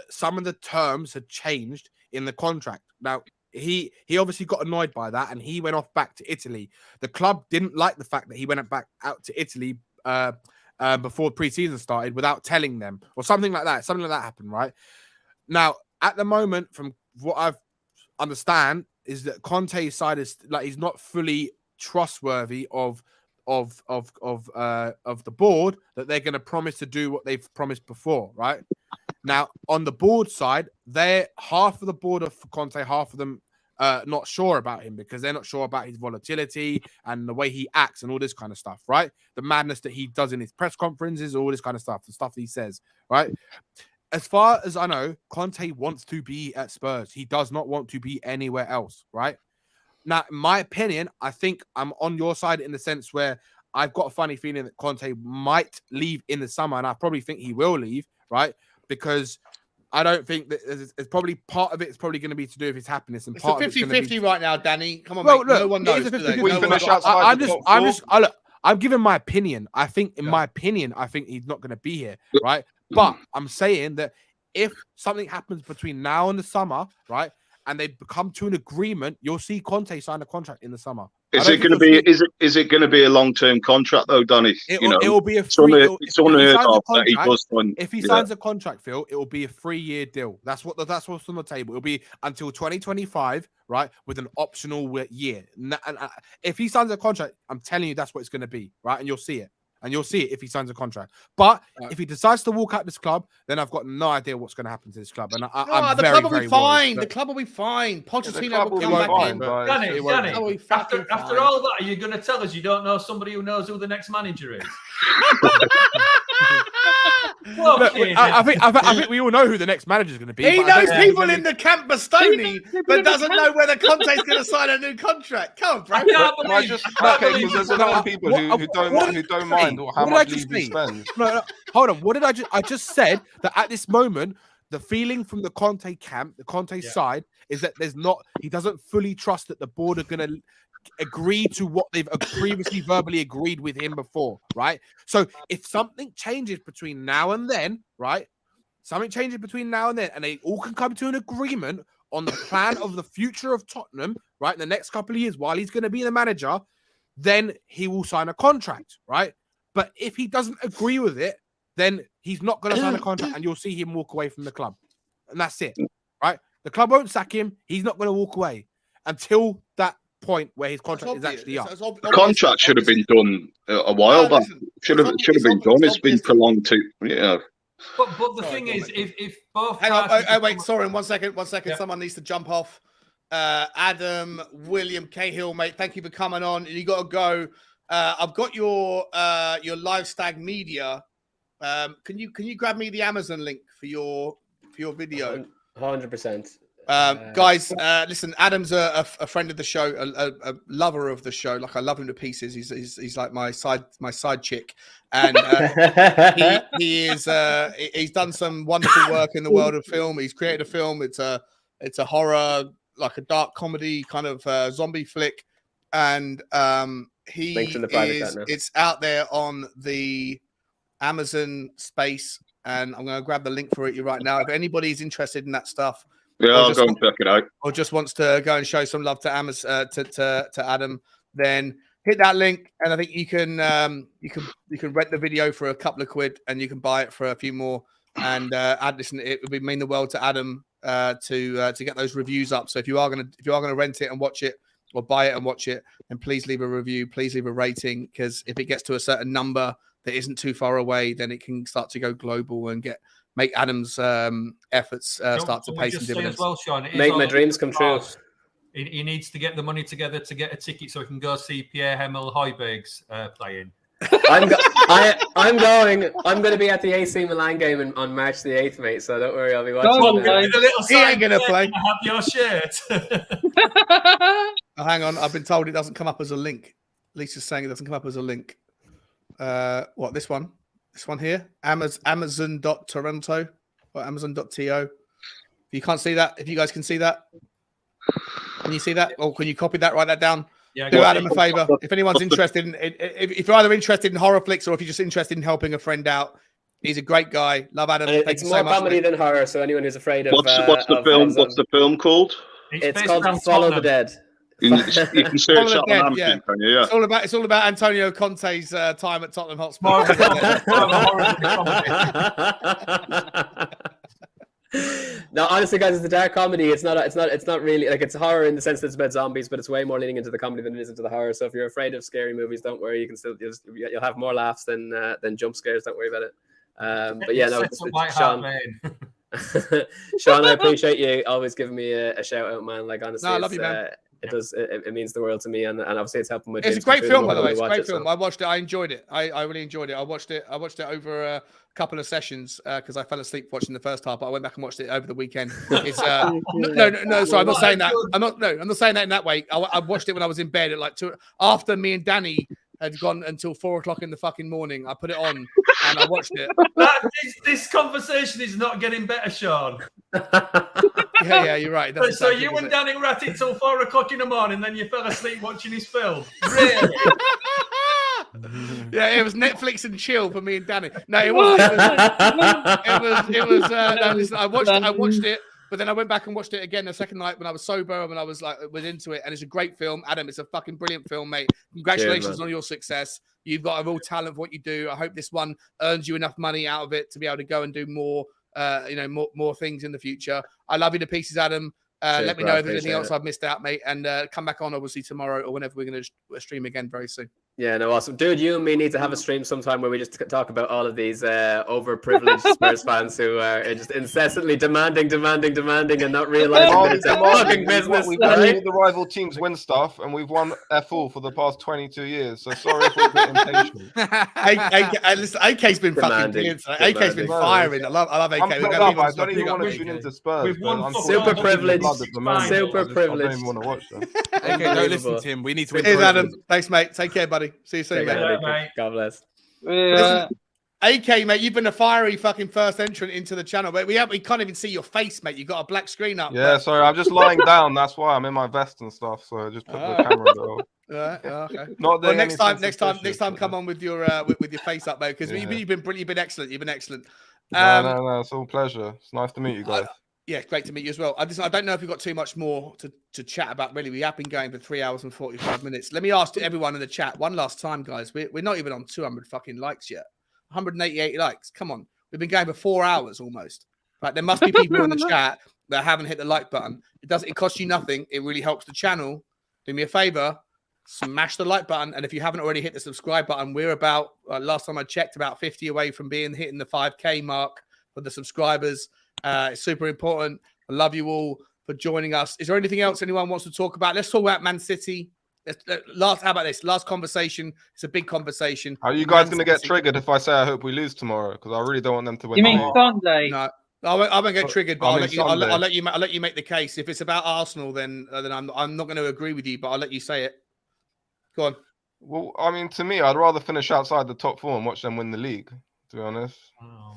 some of the terms had changed in the contract. Now, he obviously got annoyed by that, and he went off back to Italy. The club didn't like the fact that he went back out to Italy before pre-season started without telling them, or something like that. Something like that happened, right? Now, at the moment, from what I've understand, is that Conte's side is like he's not fully trustworthy of the board that they're going to promise to do what they've promised before, right? Now, on the board side, they're half of the board of Conte, half of them not sure about him because they're not sure about his volatility and the way he acts and all this kind of stuff, right? The madness that he does in his press conferences, all this kind of stuff, the stuff he says, right? As far as I know, Conte wants to be at Spurs. He does not want to be anywhere else, right? Now, in my opinion, I think I'm on your side in the sense where I've got a funny feeling that Conte might leave in the summer, and I probably think he will leave, right? Because I don't think that it's probably part of it is probably going to be to do with his happiness, and it's part a of it's 50-50 right now, Danny. Come on, well, mate. look, No one knows. I'm giving my opinion. I think, in my opinion, I think he's not going to be here, right? But I'm saying that if something happens between now and the summer, right, and they come to an agreement, you'll see Conte sign a contract in the summer. Is it going to be? Is it going to be a long-term contract though, Danny? It will be a free. It's unheard of that he does one. If he signs a contract, Phil, it will be a 3-year deal. That's what's on the table. It'll be until 2025, right, with an optional year. And if he signs a contract, I'm telling you, that's what it's going to be, right? And you'll see it. And you'll see it if he signs a contract. But if he decides to walk out this club, then I've got no idea what's going to happen to this club. And I'm the very, club will very be fine. worried. The club will be fine. Pochettino club will will come be back fine, in. but Danny, after all that, are you going to tell us you don't know somebody who knows who the next manager is? Look, I think we all know who the next manager is going to be. He knows people in the Camp Bastoni, but doesn't know whether Conte's going to sign a new contract. Come on, bro. Because there's a lot of people who don't mind how much leave he spends. No, hold on. What did I just said that at this moment, the feeling from the Conte camp, the Conte side, is that he doesn't fully trust that the board are going to agree to what they've previously verbally agreed with him before, right? So if something changes between now and then, right? Something changes between now and then, and they all can come to an agreement on the plan of the future of Tottenham, right? In the next couple of years, while he's going to be the manager, then he will sign a contract, right? But if he doesn't agree with it, then he's not going to sign a contract, and you'll see him walk away from the club. And that's it, right? The club won't sack him. He's not going to walk away until that point where his contract is actually up. The contract should have been done a while back. Should have been done. It's been prolonged to But the thing is, if both hang on, wait, sorry, one second. Someone needs to jump off. Adam, William Cahill, mate, thank you for coming on. You got to go. I've got your live stag media. Can you grab me the Amazon link for your video? 100%. Guys, listen, Adam's a friend of the show, a lover of the show. Like, I love him to pieces. He's like my side chick, and he's done some wonderful work in the world of film. He's created a film. It's a horror, like a dark comedy kind of zombie flick, and it's out there on the Amazon space, and I'm going to grab the link for it right now. If anybody's interested in that stuff. Yeah, I'll go and check it out. Or just wants to go and show some love to Adam, then hit that link, and I think you can rent the video for a couple of quid, and you can buy it for a few more. And listen, it would mean the world to Adam to get those reviews up. So if you are gonna rent it and watch it, or buy it and watch it, then please leave a review, please leave a rating, because if it gets to a certain number that isn't too far away, then it can start to go global and make Adam's efforts start to pay some dividends. Well, Sean, make my dreams come true. He needs to get the money together to get a ticket so he can go see Pierre Hemel Højbjerg's playing. I'm going to be at the AC Milan game on March the 8th, mate. So don't worry, I'll be watching. He ain't going to play. Have your shirt. Oh, hang on, I've been told it doesn't come up as a link. Lisa's saying it doesn't come up as a link. What, this one? This one here, Amazon.Toronto or Amazon.to. If you can't see that, if you guys can see that, can you see that? Or can you copy that, write that down? Yeah, do Adam a favor. If anyone's interested if you're either interested in horror flicks or if you're just interested in helping a friend out, he's a great guy. Love Adam. It's more comedy than horror, so anyone who's afraid of what's the film called? It's called Follow the Dead. You can search that on Amazon, can you? Yeah. It's all about Antonio Conte's time at Tottenham Hotspur. No, honestly, guys, it's a dark comedy. It's not really like, it's horror in the sense that it's about zombies, but it's way more leaning into the comedy than it is into the horror. So if you're afraid of scary movies, don't worry. You can still you'll have more laughs than jump scares. Don't worry about it. But yeah, no, Sean, I appreciate you always giving me a shout out, man. Like, honestly, I love you, man. It means the world to me, and obviously it's helping with. It's a great film, by the way. It's a great film. I watched it. I enjoyed it. I really enjoyed it. I watched it over a couple of sessions because I fell asleep watching the first half, but I went back and watched it over the weekend. It's no. Sorry, I'm not saying that. I'm not saying that in that way. I watched it when I was in bed at like 2 after me and Danny had gone until 4 o'clock in the fucking morning. I put it on and I watched it. This conversation is not getting better, Sean. Yeah, you're right. So you and Danny were at it till 4 o'clock in the morning, then you fell asleep watching his film. Really? Yeah, it was Netflix and chill for me and Danny. No, it wasn't. Listen, I watched it, but then I went back and watched it again the second night when I was sober and when I was into it. And it's a great film, Adam. It's a fucking brilliant film, mate. Congratulations on your success. You've got a real talent for what you do. I hope this one earns you enough money out of it to be able to go and do more, more things in the future. I love you to pieces, Adam. Let me know if there's anything else I've missed out, mate. And come back on, obviously, tomorrow or whenever we're going to stream again very soon. Yeah, no, awesome. Dude, you and me need to have a stream sometime where we just talk about all of these overprivileged Spurs fans who are just incessantly demanding and not realizing that it's a fucking business. We've seen the rival teams win stuff, and we've won F all for the past 22 years. So sorry if we're a bit impatient. Listen, AK's been fucking brilliant. AK's been firing. I love AK. I don't even want to tune into Spurs. I'm super privileged. Super privileged. I don't even want to watch them. AK, don't listen to him. We need to win. Cheers, Adam. Thanks, mate. Take care, buddy. See you soon, mate. God bless. Listen, AK, mate, you've been a fiery fucking first entrant into the channel. But we can't even see your face, mate. You've got a black screen up. Yeah, sorry, I'm just lying down. That's why I'm in my vest and stuff. So I just put the camera down. Okay. Not well, next time, come on with your face up, mate. Because you've been excellent. You've been excellent. No, it's all a pleasure. It's nice to meet you guys. Yeah, great to meet you as well. I don't know if we've got too much more to chat about, really. We have been going for 3 hours and 45 minutes. Let me ask everyone in the chat one last time, guys. We're not even on 200 fucking likes yet. 188 likes. Come on. We've been going for 4 hours almost. Right? There must be people in the chat that haven't hit the like button. It costs you nothing. It really helps the channel. Do me a favor. Smash the like button. And if you haven't already hit the subscribe button, we're about, last time I checked, about 50 away from hitting the 5K mark for the subscribers. It's super important. I love you all for joining us. Is there anything else anyone wants to talk about? Let's talk about Man City. How about this? Last conversation. It's a big conversation. Are you guys going to get triggered if I say I hope we lose tomorrow? Because I really don't want them to win. You mean Sunday? No. I won't get triggered, but I'll let you make the case. If it's about Arsenal, then I'm not going to agree with you, but I'll let you say it. Go on. Well, I mean, to me, I'd rather finish outside the top 4 and watch them win the league. To be honest,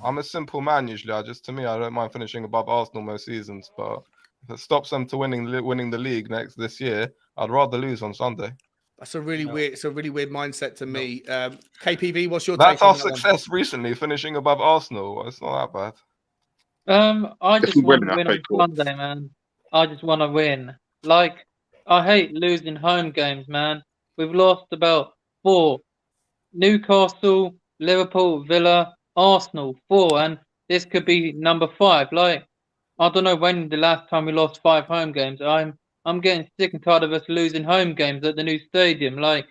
I'm a simple man usually. I don't mind finishing above Arsenal most seasons, but if it stops them to winning the league this year, I'd rather lose on Sunday. That's a really weird. It's a really weird mindset to me. KPV, what's your That's take on our that success recently, finishing above Arsenal. It's not that bad. I just want to win on Sunday, man. I just want to win. Like, I hate losing home games, man. We've lost about 4. Newcastle, Liverpool, Villa, Arsenal, 4, and this could be number 5. Like, I don't know when the last time we lost 5 home games. I'm getting sick and tired of us losing home games at the new stadium. Like,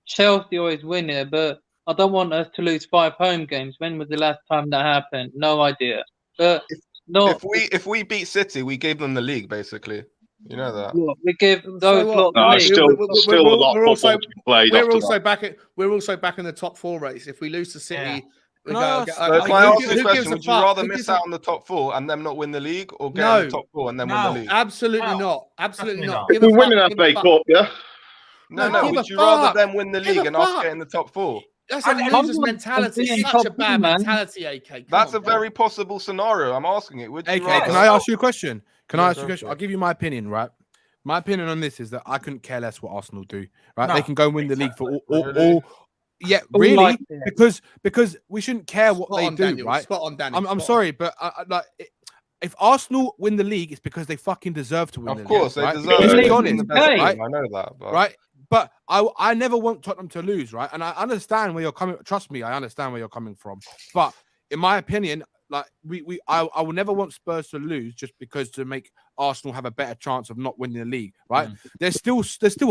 Chelsea always win here, but I don't want us to lose 5 home games. When was the last time that happened? No idea. But if we beat City, we gave them the league, basically. You know that. What, we give those lots. We're also back in the top 4 race. If we lose to City, Can I ask you a question? Would you rather miss out on the top 4 and them not win the league, or get in the top 4 and then win the league? Absolutely not. Absolutely not. If we win an FA Cup, yeah. No. Would you rather them win the league and us get in the top 4? That's a loser's mentality. It's such a bad mentality, AK. That's a very possible scenario. I'm asking it. Would you AK, rather? can I ask you a question? I'll give you my opinion, right? My opinion on this is that I couldn't care less what Arsenal do, right? They can go and win the league for all. Yeah, really, because we shouldn't care what they do, Daniel. right? Spot on, Daniel. I'm sorry, but if Arsenal win the league, it's because they fucking deserve to win the league. Of course, they right? deserve it. Be honest, right? I know that, right? But I never want Tottenham to lose, right? And I understand where you're coming. Trust me, I understand where you're coming from. But in my opinion, like I will never want Spurs to lose just because to make Arsenal have a better chance of not winning the league, right? There's still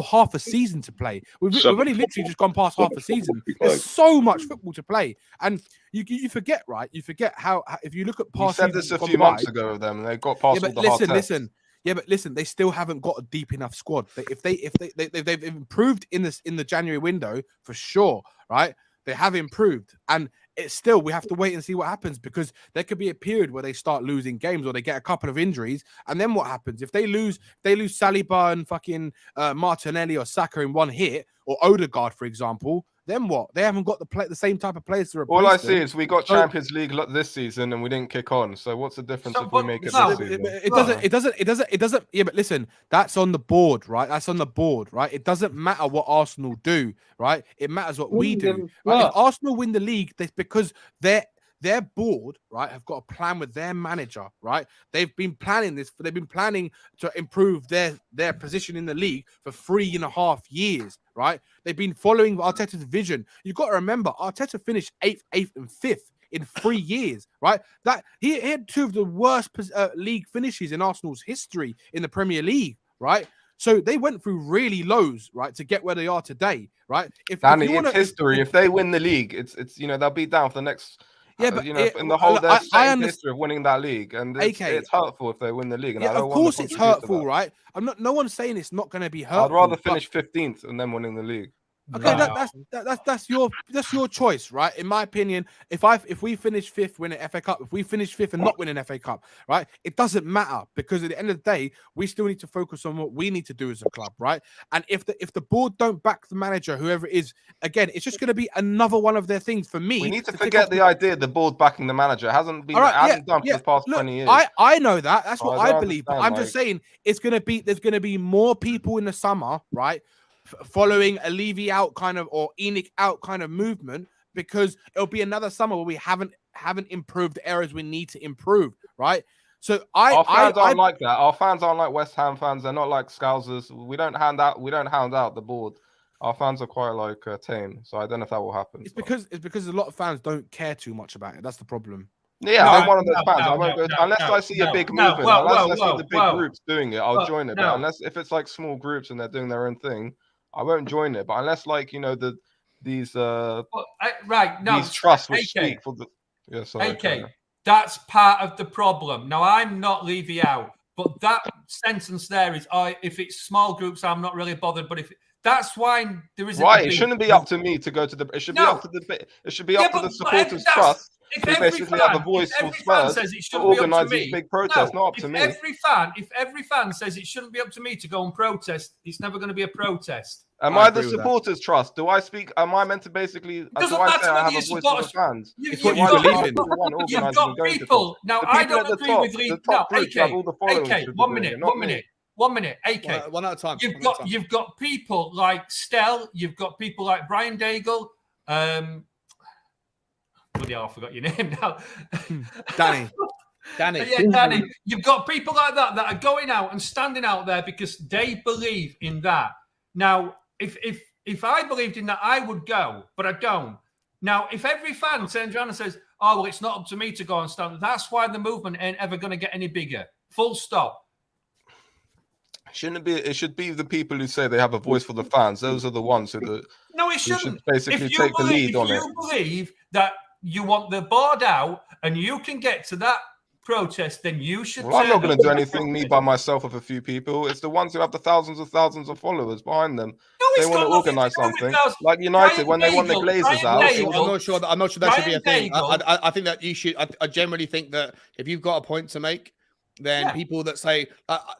half a season to play. We've only literally just gone past half a season. There's so much football to play, and you forget, right? You forget how if you look at past. You said this a few months ago of them. They got past all the hard tests. Yeah, but listen, they still haven't got a deep enough squad. They've improved in the January window for sure, right? They have improved, and it's still we have to wait and see what happens, because there could be a period where they start losing games or they get a couple of injuries, and then what happens if they lose Saliba and fucking Martinelli or Saka in one hit, or Odegaard, for example? Then what? They haven't got the same type of players to replace All I them. see is we got Champions League this season and we didn't kick on. So what's the difference if we make it this season? It doesn't. Yeah, but listen, that's on the board, right? That's on the board, right? It doesn't matter what Arsenal do, right? It matters what we do. Right? If Arsenal win the league, that's because their board, right, have got a plan with their manager, right? They've been planning this. They've been planning to improve their position in the league for 3.5 years, right? They've been following Arteta's vision. You've got to remember, Arteta finished 8th, and 5th in 3 years, right? That he had 2 of the worst league finishes in Arsenal's history in the Premier League, right? So they went through really lows, right, to get where they are today, right? It's history. If they win the league, it's they'll be down for the next. Yeah, but in the whole history of winning that league, and it's hurtful if they win the league. And yeah, of course it's hurtful, right? No one's saying it's not going to be hurtful. I'd rather finish 15th and then winning the league. Okay, that's your choice, right? In my opinion, if we finish 5th, win an FA Cup, if we finish 5th and not win an FA Cup, right? It doesn't matter, because at the end of the day, we still need to focus on what we need to do as a club, right? And if the board don't back the manager, whoever it is, again, it's just going to be another one of their things for me. We need to forget the idea of the board backing the manager. It hasn't been done for the past 20 years. I know that. That's what I believe. But I'm just saying there's going to be more people in the summer, right? Following a Levy out kind of or ENIC out kind of movement, because it'll be another summer where we haven't improved the areas we need to improve, right? So our fans aren't like that. Our fans aren't like West Ham fans. They're not like Scousers. We don't hound out the board. Our fans are quite like tame. So I don't know if that will happen. It's because a lot of fans don't care too much about it. That's the problem. Yeah, I'm one of those fans. I won't go unless I see a big movement. Unless I see the big groups doing it, I'll join it. But unless if it's like small groups and they're doing their own thing, I won't join it. But unless these trusts will speak for the that's part of the problem. Now, I'm not Levy out, but that sentence there is, if it's small groups, I'm not really bothered. But that's why there isn't it shouldn't be up to me to go to the. It should be up to the. It should be up to the supporters trust who basically have a voice for Spurs to organise these big protests. Not up to me. If every fan says it shouldn't be up to me to go and protest, it's never going to be a protest. Am I the supporters trust? Do I speak? Am I meant to basically? Do I say I have a voice for the fans? It's what you believe in. You've got people. Now, I don't agree with the top groups have all the followers. AK, 1 minute. AK. One at a time. You've got people like Stell. You've got people like Brian Daigle. Bloody hell, I forgot your name now. Danny. Yeah, Danny. You've got people like that are going out and standing out there because they believe in that. Now, if I believed in that, I would go, but I don't. Now, if every fan turns around and says, "Oh, well, it's not up to me to go and stand," that's why the movement ain't ever going to get any bigger. Full stop. Shouldn't it be? It should be the people who say they have a voice for the fans. Those are the ones who No, it shouldn't. Should basically take the lead on it. If you believe that you want the board out and you can get to that protest, then you should. Well, I'm not going to do anything me by myself with a few people. It's the ones who have the thousands of followers behind them. They want to organise something like United when they want the Glazers out. I'm not sure that should be a thing. I think that you should. I generally think that if you've got a point to make, then people that say,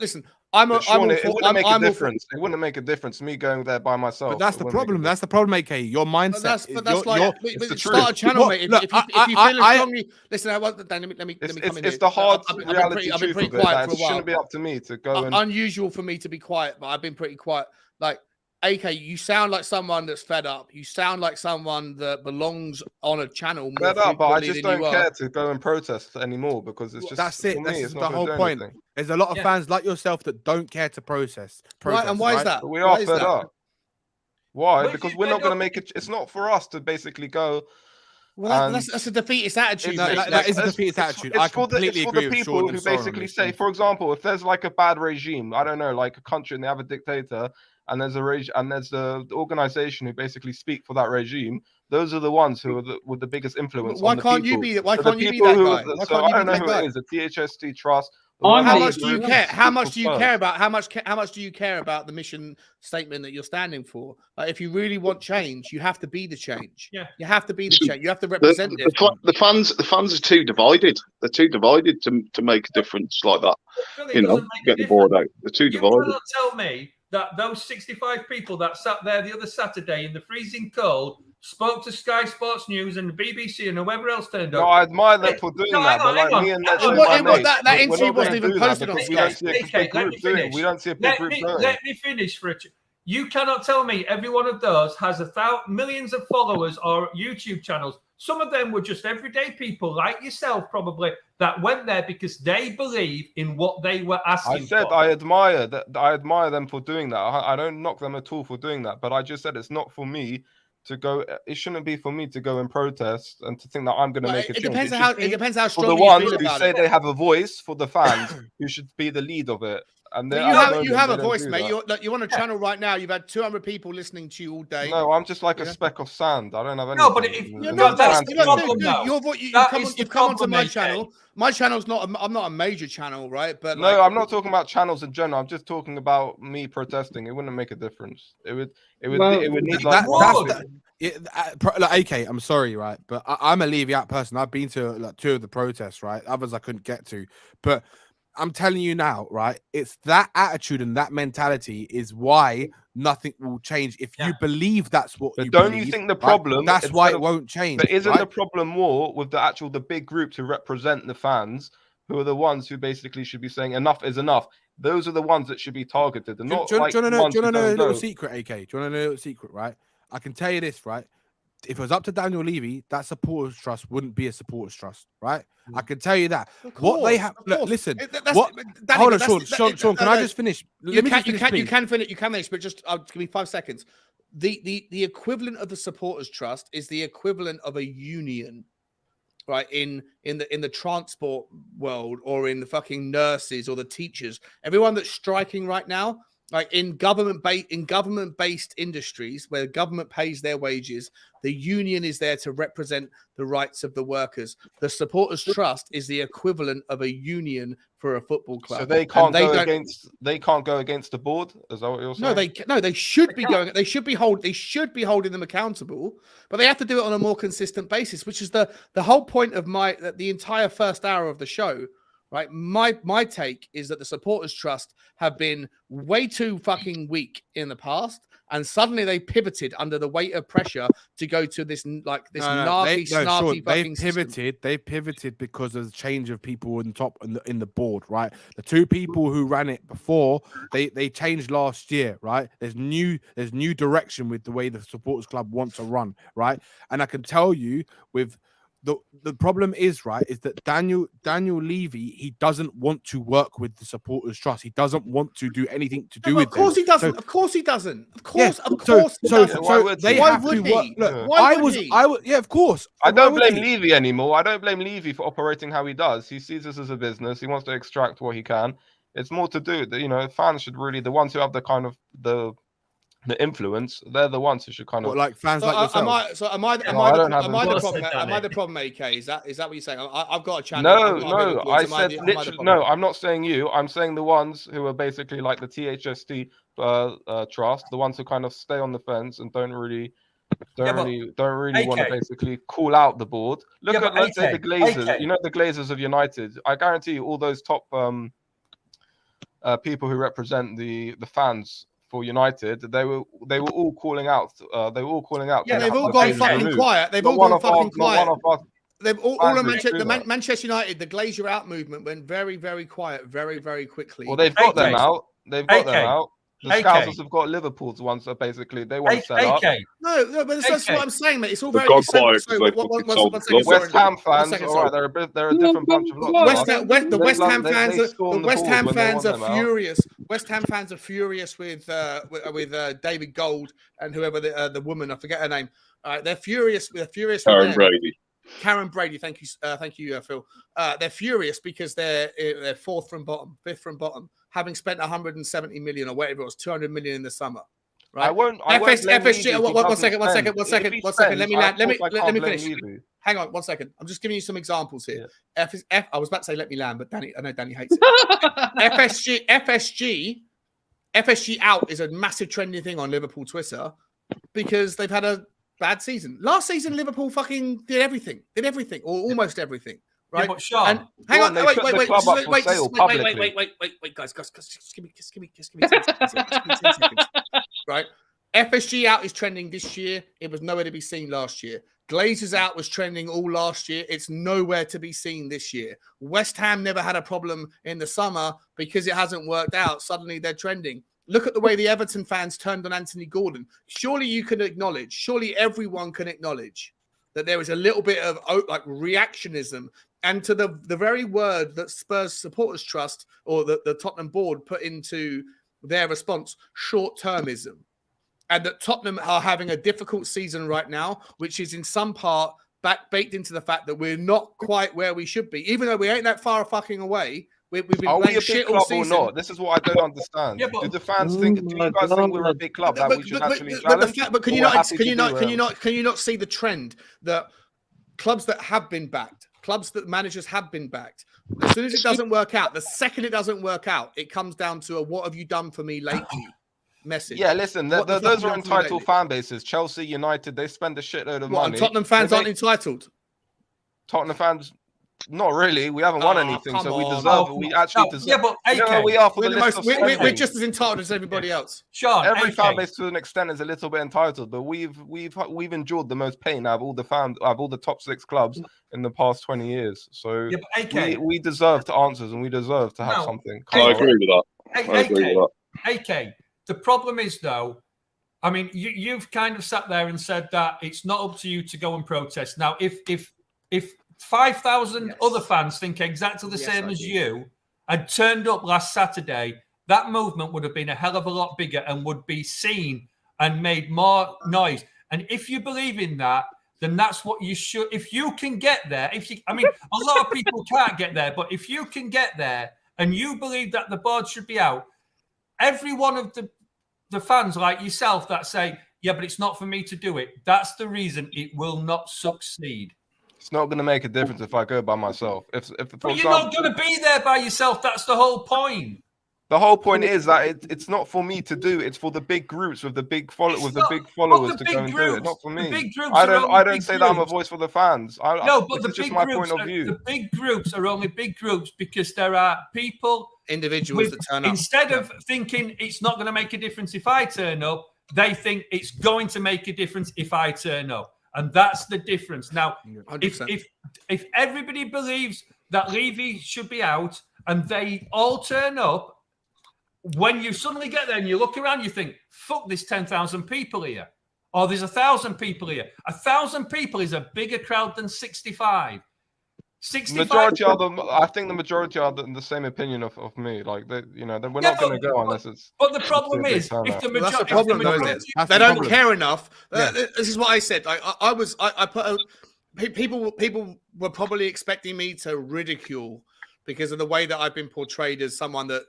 "Listen." It wouldn't make a difference. It wouldn't make a difference me going there by myself. But that's the problem. That's the problem, AK. Your mindset. But that's like start a channel, mate. If you feel strongly, listen. Let me come in. It's the hard reality truth of it. It shouldn't be up to me to go. Unusual for me to be quiet, but I've been pretty quiet. Like AK, you sound like someone that's fed up. You sound like someone that belongs on a channel. Fed up, but I just don't care to go and protest anymore because it's just that's it. That's the whole point. There's a lot of fans like yourself that don't care to protest. And why is that? We are fed up. Why? Because we're not going to make it. It's not for us to basically go. Well, that's a defeatist attitude. That is a defeatist attitude. I completely agree with people who basically say, for example, if there's like a bad regime, I don't know, like a country and they have a dictator, and there's the organization who basically speak for that regime. Those are the ones who are with the biggest influence. Why can't you be that? Why can't you be that guy? So I don't know who it is. The THST Trust. How much do you care? How much do you care about? How much do you care about the mission statement that you're standing for? Like, if you really want change, you have to be the change. Yeah, you have to be the change. You have to represent it. The fans are too divided. They're too divided to make a difference like that. Get the board out. They're too divided. You cannot tell me that those 65 people that sat there the other Saturday in the freezing cold spoke to Sky Sports News and the BBC and whoever else turned up. No, I admire them for doing that. But like me and that interview wasn't even posted on Sky. We don't see a big group doing it. Let me finish, Richard. You cannot tell me every one of those has millions of followers or YouTube channels. Some of them were just everyday people like yourself, probably, that went there because they believe in what they were asking for. I said I admire them for doing that. I don't knock them at all for doing that. But I just said it's not for me to go. It shouldn't be for me to go and protest and to think that I'm going to make a change. It depends how strong the ones who say they have a voice for the fans who should be the lead of it. And you have a voice, mate. You're on a channel right now. You've had 200 people listening to you all day. No, I'm just like a speck of sand. I don't have any. No, but you've come onto my channel. My channel's not. I'm not a major channel, right? But no, I'm not talking about channels in general. I'm just talking about me protesting. It wouldn't make a difference. It would need like. AK, I'm sorry, right? But I'm a leave out person. I've been to like 2 of the protests, right? Others I couldn't get to, but. I'm telling you now, right? It's that attitude and that mentality is why nothing will change. If you believe that's what you don't believe, you think the problem? Right? That's why it won't change. But isn't the problem more with the big group to represent the fans, who are the ones who basically should be saying enough is enough? Those are the ones that should be targeted. And not do you want to know a little secret, AK? Do you want to know a little secret, right? I can tell you this, right? If it was up to Daniel Levy, that supporters trust wouldn't be a supporters trust, right? I can tell you that. What they have, look, listen. Hold on, Sean. Can I just finish? You can finish, but just give me 5 seconds. The equivalent of the supporters trust is the equivalent of a union, right? In the transport world, or in the fucking nurses or the teachers. Everyone that's striking right now Like in government-based industries where government pays their wages, the union is there to represent the rights of the workers. The supporters' trust is the equivalent of a union for a football club. So they can't go against the board. Is that what you're saying? They should be going. They should be holding them accountable, but they have to do it on a more consistent basis, which is the whole point of the entire first hour of the show. Right, my take is that the supporters' trust have been way too fucking weak in the past, and suddenly they pivoted under the weight of pressure to go to this snarky fucking system. They pivoted because of the change of people in top in the board. Right, the two people who ran it before they changed last year. Right, there's new direction with the way the supporters club wants to run. Right, and I can tell you with. The problem is that Daniel Levy, he doesn't want to work with the supporters trust. He doesn't want to do anything to do with them. Of course he doesn't. Of course he doesn't. Of course they have to work. Look, of course. I don't blame Levy anymore. I don't blame Levy for operating how he does. He sees this as a business. He wants to extract what he can. It's more to do that, fans should really, the ones who have the kind of the influence, they're the ones who should kind of like fans like yourself. Am I the problem? Am I the problem, AK? Is that what you're saying? I've got a channel. No. I said literally no. I'm not saying you. I'm saying the ones who are basically like the THST trust, the ones who kind of stay on the fence and don't really want to basically call out the board. Look at let's say the Glazers. You know the Glazers of United. I guarantee you, all those top people who represent the fans for United, they were all calling out. Yeah, they've all gone fucking quiet. They've all gone fucking quiet. They've all Manchester United, the Glazer out movement went very, very quiet, very, very quickly. Well, they've got them out. They've got them out. The Scousers have got Liverpool's ones, so basically they want to set up. No, but that's what I'm saying, mate. It's all very West Ham fans, all right, they're a different bunch of lots. The West Ham fans are furious. West Ham fans are furious with David Gold and whoever the woman, I forget her name. All right, they're furious. They're furious. Karen Brady, thank you, Phil. They're furious because they're fifth from bottom, having spent 170 million or whatever it was, 200 million in the summer. Right? FSG. One second. Let me finish. Hang on, 1 second. I'm just giving you some examples here. I was about to say let me land, but I know Danny hates it. FSG out is a massive trending thing on Liverpool Twitter because they've had a bad season. Last season, Liverpool fucking did everything, or almost everything. Right? Yeah, but Sean, and hang on, wait, guys, just give me 10 seconds. Right? FSG out is trending this year. It was nowhere to be seen last year. Glazers out was trending all last year. It's nowhere to be seen this year. West Ham never had a problem in the summer because it hasn't worked out. Suddenly they're trending. Look at the way the Everton fans turned on Anthony Gordon. Surely everyone can acknowledge that there is a little bit of reactionism. And to the very word that Spurs Supporters Trust or the Tottenham board put into their response, short-termism. And that Tottenham are having a difficult season right now, which is in some part baked into the fact that we're not quite where we should be. Even though we ain't that far fucking away, we've been playing shit all season. Or not? This is what I don't understand. Yeah, do the fans think? Do you guys think we're a big club that we should actually challenge? But can you not see the trend that clubs that have been backed, clubs that managers have been backed, as soon as it doesn't work out, the second it doesn't work out, it comes down to a "what have you done for me lately?" message. Yeah, listen, those are entitled fan bases. Chelsea, United, they spend a shitload of money. Tottenham fans aren't entitled. Tottenham fans, not really. We haven't won anything, so we deserve it. We actually deserve. Yeah, but we are for the list of we're just as entitled as everybody else. Sean, every fan base to an extent is a little bit entitled, but we've endured the most pain out of all the top 6 clubs in the past 20 years. So we deserve to answers and we deserve to have something. I agree with that. The problem is, though, I mean, you've kind of sat there and said that it's not up to you to go and protest. Now, if 5,000 other fans think exactly the same as you had turned up last Saturday, that movement would have been a hell of a lot bigger and would be seen and made more noise. And if you believe in that, then that's what you should. If you can get there, a lot of people can't get there, but if you can get there and you believe that the board should be out, every one of the fans like yourself that say, yeah, but it's not for me to do it. That's the reason it will not succeed. It's not going to make a difference if I go by myself. But you're not going to be there by yourself. That's the whole point. The whole point is that it's not for me to do. It's for the big groups with the big followers to go and do it. Not for me. I don't say that I'm a voice for the fans. No, but it's just my point of view. The big groups are only big groups because there are people, individuals that turn up. Instead of thinking it's not going to make a difference if I turn up, they think it's going to make a difference if I turn up, and that's the difference. Now, if everybody believes that Levy should be out and they all turn up, when you suddenly get there and you look around, you think, fuck, there's 10,000 people here. Or there's 1,000 people here. 1,000 people is a bigger crowd than 65. 65. I think the majority are the same opinion of me. Like, we're not going to go unless it's. But the problem is, if the majority, that's the problem, though, isn't it? They don't care enough. This is what I said. I put people were probably expecting me to ridicule because of the way that I've been portrayed as someone that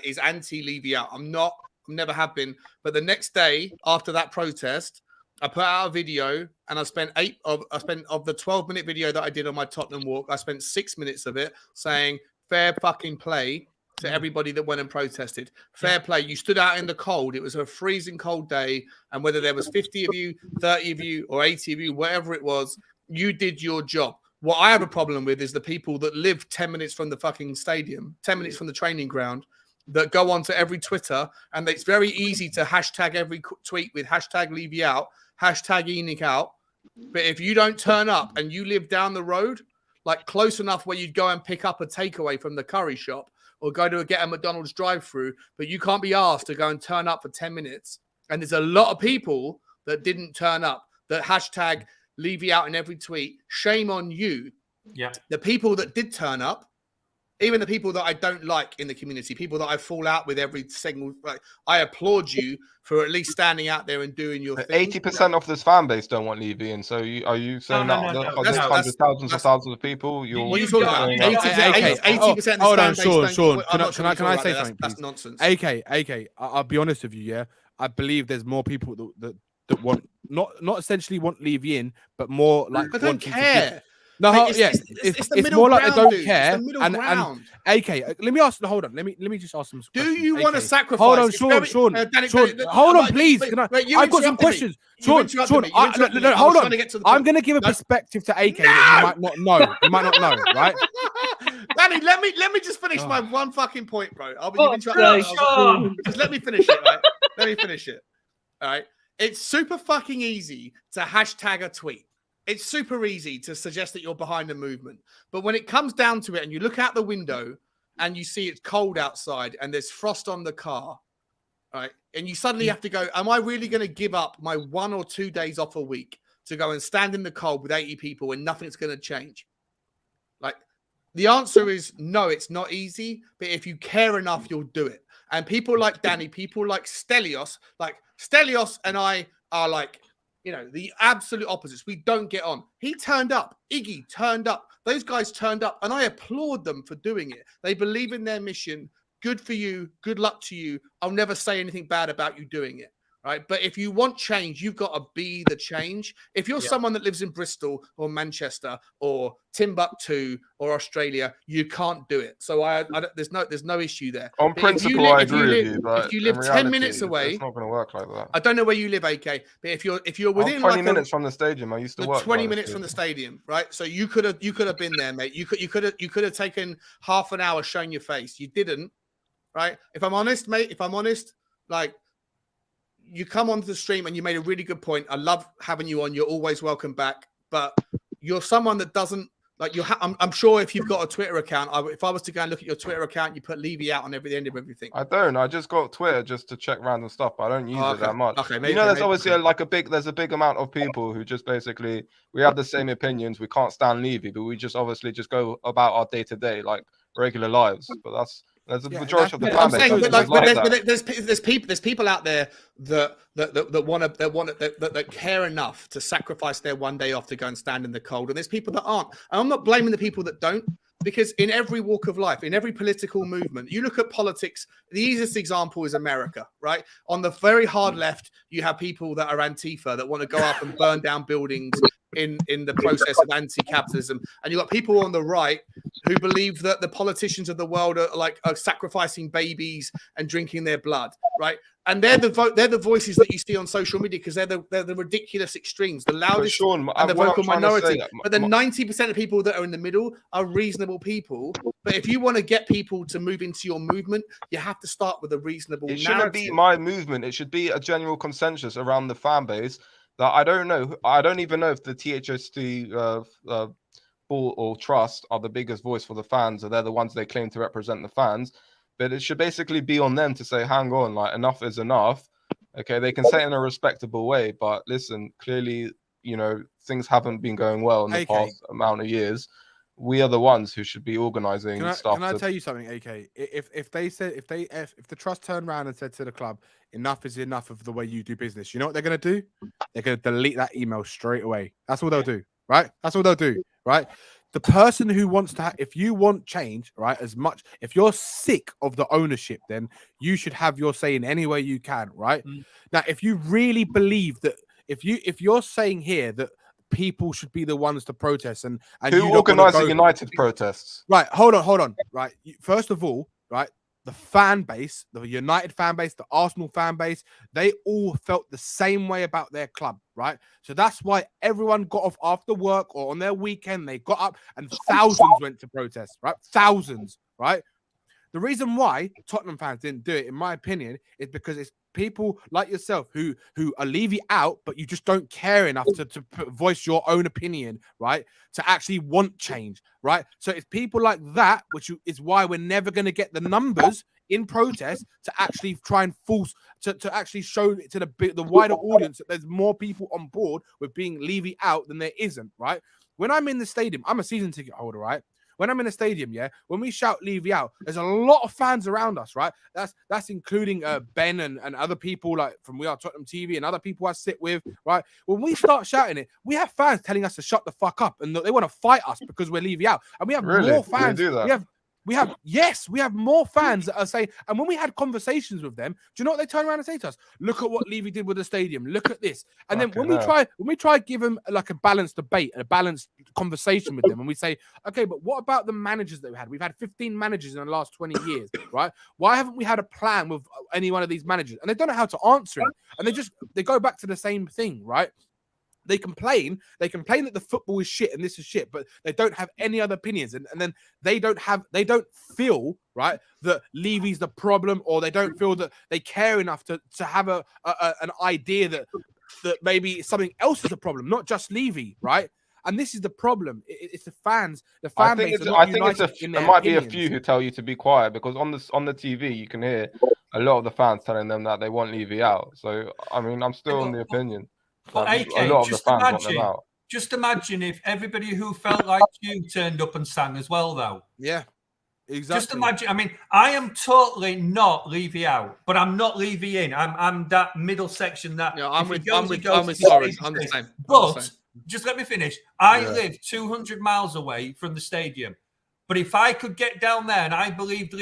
is anti-Levy out. I'm not. I never have been. But the next day after that protest, I put out a video, and I spent of the 12-minute video that I did on my Tottenham walk. I spent 6 minutes of it saying fair fucking play to everybody that went and protested. Fair play. You stood out in the cold. It was a freezing cold day, and whether there was 50 of you, 30 of you, or 80 of you, whatever it was, you did your job. What I have a problem with is the people that live 10 minutes from the fucking stadium, 10 minutes from the training ground, that go onto every Twitter, and it's very easy to hashtag every tweet with hashtag Levy out, hashtag Enoch out. But if you don't turn up and you live down the road, like close enough where you'd go and pick up a takeaway from the curry shop or go to get a McDonald's drive-through, but you can't be asked to go and turn up for 10 minutes. And there's a lot of people that didn't turn up, that hashtag Levy out in every tweet. Shame on you. Yeah. The people that did turn up, even the people that I don't like in the community, people that I fall out with every single, I applaud you for at least standing out there and doing your thing. 80% of this fan base don't want Levy in. So are you saying there's hundreds, thousands of thousands of people? What are you talking about? 80% of hold on, Sean. Can I say something? That's nonsense. AK, I'll be honest with you. Yeah, I believe there's more people that want not essentially want Levy in, but more like I don't care. No, it's more like they don't care. And AK, let me ask. Hold on. Let me just ask some questions. Do you want to sacrifice? Hold on, Sean. Hold on, please. I've got some questions. Sean. Hold on. I'm going to give a perspective to AK that you might not know. You might not know, right? Danny, let me just finish my one fucking point, bro. Just let me finish it, right? Let me finish it. All right. It's super fucking easy to hashtag a tweet. It's super easy to suggest that you're behind a movement. But when it comes down to it and you look out the window and you see it's cold outside and there's frost on the car, right? And you suddenly have to go, am I really going to give up my 1 or 2 days off a week to go and stand in the cold with 80 people and nothing's going to change? Like, the answer is no, it's not easy. But if you care enough, you'll do it. And people like Danny, people like Stelios and I are like, the absolute opposites. We don't get on. He turned up. Iggy turned up. Those guys turned up. And I applaud them for doing it. They believe in their mission. Good for you. Good luck to you. I'll never say anything bad about you doing it. Right. But if you want change, you've got to be the change. If you're someone that lives in Bristol or Manchester or Timbuktu or Australia, you can't do it. So there's no issue there. On principle, I agree with you. But if you live 10 minutes away, it's not going to work like that. I don't know where you live, AK, but if you're within 20 minutes from the stadium, I used to work 20 minutes from the stadium, right? So you could have been there, mate. You could have taken half an hour showing your face. You didn't, right? If I'm honest, mate. Like, you come onto the stream and you made a really good point. I love having you on. You're always welcome back. But you're someone that doesn't like. I'm sure if you've got a Twitter account, if I was to go and look at your Twitter account, you put Levy out on the end of everything. I don't. I just got Twitter just to check random stuff. But I don't use it that much. Okay, maybe, there's obviously there's a big amount of people who just basically we have the same opinions. We can't stand Levy, but we just obviously just go about our day to day like regular lives. But there's a majority of the fan base. There's people out there that care enough to sacrifice their 1 day off to go and stand in the cold, and there's people that aren't. And I'm not blaming the people that don't. Because in every walk of life, in every political movement, you look at politics, the easiest example is America, right? On the very hard left, you have people that are Antifa that want to go up and burn down buildings in the process of anti-capitalism. And you've got people on the right who believe that the politicians of the world are sacrificing babies and drinking their blood, right? And they're the voices that you see on social media because they're the ridiculous extremes, the loudest Sean, and the vocal minority. Say, but the 90% of people that are in the middle are reasonable people. But if you want to get people to move into your movement, you have to start with a reasonable narrative. It narrative. shouldn't be my movement. It should be a general consensus around the fan base that I don't know. I don't even know if the THST board or trust are the biggest voice for the fans, or they're the ones they claim to represent the fans. But it should basically be on them to say, hang on, like enough is enough. Okay, they can say it in a respectable way, but listen, clearly, things haven't been going well in the past amount of years. We are the ones who should be organizing stuff. Can I tell you something, AK? If the trust turned around and said to the club, enough is enough of the way you do business, you know what they're going to do? They're going to delete that email straight away. That's all they'll do, right? That's all they'll do, right? The person who wants to, if you want change, right, if you're sick of the ownership, then you should have your say in any way you can, right? Now, if you really believe that, if you're saying here that people should be the ones to protest and who organized the United protests, right? Hold on, right? First of all, right, the fan base, the United fan base, the Arsenal fan base, they all felt the same way about their club, right? So that's why everyone got off after work or on their weekend. They got up and thousands went to protest, right? Thousands, right? The reason why Tottenham fans didn't do it, in my opinion, is because it's people like yourself who are leaving out, but you just don't care enough to voice your own opinion, right? To actually want change, right? So it's people like that, which is why we're never going to get the numbers in protest to actually try and force to actually show to the wider audience that there's more people on board with being leaving out than there isn't, right? When I'm in the stadium, I'm a season ticket holder, right? When I'm in a stadium, when we shout "Leave out," there's a lot of fans around us, right? That's including Ben and other people like from We Are Tottenham TV and other people I sit with, right? When we start shouting it, we have fans telling us to shut the fuck up and they want to fight us because we're leaving out, and we have more fans. Do that? We have more fans that are saying, and when we had conversations with them, do you know what they turn around and say to us? Look at what Levy did with the stadium. Look at this. And then when we try to give them like a balanced debate, a balanced conversation with them, and we say, okay, but what about the managers that we had? We've had 15 managers in the last 20 years, right? Why haven't we had a plan with any one of these managers? And they don't know how to answer it. And they go back to the same thing, right? They complain that the football is shit and this is shit, but they don't have any other opinions. And then they don't feel, right, that Levy's the problem, or they don't feel that they care enough to have an idea that maybe something else is a problem, not just Levy, right? And this is the problem. It's the fans, the fan base. There might be a few who tell you to be quiet, because on the TV you can hear a lot of the fans telling them that they want Levy out. So I mean, I'm still in the opinion. But AK, just imagine if everybody who felt like you turned up and sang as well, though. Yeah, exactly. Just imagine. I mean, I am totally not Levy out, but I'm not Levy in. I'm that middle section that. Yeah, I'm with Soren. I'm the same. But just let me finish. I live 200 miles away from the stadium. But if I could get down there and I believed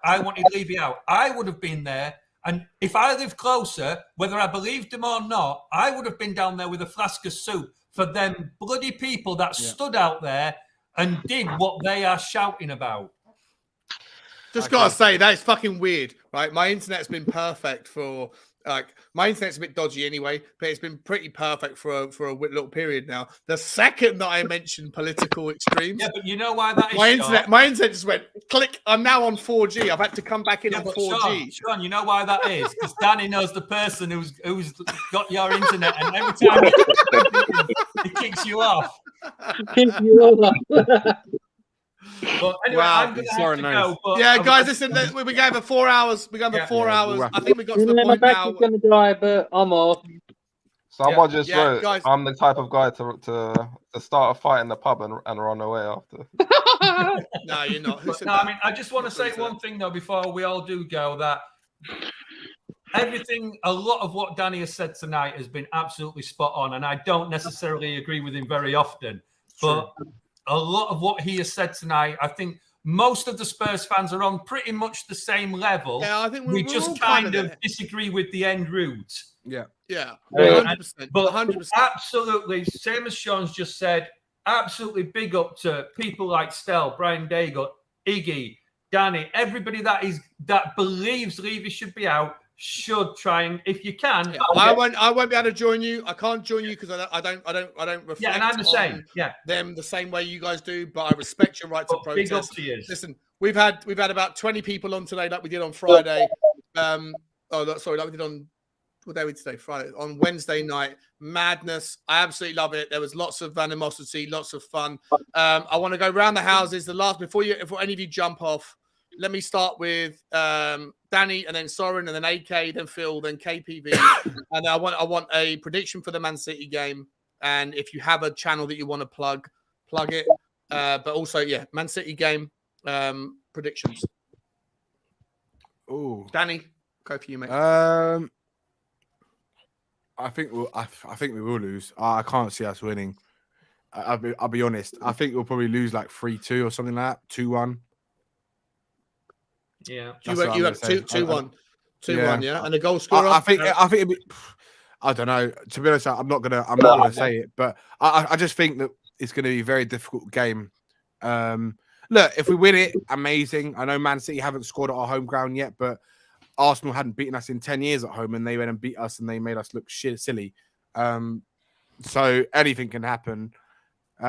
I wanted Levy out, I would have been there. And if I lived closer, whether I believed him or not, I would have been down there with a flask of soup for them bloody people that stood out there and did what they are shouting about. Just gotta say, that is fucking weird, right? My internet's been perfect for my internet's a bit dodgy anyway, but it's been pretty perfect for a little period now. The second that I mentioned political extremes, but you know why that is? My internet just went click. I'm now on 4G. I've had to come back in on 4G. Sean, you know why that is? Because Danny knows the person who's got your internet, and every time he kicks you off. But anyway, I'm going to have to go. But guys, listen, we gave it 4 hours. We gave it 4 hours. I think we got to the point now. My back is going to die, but I'm off. Someone just wrote, guys, I'm the type of guy to start a fight in the pub and run away after. No, you're not. I mean, I just want to say one thing, though, before we all do go, that a lot of what Danny has said tonight has been absolutely spot on, and I don't necessarily agree with him very often. But a lot of what he has said tonight. I think most of the Spurs fans are on pretty much the same level. Yeah, I think we we're just all kind of disagree with the end route. Yeah. 100%. But 100%. Absolutely, same as Sean's just said, absolutely big up to people like Stel, Brian Daigle, Iggy, Danny, everybody that believes Levy should be out should try and, if you can. I won't be able to join you. I can't join you because I don't reflect and I'm the same. Them the same way you guys do. But I respect your right to protest. Big up to you. Listen, we've had about 20 people on today, like we did on Friday. Like we did on what day we today? Friday. On Wednesday night, madness. I absolutely love it. There was lots of animosity, lots of fun. I want to go round the houses. Before any of you jump off. Let me start with Danny, and then Soren, and then AK, then Phil, then KPV, and I want a prediction for the Man City game. And if you have a channel that you want to plug it. But also, Man City game predictions. Oh, Danny, go for you, mate. I think we will lose. I can't see us winning. I'll be honest. I think we'll probably lose like 3-2 or something like that, 2-1. Yeah, you have 2-1, yeah, and the goal scorer. I think it'd be, I don't know. To be honest, I'm not gonna say it, but I just think that it's gonna be a very difficult game. Look, if we win it, amazing. I know Man City haven't scored at our home ground yet, but Arsenal hadn't beaten us in 10 years at home, and they went and beat us, and they made us look silly. So anything can happen. We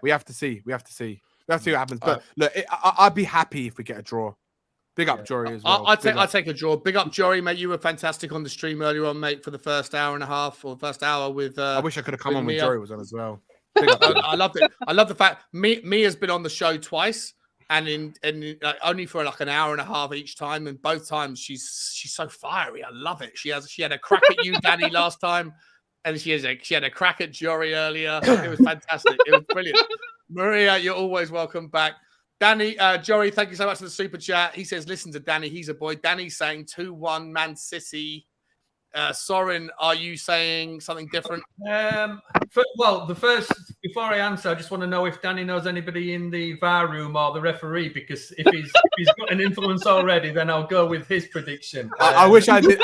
have to see. We have to see what happens. But look, I'd be happy if we get a draw. Big up Jory as well. I'd take a draw. Big up Jory, mate. You were fantastic on the stream earlier on, mate, for the first hour and a half or first hour with. I wish I could have come on when Jory was on as well. I loved it. I love the fact Mia's been on the show twice, and only for like an hour and a half each time, and both times she's so fiery. I love it. She had a crack at you, Danny, last time, and she had a crack at Jory earlier. It was fantastic. It was brilliant. Maria, you're always welcome back. Danny, Jory, thank you so much for the super chat. He says, listen to Danny. He's a boy. Danny's saying 2-1 Man City. Soren, are you saying something different? Before I answer, I just want to know if Danny knows anybody in the VAR room or the referee, because if he's got an influence already, then I'll go with his prediction. I wish I did,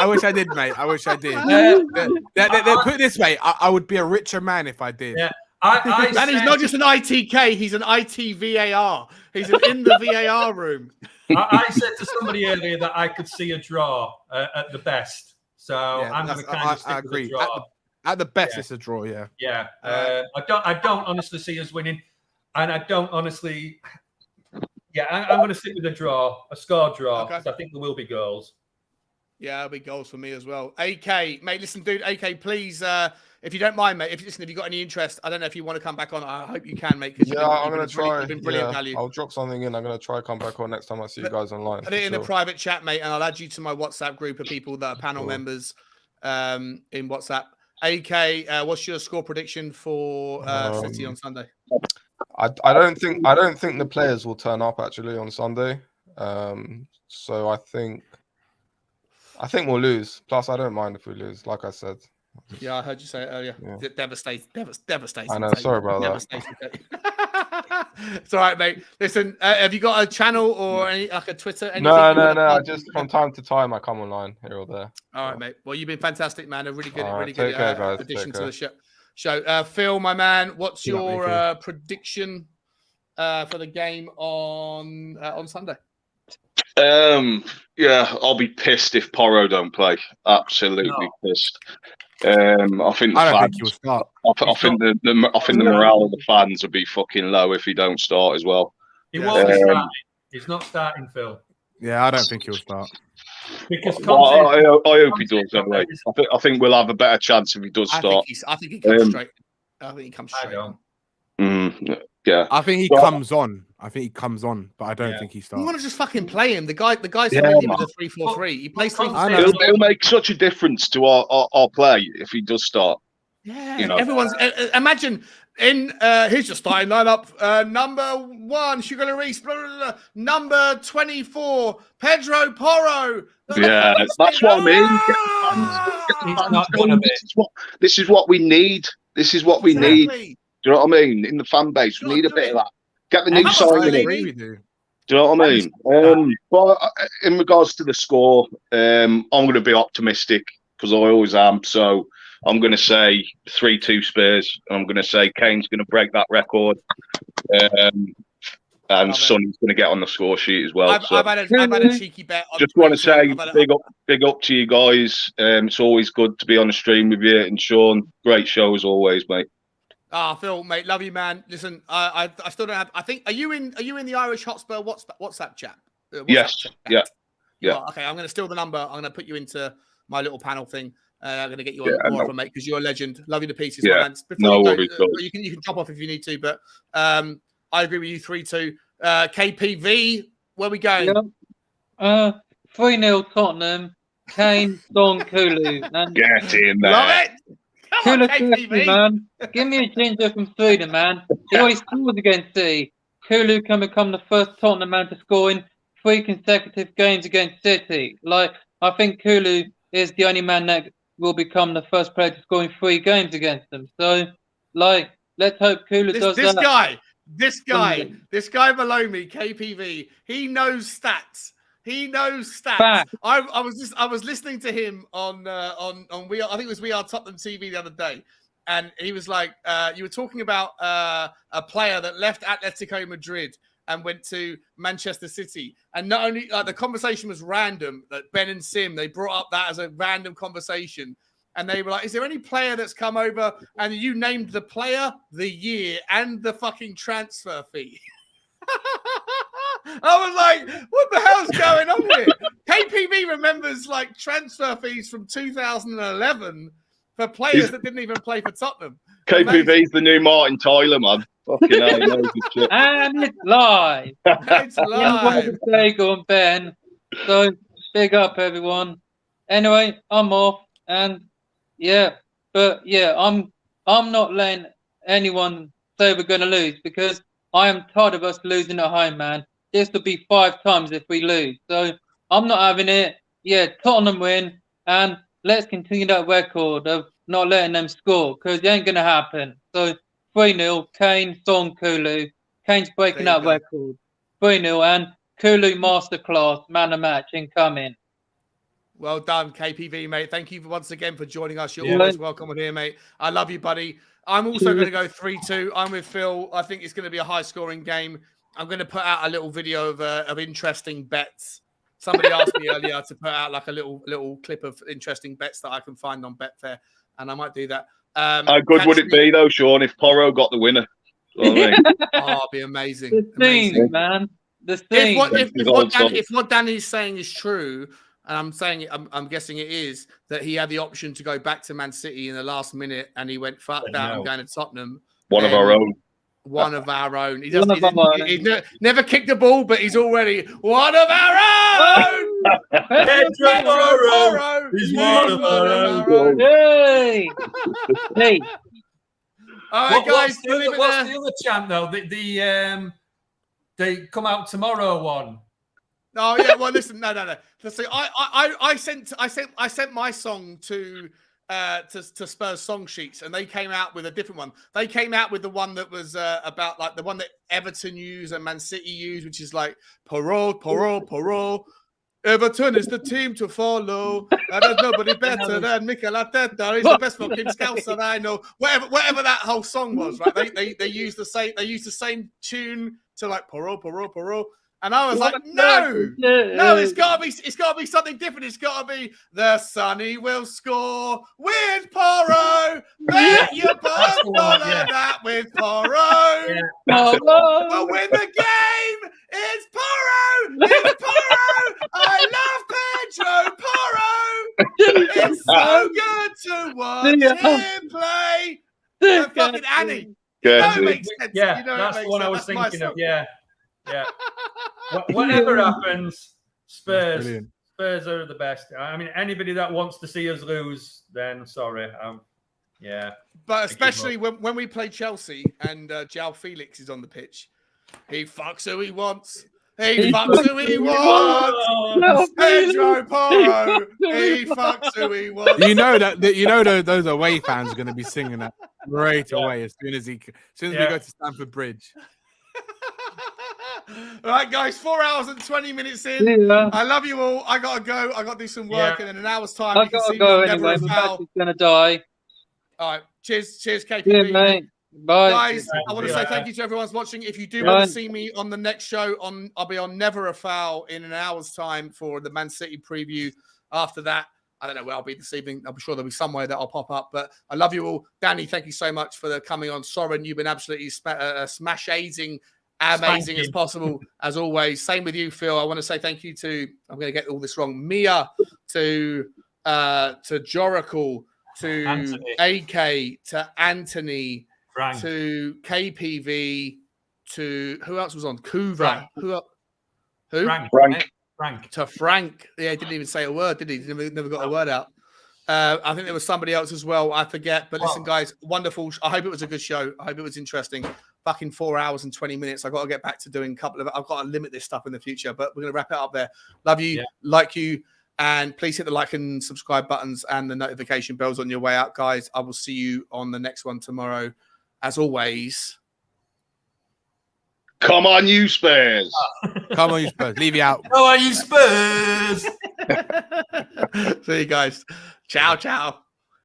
mate. I wish I did. Put it this way, I would be a richer man if I did. Yeah. Danny's not just an ITK, he's an ITVAR. He's in the VAR room. I said to somebody earlier that I could see a draw at the best. So I'm going to kind of stick with the draw. At the best, it's a draw, yeah. Yeah. I don't honestly see us winning. And I don't honestly... Yeah, I'm going to stick with a draw, a score draw, because I think there will be goals. Yeah, there'll be goals for me as well. AK, mate, listen, dude, AK, please... if you don't mind, mate, if you've got any interest, I don't know if you want to come back on. I hope you can, mate. I'm going to try. You've been brilliant value. I'll drop something in. I'm going to try come back on next time I see you guys online. Put it in the private chat, mate, and I'll add you to my WhatsApp group of people that are panel members in WhatsApp. AK, what's your score prediction for City on Sunday? I don't think the players will turn up actually on Sunday. So I think we'll lose. Plus, I don't mind if we lose. Like I said. Yeah, I heard you say it earlier. Yeah. Devastating. I know. Sorry about that. It's all right, mate. Listen, have you got a channel or like a Twitter? Anything no. I just from time to time I come online here or there. All right, mate. Well, you've been fantastic, man. A really good, guys. addition to the show. Phil, my man, what's your prediction for the game on Sunday? Yeah, I'll be pissed if Porro don't play. Absolutely pissed. I think the fans, he will start. I think the morale of the fans will be fucking low if he don't start as well. He won't be starting. He's not starting, Phil. Yeah, I don't think he'll start. Because I hope he does anyway. I think we'll have a better chance if he does start. I think he comes straight. I think he comes straight. Yeah, I think he comes on. But I don't think he starts. You want to just fucking play him? The guy's familiar with the 3-4-3. He plays 3-4-3. It'll make such a difference to our play if he does start. Yeah, everyone's imagine in here's your starting lineup. Number 1, Hugo Lloris. Number 24, Pedro Porro. Yeah, that's what I mean. This is what we need. This is what we need. Do you know what I mean? In the fan base, we need a bit of that. Get the new signing in. Do you know what I mean? But in regards to the score, I'm going to be optimistic because I always am. So I'm going to say 3-2 Spurs. And I'm going to say Kane's going to break that record. And Sonny's going to get on the score sheet as well. I've had a cheeky bet. Just want to say big up to you guys. It's always good to be on the stream with you. And Sean, great show as always, mate. Phil, mate, love you, man. Listen, I still don't have. I think are you in the Irish Hotspur WhatsApp chat? Yes. Yeah. Oh, okay, I'm going to steal the number. I'm going to put you into my little panel thing. I'm going to get you on more of a mate because you're a legend. Love you to pieces, my man. No worries. You can drop off if you need to, but I agree with you. 3-2. KPV, where we going? 3-0 Tottenham. Kane, Son, Kulu. Get in there. Love it. Kulu, man. Give me a ginger from Sweden, man. He already scored against City. Kulu can become the first Tottenham man to score in 3 consecutive games against City. Like, I think Kulu is the only man that will become the first player to score in 3 games against them. So, like, let's hope Kulu does that. This guy below me, KPV, he knows stats. He knows stats. I was listening to him on I think it was We Are Tottenham TV the other day, and he was like, you were talking about a player that left Atletico Madrid and went to Manchester City, and not only the conversation was random. That Ben and Sim, they brought up that as a random conversation. And they were like, is there any player that's come over? And you named the player, the year, and the fucking transfer fee. I was like, what the hell's going on here? KPV remembers like transfer fees from 2011 for players that didn't even play for Tottenham. KPV's the new Martin Tyler, man. Fucking hell, he knows his shit. And it's live. It's live. Go on, Ben. So, big up, everyone. Anyway, I'm off. And I'm not letting anyone say we're going to lose because I am tired of us losing at home, man. This will be 5 times if we lose. So I'm not having it. Yeah, Tottenham win, and let's continue that record of not letting them score because it ain't going to happen. So 3-0, Kane, Son, Kulu. Kane's breaking that record. 3-0, and Kulu masterclass, man of match incoming. Well done, KPV, mate. Thank you once again for joining us. You're always welcome on here, mate. I love you, buddy. I'm also going to go 3-2. I'm with Phil. I think it's going to be a high-scoring game. I'm going to put out a little video of interesting bets. Somebody asked me earlier to put out like a little clip of interesting bets that I can find on Betfair, and I might do that. How good would it be, though, Sean, if Porro got the winner? You know what I mean? Oh, it'd be amazing. The thing, man. The thing. If what Danny's saying is true, and I'm guessing it is, that he had the option to go back to Man City in the last minute and he went, fuck that, I'm going to Tottenham. One of our own. One of our own. He never kicked the ball, but he's already one of our own. Pedro Porro. He's one of our own. Hey. Hey. All right, guys. What's the other chant, though? They come out tomorrow one. Oh yeah, well listen, no. So I sent my song to Spurs song sheets, and they came out with a different one. They came out with the one that was about like the one that Everton use and Man City use, which is like Porro. Everton is the team to follow. There's nobody better than Mikel Arteta. He's the best fucking scouser that I know. Whatever that whole song was, right? They used the same tune to like Porro. And I was like, no, it's gotta be something different. It's gotta be the Sonny will score with Porro. Bet your $1 that with Porro. We'll win the game. It's Porro. It's Porro. I love Pedro Porro. It's so good to watch him play. Fucking Annie. Makes sense. Yeah, that's the one I was thinking of. Yeah. Whatever happens, Spurs are the best. I mean, anybody that wants to see us lose, then sorry. Yeah. But especially when we play Chelsea and João Felix is on the pitch, he fucks who he wants. He fucks who he wants. Pedro Porro. He fucks who he wants. You know that those away fans are going to be singing that. Straight away, as soon as we go to Stamford Bridge. All right, guys, 4 hours and 20 minutes in. Yeah. I love you all. I gotta go. I gotta do some work, and in an hour's time, I you can gotta see go me on anyway. Never a My Foul. battery's gonna die. All right, cheers, KPB, Yeah, mate. Bye, guys. I want to say thank you to everyone's watching. If you do want to see me on the next show, I'll be on Never a Foul in an hour's time for the Man City preview. After that, I don't know where I'll be this evening. I'm sure there'll be somewhere that I'll pop up. But I love you all. Danny, thank you so much for coming on. Soren, you've been absolutely amazing as possible, as always. Same with you, Phil. I want to say thank you to, I'm going to get all this wrong, Mia, to Joracle, to Anthony. AK, to Anthony, Frank. to KPV, to who else was on? Kuva. Who? Frank. To Frank. Yeah, he didn't even say a word, did he? Never got a word out. I think there was somebody else as well. I forget. But listen, guys, wonderful. I hope it was a good show. I hope it was interesting. Fucking 4 hours and 20 minutes. I've got to get back to doing a couple of. I've got to limit this stuff in the future, but we're going to wrap it up there. Love you, like you, and please hit the like and subscribe buttons and the notification bells on your way out, guys. I will see you on the next one tomorrow. As always, come on, you Spurs. Come on, you Spurs. Leave you out. Come on, you Spurs. See you guys. Ciao, ciao.